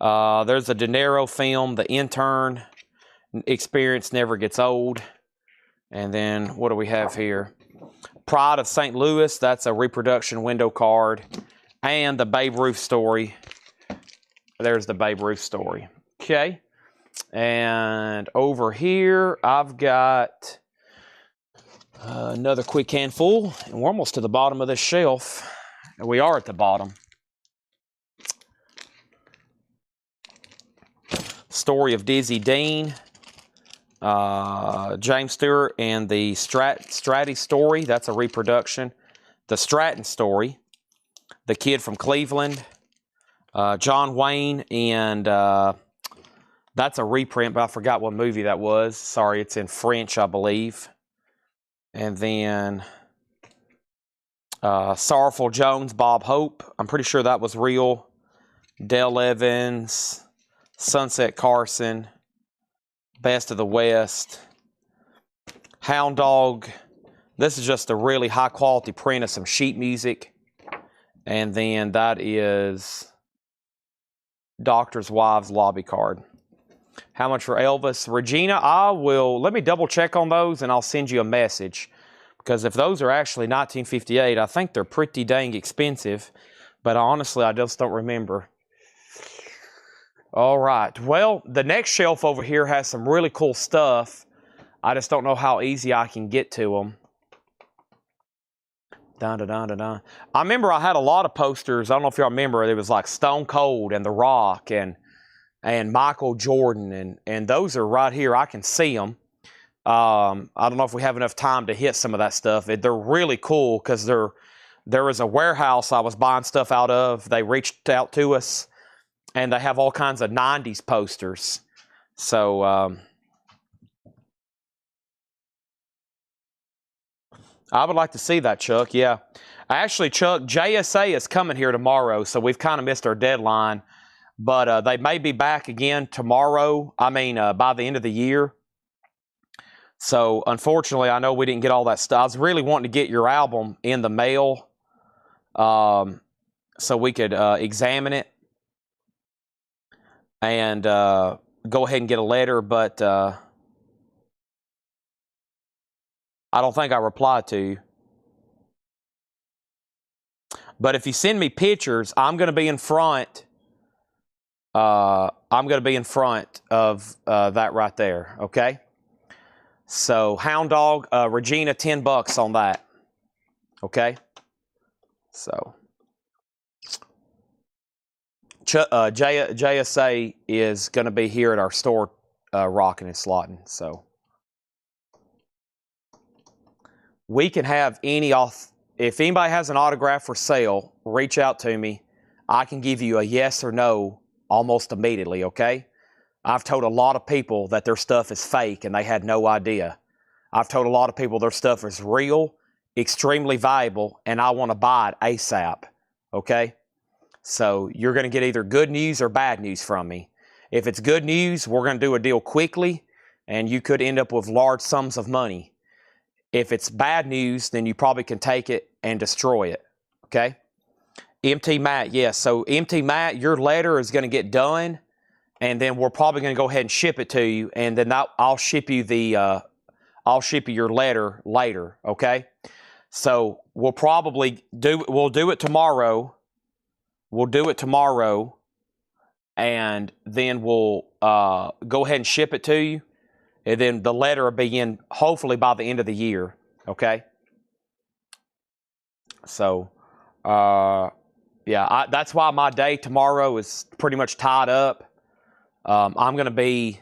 There's a De Niro film, The Intern. Experience never gets old. And then what do we have here? Pride of St. Louis. That's a reproduction window card. And the Babe Ruth story. There's the Babe Ruth story. Okay. And over here, I've got another quick handful. And we're almost to the bottom of this shelf. And we are at the bottom. Story of Dizzy Dean. James Stewart and the Stratty story. That's a reproduction. The Stratton story. The Kid from Cleveland. John Wayne, and that's a reprint, but I forgot what movie that was. Sorry, it's in French, I believe. And then Sorrowful Jones, Bob Hope. I'm pretty sure that was real. Dale Evans, Sunset Carson, Best of the West. Hound Dog. This is just a really high quality print of some sheet music. And then that is Doctor's Wives Lobby card. How much for Elvis? Regina, let me double check on those and I'll send you a message. Because if those are actually 1958, I think they're pretty dang expensive. But honestly, I just don't remember. All right. Well, the next shelf over here has some really cool stuff. I just don't know how easy I can get to them. Dun, dun, dun, dun, dun. I remember I had a lot of posters. I don't know if y'all remember. It was like Stone Cold and The Rock and Michael Jordan. And those are right here. I can see them. I don't know if we have enough time to hit some of that stuff. They're really cool because there was a warehouse I was buying stuff out of. They reached out to us. And they have all kinds of 90s posters. So I would like to see that, Chuck. Yeah. Actually, Chuck, JSA is coming here tomorrow, so we've kind of missed our deadline. But they may be back again tomorrow. I mean, by the end of the year. So, unfortunately, I know we didn't get all that stuff. I was really wanting to get your album in the mail so we could examine it and go ahead and get a letter. But I don't think I replied to you. But if you send me pictures, I'm going to be in front. I'm going to be in front of that right there. Okay. So Hound Dog, Regina, $10 on that. Okay. So JSA is going to be here at our store, rocking and slotting. So we can have if anybody has an autograph for sale, reach out to me. I can give you a yes or no almost immediately, okay? I've told a lot of people that their stuff is fake and they had no idea. I've told a lot of people their stuff is real, extremely valuable, and I want to buy it ASAP, okay? So you're going to get either good news or bad news from me. If it's good news, we're going to do a deal quickly, and you could end up with large sums of money. If it's bad news, then you probably can take it and destroy it, okay? MT Matt, yes. So MT Matt, your letter is going to get done, and then we're probably going to go ahead and ship it to you, and then I'll ship you your letter later, okay? So we'll do it tomorrow. We'll do it tomorrow, and then we'll go ahead and ship it to you, and then the letter will be in hopefully by the end of the year, okay? So, yeah, that's why my day tomorrow is pretty much tied up. I'm gonna be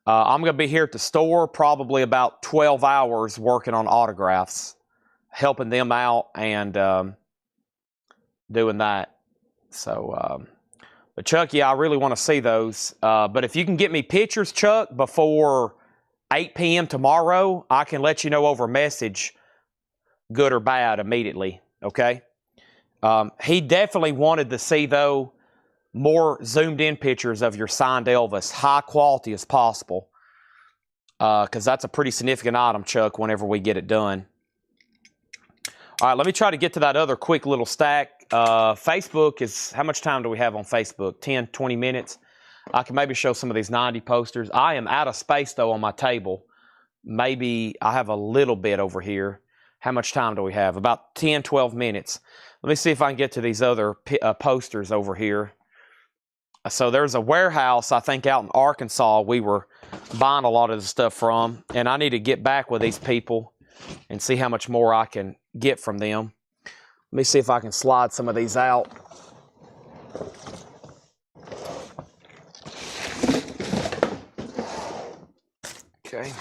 here at the store probably about 12 hours working on autographs, helping them out and doing that. So, but Chuck, yeah, I really want to see those. But if you can get me pictures, Chuck, before 8 p.m. tomorrow, I can let you know over message, good or bad, immediately. Okay. He definitely wanted to see, though, more zoomed in pictures of your signed Elvis, high quality as possible. Because that's a pretty significant item, Chuck, whenever we get it done. All right, let me try to get to that other quick little stack. Facebook is, how much time do we have on Facebook? 10, 20 minutes. I can maybe show some of these 90 posters. I am out of space, though, on my table. Maybe I have a little bit over here. How much time do we have? About 10, 12 minutes. Let me see if I can get to these other posters over here. So there's a warehouse, I think, out in Arkansas we were buying a lot of the stuff from. And I need to get back with these people and see how much more I can get from them. Let me see if I can slide some of these out. Okay.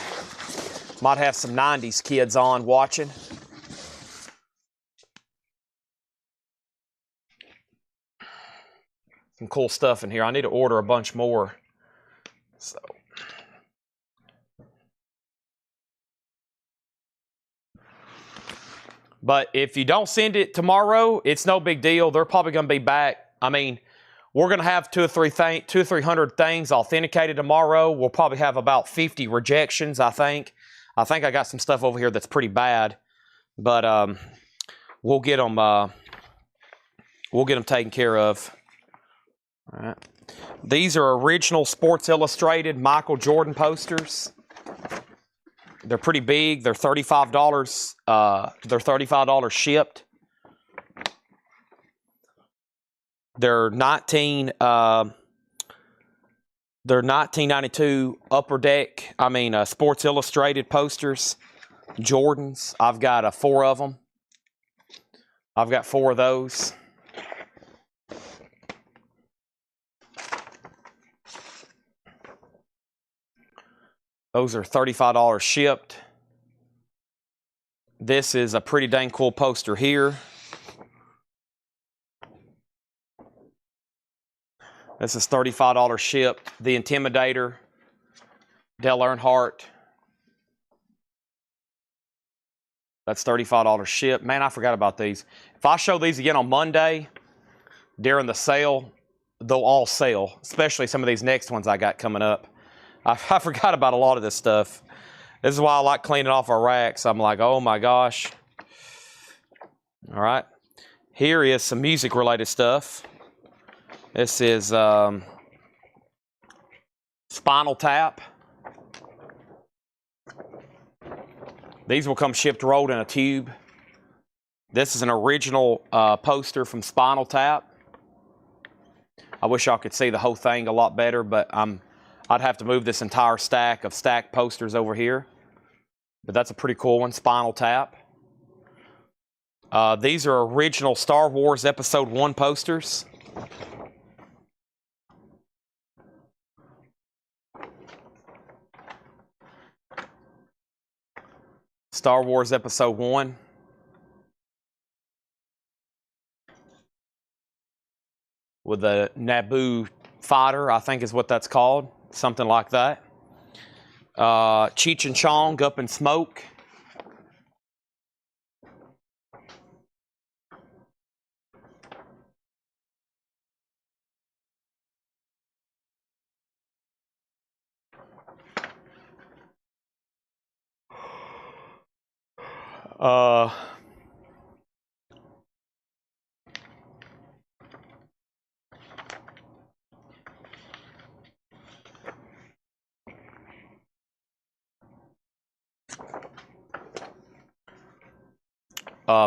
Might have some 90s kids on watching. Some cool stuff in here. I need to order a bunch more. So. But if you don't send it tomorrow, it's no big deal. They're probably going to be back. I mean, we're going to have 200 or 300 things authenticated tomorrow. We'll probably have about 50 rejections, I think. I think I got some stuff over here that's pretty bad. But we'll get them taken care of. All right. These are original Sports Illustrated Michael Jordan posters. They're pretty big. They're $35. They're $35 shipped. They're 1992 Upper Deck. Sports Illustrated posters. Jordans. I've got 4 of them. I've got 4 of those. Those are $35 shipped. This is a pretty dang cool poster here. This is $35 shipped. The Intimidator, Dale Earnhardt. That's $35 shipped. Man, I forgot about these. If I show these again on Monday during the sale, they'll all sell, especially some of these next ones I got coming up. I forgot about a lot of this stuff. This is why I like cleaning off our racks. I'm like, oh my gosh. All right. Here is some music-related stuff. This is Spinal Tap. These will come shipped rolled in a tube. This is an original poster from Spinal Tap. I wish y'all could see the whole thing a lot better, but I'd have to move this entire stack of stacked posters over here. But that's a pretty cool one, Spinal Tap. These are original Star Wars Episode 1 posters. Star Wars Episode 1. With the Naboo fighter, I think is what that's called. Something like that. Cheech and Chong, Up in Smoke.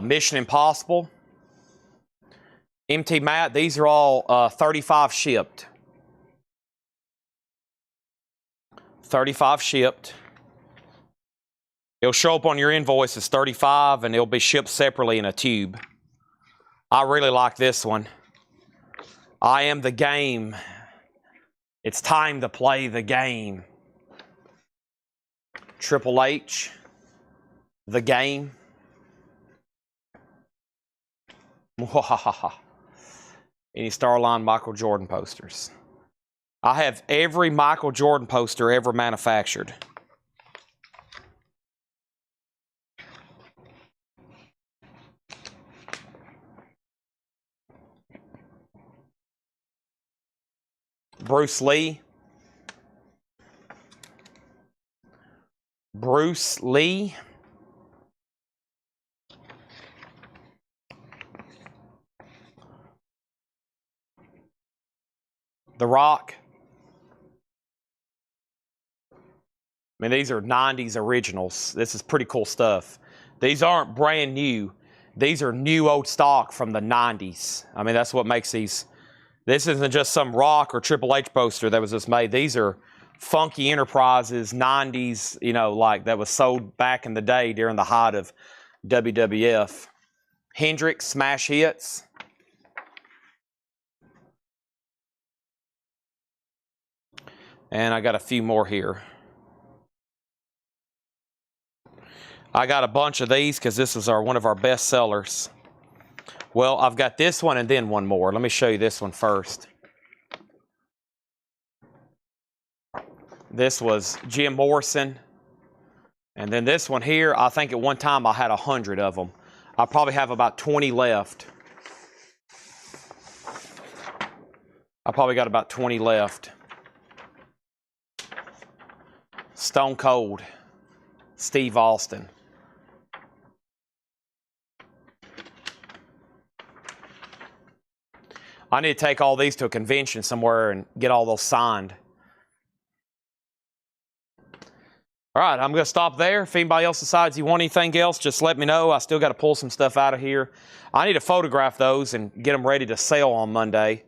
Mission Impossible. MT Matt, these are all 35 shipped. 35 shipped. It'll show up on your invoice as 35 and it'll be shipped separately in a tube. I really like this one. I am the game. It's time to play the game. Triple H. The game. Any Starline Michael Jordan posters. I have every Michael Jordan poster ever manufactured. Bruce Lee. Bruce Lee. The Rock. I mean, these are 90s originals. This is pretty cool stuff. These aren't brand new. These are new old stock from the 90s. I mean, that's what makes these. This isn't just some Rock or Triple H poster that was just made. These are funky Enterprises, 90s, you know, like that was sold back in the day during the height of WWF. Hendrix, Smash Hits. And I got a few more here. I got a bunch of these because this is one of our best sellers. Well, I've got this one and then one more. Let me show you this one first. This was Jim Morrison. And then this one here, I think at one time I had 100 of them. I probably have about 20 left. I probably got about 20 left. Stone Cold, Steve Austin. I need to take all these to a convention somewhere and get all those signed. All right, I'm going to stop there. If anybody else decides you want anything else, just let me know. I still got to pull some stuff out of here. I need to photograph those and get them ready to sell on Monday.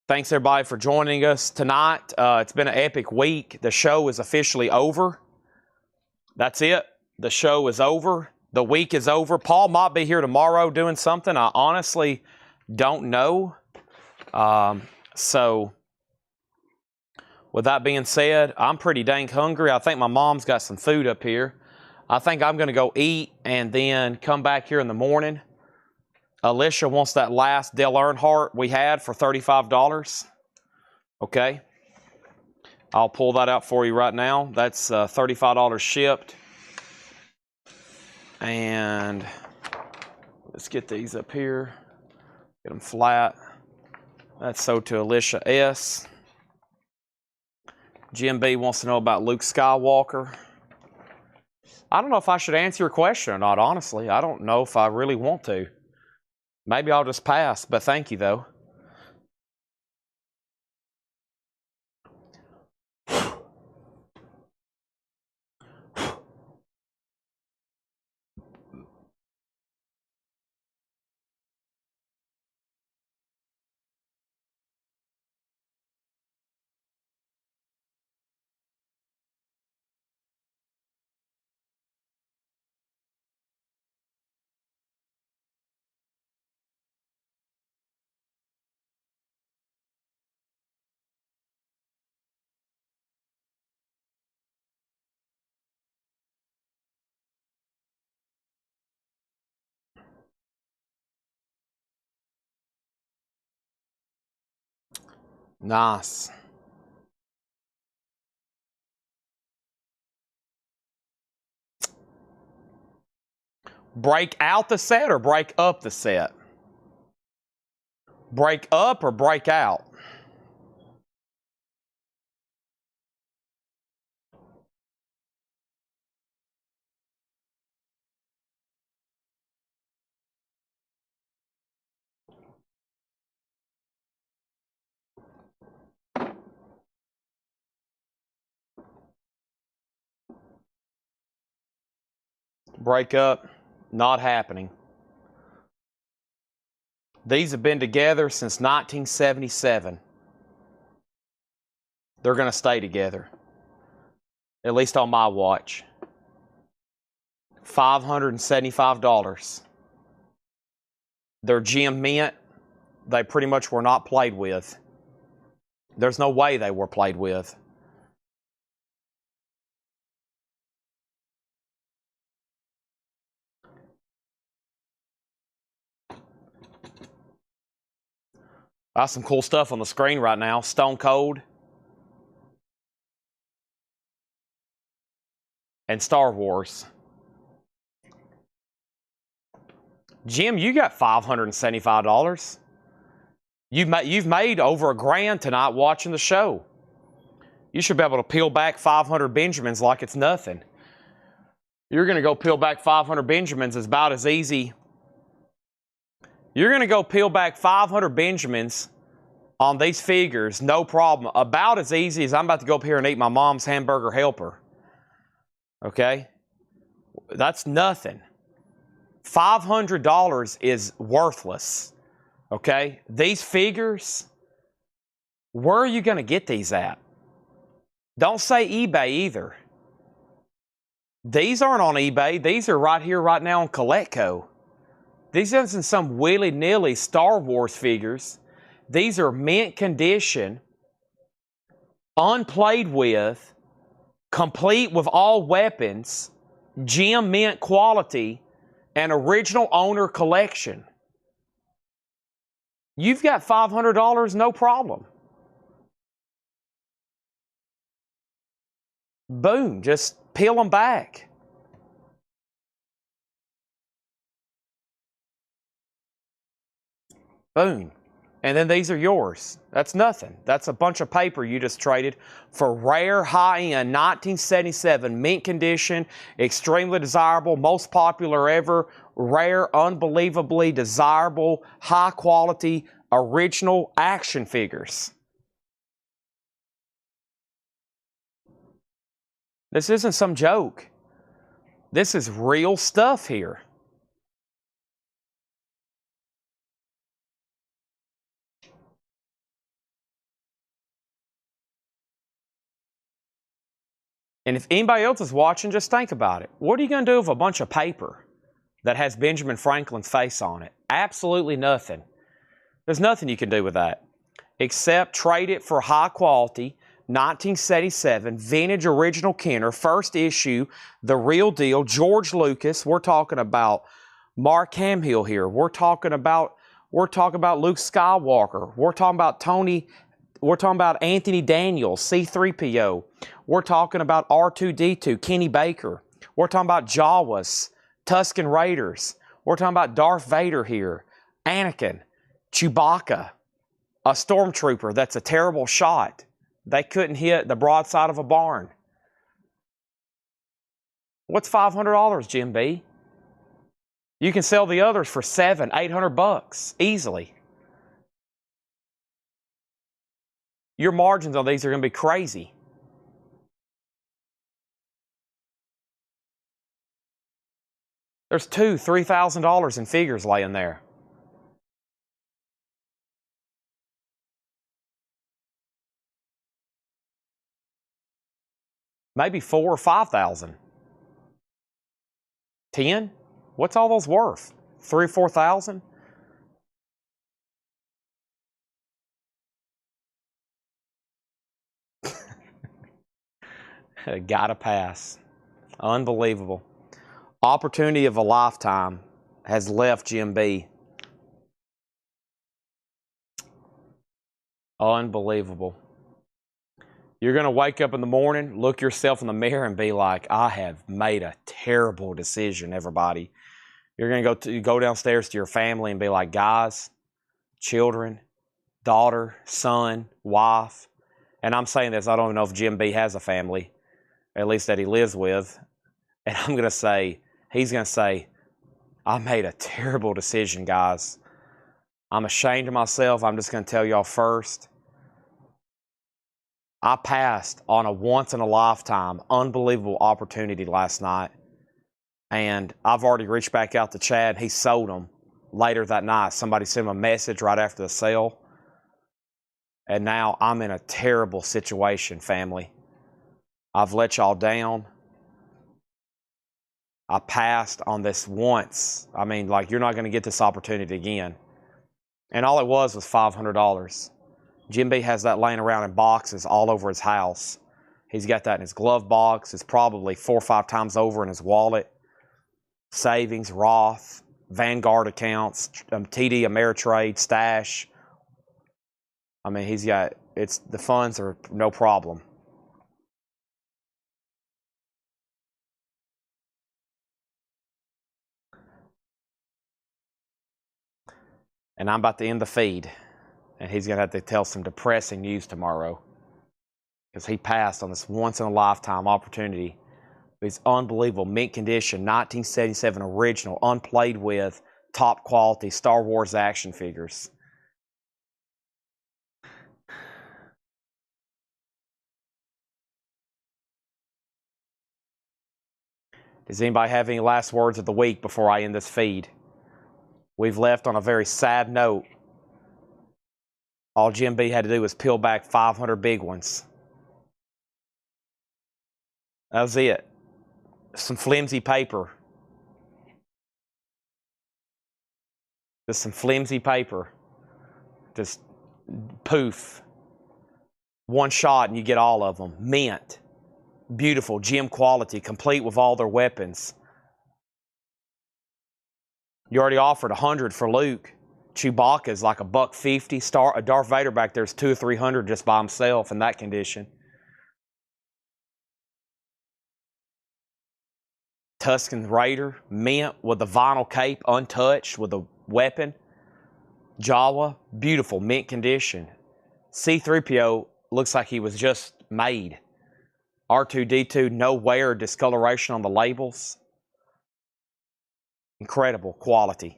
Thanks, everybody, for joining us tonight. It's been an epic week. The show is officially over. That's it. The show is over. The week is over. Paul might be here tomorrow doing something. I honestly don't know. So, with that being said, I'm pretty dang hungry. I think my mom's got some food up here. I think I'm going to go eat and then come back here in the morning. Alicia wants that last Dale Earnhardt we had for $35. Okay. I'll pull that out for you right now. That's $35 shipped. And let's get these up here. Get them flat. That's sold to Alicia S. Jim B wants to know about Luke Skywalker. I don't know if I should answer your question or not, honestly. I don't know if I really want to. Maybe I'll just pass, but thank you, though. Nice. Break out the set or break up the set? Break up or break out? Break up, not happening. These have been together since 1977. They're going to stay together. At least on my watch. $575. They're gem mint. They pretty much were not played with. There's no way they were played with. Got some cool stuff on the screen right now. Stone Cold. And Star Wars. Jim, you got $575. You've made over $1,000 tonight watching the show. You should be able to peel back 500 Benjamins like it's nothing. You're going to go peel back 500 Benjamins is about as easy You're going to go peel back 500 Benjamins on these figures, no problem. About as easy as I'm about to go up here and eat my mom's hamburger helper. Okay? That's nothing. $500 is worthless. Okay? These figures, where are you going to get these at? Don't say eBay either. These aren't on eBay. These are right here, right now on Collectco. These aren't some willy-nilly Star Wars figures. These are mint condition, unplayed with, complete with all weapons, gem mint quality, and original owner collection. You've got $500, no problem. Boom, just peel them back. Boom. And then these are yours. That's nothing. That's a bunch of paper you just traded for rare, high-end, 1977, mint condition, extremely desirable, most popular ever, rare, unbelievably desirable, high-quality, original action figures. This isn't some joke. This is real stuff here. And if anybody else is watching, just think about it. What are you going to do with a bunch of paper that has Benjamin Franklin's face on it? Absolutely nothing. There's nothing you can do with that except trade it for high quality, 1977, vintage original Kenner, first issue, the real deal, George Lucas. We're talking about Mark Hamill here. We're talking about Luke Skywalker. We're talking about Anthony Daniels, C-3PO. We're talking about R2-D2, Kenny Baker. We're talking about Jawas, Tusken Raiders. We're talking about Darth Vader here, Anakin, Chewbacca, a stormtrooper that's a terrible shot. They couldn't hit the broadside of a barn. What's $500, Jim B? You can sell the others for $700, $800 easily. Your margins on these are going to be crazy. There's $2,000, $3,000 in figures laying there. Maybe 4,000 or 5,000. 10? What's all those worth? 3,000 or 4,000? Gotta pass. Unbelievable. Opportunity of a lifetime has left Jim B. Unbelievable. You're going to wake up in the morning, look yourself in the mirror and be like, I have made a terrible decision, everybody. You're going to go downstairs to your family and be like, guys, children, daughter, son, wife. And I'm saying this, I don't even know if Jim B has a family, at least that he lives with. And I'm going to say, he's going to say, I made a terrible decision, guys. I'm ashamed of myself. I'm just going to tell y'all first. I passed on a once-in-a-lifetime, unbelievable opportunity last night. And I've already reached back out to Chad. He sold them later that night. Somebody sent him a message right after the sale. And now I'm in a terrible situation, family. I've let y'all down. I passed on this once. I mean, like, you're not going to get this opportunity again. And all it was $500. Jim B has that laying around in boxes all over his house. He's got that in his glove box. It's probably 4 or 5 times over in his wallet. Savings, Roth, Vanguard accounts, TD Ameritrade, stash. I mean, the funds are no problem. And I'm about to end the feed. And he's going to have to tell some depressing news tomorrow. Because he passed on this once-in-a-lifetime opportunity. These unbelievable mint condition, 1977 original, unplayed with, top quality Star Wars action figures. Does anybody have any last words of the week before I end this feed? We've left on a very sad note. All Jim B had to do was peel back 500 big ones. That was it. Some flimsy paper. Just some flimsy paper. Just poof. One shot and you get all of them. Mint. Beautiful, gem quality, complete with all their weapons. You already offered 100 for Luke. Chewbacca's like $150. A Darth Vader back there's 200 or 300 just by himself in that condition. Tusken Raider, mint with the vinyl cape, untouched with a weapon. Jawa, beautiful, mint condition. C-3PO looks like he was just made. R2-D2, no wear or discoloration on the labels. Incredible quality.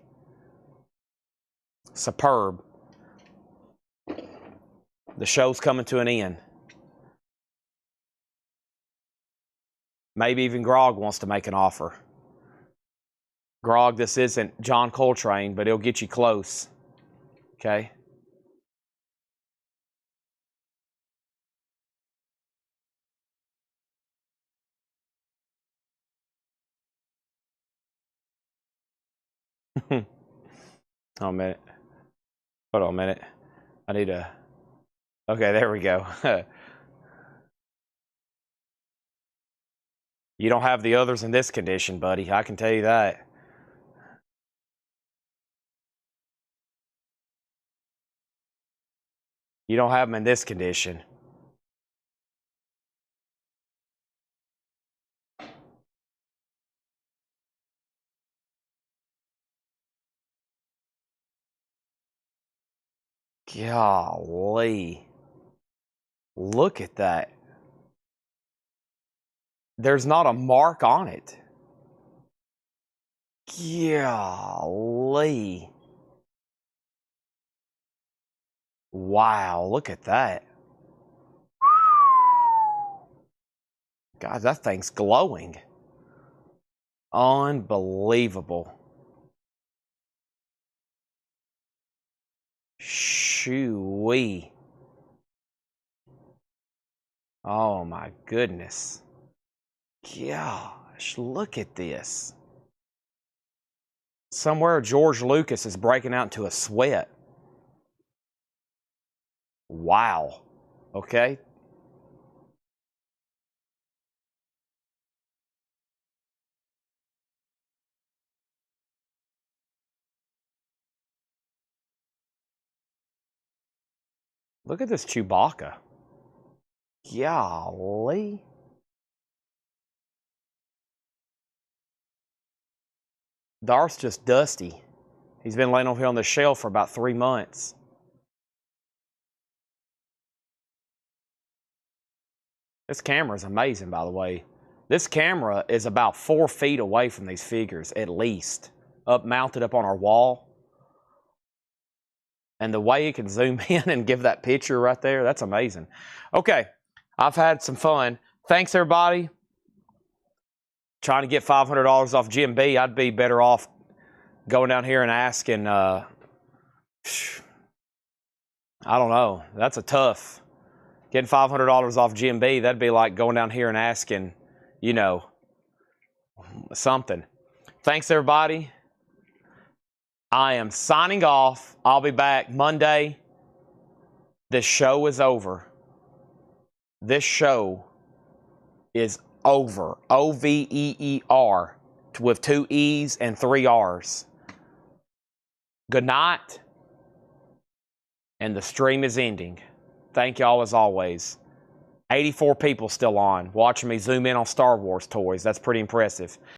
Superb. The show's coming to an end. Maybe even Grog wants to make an offer. Grog, this isn't John Coltrane, but he'll get you close. Okay? Hold on a minute. Hold on a minute. I need a... Okay, there we go. You don't have the others in this condition, buddy. I can tell you that. You don't have them in this condition. Golly. Look at that. There's not a mark on it. Golly. Wow, look at that. God, that thing's glowing. Unbelievable. Shoo-wee. Oh my goodness. Gosh, look at this. Somewhere George Lucas is breaking out into a sweat. Wow. Okay. Look at this Chewbacca. Golly. Darth's just dusty. He's been laying over here on the shelf for about 3 months. This camera is amazing, by the way. This camera is about 4 feet away from these figures, at least. Mounted up on our wall. And the way it can zoom in and give that picture right there, that's amazing. Okay, I've had some fun. Thanks, everybody. Trying to get $500 off Jim B. I'd be better off going down here and asking, I don't know. That's a tough. Getting $500 off Jim B, that'd be like going down here and asking, you know, something. Thanks, everybody. I am signing off. I'll be back Monday. This show is over. This show is over. O-V-E-E-R with 2 E's and 3 R's. Good night. And the stream is ending. Thank y'all as always. 84 people still on, watching me zoom in on Star Wars toys. That's pretty impressive.